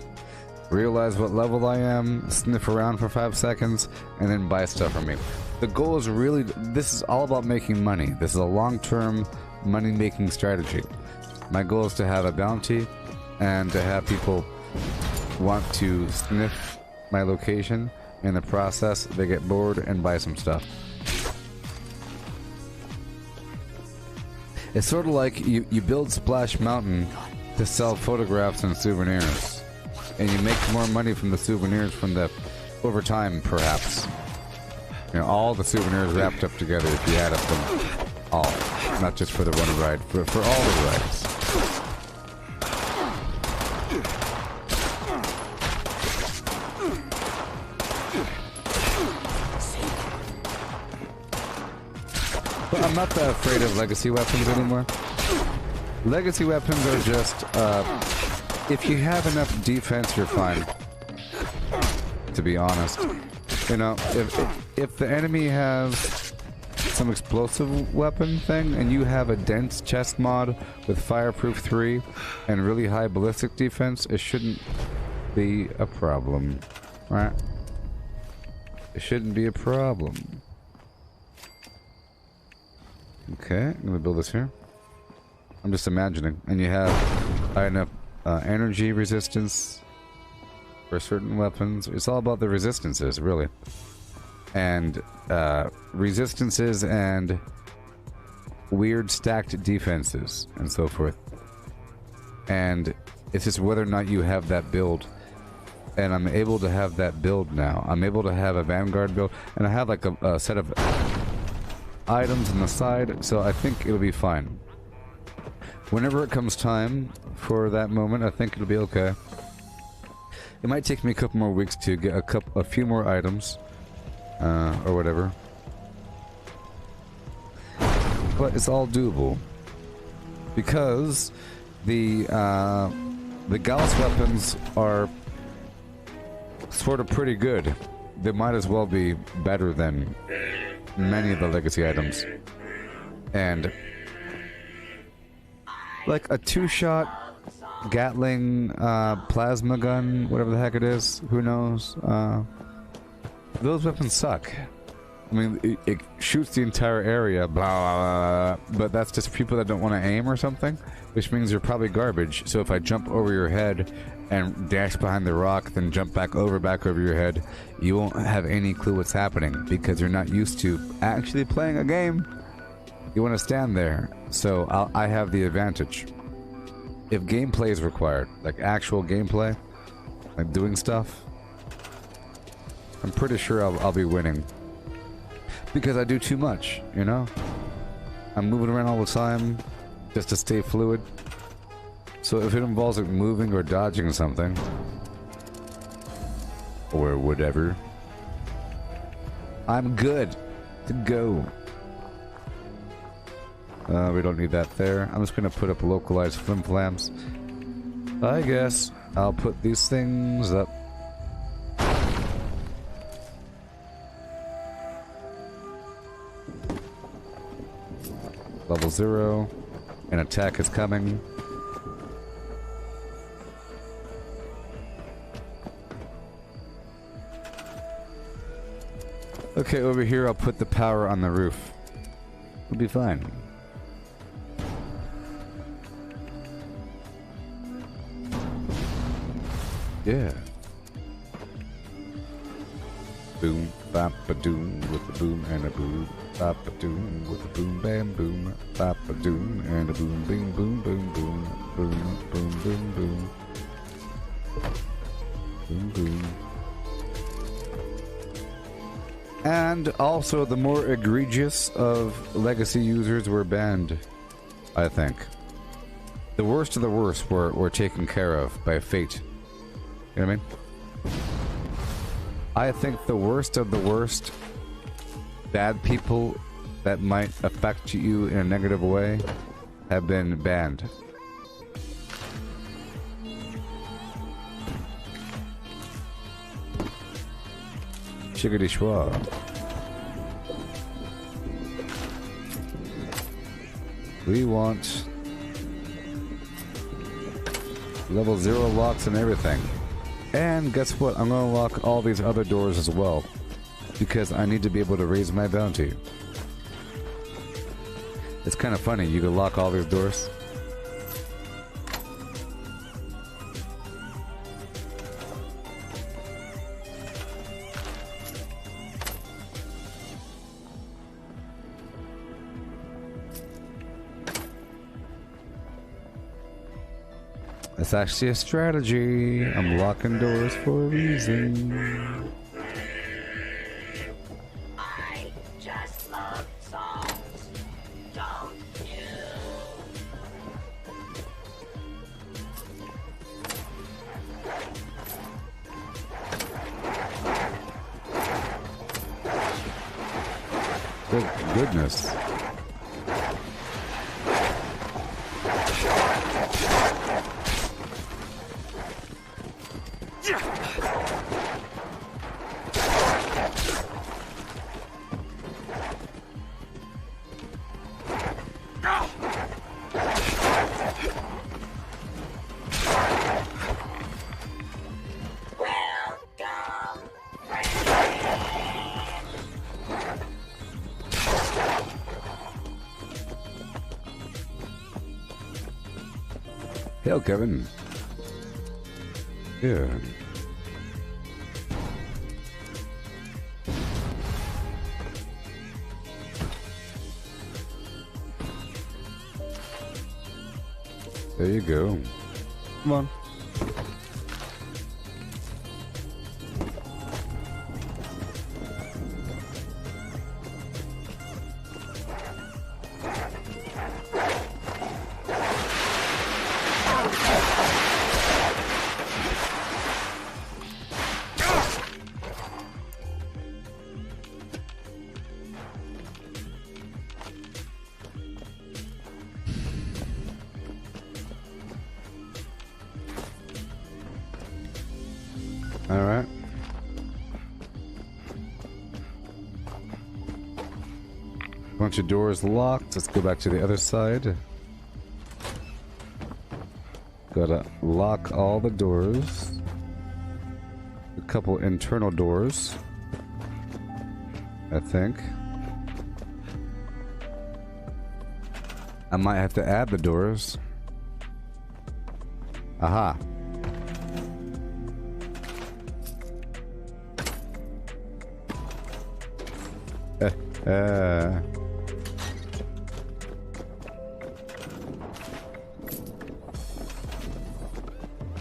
realize what level I am, sniff around for 5 seconds, and then buy stuff from me. The goal is really, this is all about making money. This is a long-term money-making strategy. My goal is to have a bounty and to have people want to sniff my location. In the process, they get bored and buy some stuff. It's sort of like you build Splash Mountain to sell photographs and souvenirs, and you make more money from the souvenirs from the over time, perhaps. You know, all the souvenirs wrapped up together if you add up them all, not just for the one ride, for all the rides. But I'm not that afraid of legacy weapons anymore. Legacy weapons are just, if you have enough defense, you're fine. To be honest. You know, if the enemy has some explosive weapon thing, and you have a dense chest mod with Fireproof 3 and really high ballistic defense, it shouldn't be a problem. Right? It shouldn't be a problem. Okay, I'm gonna build this here. I'm just imagining. And you have high enough energy resistance for certain weapons. It's all about the resistances, really. And resistances and weird stacked defenses and so forth. And it's just whether or not you have that build. And I'm able to have that build now. I'm able to have a Vanguard build. And I have like a set of items on the side, so I think it'll be fine. Whenever it comes time for that moment, I think it'll be okay. It might take me a couple more weeks to get a few more items, or whatever. But it's all doable because the Gauss weapons are sort of pretty good. They might as well be better than many of the legacy items. And like a 2-shot Gatling plasma gun, whatever the heck it is, who knows, those weapons suck. I mean, it shoots the entire area, blah, blah, blah, but that's just for people that don't want to aim or something, which means you're probably garbage. So if I jump over your head and dash behind the rock, then jump back over your head, you won't have any clue what's happening because you're not used to actually playing a game. You want to stand there, so I have the advantage. If gameplay is required, like actual gameplay, like doing stuff, I'm pretty sure I'll be winning. Because I do too much, you know? I'm moving around all the time just to stay fluid. So if it involves like moving or dodging something, or whatever, I'm good to go. We don't need that there. I'm just gonna put up localized flim-flams. I guess I'll put these things up. Level 0. An attack is coming. Okay, over here I'll put the power on the roof. We'll be fine. Yeah. Boom, bop, a doom with a boom and a boom, bop, a doom with a boom, bam, boom, bop, a doom and a boom, boom, boom, boom, boom, boom, boom, boom, boom, boom, boom. And also, the more egregious of legacy users were banned, I think. The worst of the worst were taken care of by fate. You know what I mean? I think the worst of the worst bad people that might affect you in a negative way have been banned. Shiggity schwa. We want level 0 locks and everything. And guess what? I'm gonna lock all these other doors as well, because I need to be able to raise my bounty. It's kind of funny, you can lock all these doors. It's actually a strategy. I'm locking doors for a reason. I just love songs, don't you? Good goodness. Hell, Kevin. Yeah. There you go. Come on. Alright. Bunch of doors locked. Let's go back to the other side. Gotta lock all the doors. A couple internal doors, I think. I might have to add the doors. Aha.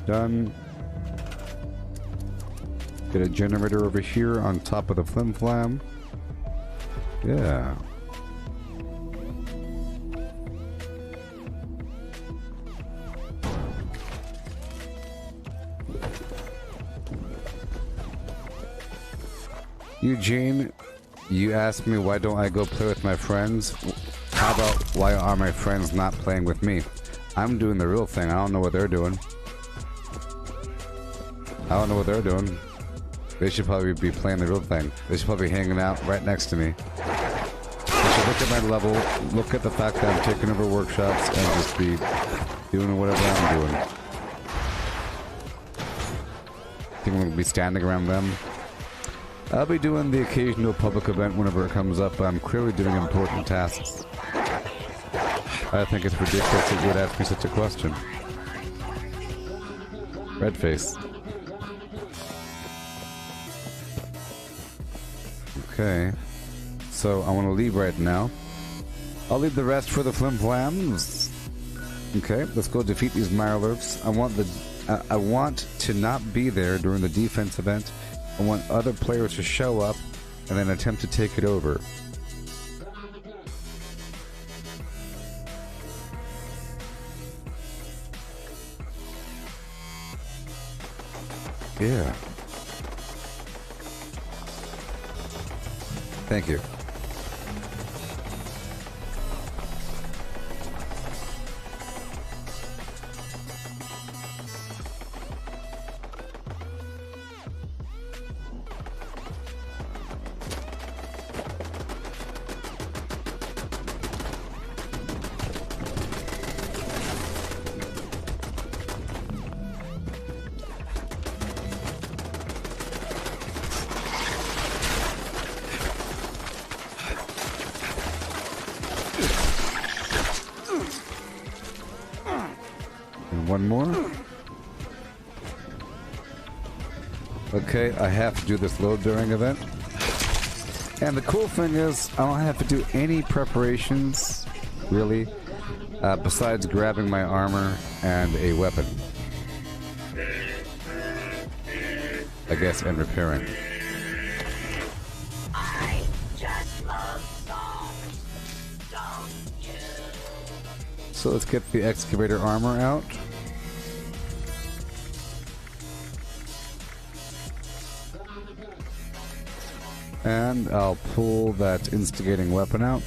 Done. Get a generator over here on top of the flim flam. Yeah. Eugene, you asked me why don't I go play with my friends? How about why are my friends not playing with me? I'm doing the real thing. I don't know what they're doing. I don't know what they're doing. They should probably be playing the real thing. They should probably be hanging out right next to me. They should look at my level, look at the fact that I'm taking over workshops, and just be doing whatever I'm doing. I think we'll be standing around them. I'll be doing the occasional public event whenever it comes up, but I'm clearly doing important tasks. I think it's ridiculous that you would ask me such a question. Red face. Okay. So I want to leave right now. I'll leave the rest for the flim-flams. Okay, let's go defeat these Mirelurks. I want to not be there during the defense event. I want other players to show up and then attempt to take it over. Yeah. Thank you. One more. Okay, I have to do this load bearing event. And the cool thing is, I don't have to do any preparations, really, besides grabbing my armor and a weapon. I guess, and repairing. I just love songs, don't you? So let's get the excavator armor out. And I'll pull that instigating weapon out.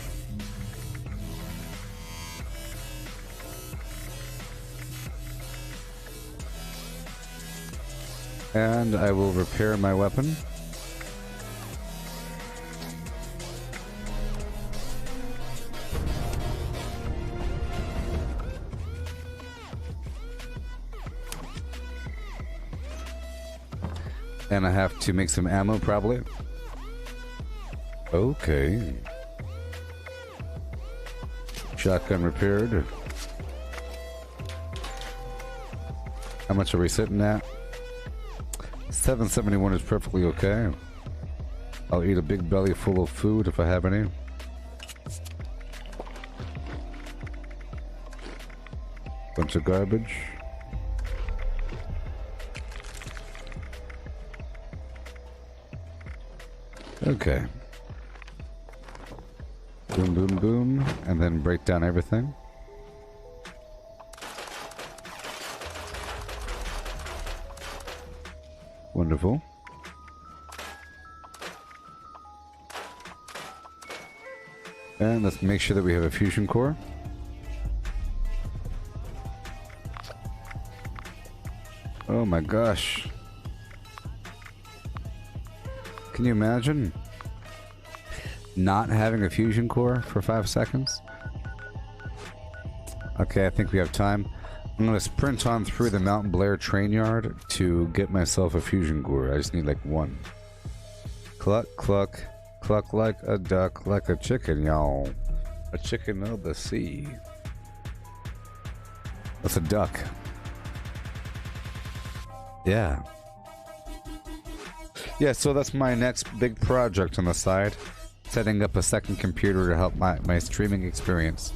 And I will repair my weapon. And I have to make some ammo, probably. Okay. Shotgun repaired. How much are we sitting at? 771 is perfectly okay. I'll eat a big belly full of food if I have any. Bunch of garbage. Okay. Boom, boom, boom, and then break down everything. Wonderful. And let's make sure that we have a fusion core. Oh my gosh. Can you imagine not having a fusion core for 5 seconds? Okay, I think we have time. I'm gonna sprint on through the Mount Blair train yard to get myself a fusion core. I just need like one. Cluck, cluck, cluck like a duck, like a chicken, y'all. A chicken of the sea. That's a duck. Yeah. Yeah, so that's my next big project on the side. Setting up a second computer to help my streaming experience.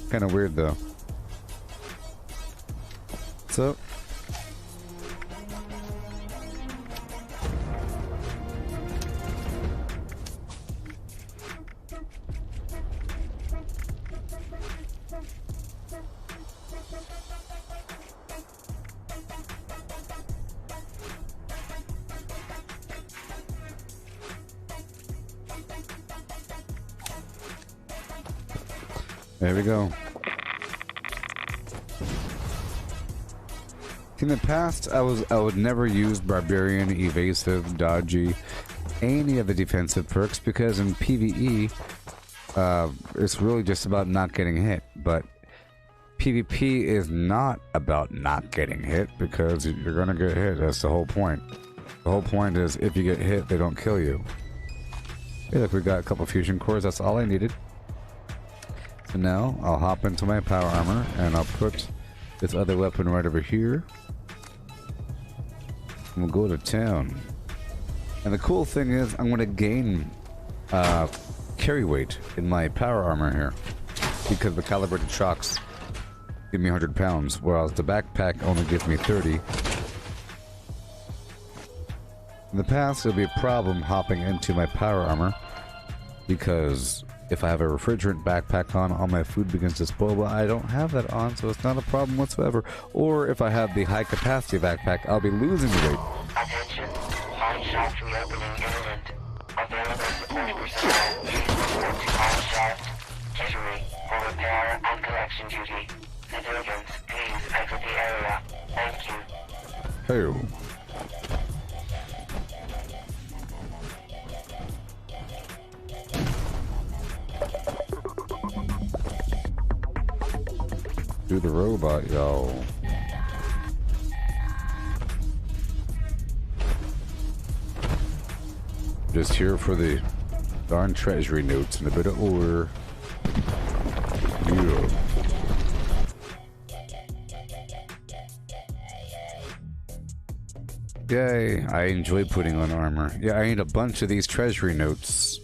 Kind of weird though. So There we go. In the past, I would never use Barbarian, Evasive, Dodgy, any of the defensive perks because in PvE, it's really just about not getting hit. But PvP is not about not getting hit because you're gonna get hit. That's the whole point. The whole point is if you get hit, they don't kill you. Hey, look, we got a couple fusion cores. That's all I needed. So now I'll hop into my power armor and I'll put this other weapon right over here. And we'll go to town. And the cool thing is I'm going to gain carry weight in my power armor here because the calibrated shocks give me 100 pounds, whereas the backpack only gives me 30. In the past, it would be a problem hopping into my power armor because if I have a refrigerant backpack on, all my food begins to spoil, but I don't have that on, so it's not a problem whatsoever. Or if I have the high capacity backpack, I'll be losing weight. Attention, mine shaft reopening imminent. Available support personnel, please report to mine shaft, Treasury, for repair and collection duty. Civilians, please exit the area. Thank you. Hey. Do the robot, y'all. Just here for the darn treasury notes and a bit of ore. Yeah. Yay, I enjoy putting on armor. Yeah, I need a bunch of these treasury notes.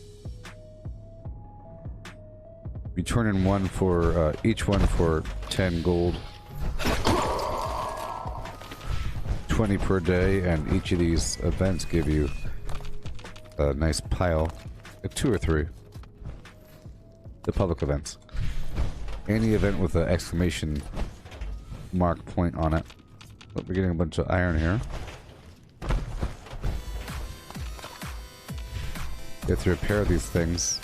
We turn in one for each one for 10 gold, 20 per day, and each of these events give you a nice pile, 2 or 3. The public events. Any event with an exclamation mark point on it. But we're getting a bunch of iron here. You have to repair these things.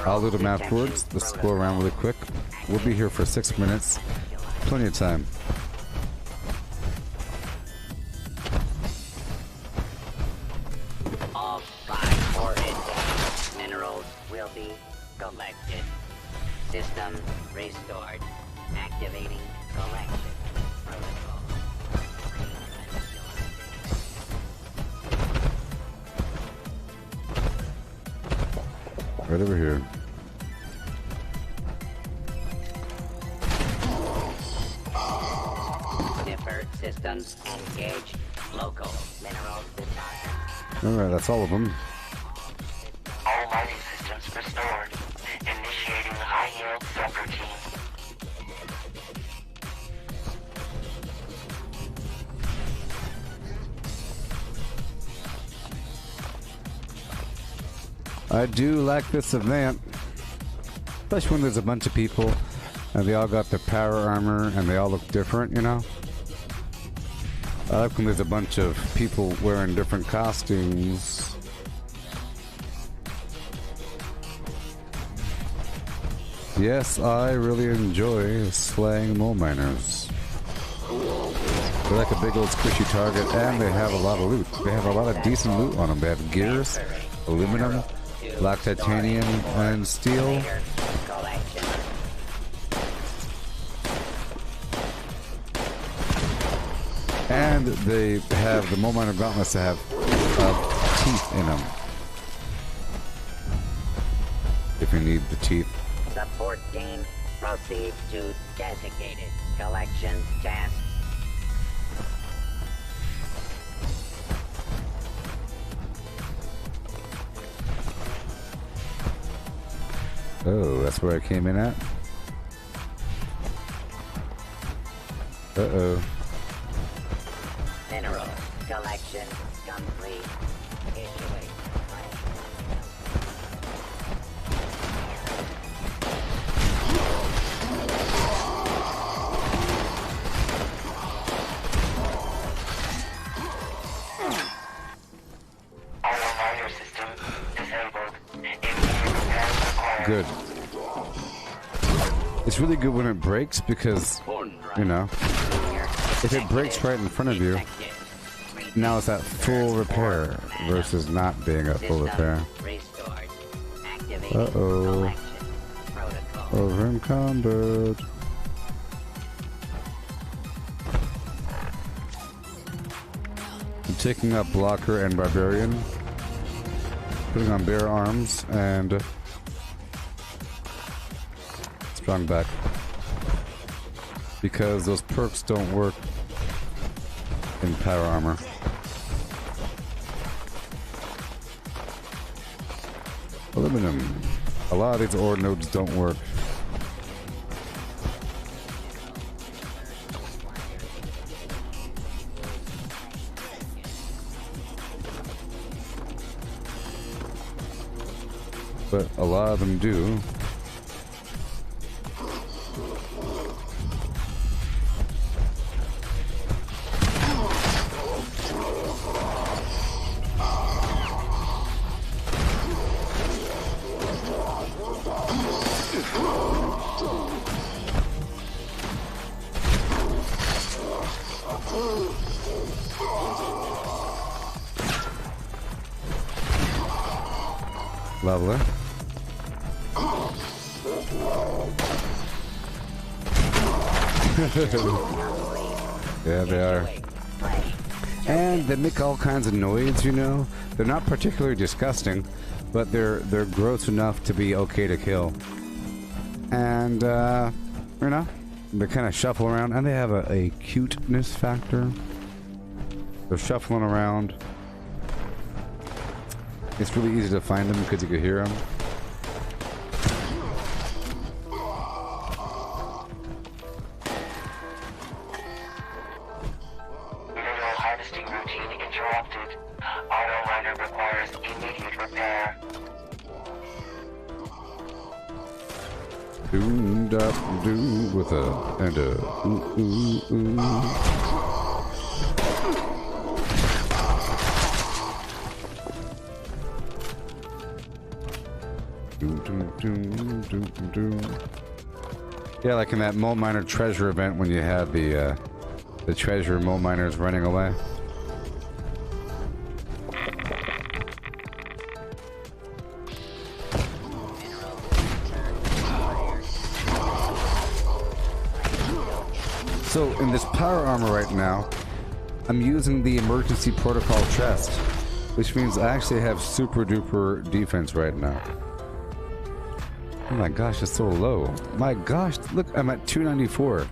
I'll do them afterwards. Let's go around really quick. We'll be here for 6 minutes. Plenty of time. All 5 ore index minerals will be collected. System restored. Activating collection protocol. Right over here. Sniffer systems engaged. Local minerals detected. Alright, that's all of them. All mining systems restored. Initiating high-yield subroutine. I do like this event, especially when there's a bunch of people and they all got their power armor and they all look different, you know? I like when there's a bunch of people wearing different costumes. Yes, I really enjoy slaying mole miners. They're like a big old squishy target and they have a lot of loot. They have a lot of decent loot on them. They have gears, aluminum, black titanium, and steel. And they have the mole miner gauntlets that have teeth in them. If you need the teeth. Support team, proceed to designated collection task. Oh, that's where I came in at? Uh-oh. Mineral collection complete. Issuing. good. It's really good when it breaks because, you know, if it breaks right in front of you, now it's at full repair versus not being at full repair. Uh-oh. Over in combat. I'm taking up Blocker and Barbarian. Putting on Bear Arms and Strong Back. Because those perks don't work in Power Armor. Aluminum. A lot of these ore nodes don't work. But a lot of them do. Lovely. Yeah, they are. And they make all kinds of noise, you know? They're not particularly disgusting, but they're gross enough to be okay to kill. And, you know, they kind of shuffle around, and they have a cuteness factor. They're shuffling around. It's really easy to find them because you can hear them. Mineral harvesting routine interrupted. Auto miner requires immediate repair. Doomed up, do with a and a ooh ooh ooh. Yeah, like in that mole miner treasure event when you had the treasure mole miners running away. So in this power armor right now, I'm using the emergency protocol chest, which means I actually have super duper defense right now. Oh my gosh, it's so low. My gosh, look, I'm at 294.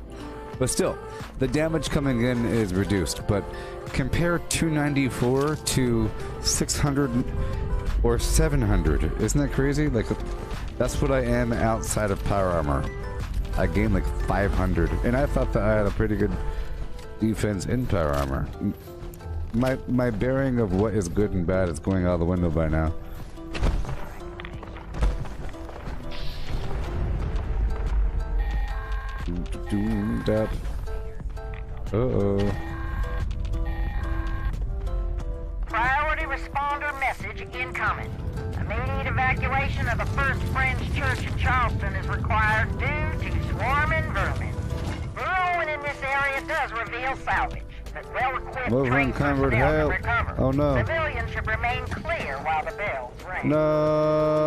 But still, the damage coming in is reduced. But compare 294 to 600 or 700. Isn't that crazy? Like, that's what I am outside of power armor. I gained like 500. And I thought that I had a pretty good defense in power armor. My bearing of what is good and bad is going out the window by now. Doomed up. Uh-oh. Priority responder message incoming. Immediate evacuation of the First Friends Church in Charleston is required due to swarming vermin. Burrowing in this area does reveal salvage, but well-equipped trained personnel can recover. Oh no. Civilians should remain clear while the bells ring. No.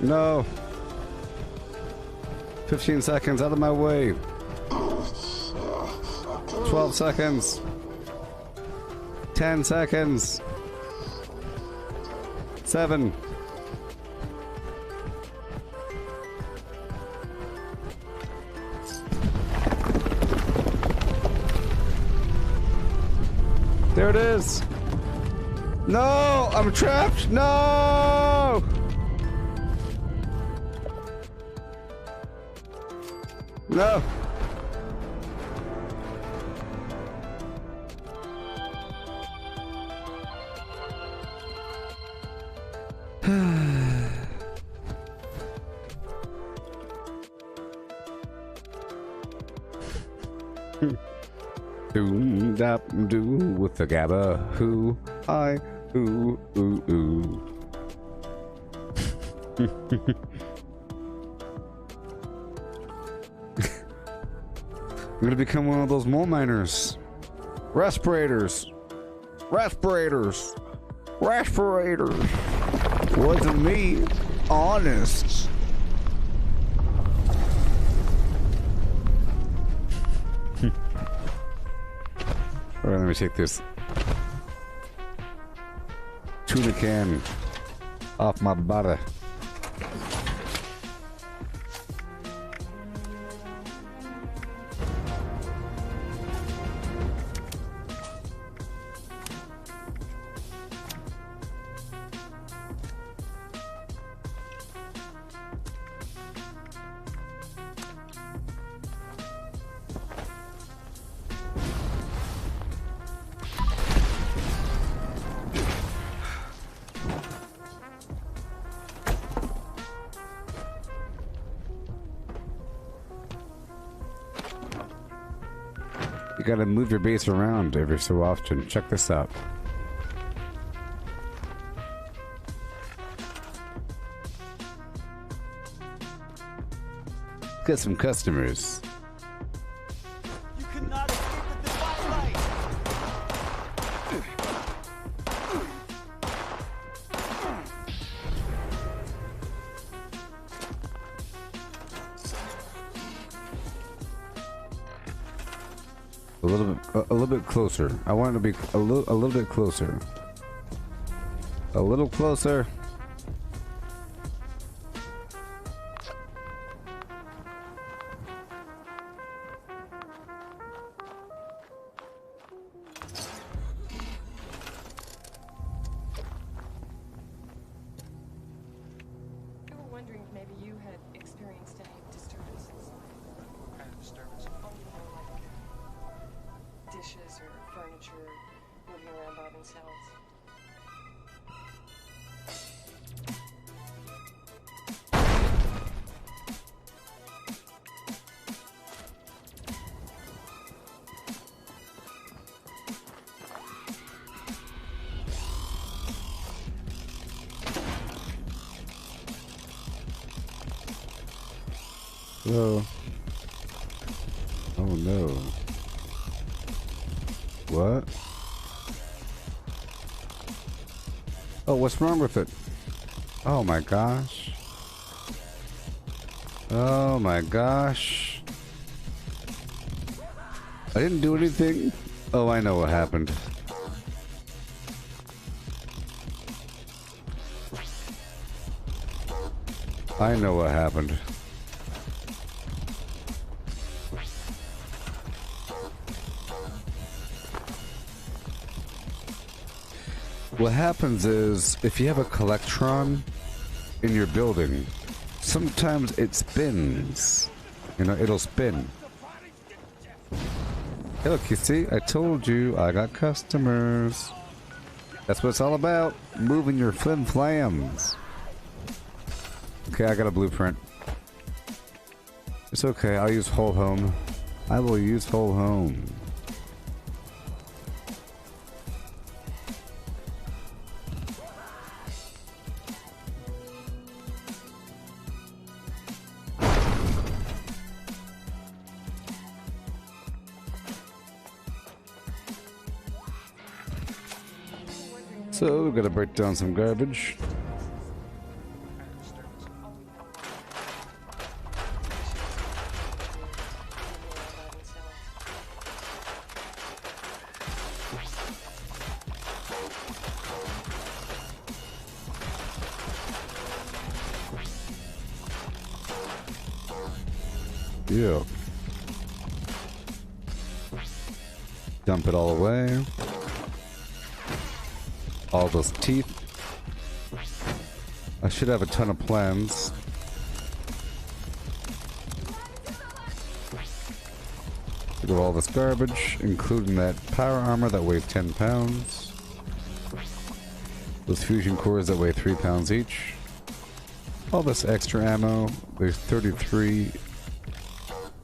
No. 15 seconds out of my way. 12 seconds. 10 seconds. 7. There it is. No, I'm trapped. No. No. Doom dap do with the gabba who I ooh ooh ooh. I'm gonna become one of those mole miners. Respirators. Respirators. Respirators. Wasn't me. Honest. Alright, let me take this tuna can off my body. You gotta move your base around every so often. Check this out. Get some customers. You cannot escape the divine light. A little bit closer. I want it to be a little bit closer. A little closer. We were wondering if maybe you had experienced any disturbances. What kind of disturbance? Dishes or furniture moving around by themselves. Hello. Oh no. What? Oh, what's wrong with it? Oh my gosh. Oh my gosh. I didn't do anything. Oh, I know what happened. I know what happened. What happens is, if you have a collectron in your building, sometimes it spins. You know, it'll spin. Hey, look, you see? I told you I got customers. That's what it's all about. Moving your flim flams. Okay, I got a blueprint. It's okay, I'll use whole home. I will use whole home. So, we're gonna break down some garbage. Yeah. Dump it all away. All those teeth. I should have a ton of plans. Look at all this garbage, including that power armor that weighs 10 pounds. Those fusion cores that weigh 3 pounds each. All this extra ammo. There's 33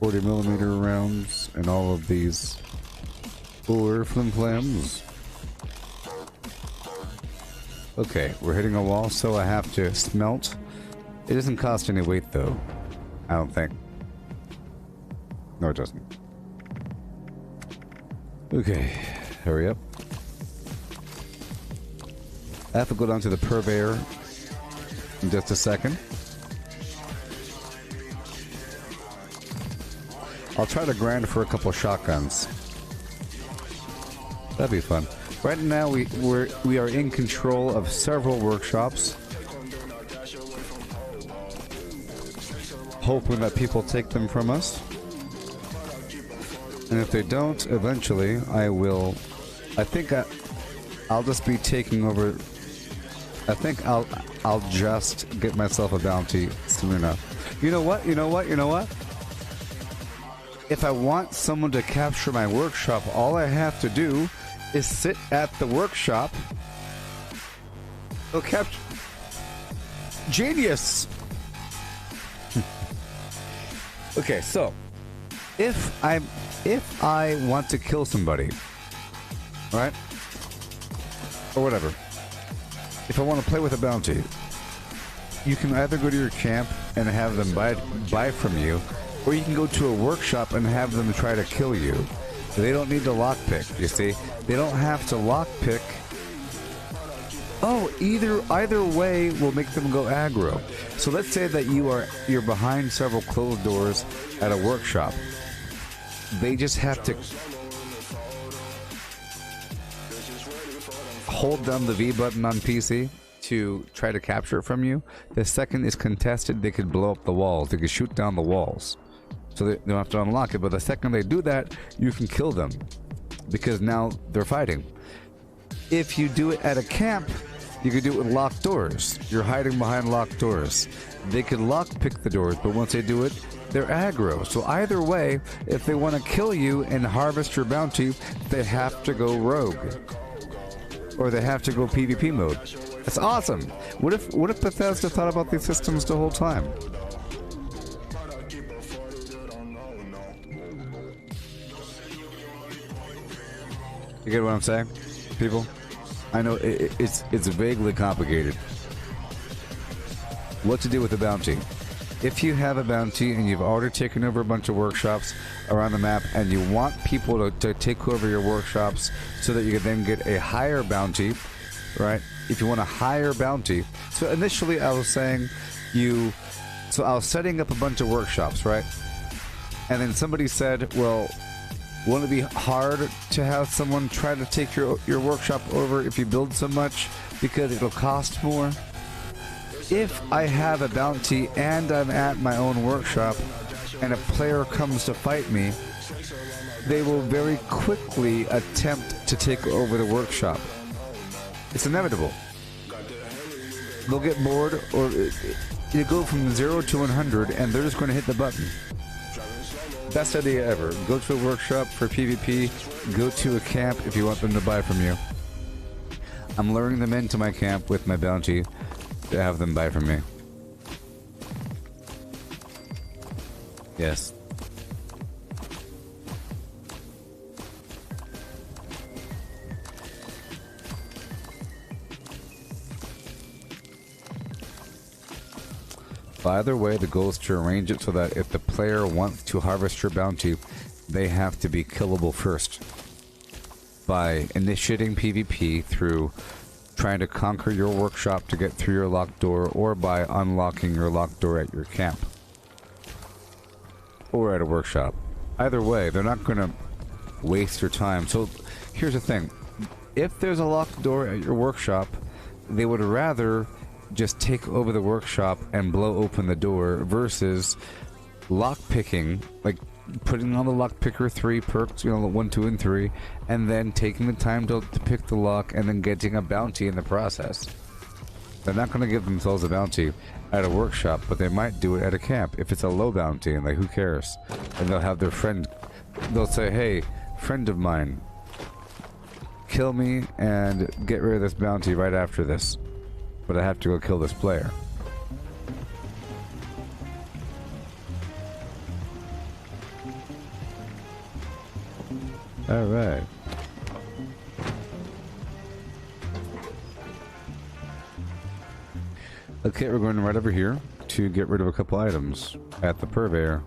40mm rounds, and all of these Or flimflams. Okay, we're hitting a wall, so I have to smelt. It doesn't cost any weight, though. I don't think. No, it doesn't. Okay, hurry up. I have to go down to the purveyor in just a second. I'll try to grind for a couple shotguns. That'd be fun. Right now, we are in control of several workshops, hoping that people take them from us. And if they don't, eventually, I will. I think I'll just be taking over. I think I'll just get myself a bounty soon enough. You know what? You know what? You know what? If I want someone to capture my workshop, all I have to do is sit at the workshop. They'll capture. Genius! Okay, so if I want to kill somebody, right? Or whatever. If I want to play with a bounty, you can either go to your camp and have them buy from you, or you can go to a workshop and have them try to kill you. They don't need to lockpick, you see? They don't have to lockpick. Oh, either way will make them go aggro. So let's say that you're behind several closed doors at a workshop. They just have to hold down the V button on PC to try to capture it from you. The second it's contested, they could blow up the walls. They could shoot down the walls. So they don't have to unlock it. But the second they do that, you can kill them. Because now they're fighting. If you do it at a camp, you could do it with locked doors. You're hiding behind locked doors. They could lockpick the doors, but once they do it, they're aggro. So either way, if they want to kill you and harvest your bounty, they have to go rogue. Or they have to go PvP mode. That's awesome. What if Bethesda thought about these systems the whole time? You get what I'm saying, people? I know it's vaguely complicated. What to do with a bounty? If you have a bounty and you've already taken over a bunch of workshops around the map and you want people to take over your workshops so that you can then get a higher bounty, right? If you want a higher bounty. So initially I was saying so I was setting up a bunch of workshops, right? And then somebody said, well, won't it be hard to have someone try to take your workshop over if you build so much because it'll cost more? If I have a bounty and I'm at my own workshop and a player comes to fight me, they will very quickly attempt to take over the workshop. It's inevitable. They'll get bored, or you go from 0 to 100 and they're just going to hit the button. Best idea ever. Go to a workshop for PvP. Go to a camp if you want them to buy from you. I'm luring them into my camp with my bounty to have them buy from me. Yes. Either way, the goal is to arrange it so that if the player wants to harvest your bounty, they have to be killable first. By initiating PvP through trying to conquer your workshop to get through your locked door, or by unlocking your locked door at your camp. Or at a workshop. Either way, they're not going to waste your time. So here's the thing. If there's a locked door at your workshop, they would rather just take over the workshop and blow open the door versus lockpicking, like putting on the lockpicker 3 perks, 1, 2, and 3, and then taking the time to pick the lock and then getting a bounty in the process. They're not going to give themselves a bounty at a workshop, but they might do it at a camp if it's a low bounty, and like, who cares? And they'll have their friend, they'll say, hey, friend of mine, kill me and get rid of this bounty right after this. But I have to go kill this player. Alright. Okay, we're going right over here to get rid of a couple items at the purveyor.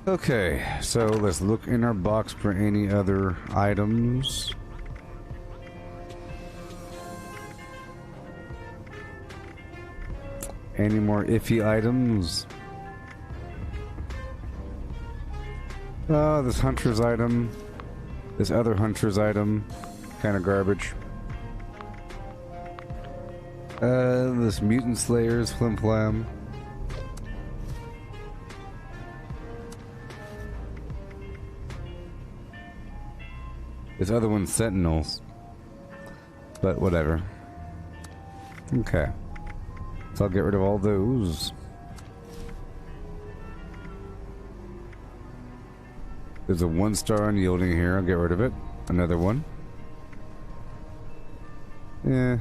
Okay, so let's look in our box for any other items. Any more iffy items? Oh, this hunter's item. This other hunter's item. Kind of garbage. This mutant slayer's flim flam. This other one's sentinels. But whatever. Okay. So I'll get rid of all those. There's a 1-star unyielding here. I'll get rid of it. Another one. Yeah.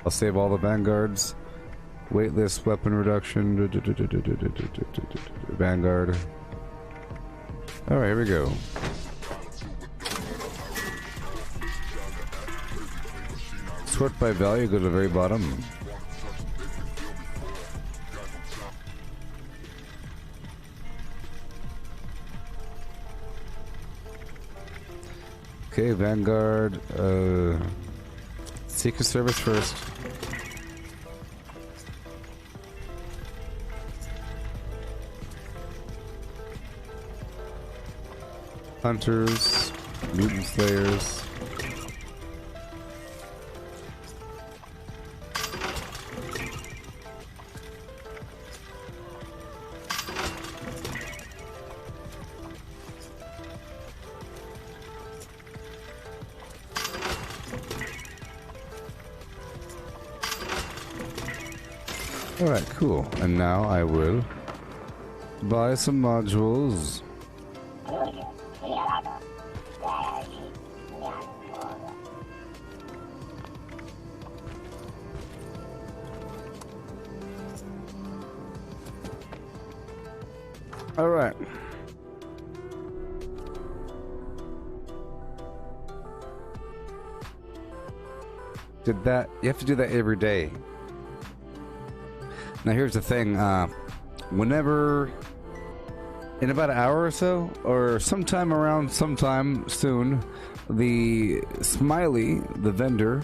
I'll save all the vanguards. Weightless weapon reduction. Vanguard. Alright, here we go. Sort by value, go to the very bottom. Okay, Vanguard, Secret Service first. Hunters, Mutant Slayers. Alright, cool. And now I will buy some modules. Alright. Did that? You have to do that every day. Now here's the thing, whenever, in about an hour or so, or sometime around sometime soon, the Smiley, the vendor,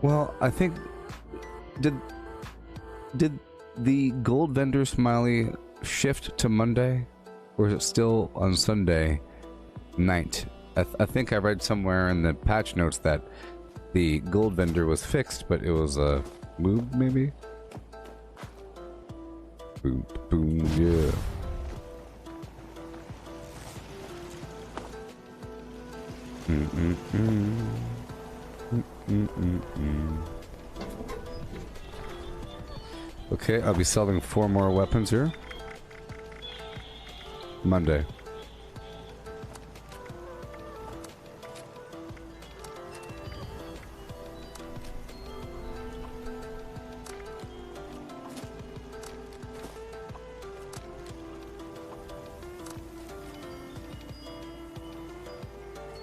well, I think, did the gold vendor Smiley shift to Monday, or is it still on Sunday night? I think I read somewhere in the patch notes that the gold vendor was fixed, but it was moved maybe? Boom, boom, yeah. Okay, I'll be selling 4 more weapons here. Monday.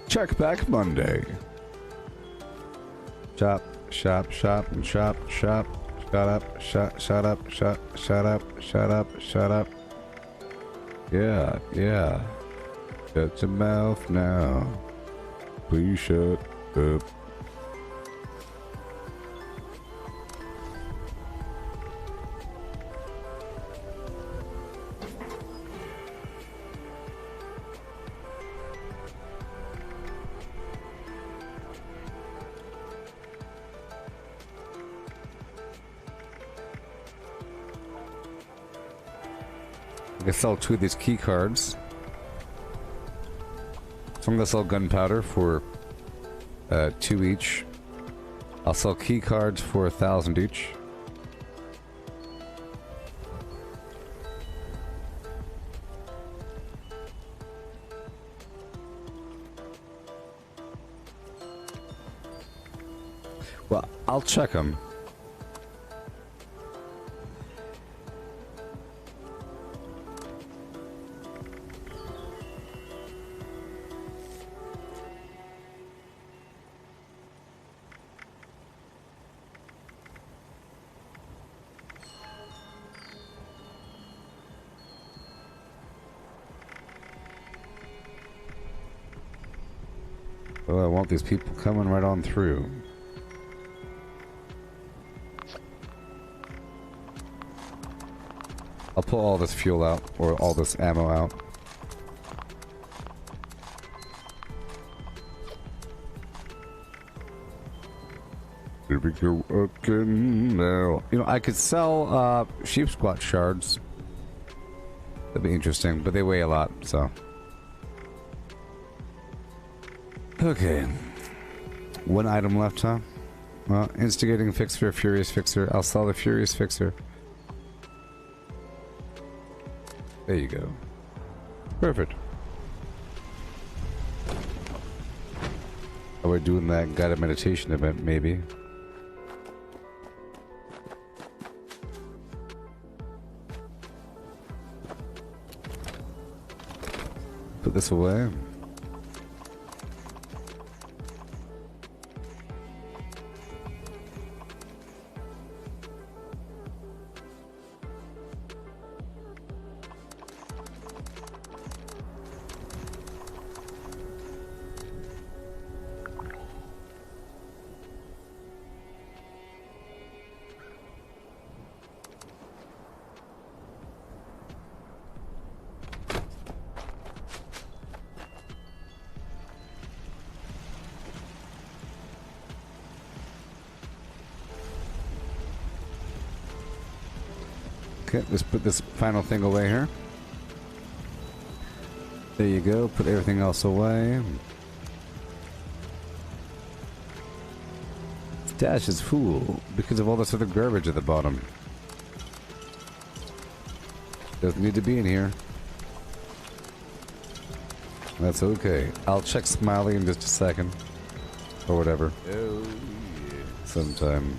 Check back Monday. Shop, shop, shop, and shop, shop. Shut up, shut up, shut up. Yeah, yeah. Shut your mouth now. Please shut up. I sell 2 of these key cards. So I'm gonna sell gunpowder for 2 each. I'll sell key cards for 1,000 each. I'll check them. Oh, I want these people coming right on through. I'll pull all this fuel out, or all this ammo out. Here we go again now. You know, I could sell sheep squat shards. That'd be interesting, but they weigh a lot, so. Okay. One item left, huh? Well, instigating fixer, furious fixer. I'll sell the furious fixer. There you go. Perfect. Oh, we're doing that guided meditation event, maybe. Put this away. Okay, let's put this final thing away here. There you go, put everything else away. Stash is full because of all this other garbage at the bottom. Doesn't need to be in here. That's okay. I'll check Smiley in just a second. Or whatever. Oh, yeah. Sometime.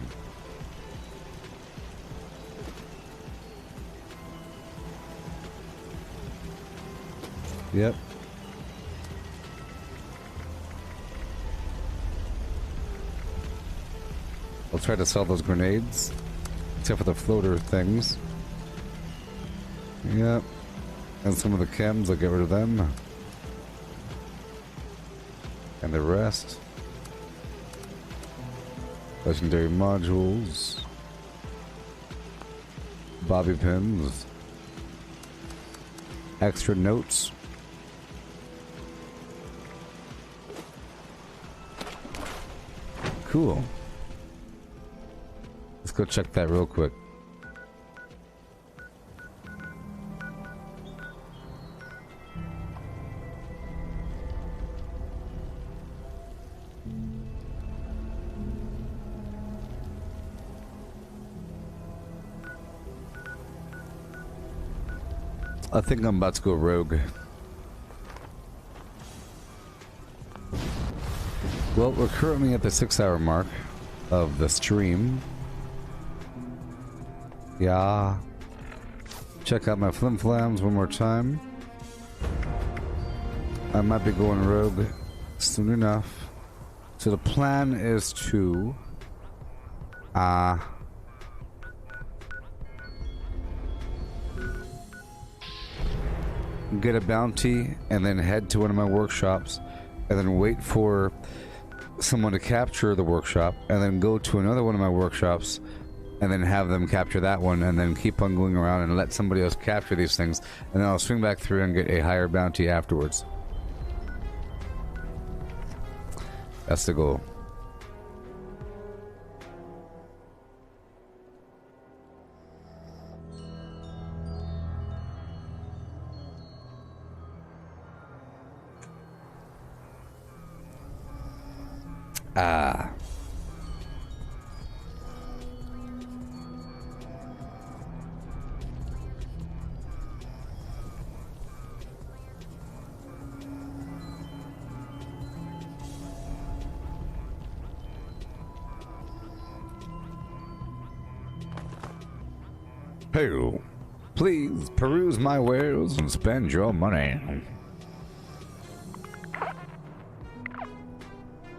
Yep. I'll try to sell those grenades. Except for the floater things. Yep. And some of the chems, I'll get rid of them. And the rest. Legendary modules. Bobby pins. Extra notes. Cool. Let's go check that real quick. I think I'm about to go rogue. Well, we're currently at the 6-hour mark of the stream. Yeah. Check out my flim-flams one more time. I might be going rogue soon enough. So the plan is to get a bounty and then head to one of my workshops and then wait for someone to capture the workshop and then go to another one of my workshops and then have them capture that one and then keep on going around and let somebody else capture these things, and then I'll swing back through and get a higher bounty afterwards. That's the goal. Hey, please peruse my wares and spend your money.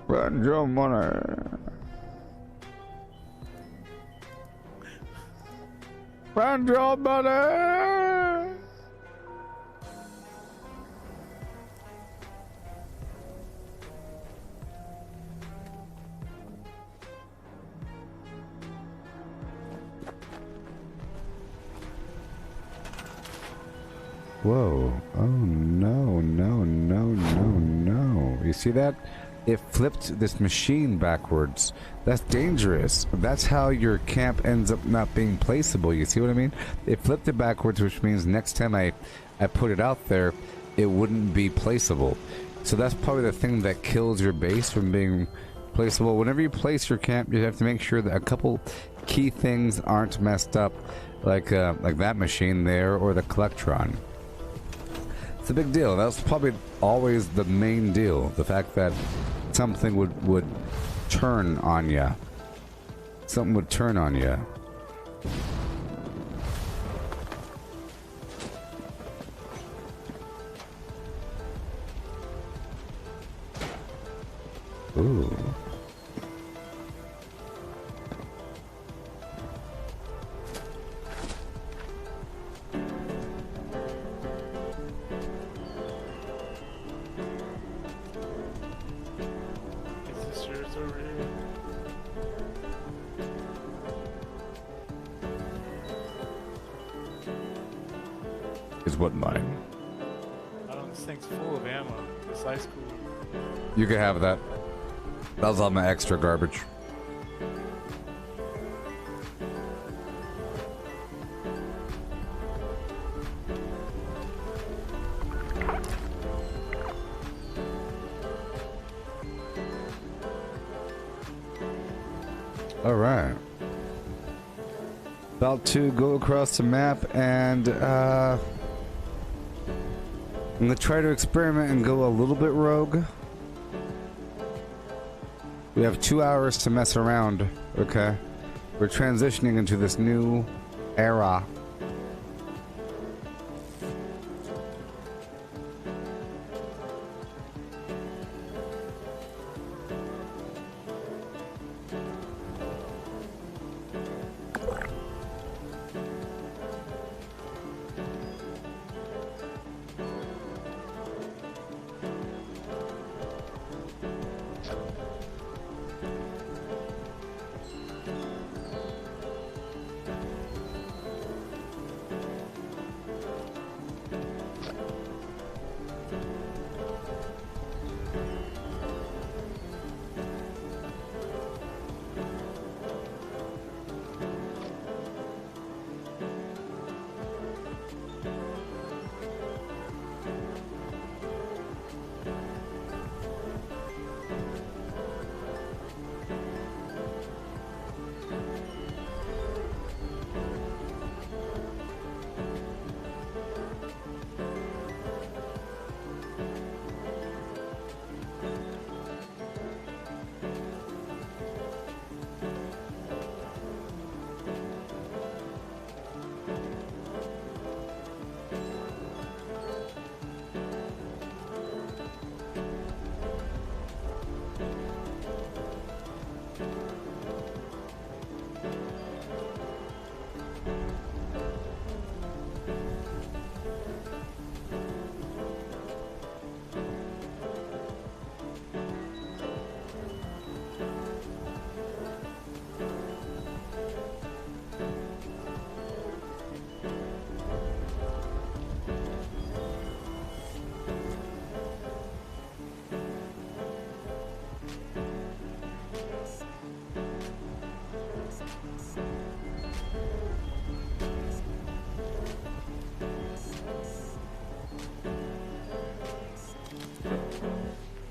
Spend your money. Spend your money. Whoa. Oh no, no, no, no, no. You see that? It flipped this machine backwards. That's dangerous. That's how your camp ends up not being placeable. You see what I mean? It flipped it backwards, which means next time I put it out there, it wouldn't be placeable. So that's probably the thing that kills your base from being placeable. Whenever you place your camp, you have to make sure that a couple key things aren't messed up, like that machine there or the Collectron. It's a big deal. That's probably always the main deal. The fact that something would turn on ya. Something would turn on ya. Ooh. Is what mine? I don't. This thing's full of ammo. It's ice cool. You can have that. That was all my extra garbage. All right. About to go across the map and I'm gonna try to experiment and go a little bit rogue. We have 2 hours to mess around, okay? We're transitioning into this new era.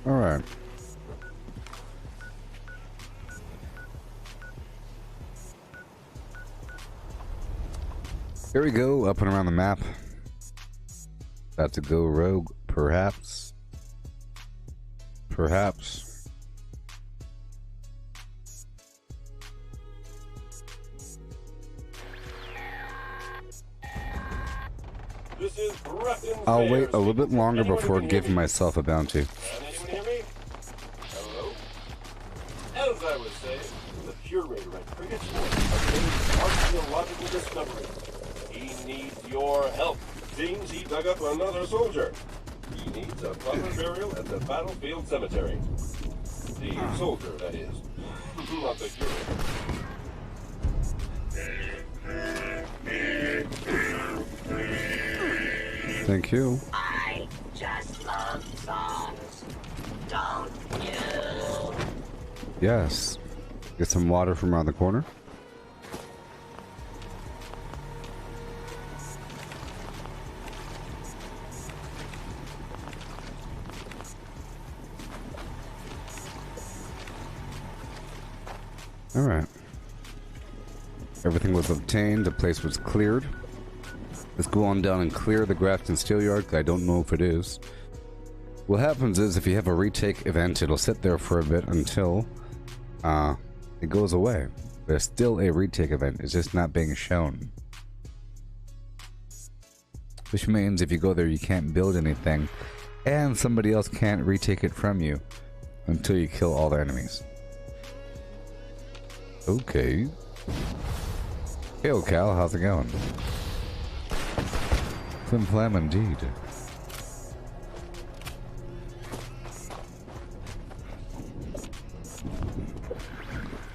All right. Here we go, up and around the map. About to go rogue, perhaps. Perhaps. This is Breton I'll wait Fairs. a little bit longer Anyone before can hear giving me? myself a bounty. Can anyone hear me? Hello? As I was saying, the curator at Cricket's Fort has made an archaeological discovery. He needs your help. Seems he dug up another soldier. He needs a proper burial at the battlefield cemetery. The soldier, that is. Not the curator. Thank you. I just love songs. Don't you? Yes. Get some water from around the corner. Alright. Everything was obtained, the place was cleared. Let's go on down and clear the Grafton Steel Yard, 'cause I don't know if it is. What happens is, if you have a retake event, it'll sit there for a bit until it goes away. There's still a retake event, it's just not being shown. Which means if you go there, you can't build anything, and somebody else can't retake it from you until you kill all the enemies. Okay. Hey, old Cal, how's it going? Flim flam indeed.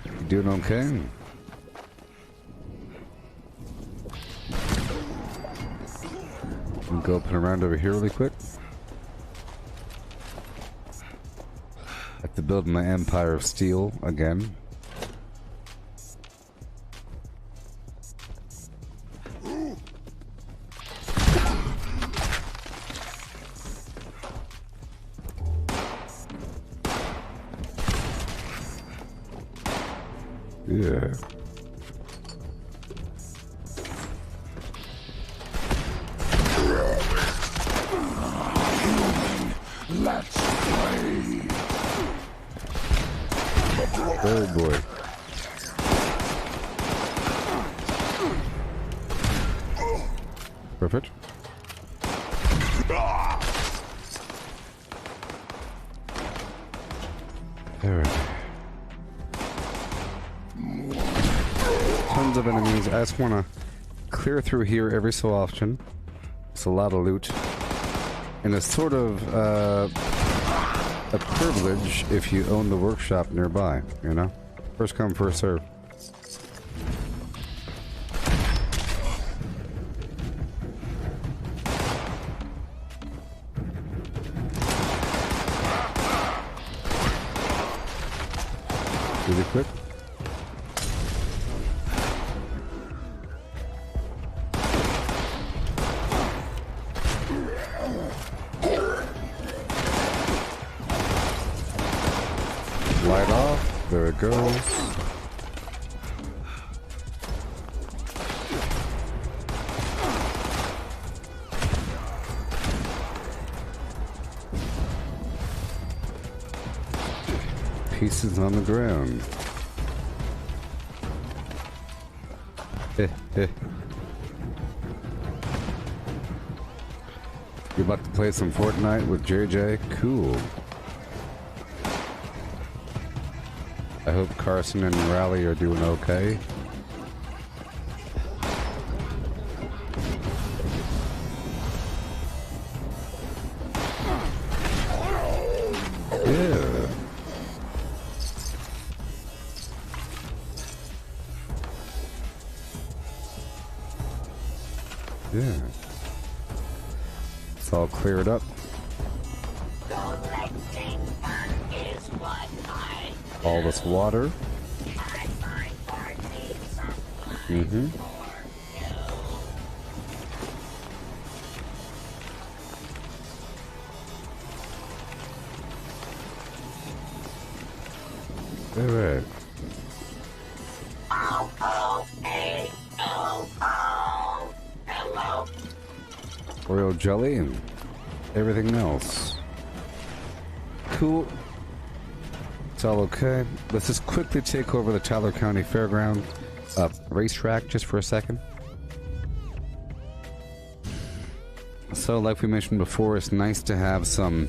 You doing okay? I'll go up and around over here really quick. I have to build my Empire of Steel again. Yeah. Let's play. Oh boy. Perfect. Alright. Tons of enemies. I just want to clear through here every so often. It's a lot of loot. And it's sort of a privilege if you own the workshop nearby, you know? First come, first serve. Really quick. Light off. There it goes. Pieces on the ground. You about to play some Fortnite with JJ? Cool. I hope Carson and Raleigh are doing okay. Yeah. Yeah. It's all cleared up. All this water. Mm-hmm. All right. Hello. Royal jelly and everything else. Cool. It's all okay. Let's just quickly take over the Tyler County Fairground racetrack just for a second. Also, like we mentioned before, it's nice to have some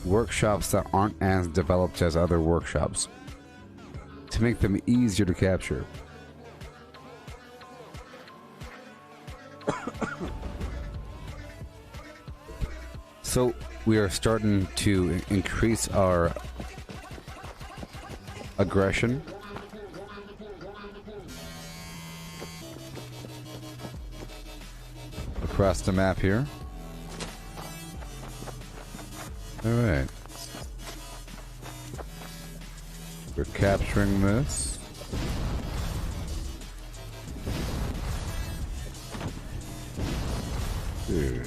workshops that aren't as developed as other workshops to make them easier to capture. So we are starting to increase our aggression. Across the map here. Alright. We're capturing this. Sure.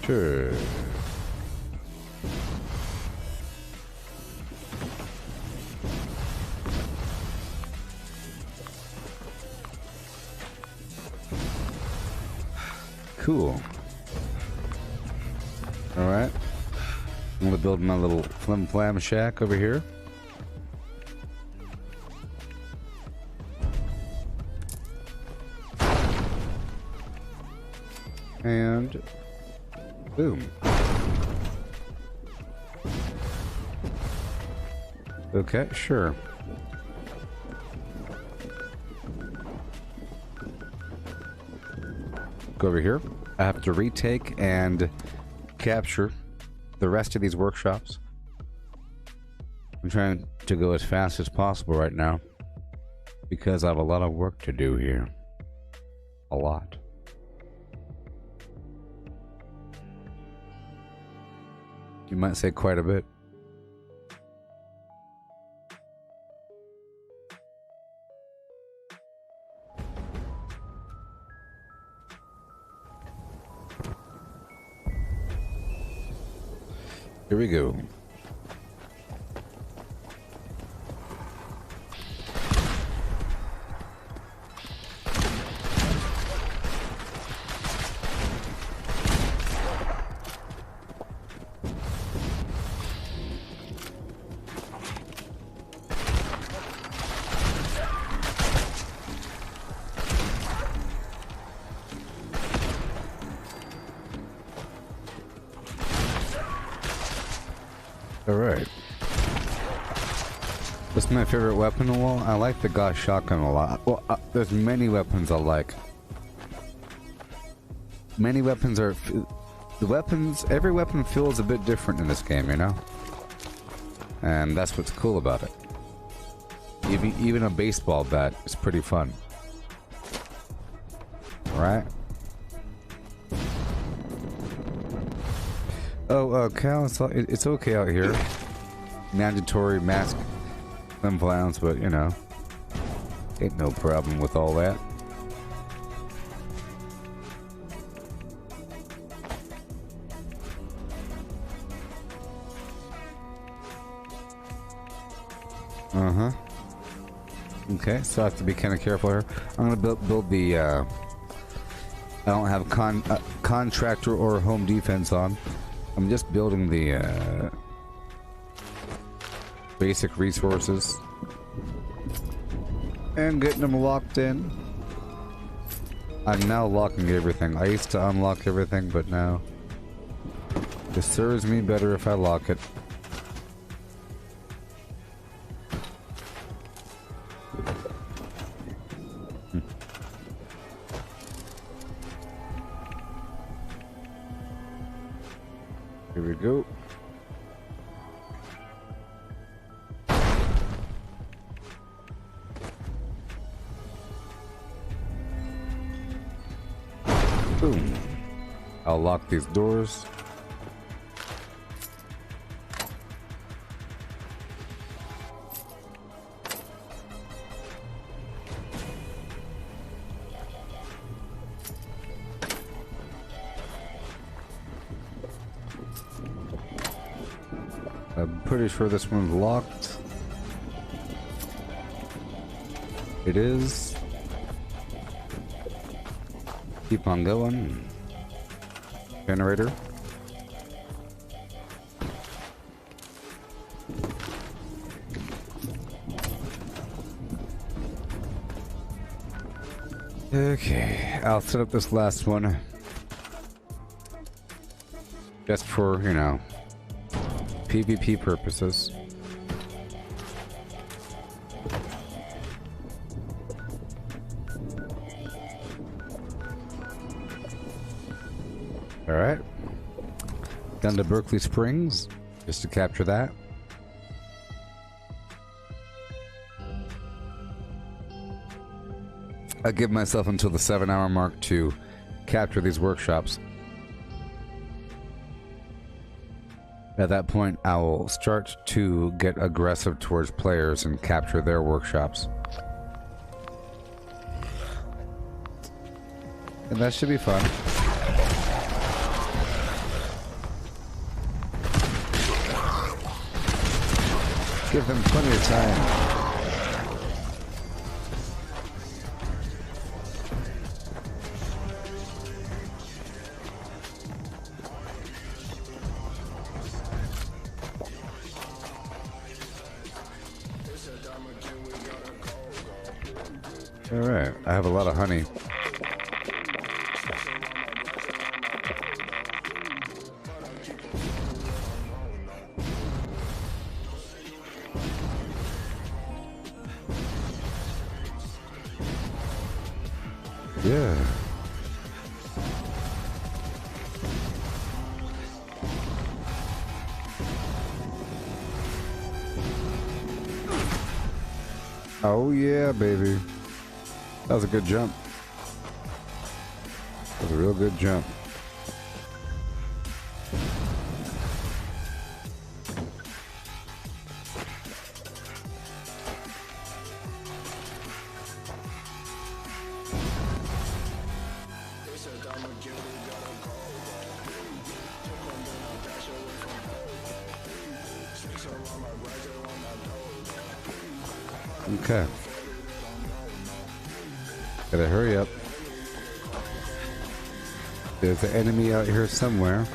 Sure. Cool. Alright. I'm gonna build my little flim flam shack over here. And boom. Okay, sure. Go over here. I have to retake and capture the rest of these workshops. I'm trying to go as fast as possible right now because I have a lot of work to do here. A lot. You might say quite a bit. Here we go. Alright. What's my favorite weapon? Well, I like the Gauss shotgun a lot. Well, there's many weapons I like. Many weapons are... The weapons... Every weapon feels a bit different in this game, you know? And that's what's cool about it. Even a baseball bat is pretty fun. Right? Oh, Cal, it's okay out here. Mandatory mask flim flams, but you know, ain't no problem with all that. Uh-huh. Okay, so I have to be kind of careful here. I'm gonna build the, I don't have contractor or home defense on. I'm just building the basic resources and getting them locked in. I'm now locking everything. I used to unlock everything, but now it serves me better if I lock it. Here we go. Boom. I'll lock these doors. I'm pretty sure this one's locked. It is. Keep on going. Generator. Okay, I'll set up this last one. Just for, you know, PvP purposes. Alright. Down to Berkeley Springs, just to capture that. I give myself until the 7-hour mark to capture these workshops. At that point, I will start to get aggressive towards players and capture their workshops. And that should be fun. Give them plenty of time. Alright, I have a lot of honey. Yeah. Oh yeah, baby. That was a good jump. That was a real good jump. Okay. Gotta hurry up. There's an enemy out here somewhere.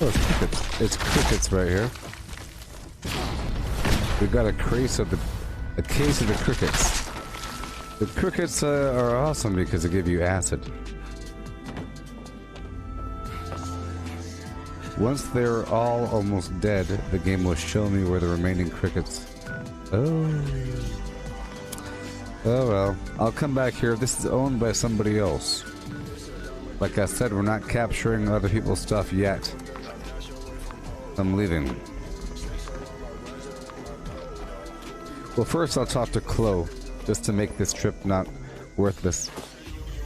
Oh, it's crickets. It's crickets right here. We've got a case of the crickets. The crickets are awesome because they give you acid. Once they're all almost dead, the game will show me where the remaining crickets... Oh well. I'll come back here. This is owned by somebody else. Like I said, we're not capturing other people's stuff yet. I'm leaving. Well, first I'll talk to Chloe, just to make this trip not worthless.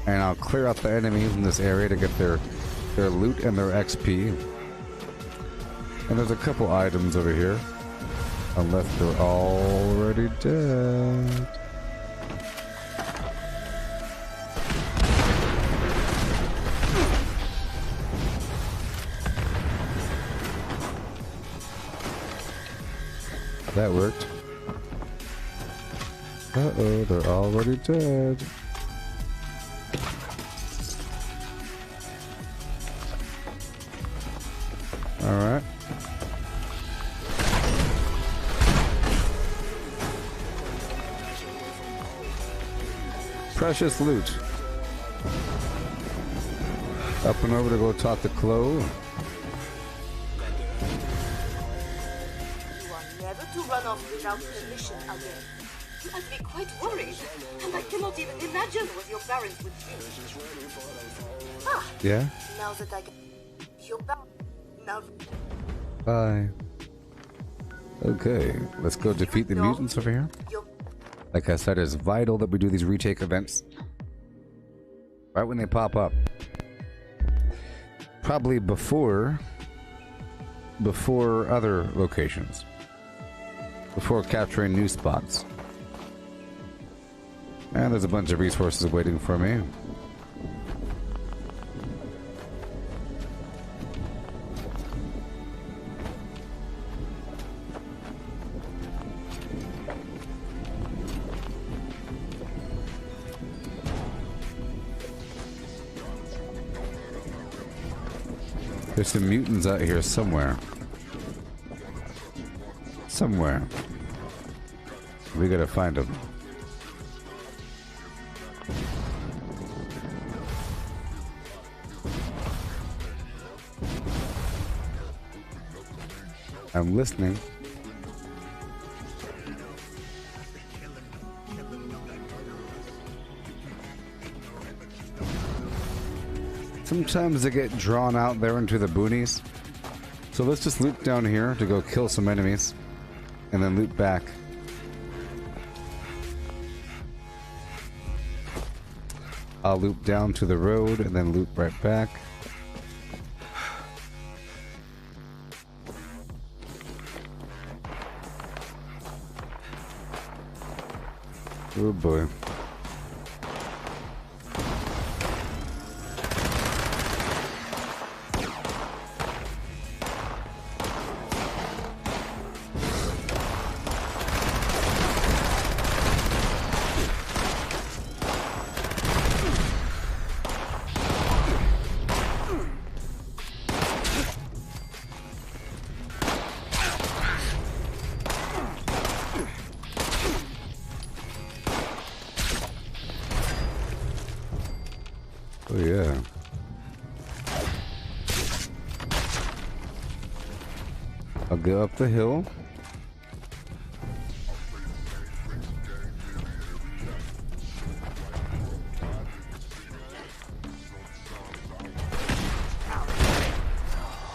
And I'll clear out the enemies in this area to get their loot and their XP. And there's a couple items over here. Unless they're already dead. That worked. Uh-oh, they're already dead. Alright. Precious loot. Up and over to go talk to Chloe. You are never to run off without permission again. I'd be quite worried, and I cannot even imagine what your parents would think. Ah! Yeah? Now that I can... Now... Bye. Okay, let's go defeat the mutants over here. Like I said, it's vital that we do these retake events right when they pop up. Probably before other locations. Before capturing new spots. And there's a bunch of resources waiting for me. There's some mutants out here somewhere. somewhere. We gotta find him. I'm listening. Sometimes they get drawn out there into the boonies. So let's just loop down here to go kill some enemies. And then loop back. I'll loop down to the road and then loop right back. Oh boy. Oh yeah. I'll go up the hill.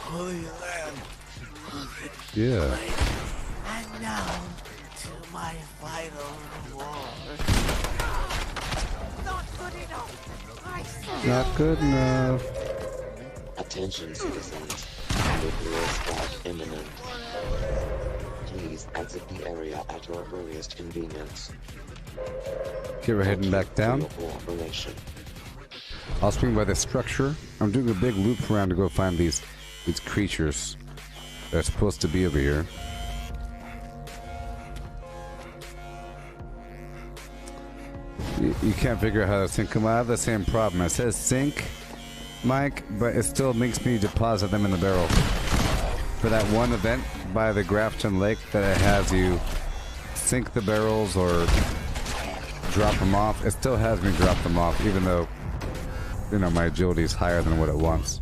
Holy land. Yeah. And now to my final reward. Not good enough. I swear. Not good enough. Attention, citizens. Nuclear strike imminent. Please exit the area at your earliest convenience. Okay, we're heading back down. I'll swing by the structure. I'm doing a big loop around to go find these creatures that are supposed to be over here. You can't figure out how to sync them. I have the same problem. It says sync, Mike, but it still makes me deposit them in the barrel. For that one event by the Grafton Lake that it has you sink the barrels or drop them off, it still has me drop them off, even though, you know, my agility is higher than what it wants.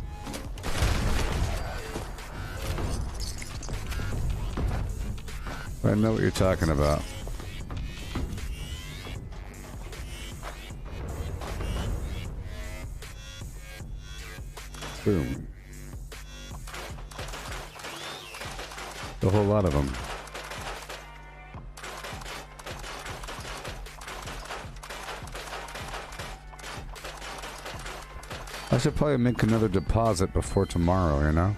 But I know what you're talking about. Boom. A whole lot of them. I should probably make another deposit before tomorrow, you know?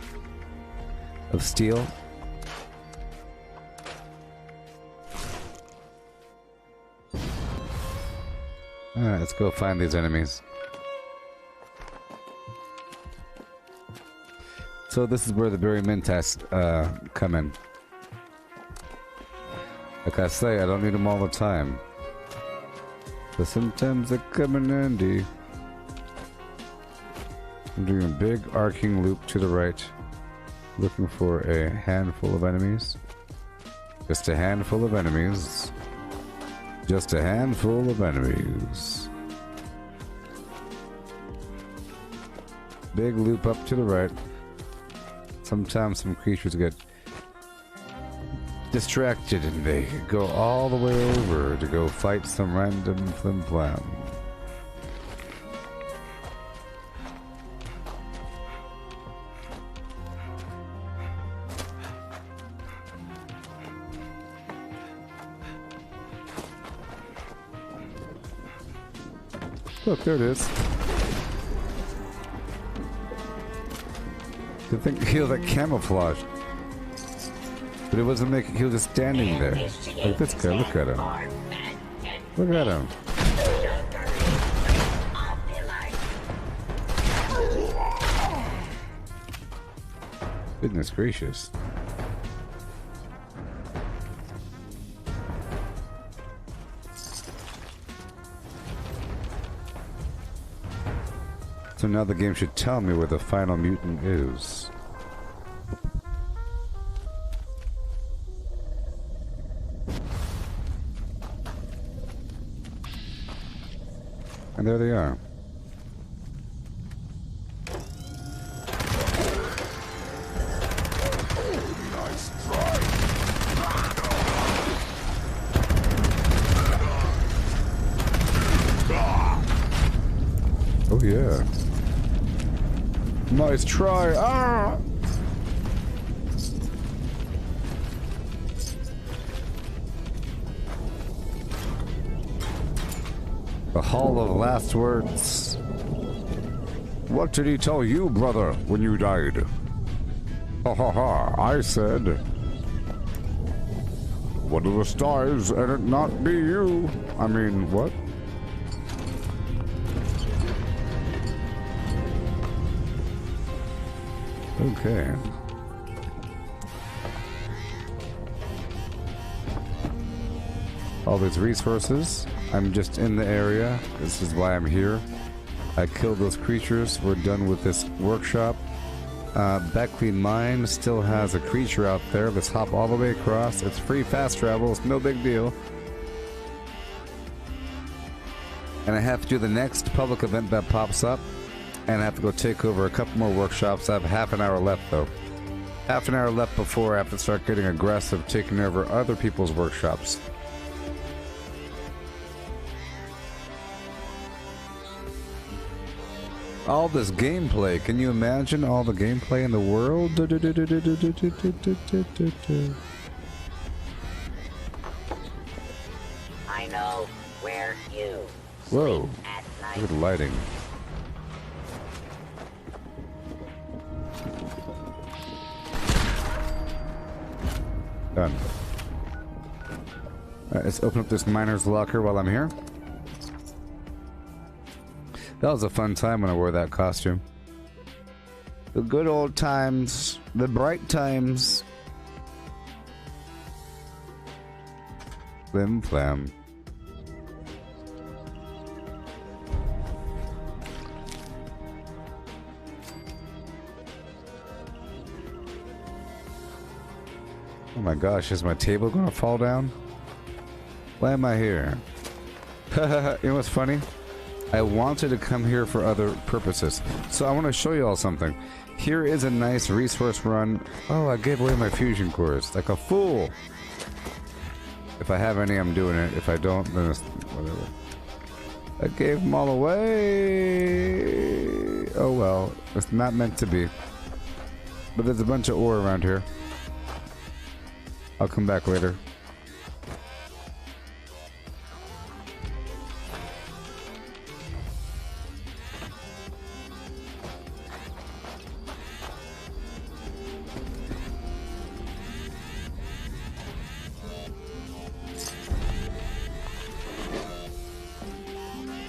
Of steel. Alright, let's go find these enemies. So this is where the berry mentas come in. Like I say, I don't need them all the time. But sometimes they come in handy. I'm doing a big arcing loop to the right. Looking for a handful of enemies. Just a handful of enemies. Just a handful of enemies. Big loop up to the right. Sometimes some creatures get distracted and they go all the way over to go fight some random flim-flam. Look, there it is. I think he was like camouflage. But it wasn't making, he was just standing there. Like this guy, look at him. Look at him. Goodness gracious. So now the game should tell me where the final mutant is. And there they are. Nice try. Oh yeah. Nice try. Ah! The Hall of Last Words. What did he tell you, brother, when you died? Ha ha ha, I said, one of the stars and it not be you. I mean, what? Okay. All these resources. I'm just in the area. This is why I'm here. I killed those creatures. We're done with this workshop. Beckley Mine still has a creature out there. Let's hop all the way across. It's free fast travel. It's no big deal. And I have to do the next public event that pops up. And I have to go take over a couple more workshops. I have half an hour left, though. Half an hour left before I have to start getting aggressive, taking over other people's workshops. All this gameplay. Can you imagine all the gameplay in the world? I know where you Whoa. sleep at night. Look at the lighting. Done. Alright, let's open up this miner's locker while I'm here. That was a fun time when I wore that costume. The good old times. The bright times. Flim flam. Oh my gosh, is my table gonna fall down? Why am I here? You know what's funny? I wanted to come here for other purposes. So I want to show you all something. Here is a nice resource run. Oh, I gave away my fusion cores. Like a fool. If I have any, I'm doing it. If I don't, then it's whatever. I gave them all away. Oh well. It's not meant to be. But there's a bunch of ore around here. I'll come back later.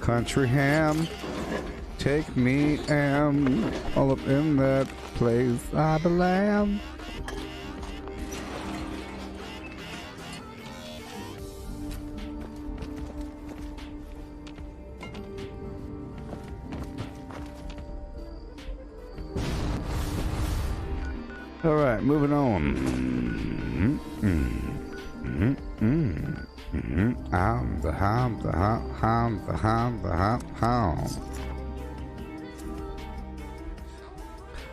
Country ham, take me all up in that place I belong. All right, moving on. I'm the ham.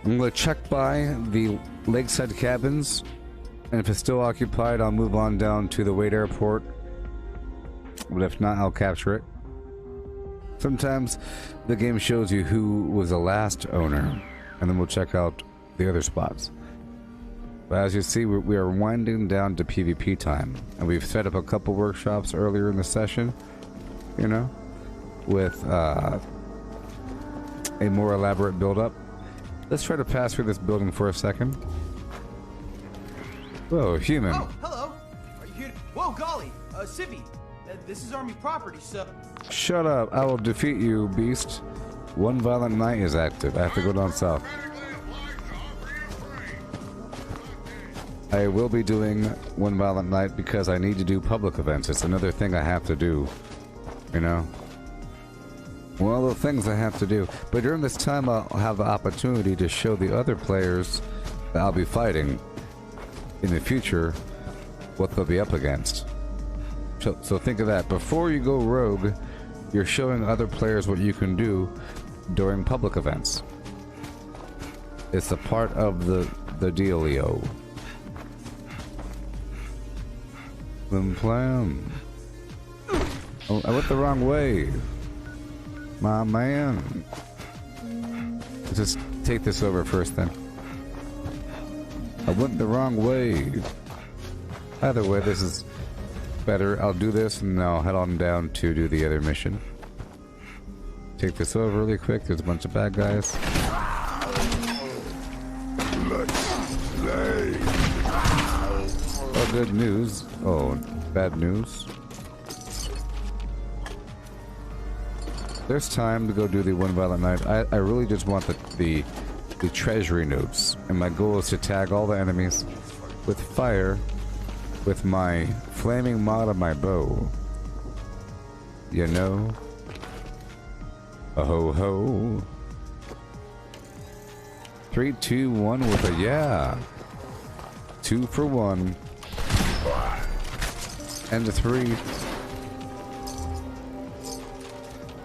I'm gonna check by the lakeside cabins, and if it's still occupied, I'll move on down to the Wade Airport. But if not, I'll capture it. Sometimes the game shows you who was the last owner, and then we'll check out the other spots. But as you see, we are winding down to PvP time, and we've set up a couple workshops earlier in the session, you know, with a more elaborate build-up. Let's try to pass through this building for a second. Whoa, human. Oh, hello. Are you here? Whoa, golly. Civvy. This is Army property, so... Shut up. I will defeat you, beast. One Violent Night is active. I have to go down south. I will be doing One Violent Night because I need to do public events. It's another thing I have to do, you know? One of the things I have to do. But during this time, I'll have the opportunity to show the other players that I'll be fighting in the future what they'll be up against. So think of that. Before you go rogue, You're showing other players what you can do during public events. It's a part of the dealio. The plan. Oh, I went the wrong way. My man. Let's just take this over first then. I went the wrong way. Either way, this is better. I'll do this and I'll head on down to do the other mission. Take this over really quick. There's a bunch of bad guys. Oh, good news. Oh, bad news. There's time to go do the One Violent Night. I really just want the treasury notes. And my goal is to tag all the enemies with fire with my flaming mod of my bow. You know? A ho ho. 3, 2, 1 with a yeah. 2 for 1. And a 3.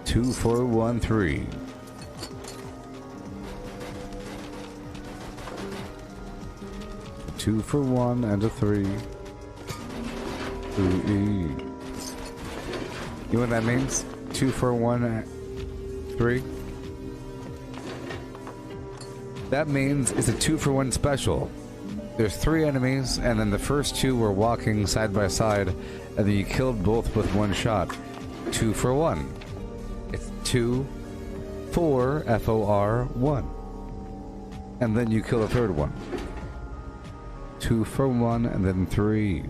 2 for 1, 3. A 2 for 1 and a 3. Ooh, you know what that means? 2 for 1, 3. That means it's a 2 for 1 special. There's 3 enemies, and then the first 2 were walking side by side, and then you killed both with 1 shot. 2 for 1. It's 2, 4, F-O-R, 1. And then you kill the third one. 2 for 1, and then 3.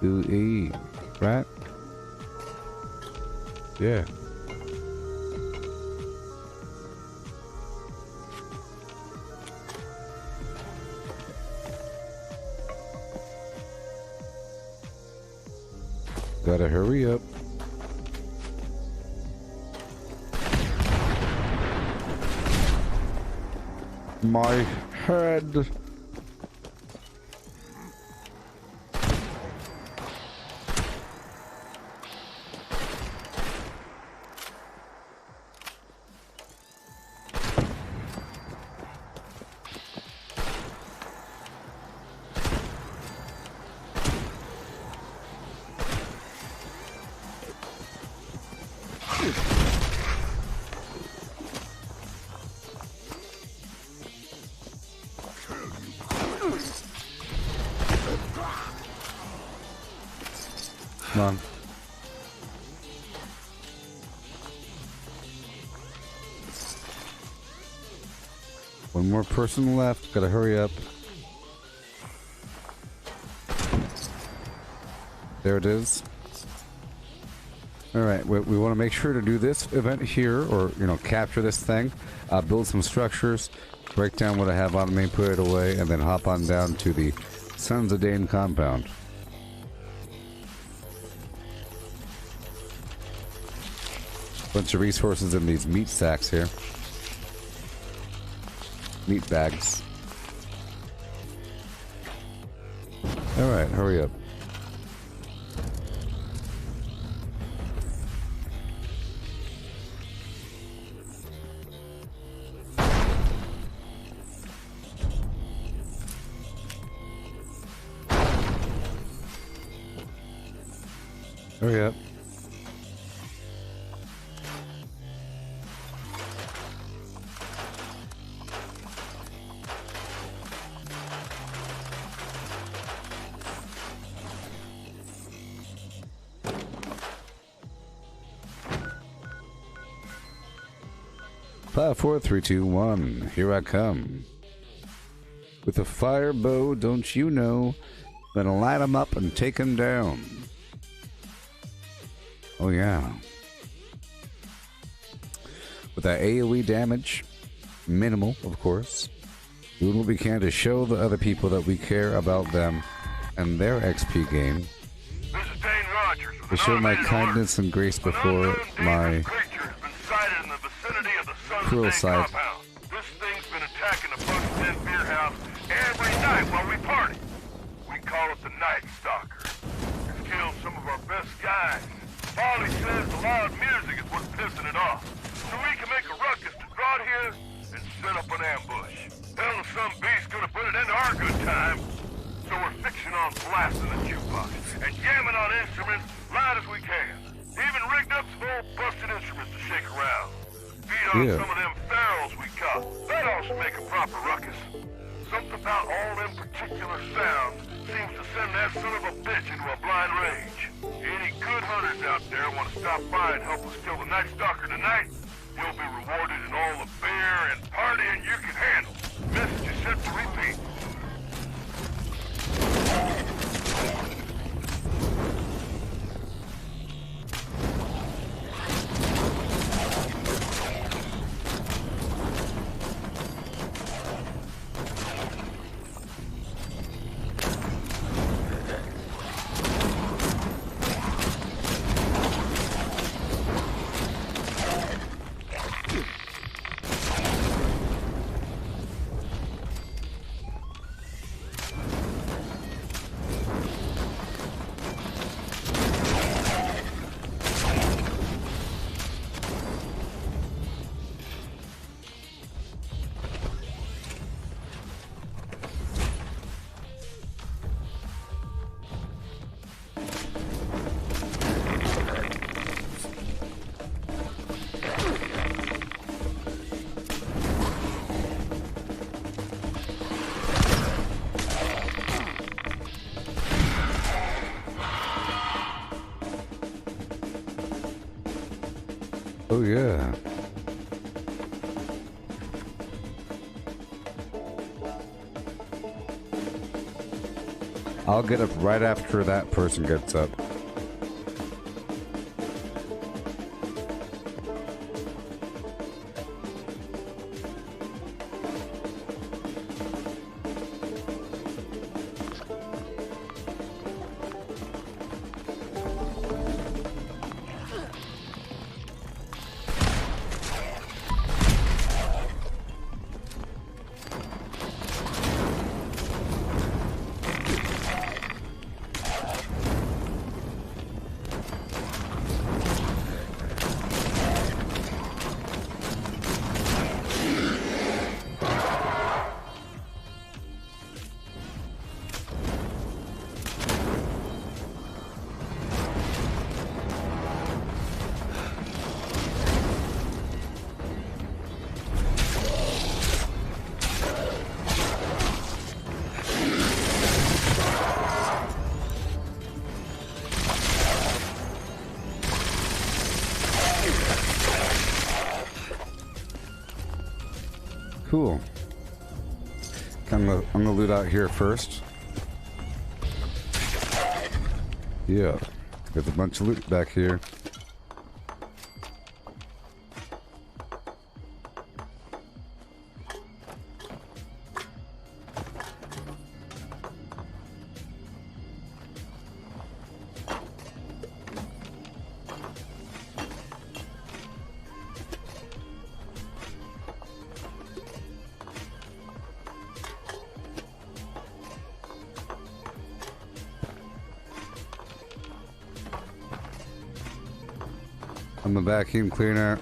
Ooh-ee. Right? Yeah. Gotta hurry up. My head. Come on. One more person left. Gotta hurry up. There it is. Alright, we want to make sure to do this event here, or, you know, capture this thing, build some structures, break down what I have on me, put it away, and then hop on down to the Sons of Dane compound. Bunch of resources in these meat sacks here. Meat bags. Alright, hurry up. Hurry up. Five, 4, 3, 2, 1. Here I come. With a fire bow, don't you know? Gonna light 'em up and take 'em down. Oh yeah. With that AoE damage, minimal, of course. Doing what we can to show the other people that we care about them and their XP gain. To show my kindness and grace before my cruel side. This thing's been attacking the Buck's Den Beer House every night while we party. We call it the Night Stalker. It's killed some of our best guys. Polly says the loud music is what's pissing it off. So we can make a ruckus to draw it here and set up an ambush. Hell, if some beast's gonna put it into our good time. So we're fixing on blasting the jukebox and jamming on instruments loud as we can. Even rigged up some old busted instruments to shake around. Feed on some of them ferals we caught. That all should make a proper ruckus. Something about all them particular sounds seems to send that son of a bitch into a blind rage. Any good hunters out there want to stop by and help us kill the Night Stalker tonight? You'll be rewarded in all the beer and partying you can handle. Message is set to repeat. Oh yeah. I'll get up right after that person gets up. Cool. I'm gonna loot out here first. Yeah, there's a bunch of loot back here. I'm a vacuum cleaner.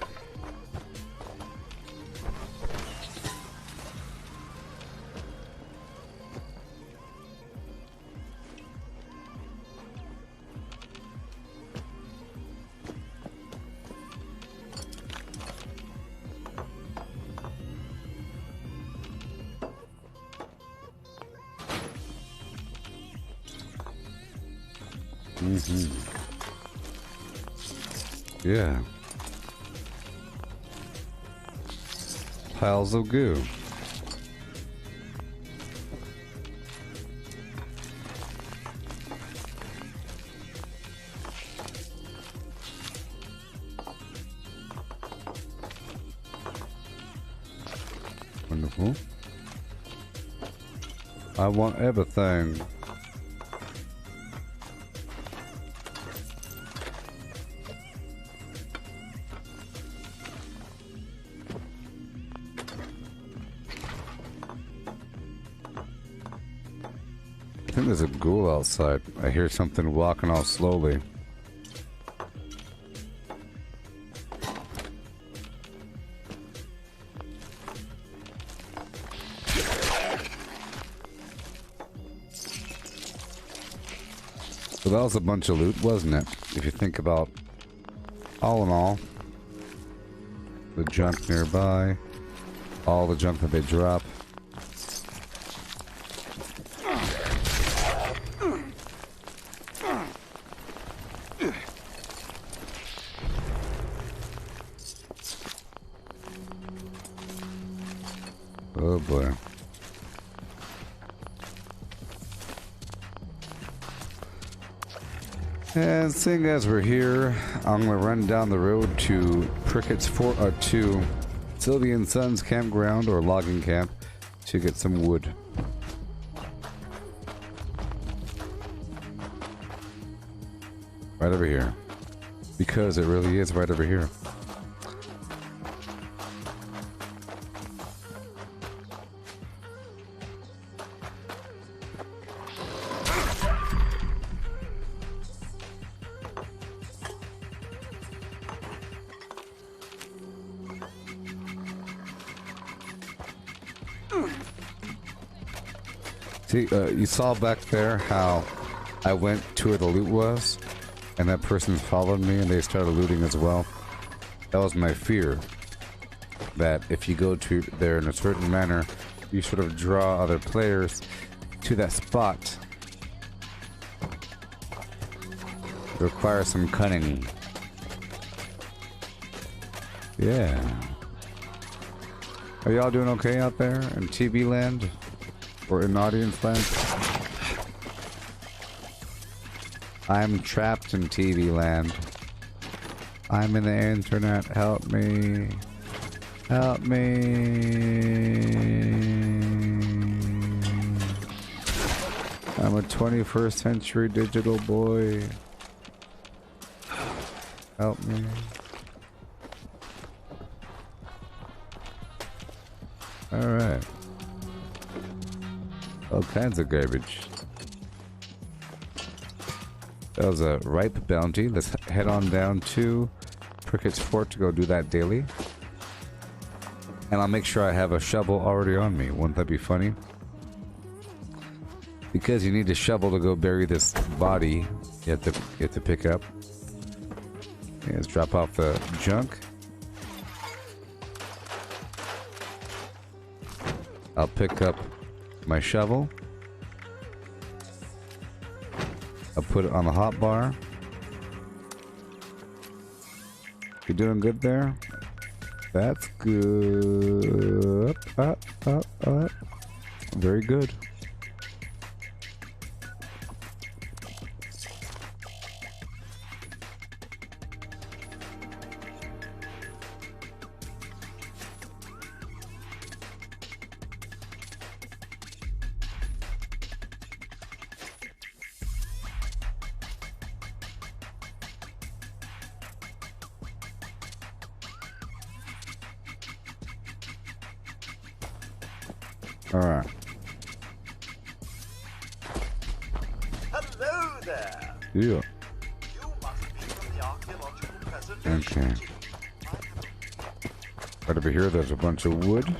Yeah. Piles of goo. Wonderful. I want everything. I think there's a ghoul outside. I hear something walking all slowly. So that was a bunch of loot, wasn't it? If you think about, all in all, the junk nearby, all the junk that they drop. Oh boy. And seeing as we're here, I'm gonna run down the road to to Sylvie and Sons campground or logging camp to get some wood. Right over here. Because it really is right over here. See, you saw back there how I went to where the loot was, and that person followed me and they started looting as well. That was my fear, that if you go to there in a certain manner, you sort of draw other players to that spot. It requires some cunning. Yeah. Are y'all doing okay out there in TV land? Or in audience land? I'm trapped in TV land. I'm in the internet. Help me. Help me. I'm a 21st century digital boy. Help me. Alright. All kinds of garbage. That was a ripe bounty. Let's head on down to Cricket's Fort to go do that daily. And I'll make sure I have a shovel already on me. Wouldn't that be funny? Because you need a shovel to go bury this body you have to pick up. Okay, let's drop off the junk. I'll pick up my shovel. I'll put it on the hot bar. You doing good there? That's good. Very good. Alright. Hello there. Yeah. You must be from the Archaeological Preservation. Okay. Right over here, there's a bunch of wood.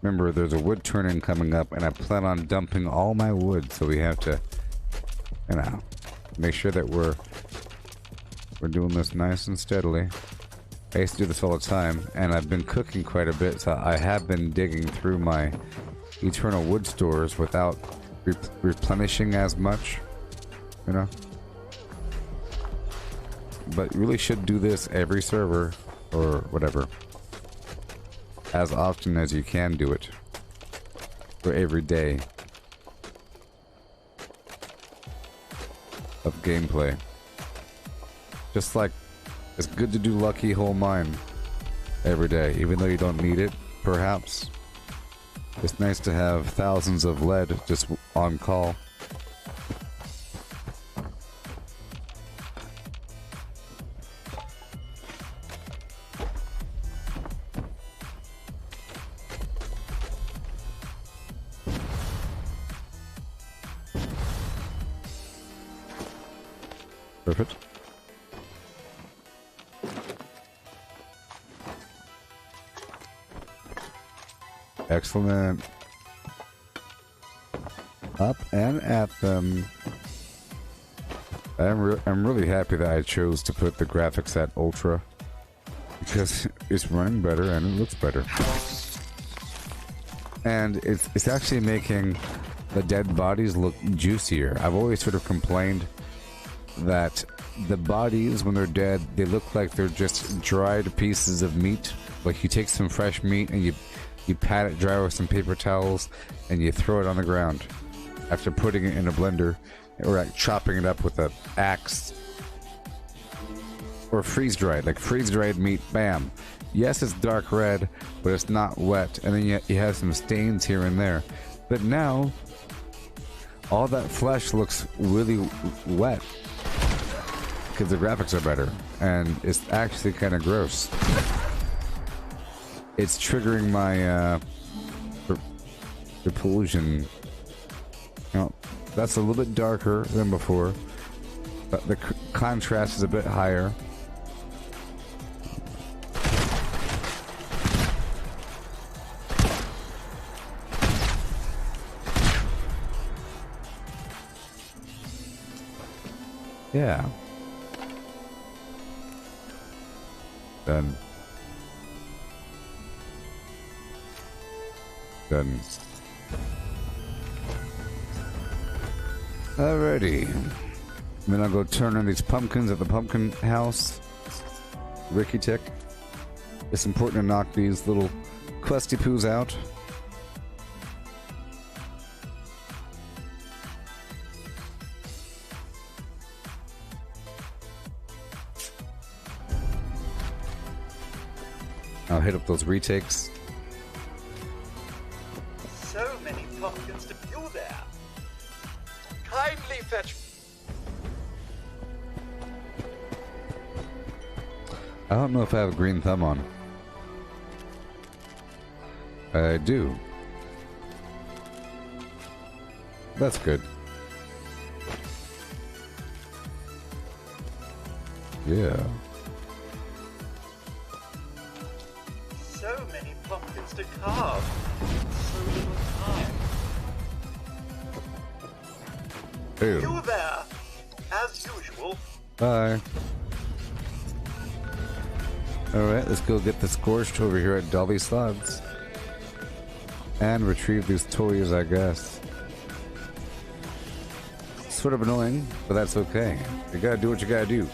Remember, there's a wood turning coming up, and I plan on dumping all my wood, so we have to, you know, make sure that we're doing this nice and steadily. I used to do this all the time, and I've been cooking quite a bit, so I have been digging through my eternal wood stores without replenishing as much, you know? But you really should do this every server, or whatever, as often as you can do it, or every day of gameplay. Just like it's good to do Lucky Hole Mine every day, even though you don't need it, perhaps. It's nice to have thousands of lead just on call. Perfect. Excellent. Up and at them. I'm really happy that I chose to put the graphics at ultra because it's running better and it looks better. And it's actually making the dead bodies look juicier. I've always sort of complained that the bodies, when they're dead, they look like they're just dried pieces of meat. Like you take some fresh meat and you pat it dry with some paper towels and you throw it on the ground after putting it in a blender or like chopping it up with an axe. Or freeze-dried, like freeze-dried meat, bam. Yes, it's dark red, but it's not wet, and then you have some stains here and there. But now, all that flesh looks really wet because the graphics are better, and it's actually kind of gross. It's triggering my repulsion. You know, that's a little bit darker than before, but the contrast is a bit higher. Yeah. Done. Done. Alrighty. Then I'll go turn on these pumpkins at the pumpkin house. Ricky Tick. It's important to knock these little questy poos out. I'll hit up those retakes. So many pumpkins to view there. Kindly fetch. I don't know if I have a green thumb on. I do. That's good. Yeah. So many pumpkins to carve. So little time. Ew. You there, as usual. Bye. Alright, let's go get the scorched over here at Dolly Slugs. And retrieve these toys, I guess. Sort of annoying, but that's okay. You gotta do what you gotta do.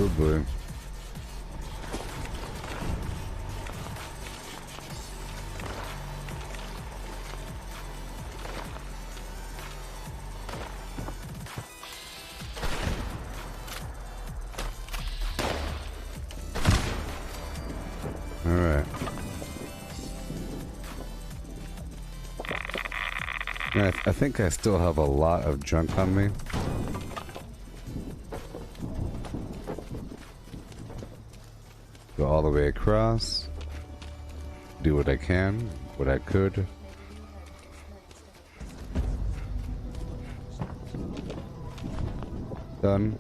Oh boy. Alright. I think I still have a lot of junk on me. Go all the way across. Do what I can, what I could. Done.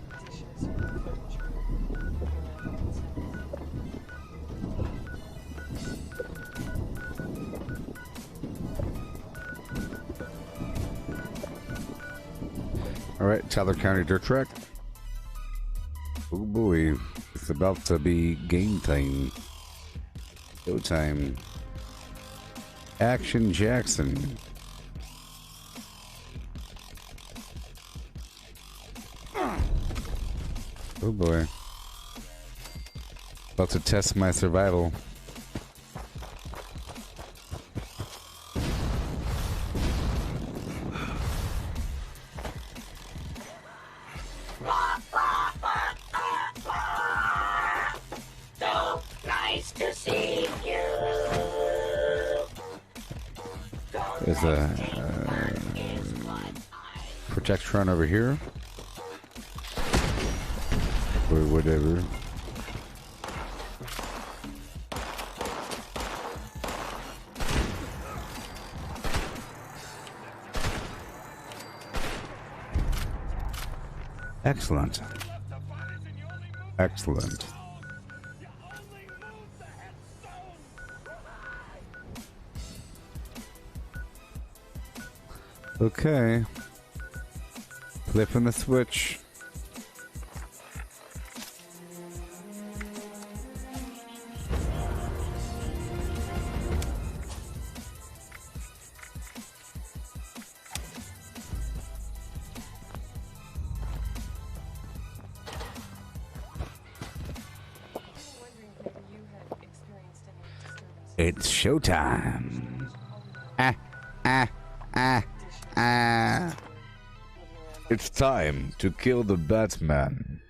Alright, Tyler County Dirt Track. Oh boy, it's about to be game time. Go time. Action Jackson. Oh boy. About to test my survival. So nice to see you. There's a Protectron over here. Or whatever. Excellent. Excellent. Okay. Flipping the switch. It's showtime. It's time to kill the Batman.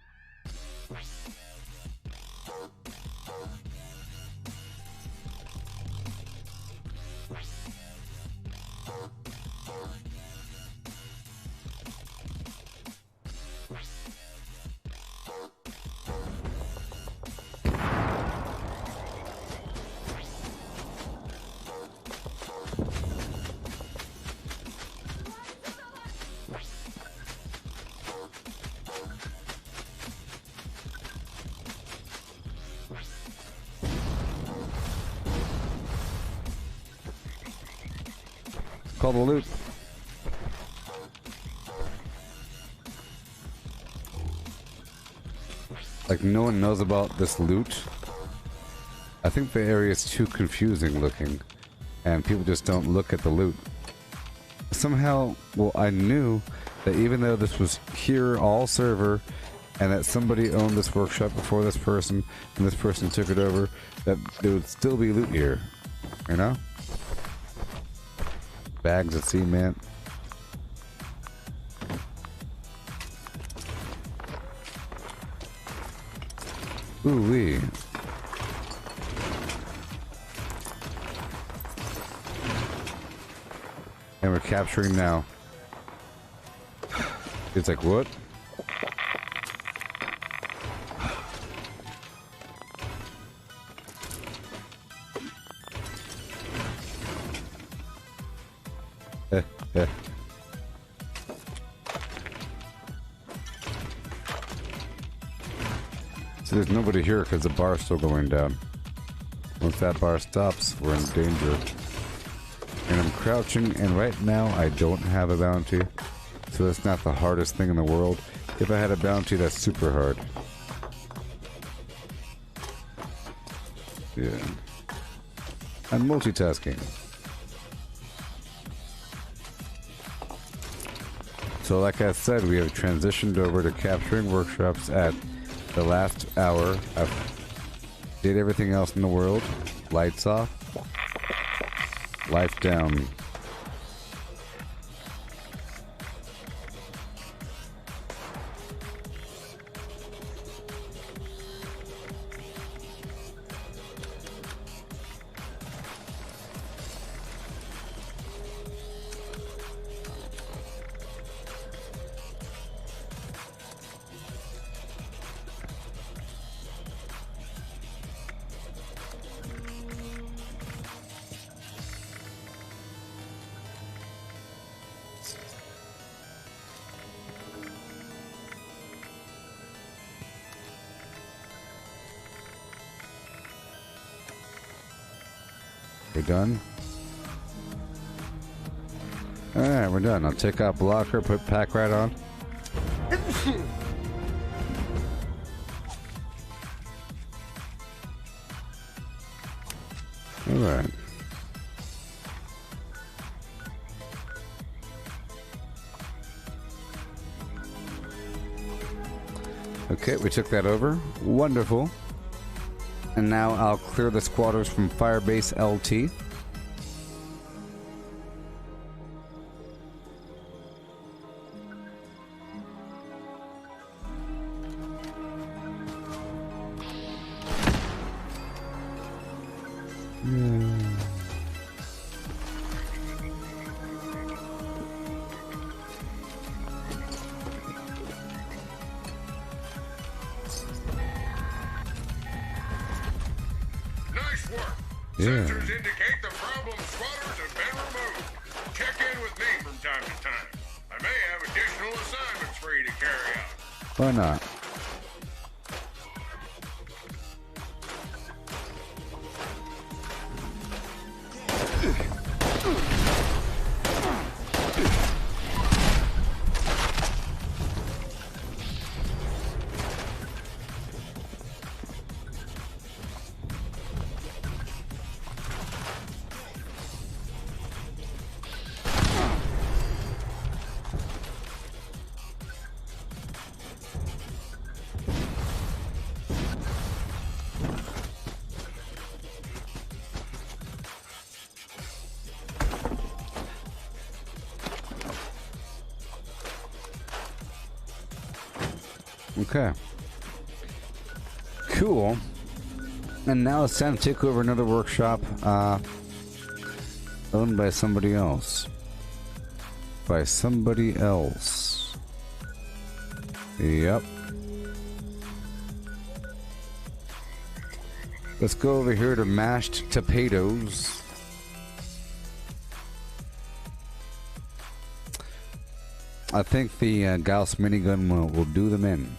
Call the loot. Like, no one knows about this loot. I think the area is too confusing looking, and people just don't look at the loot. Somehow, well, I knew that even though this was here all server, and that somebody owned this workshop before this person, and this person took it over, that there would still be loot here. You know? Bags of cement. Ooh-wee. And we're capturing now. It's like, what? So there's nobody here because the bar's still going down. Once that bar stops, we're in danger. And I'm crouching, and right now I don't have a bounty. So that's not the hardest thing in the world. If I had a bounty, that's super hard. Yeah. I'm multitasking. So like I said, we have transitioned over to capturing workshops at the last hour. I've did everything else in the world. Lights off. Life down. We're done? Alright, we're done. I'll take out blocker, put pack right on. Alright. Okay, we took that over. Wonderful. And now I'll clear the squatters from Firebase LT. Nice work. Yeah. Sensors indicate the problem spotters have been removed. Check in with me from time to time. I may have additional assignments for you to carry out. Why not? Okay. Cool. And now it's time to take over another workshop owned by somebody else. By somebody else. Yep. Let's go over here to mashed potatoes. I think the Gauss minigun will do them in.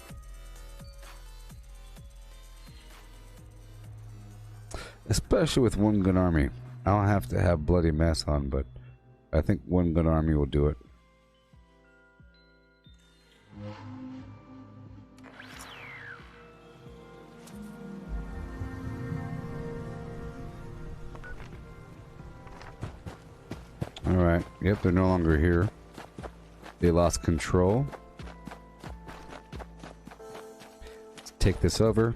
Especially with one gun army. I don't have to have bloody mess on, but I think one gun army will do it. Alright, yep, they're no longer here. They lost control. Let's take this over.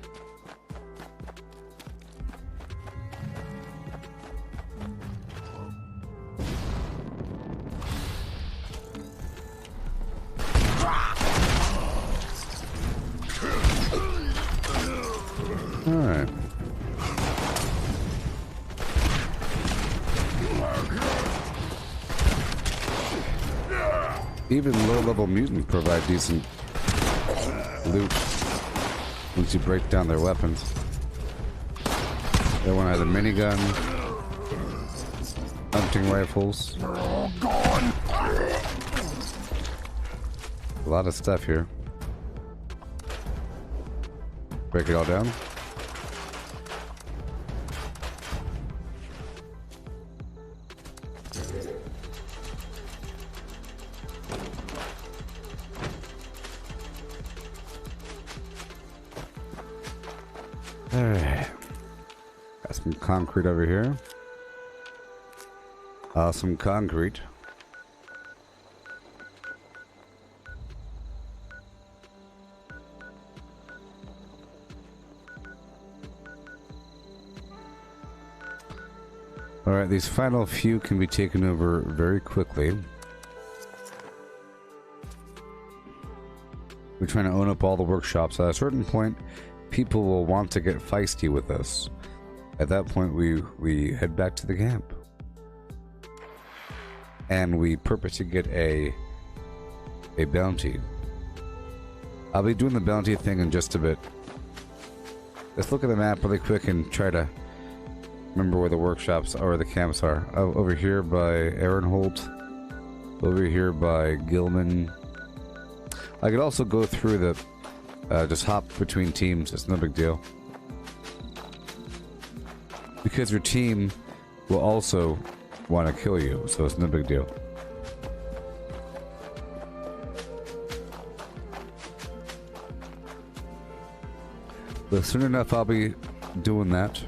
Alright. Even low-level mutants provide decent loot once you break down their weapons. They want either minigun, hunting rifles. A lot of stuff here. Break it all down. Alright. Got some concrete over here. Some concrete. Alright, these final few can be taken over very quickly. We're trying to own up all the workshops. At a certain point, people will want to get feisty with us. At that point, we head back to the camp. And we purpose to get a bounty. I'll be doing the bounty thing in just a bit. Let's look at the map really quick and try to remember where the workshops or the camps are. Over here by Ehrenholt. Over here by Gilman. I could also go through the just hop between teams. It's no big deal. Because your team will also want to kill you, so it's no big deal. But soon enough, I'll be doing that.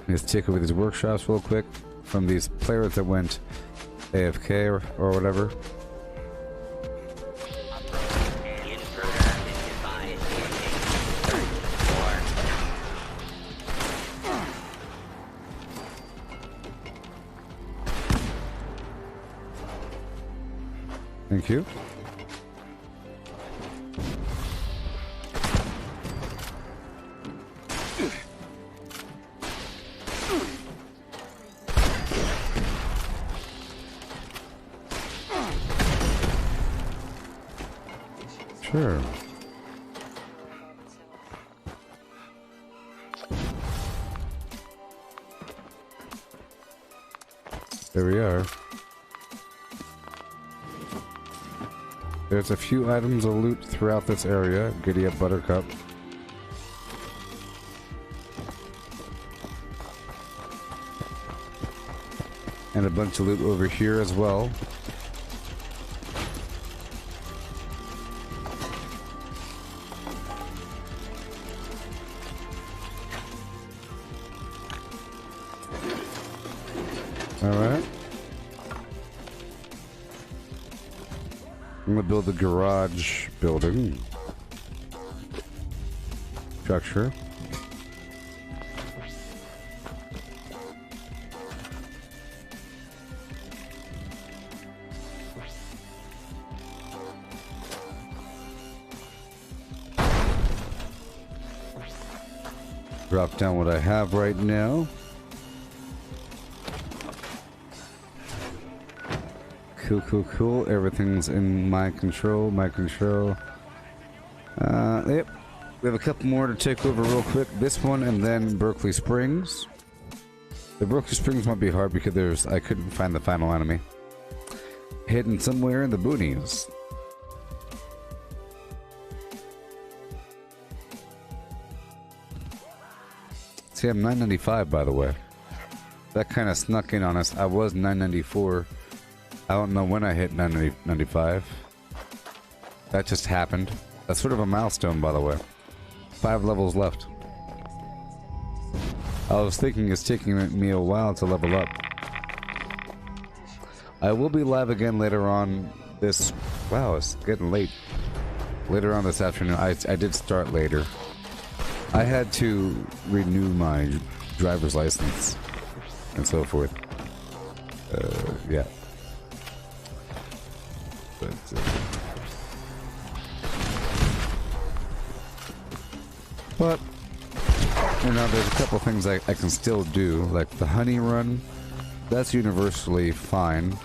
Let's take over these workshops real quick from these players that went AFK or whatever. Thank you. Sure. There we are. There's a few items of loot throughout this area. Giddy up, Buttercup. And a bunch of loot over here as well. Alright. I'm gonna build a garage building. Structure. Drop down what I have right now. Cool. Everything's in my control. Yep. We have a couple more to take over real quick. This one and then Berkeley Springs. The Berkeley Springs might be hard because I couldn't find the final enemy. Hidden somewhere in the boonies. See, I'm 995 by the way. That kind of snuck in on us. I was 994. I don't know when I hit 995. That just happened. That's sort of a milestone, by the way. 5 levels left. I was thinking it's taking me a while to level up. I will be live again later on this... Wow, it's getting late. Later on this afternoon. I did start later. I had to renew my driver's license and so forth. Yeah. But you know, there's a couple things I can still do, like the honey run. That's universally fine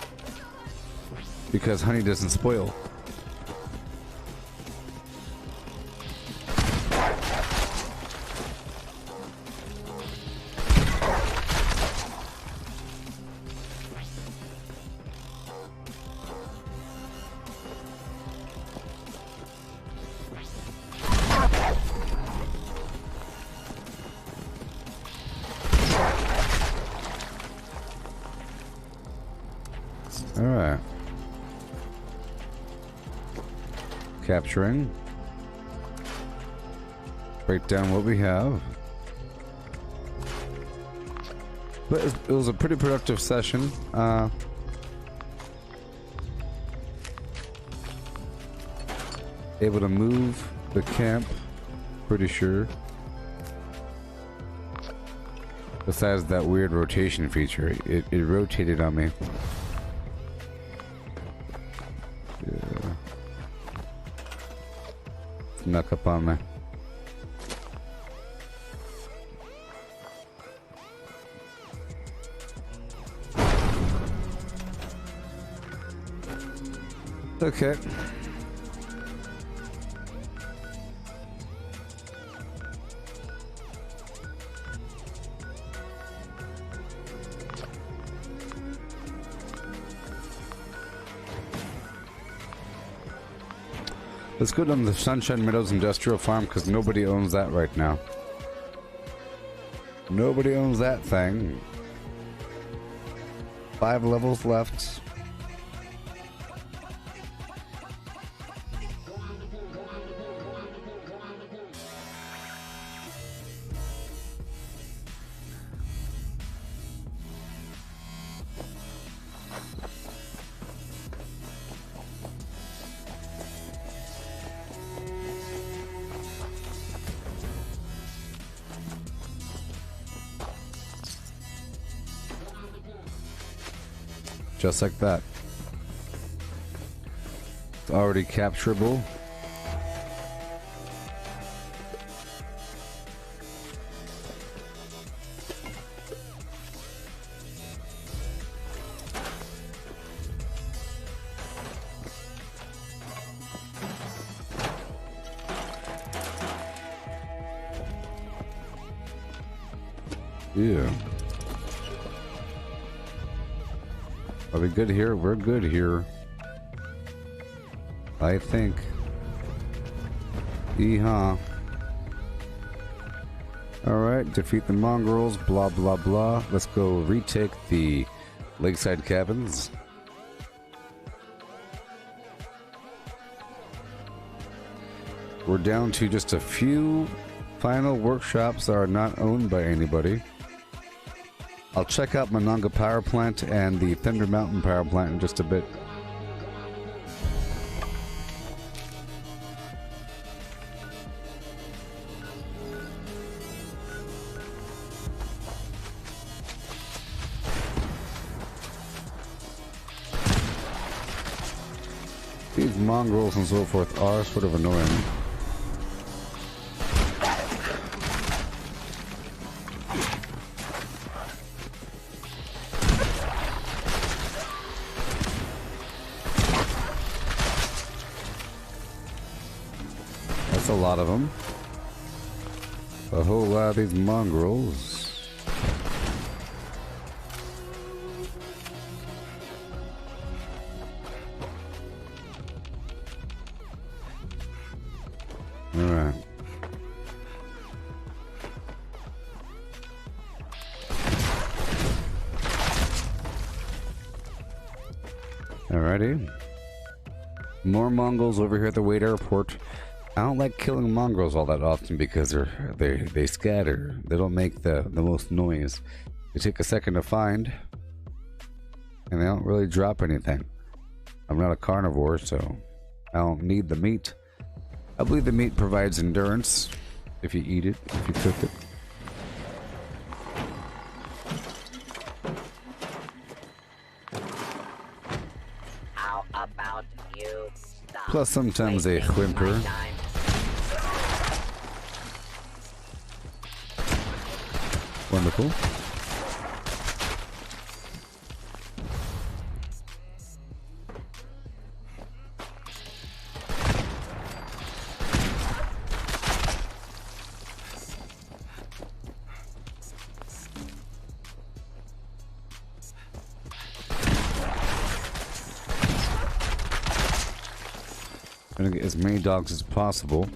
because honey doesn't spoil. Alright. Capturing. Break down what we have. But it was a pretty productive session. Able to move the camp, pretty sure. Besides that weird rotation feature, it rotated on me. Yeah. Snuck up on me. Okay. Let's go down to the Sunshine Meadows Industrial Farm because nobody owns that right now. Nobody owns that thing. 5 levels left. Just like that. It's already capturable. Yeah. Are we good here? We're good here. I think. Yeehaw. Alright, defeat the mongrels, blah blah blah. Let's go retake the lakeside cabins. We're down to just a few final workshops that are not owned by anybody. I'll check out Monongah Power Plant and the Thunder Mountain Power Plant in just a bit. These mongrels and so forth are sort of annoying. That's a lot of them. A whole lot of these mongrels. Alright. Alrighty. More Mongols over here at the Wade Airport. I don't like killing mongrels all that often because they scatter. They don't make the most noise. They take a second to find, and they don't really drop anything. I'm not a carnivore, so I don't need the meat. I believe the meat provides endurance if you eat it, if you cook it. How about you stop Plus, sometimes they wasting whimper. my time? Wonderful. Gonna get as many dogs as possible,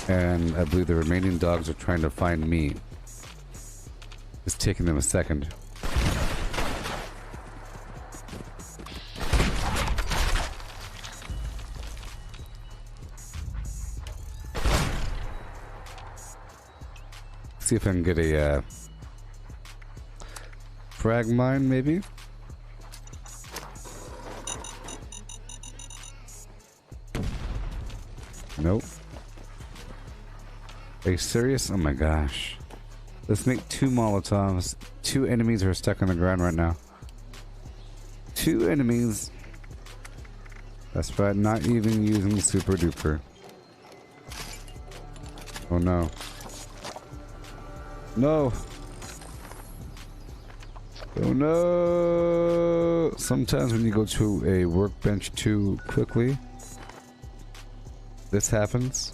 and I believe the remaining dogs are trying to find me. It's taking them a second. See if I can get a frag mine, maybe. Nope. Are you serious? Oh my gosh. Let's make 2 Molotovs. 2 enemies are stuck on the ground right now. 2 enemies. That's right, not even using Super Duper. Oh no. No! Oh no! Sometimes when you go to a workbench too quickly, this happens.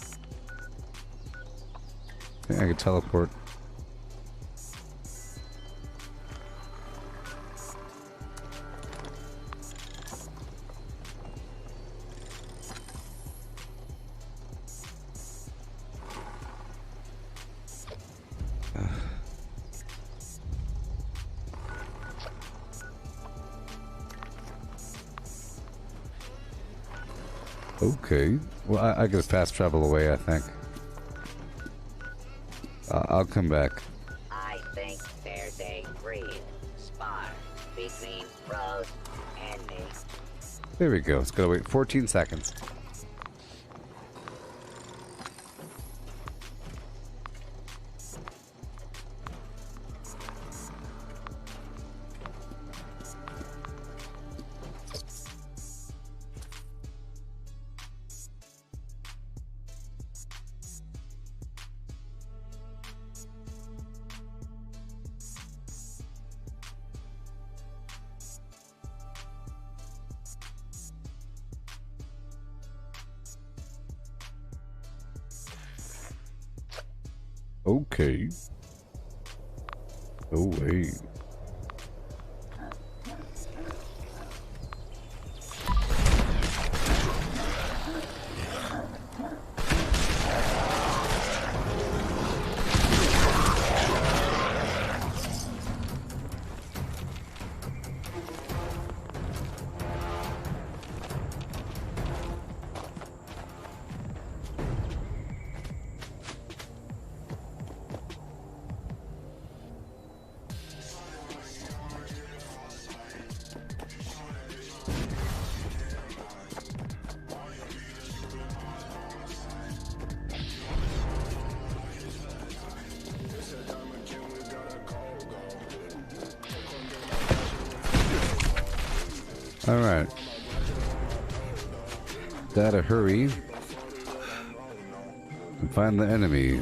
I think I could teleport. Okay. Well, I could fast travel away, I think. I'll come back. I think there's a green spot between Rose and me. There we go. It's gotta wait 14 seconds. Okay. Oh, wait. Alright. Gotta hurry and find the enemy.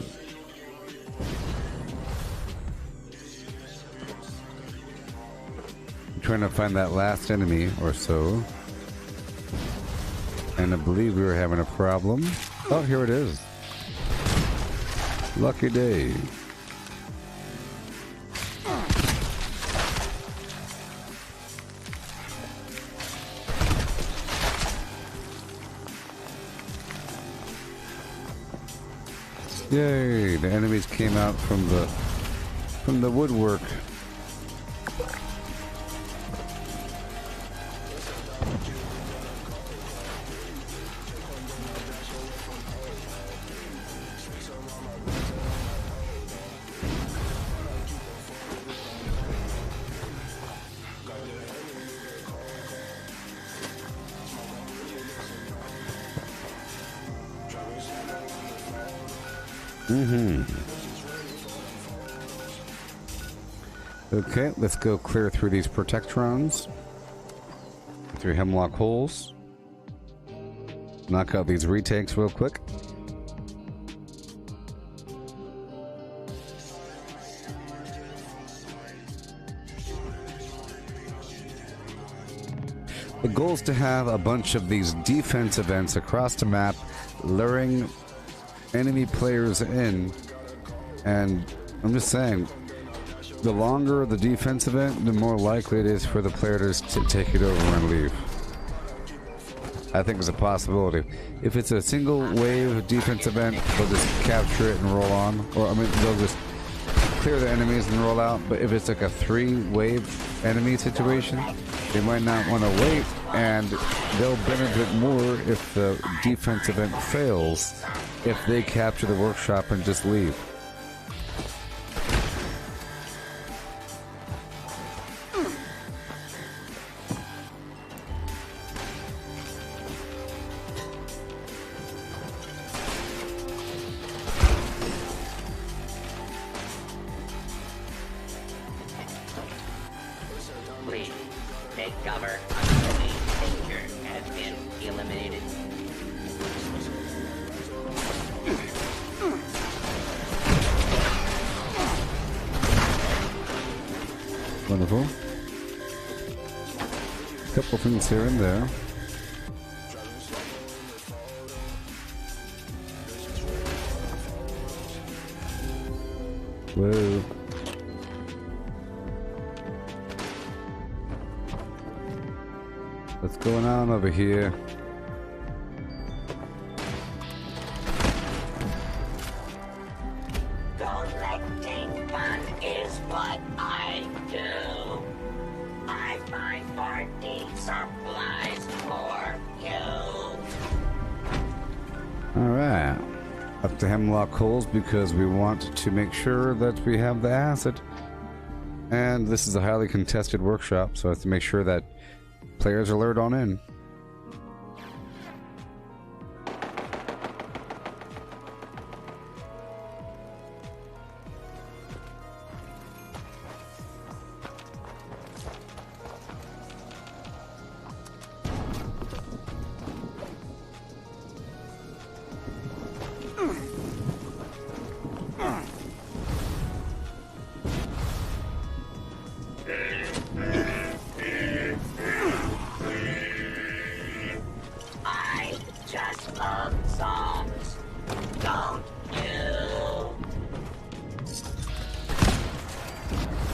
I'm trying to find that last enemy or so. And I believe we were having a problem. Oh, here it is. Lucky day. Yay, the enemies came out from the woodwork. Okay, let's go clear through these protectrons. Through hemlock holes. Knock out these retakes real quick. The goal is to have a bunch of these defense events across the map, luring enemy players in. And I'm just saying, the longer the defense event, the more likely it is for the player to take it over and leave. I think it's a possibility. If it's a single wave defense event, they'll just capture it and roll on. Or, I mean, they'll just clear the enemies and roll out. But if it's like a 3-wave enemy situation, they might not want to wait, and they'll benefit more if the defense event fails, if they capture the workshop and just leave. Please, take cover until the danger has been eliminated. Wonderful. Couple things here and there. Whoa. What's going on over here? Collecting fun is what I do. I find party supplies for you. Alright. Up to hemlock holes because we want to make sure that we have the acid. And this is a highly contested workshop, so I have to make sure that players are lured on in.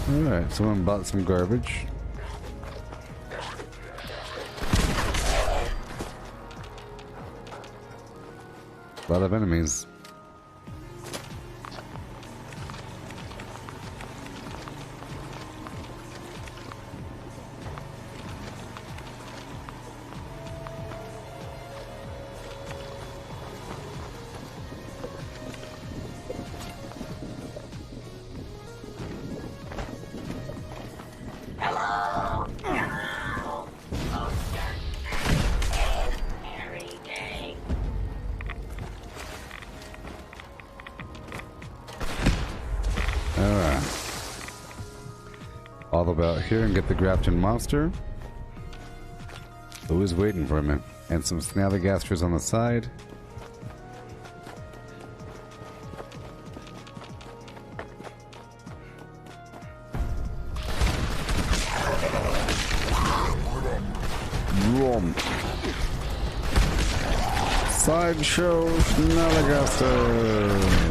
Alright, someone bought some garbage. A lot of enemies. All about here and get the Grafton monster. Who is waiting for me? And some snallygasters on the side. Sideshow snallygaster.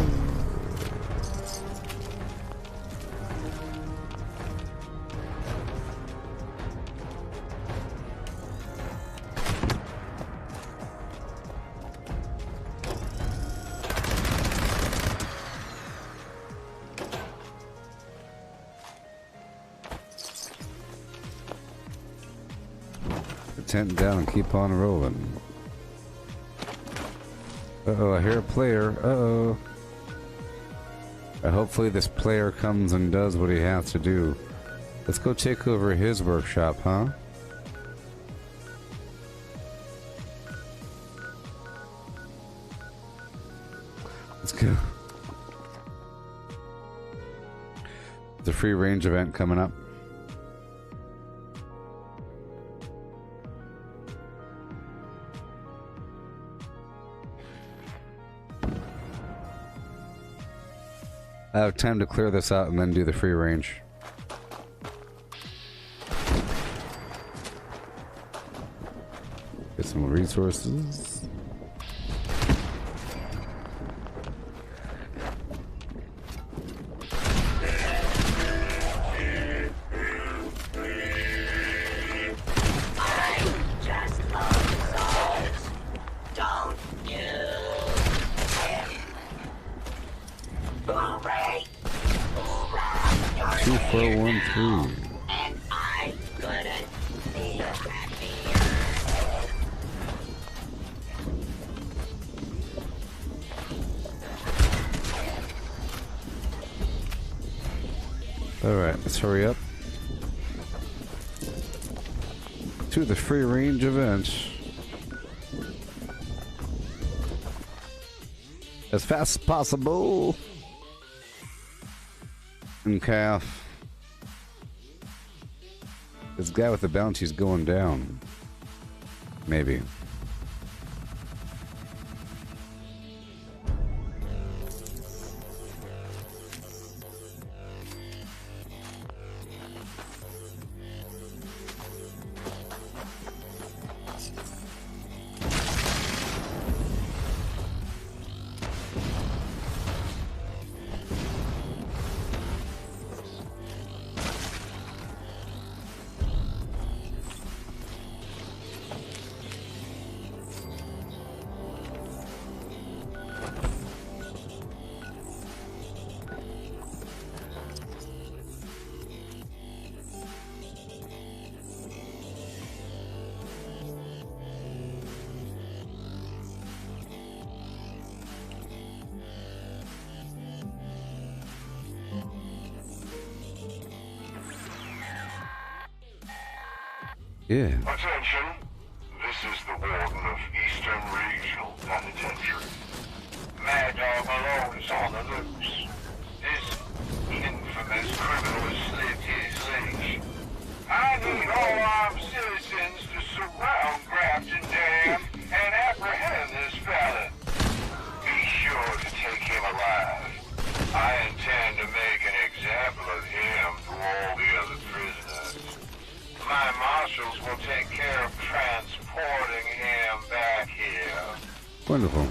Tent down and keep on rolling. Uh-oh, I hear a player. Uh-oh. Hopefully this player comes and does what he has to do. Let's go take over his workshop, huh? Let's go. The free range event coming up. I have time to clear this out and then do the free range. Get some resources. Alright, let's hurry up to the free range event as fast as possible. And calf. This guy with the bounty's going down. Maybe. Yeah. Attention. This is the Warden of Eastern Regional Penitentiary. Mad Dog Malone is on the loose. This infamous criminal has slit his leash. I need all armed citizens to surround Grafton Dam and apprehend this felon. Be sure to take him alive. I intend to make an example of him to all the other prisoners. My marshals will take care of transporting him back here. Wonderful.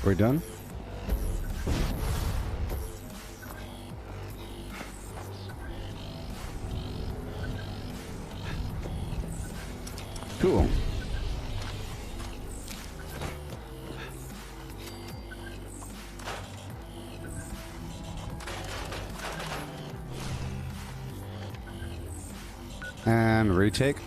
We done? Cool. And retake.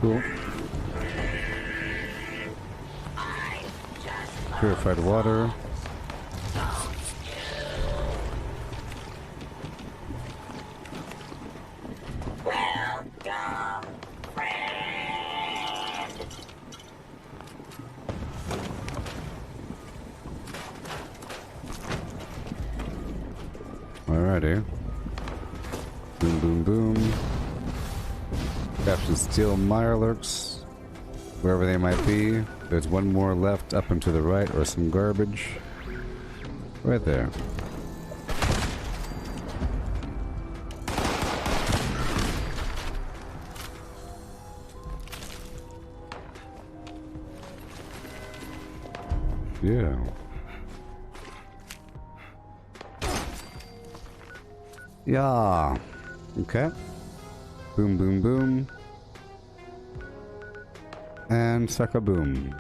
Cool. Purified water. Alrighty. Boom, boom, boom. Captain Steel Mirelurks, wherever they might be. There's one more left up and to the right, or some garbage. Right there. Yeah. Yeah. Okay. Boom, boom, boom. And sucker boom.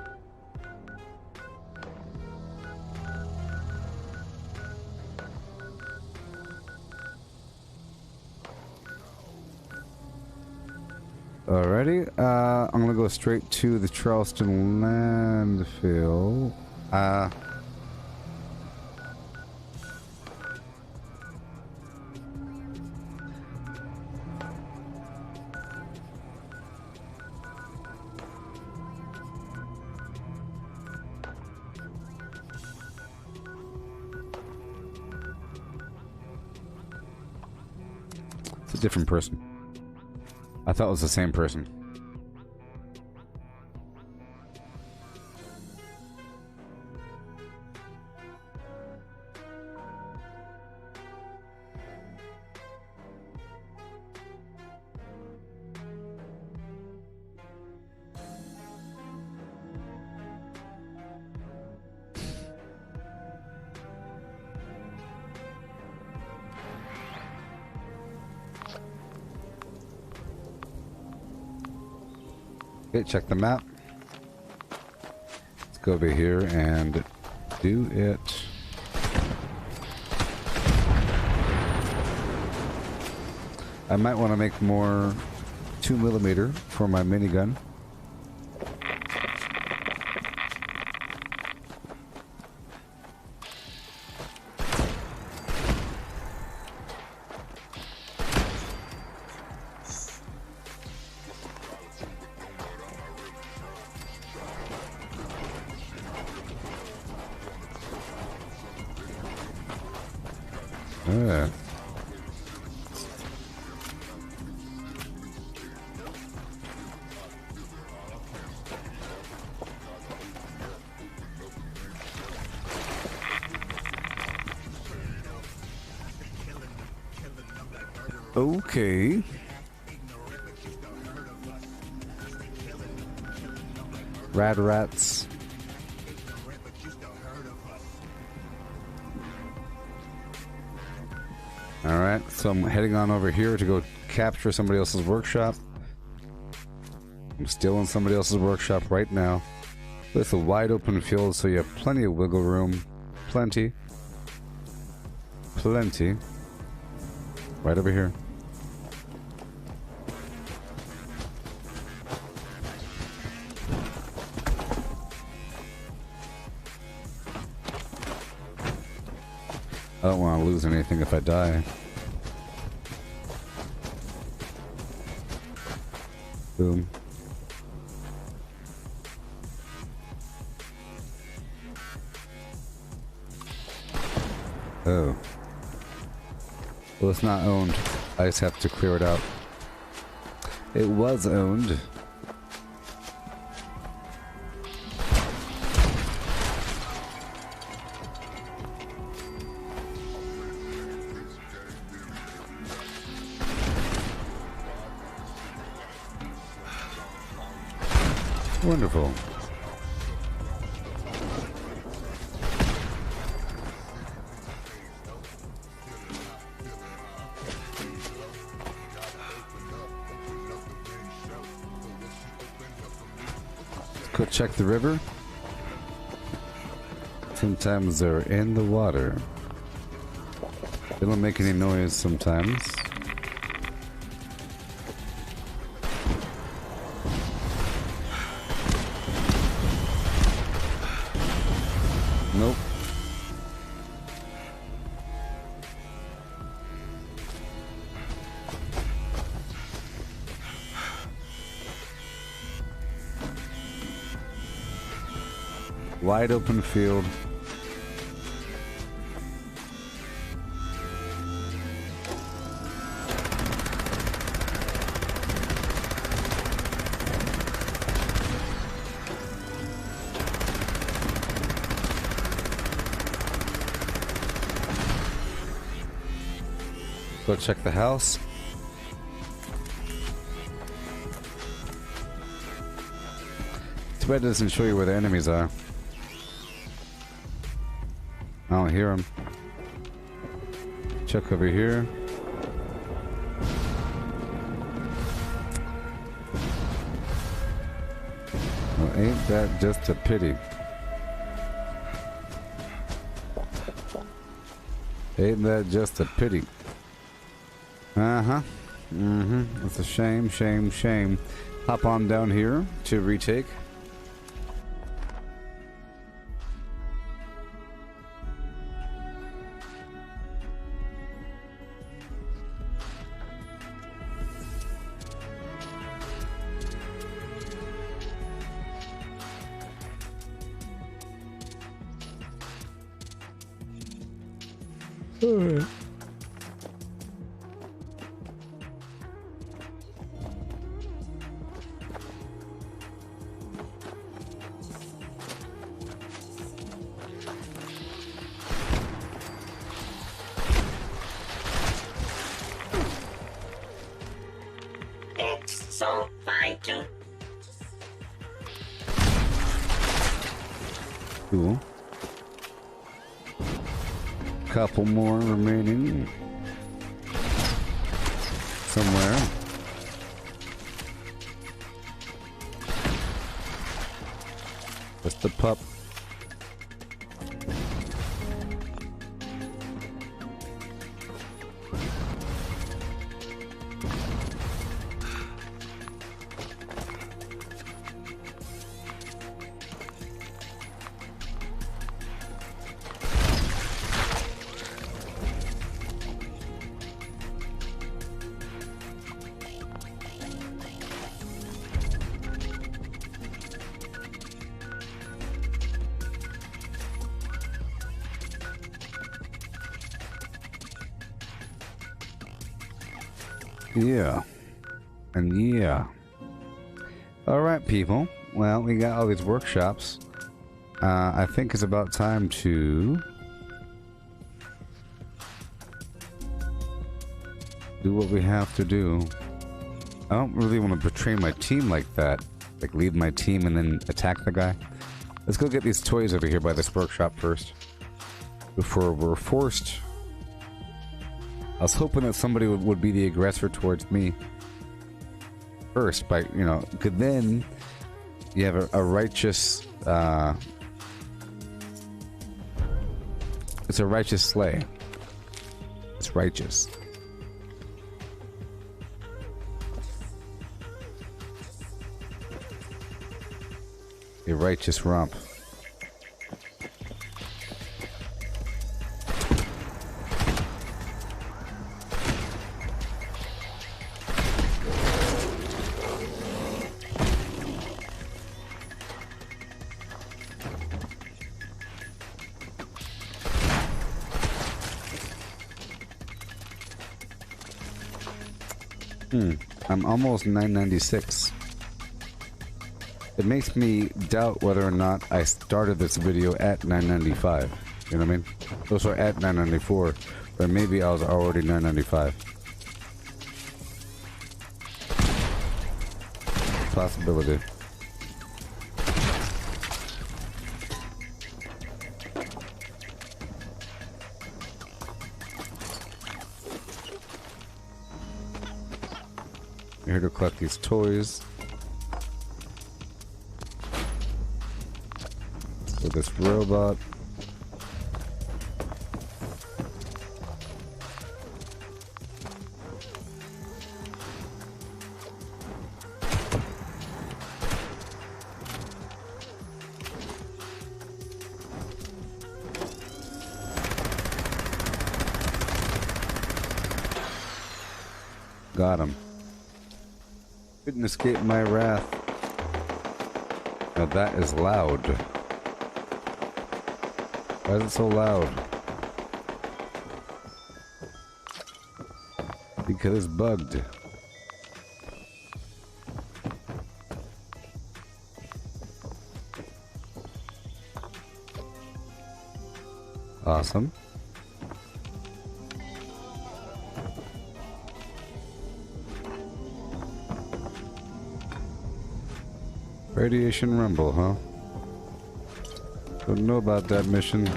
Alrighty, I'm gonna go straight to the Charleston landfill. It's a different person. I thought it was the same person. Okay, check the map. Let's go over here and do it. I might want to make more 2mm for my minigun. Okay. Rad rats. Alright, so I'm heading on over here to go capture somebody else's workshop. I'm still in somebody else's workshop right now. It's a wide open field, so you have plenty of wiggle room. Plenty. Plenty. Right over here. I don't want to lose anything if I die. Boom. Oh. Well, it's not owned. I just have to clear it out. It was owned. Wonderful. Go check the river. Sometimes they're in the water. They don't make any noise sometimes. Nope. Wide open field. Go check the house. Too bad it doesn't show you where the enemies are. I don't hear them. Check over here. Well, ain't that just a pity? Ain't that just a pity? Uh-huh. Mm-hmm. It's a shame, shame, shame. Hop on down here to retake. Alright. It's so fine to. Cool. Couple more remaining somewhere. Just the pup. Yeah. And yeah. Alright, people. Well, we got all these workshops. I think it's about time to do what we have to do. I don't really want to betray my team like that. Like, lead my team and then attack the guy. Let's go get these toys over here by this workshop first. Before we're forced. I was hoping that somebody would be the aggressor towards me first, by, you know, because then you have a righteous, it's a righteous slay. It's righteous. A righteous romp. I'm almost 996. It makes me doubt whether or not I started this video at 995. You know what I mean? Oh, sorry, at 994. But maybe I was already 995. Possibility. You're here to collect these toys. With this robot. Got him. Couldn't escape my wrath. Now that is loud. Why is it so loud? Because it's bugged. Awesome. Radiation Rumble, huh? Don't know about that mission.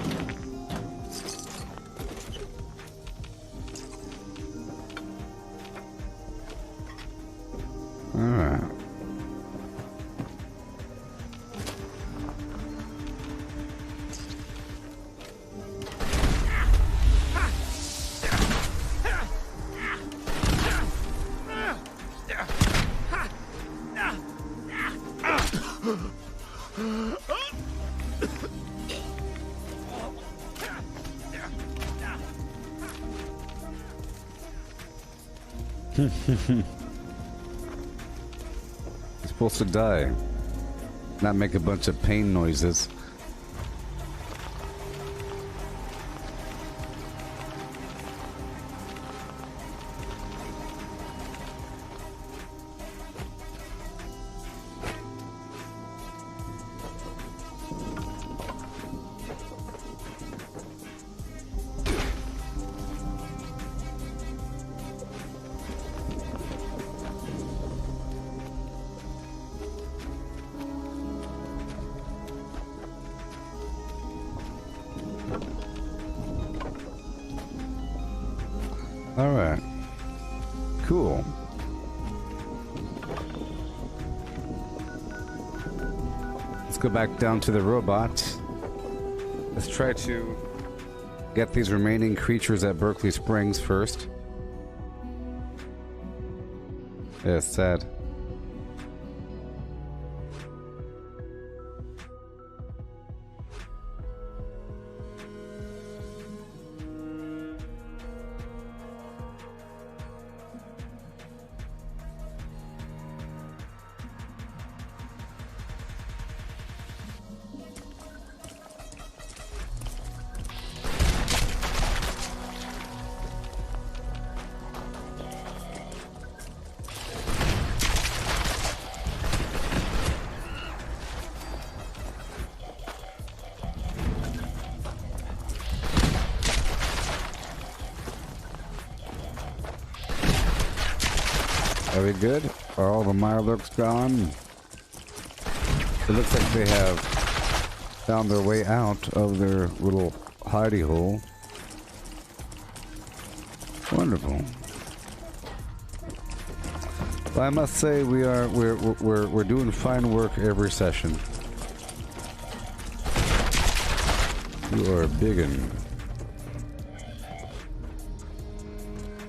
Alright. You're supposed to die, not make a bunch of pain noises. Alright. Cool. Let's go back down to the robot. Let's try to get these remaining creatures at Berkeley Springs first. Yeah, it's sad. Are we good? Are all the Mirelurks gone? It looks like they have found their way out of their little hidey hole. Wonderful. But I must say we're doing fine work every session. You are biggin'.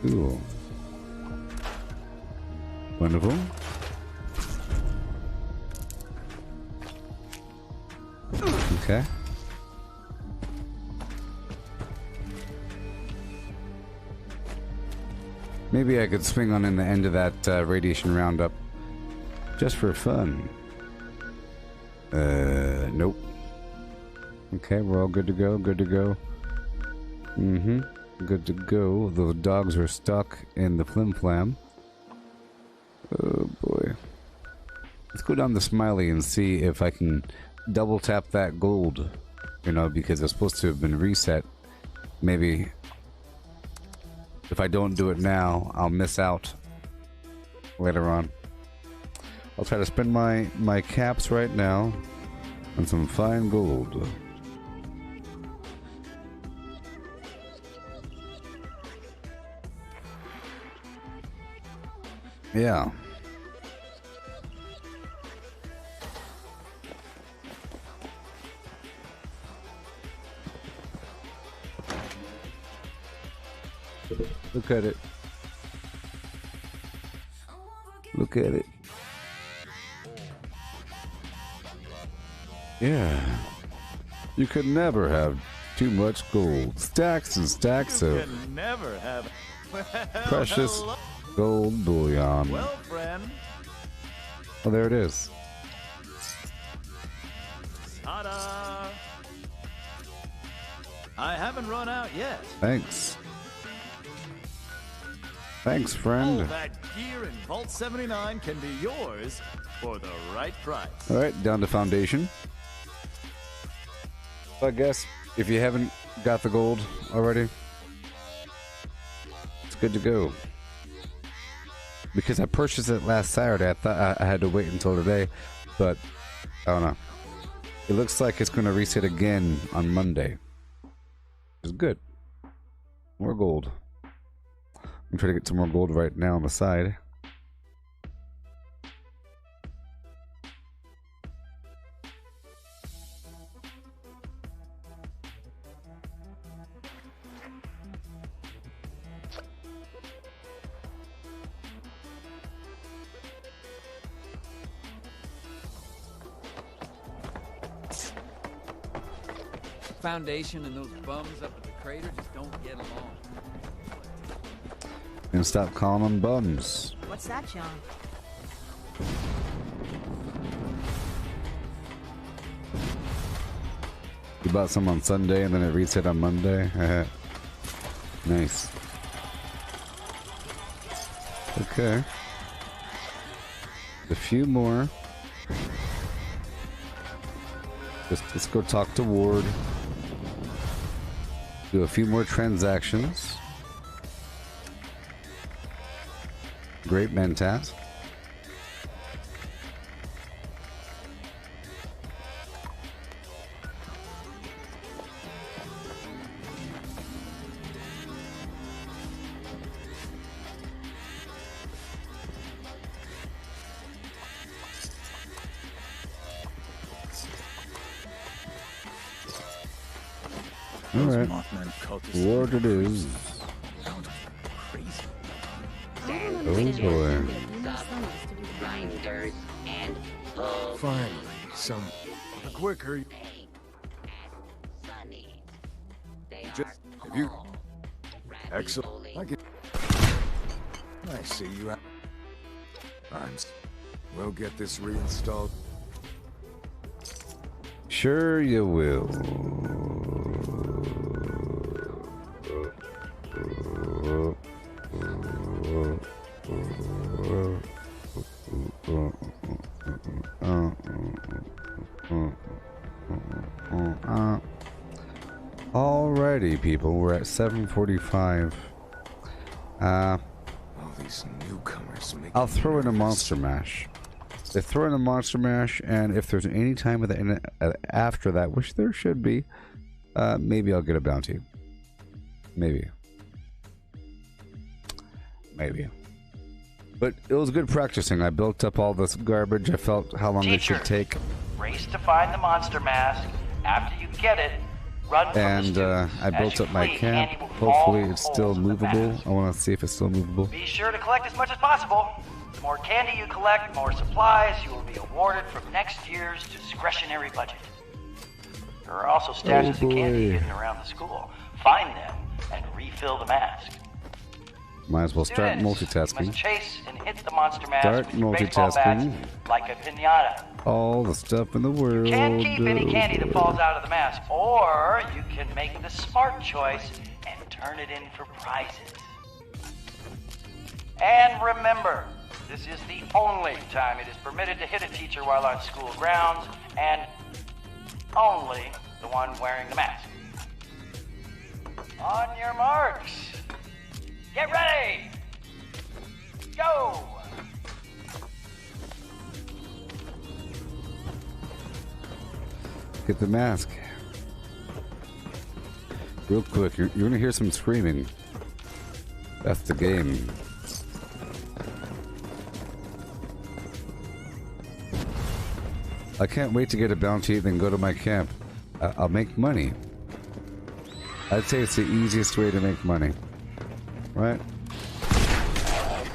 Cool. Wonderful. Okay. Maybe I could swing on in the end of that radiation roundup just for fun. Nope. Okay, we're all good to go. Good to go. Good to go. Those dogs are stuck in the flim flam. Oh boy. Let's go down the smiley and see if I can double tap that gold. You know, because it's supposed to have been reset. Maybe if I don't do it now, I'll miss out later on. I'll try to spend my caps right now on some fine gold. Yeah. Look at it. Look at it. Yeah. You could never have too much gold. Stacks and stacks of can never have precious gold bullion. Well, friend. Oh, there it is. Ta-da! I haven't run out yet. Thanks. Thanks, friend. All that gear in Vault 79 can be yours for the right price. Alright, down to foundation. So I guess if you haven't got the gold already, it's good to go. Because I purchased it last Saturday, I thought I had to wait until today, but I don't know. It looks like it's going to reset again on Monday. It's good. More gold. I'm trying to get some more gold right now on the side. Foundation and those bums up at the crater just don't get along. And stop calling them bums. What's that, John? You bought some on Sunday and then it reset on Monday. Nice. Okay. A few more. Let's go talk to Ward. Do a few more transactions. Great Mentat. Alright. Ward it is. Oh boy. Grinders and Finally, some quicker. Have you? Excellent. I see you. We'll get this reinstalled. Sure you will. Alrighty, people, we're at 7:45. All these newcomers make I'll throw in a monster mash. They throw in a monster mash, and if there's any time at the end, after that, which there should be, maybe I'll get a bounty. Maybe. But it was good practicing. I built up all this garbage. I felt how long it should take. Race to find the monster mask. After you get it, run from And I built up my camp. Hopefully it's still movable. I want to see if it's still movable. Be sure to collect as much as possible. The more candy you collect, the more supplies you will be awarded from next year's discretionary budget. There are also stashes of candy hidden around the school. Find them and refill the mask. Might as well start You multitasking. must chase and hit the monster mask Start with your baseball bats multitasking. like a pinata. All the stuff in the world. You can keep any candy that falls out of the mask, or you can make the smart choice and turn it in for prizes. And remember, this is the only time it is permitted to hit a teacher while on school grounds, and only the one wearing the mask. On your marks. Get ready! Go! Get the mask. Real quick, you're gonna hear some screaming. That's the game. I can't wait to get a bounty, then go to my camp. I'll make money. I'd say it's the easiest way to make money. Right?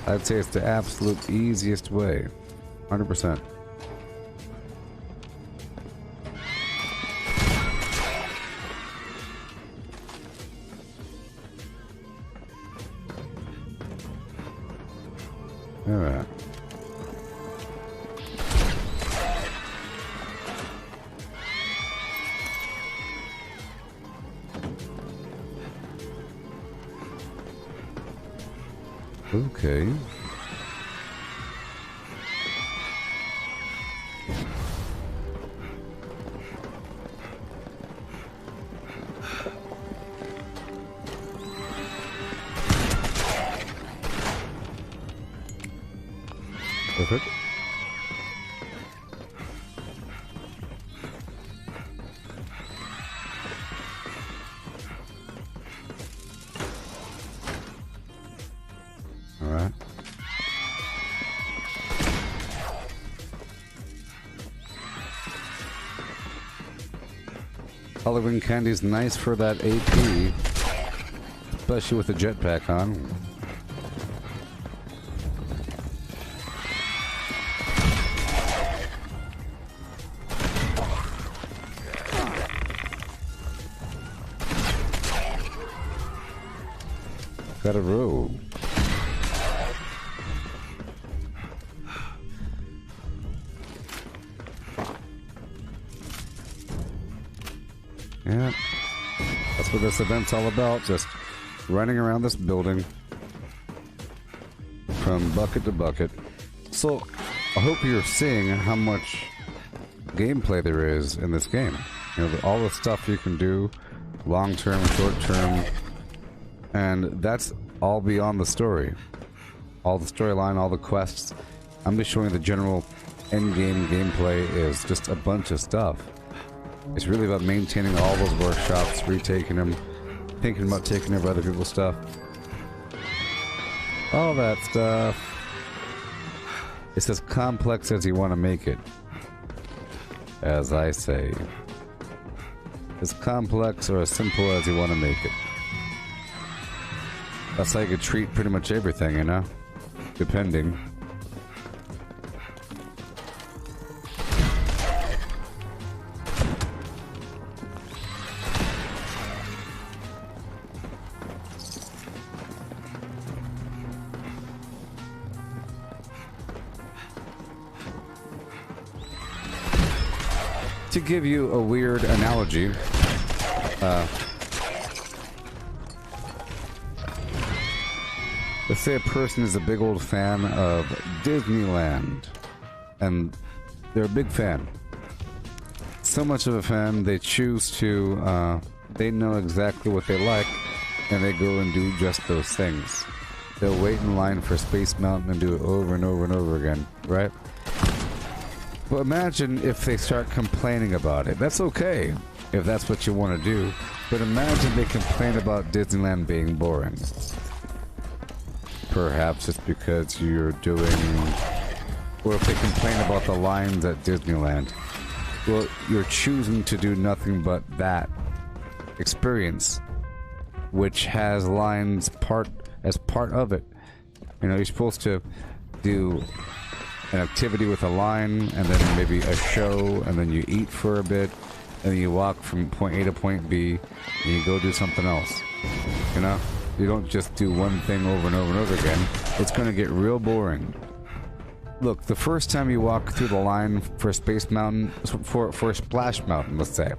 I'd say it's the absolute easiest way. 100%. Alright. Okay. Perfect. All right. Halloween candy's nice for that AP, especially with the jetpack on. Got a row. Yeah, that's what this event's all about. Just running around this building from bucket to bucket. So I hope you're seeing how much gameplay there is in this game. You know, all the stuff you can do, long term, short term. And that's all beyond the story. All the storyline, all the quests. I'm just showing the general end-game gameplay is just a bunch of stuff. It's really about maintaining all those workshops, retaking them, thinking about taking over other people's stuff. All that stuff. It's as complex as you want to make it. As I say. As complex or as simple as you want to make it. That's how you could treat pretty much everything, you know? Depending. To give you a weird analogy, let's say a person is a big old fan of Disneyland, and they're a big fan. So much of a fan, they choose to, they know exactly what they like, and they go and do just those things. They'll wait in line for Space Mountain and do it over and over and over again, right? But imagine if they start complaining about it. That's okay, if that's what you want to do. But imagine they complain about Disneyland being boring. Perhaps it's because you're doing... Or if they complain about the lines at Disneyland. Well, you're choosing to do nothing but that experience, which has lines as part of it. You know, you're supposed to do an activity with a line, and then maybe a show, and then you eat for a bit, and then you walk from point A to point B, and you go do something else. You know? You don't just do one thing over and over and over again. It's gonna get real boring. Look, the first time you walk through the line for Space Mountain, for Splash Mountain, let's say,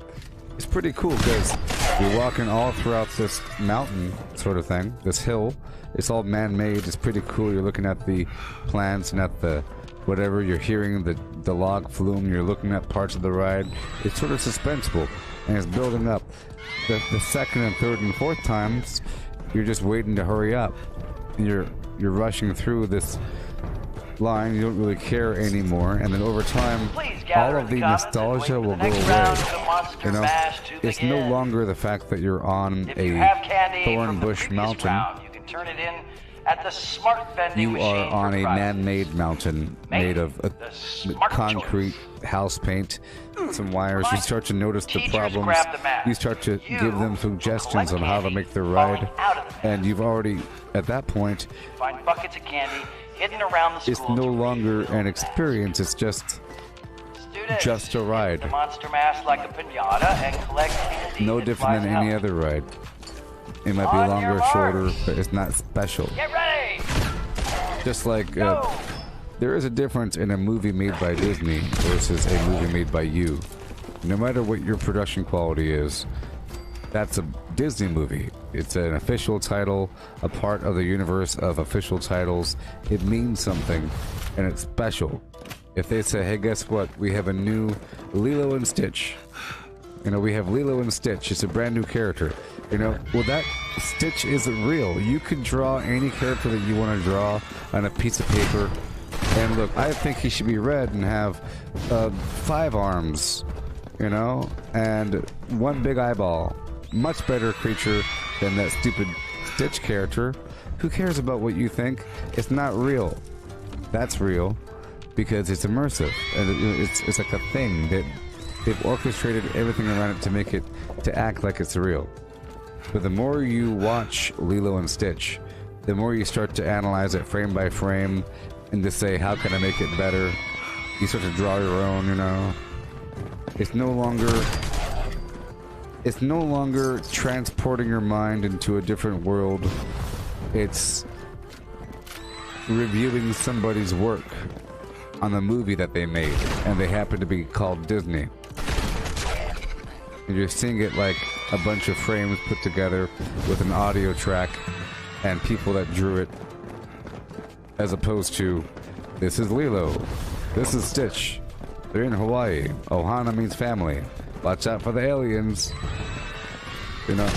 it's pretty cool, because You're walking all throughout this mountain sort of thing, this hill. It's all man-made. It's pretty cool. You're looking at the plants and at the whatever. You're hearing the log flume. You're looking at parts of the ride. It's sort of suspenseful, and it's building up. The second and third and fourth times, you're just waiting to hurry up. And you're rushing through this line. You don't really care anymore, and then over time, all of the nostalgia will go away. You know, it's no longer the fact that you're on a thorn bush mountain. You can turn it in at the smart vending You are machine on for a prizes. man-made mountain made of concrete house paint, some wires. You start to notice the problems. You start to give them suggestions on how to make the ride, and you've already, at that point, Find buckets of candy hidden around the it's school. no longer an experience. It's just a ride. The monster mash like a pinata and collect candy. No different than any other ride. It might be On longer your or shorter, but it's not special. Get ready! Just like there is a difference in a movie made by Disney versus a movie made by you. No matter what your production quality is, that's a Disney movie. It's an official title, a part of the universe of official titles. It means something, and it's special. If they say, hey, guess what? We have a new Lilo and Stitch. You know, we have Lilo and Stitch. It's a brand new character. You know, well, that Stitch isn't real. You can draw any character that you want to draw on a piece of paper. And look, I think he should be red and have 5 arms, you know, and 1 big eyeball. Much better creature than that stupid Stitch character. Who cares about what you think? It's not real. That's real because it's immersive, and it's like a thing that they've orchestrated everything around it to make it to act like it's real. But the more you watch Lilo and Stitch, the more you start to analyze it frame by frame and to say, how can I make it better? You start to draw your own, you know. It's no longer transporting your mind into a different world. It's reviewing somebody's work on the movie that they made, and they happen to be called Disney. And you're seeing it like a bunch of frames put together with an audio track and people that drew it, as opposed to, this is Lilo, this is Stitch, they're in Hawaii, Ohana means family, watch out for the aliens, you know.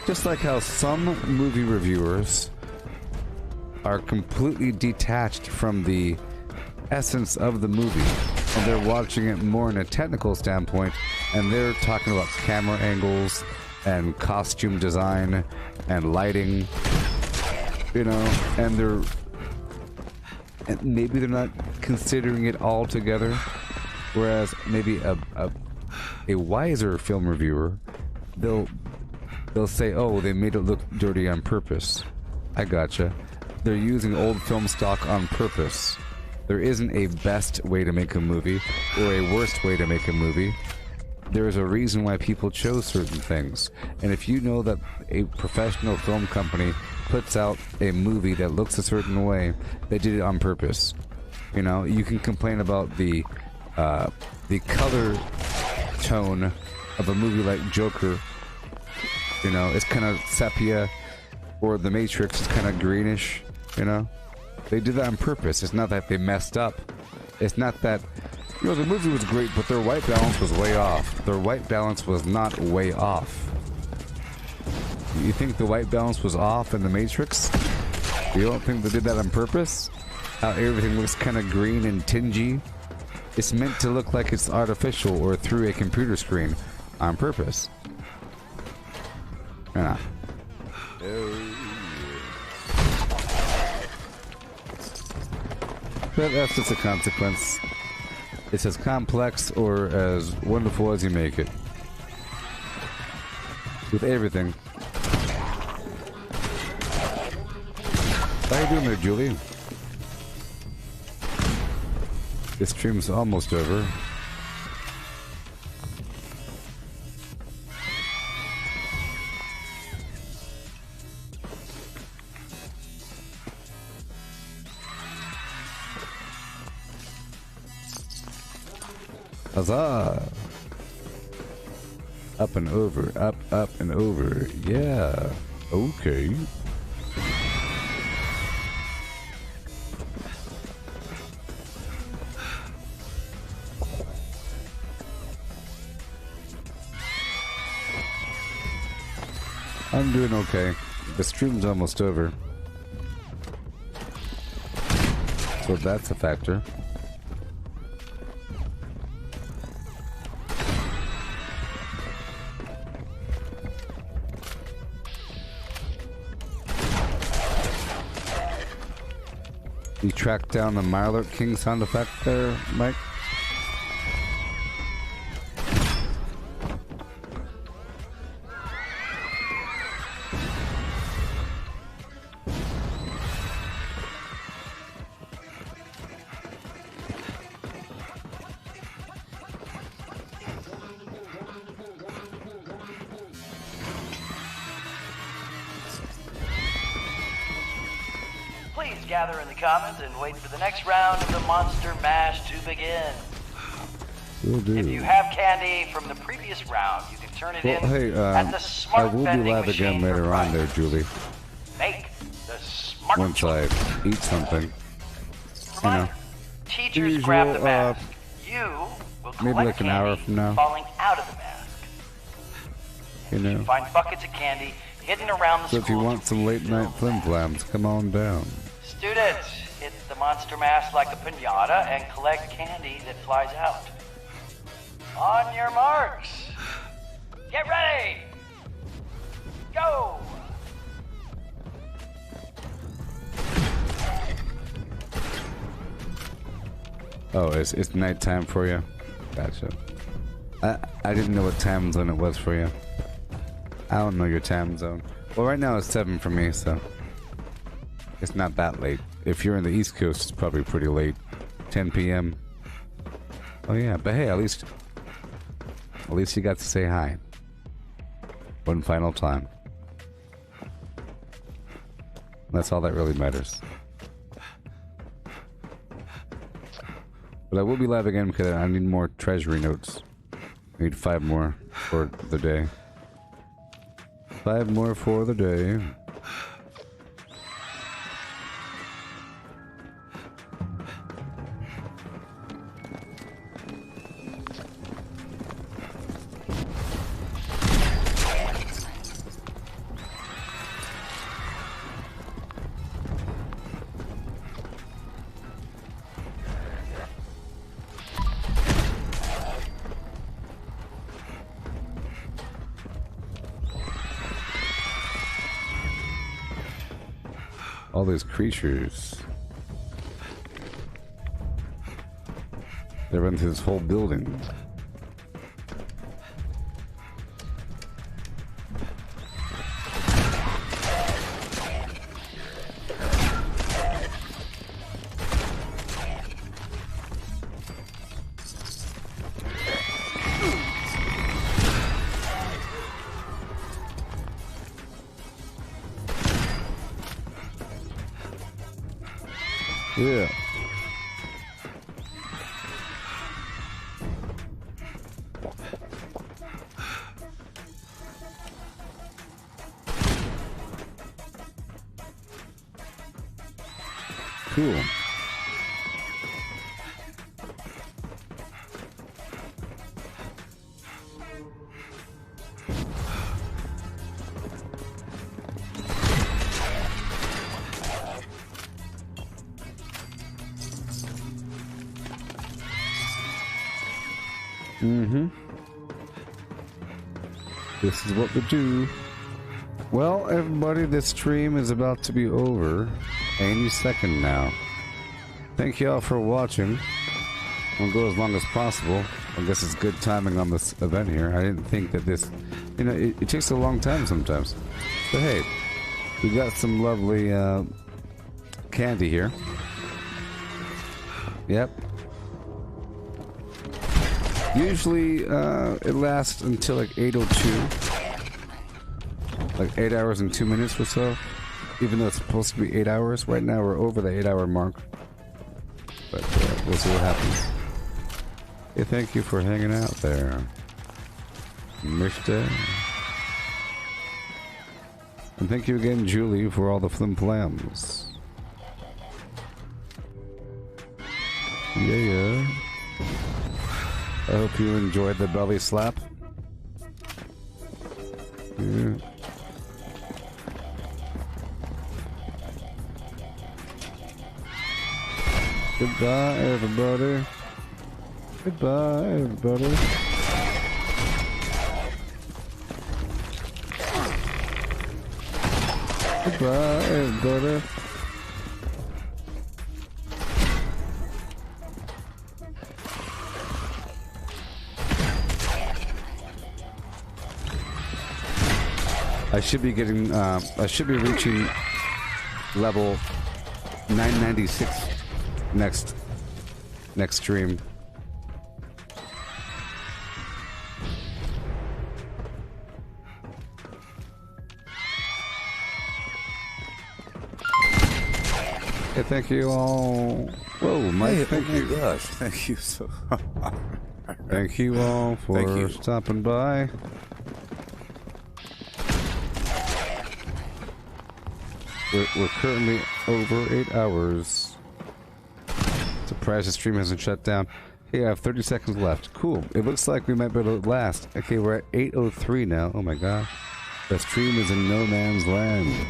Just like how some movie reviewers are completely detached from the essence of the movie, and they're watching it more in a technical standpoint, and they're talking about camera angles and costume design and lighting, you know, and maybe they're not considering it all together, whereas maybe a wiser film reviewer, they'll say, oh, they made it look dirty on purpose. I gotcha. They're using old film stock on purpose. There isn't a best way to make a movie or a worst way to make a movie. There is a reason why people chose certain things. And if you know that a professional film company puts out a movie that looks a certain way, they did it on purpose. You know, you can complain about the color tone of a movie like Joker. You know, it's kind of sepia, or The Matrix is kind of greenish, you know? They did that on purpose. It's not that they messed up. It's not that, you know, the movie was great, but their white balance was way off. Their white balance was not way off. You think the white balance was off in The Matrix? You don't think they did that on purpose? How everything looks kind of green and tingy? It's meant to look like it's artificial or through a computer screen on purpose. Yeah. But that's just a consequence. It's as complex or as wonderful as you make it. With everything. How you doing there, Julie? This stream's almost over. Huzzah! Up and over, up and over. Yeah. Okay. I'm doing okay. The stream's almost over. So that's a factor. You tracked down the Mirelurk King sound effect there, Mike? Please gather in the comments and wait for the next round of the Monster Mash to begin. Will do. If you have candy from the previous round, you can turn it in Hey, at the I smart will be vending live again machine later for on there, prize. Julie. Make the smart Once I eat something. You know. Teachers Usual, grab the mask. You will maybe collect like an hour candy from now. falling out of the mask. You know. Find buckets of candy hidden around the So if you school. want some late night flim flams, come on down. Students, hit the monster mask like a piñata and collect candy that flies out. On your marks. Get ready. Go. Oh, it's nighttime for you? Gotcha. I didn't know what time zone it was for you. I don't know your time zone. Well, right now it's 7 for me, so it's not that late. If you're in the East Coast, it's probably pretty late. 10 p.m. Oh yeah, but hey, at least you got to say hi. One final time. That's all that really matters. But I will be live again because I need more treasury notes. I need 5 more for the day. 5 more for the day. All these creatures. They run through this whole building. Yeah. Cool. This is what we do. Well, everybody, this stream is about to be over any second now. Thank you all for watching. We'll go as long as possible. I guess it's good timing on this event here. I didn't think that this, you know, it takes a long time sometimes. But hey, we got some lovely candy here. Yep. Usually, it lasts until like 8:02. Like 8 hours and 2 minutes or so. Even though it's supposed to be 8 hours. Right now we're over the 8 hour mark. But we'll see what happens. Hey, thank you for hanging out there, Mister. And thank you again, Julie, for all the flim flams. Yeah. I hope you enjoyed the belly slap. Yeah. Goodbye, everybody. Goodbye, everybody. Goodbye, everybody. I should be getting, I should be reaching level 996 next stream. Hey, thank you all. Whoa, Mike, Hey, thank oh you. my gosh, thank you so Thank you all for stopping by. We're currently over 8 hours. Surprised the stream hasn't shut down. Hey, I have 30 seconds left. Cool. It looks like we might be able to last. Okay, we're at 8:03 now. Oh my god. The stream is in no man's land.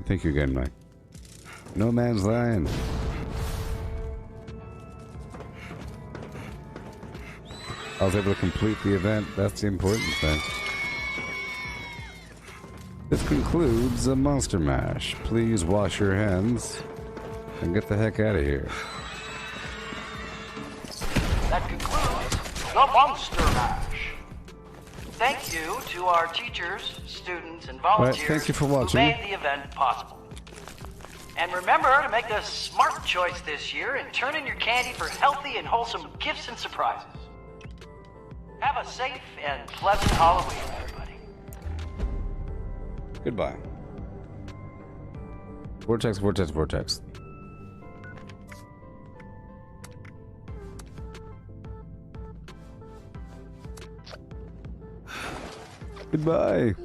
Thank you again, Mike. No man's land. I was able to complete the event. That's the important thing. This concludes the Monster Mash. Please wash your hands and get the heck out of here. That concludes the Monster Mash. Thank you to our teachers, students, and volunteers All right, thank you for watching. who made the event possible. And remember to make a smart choice this year and turn in your candy for healthy and wholesome gifts and surprises. Have a safe and pleasant Halloween, everybody. Goodbye. Vortex, vortex, vortex. Goodbye.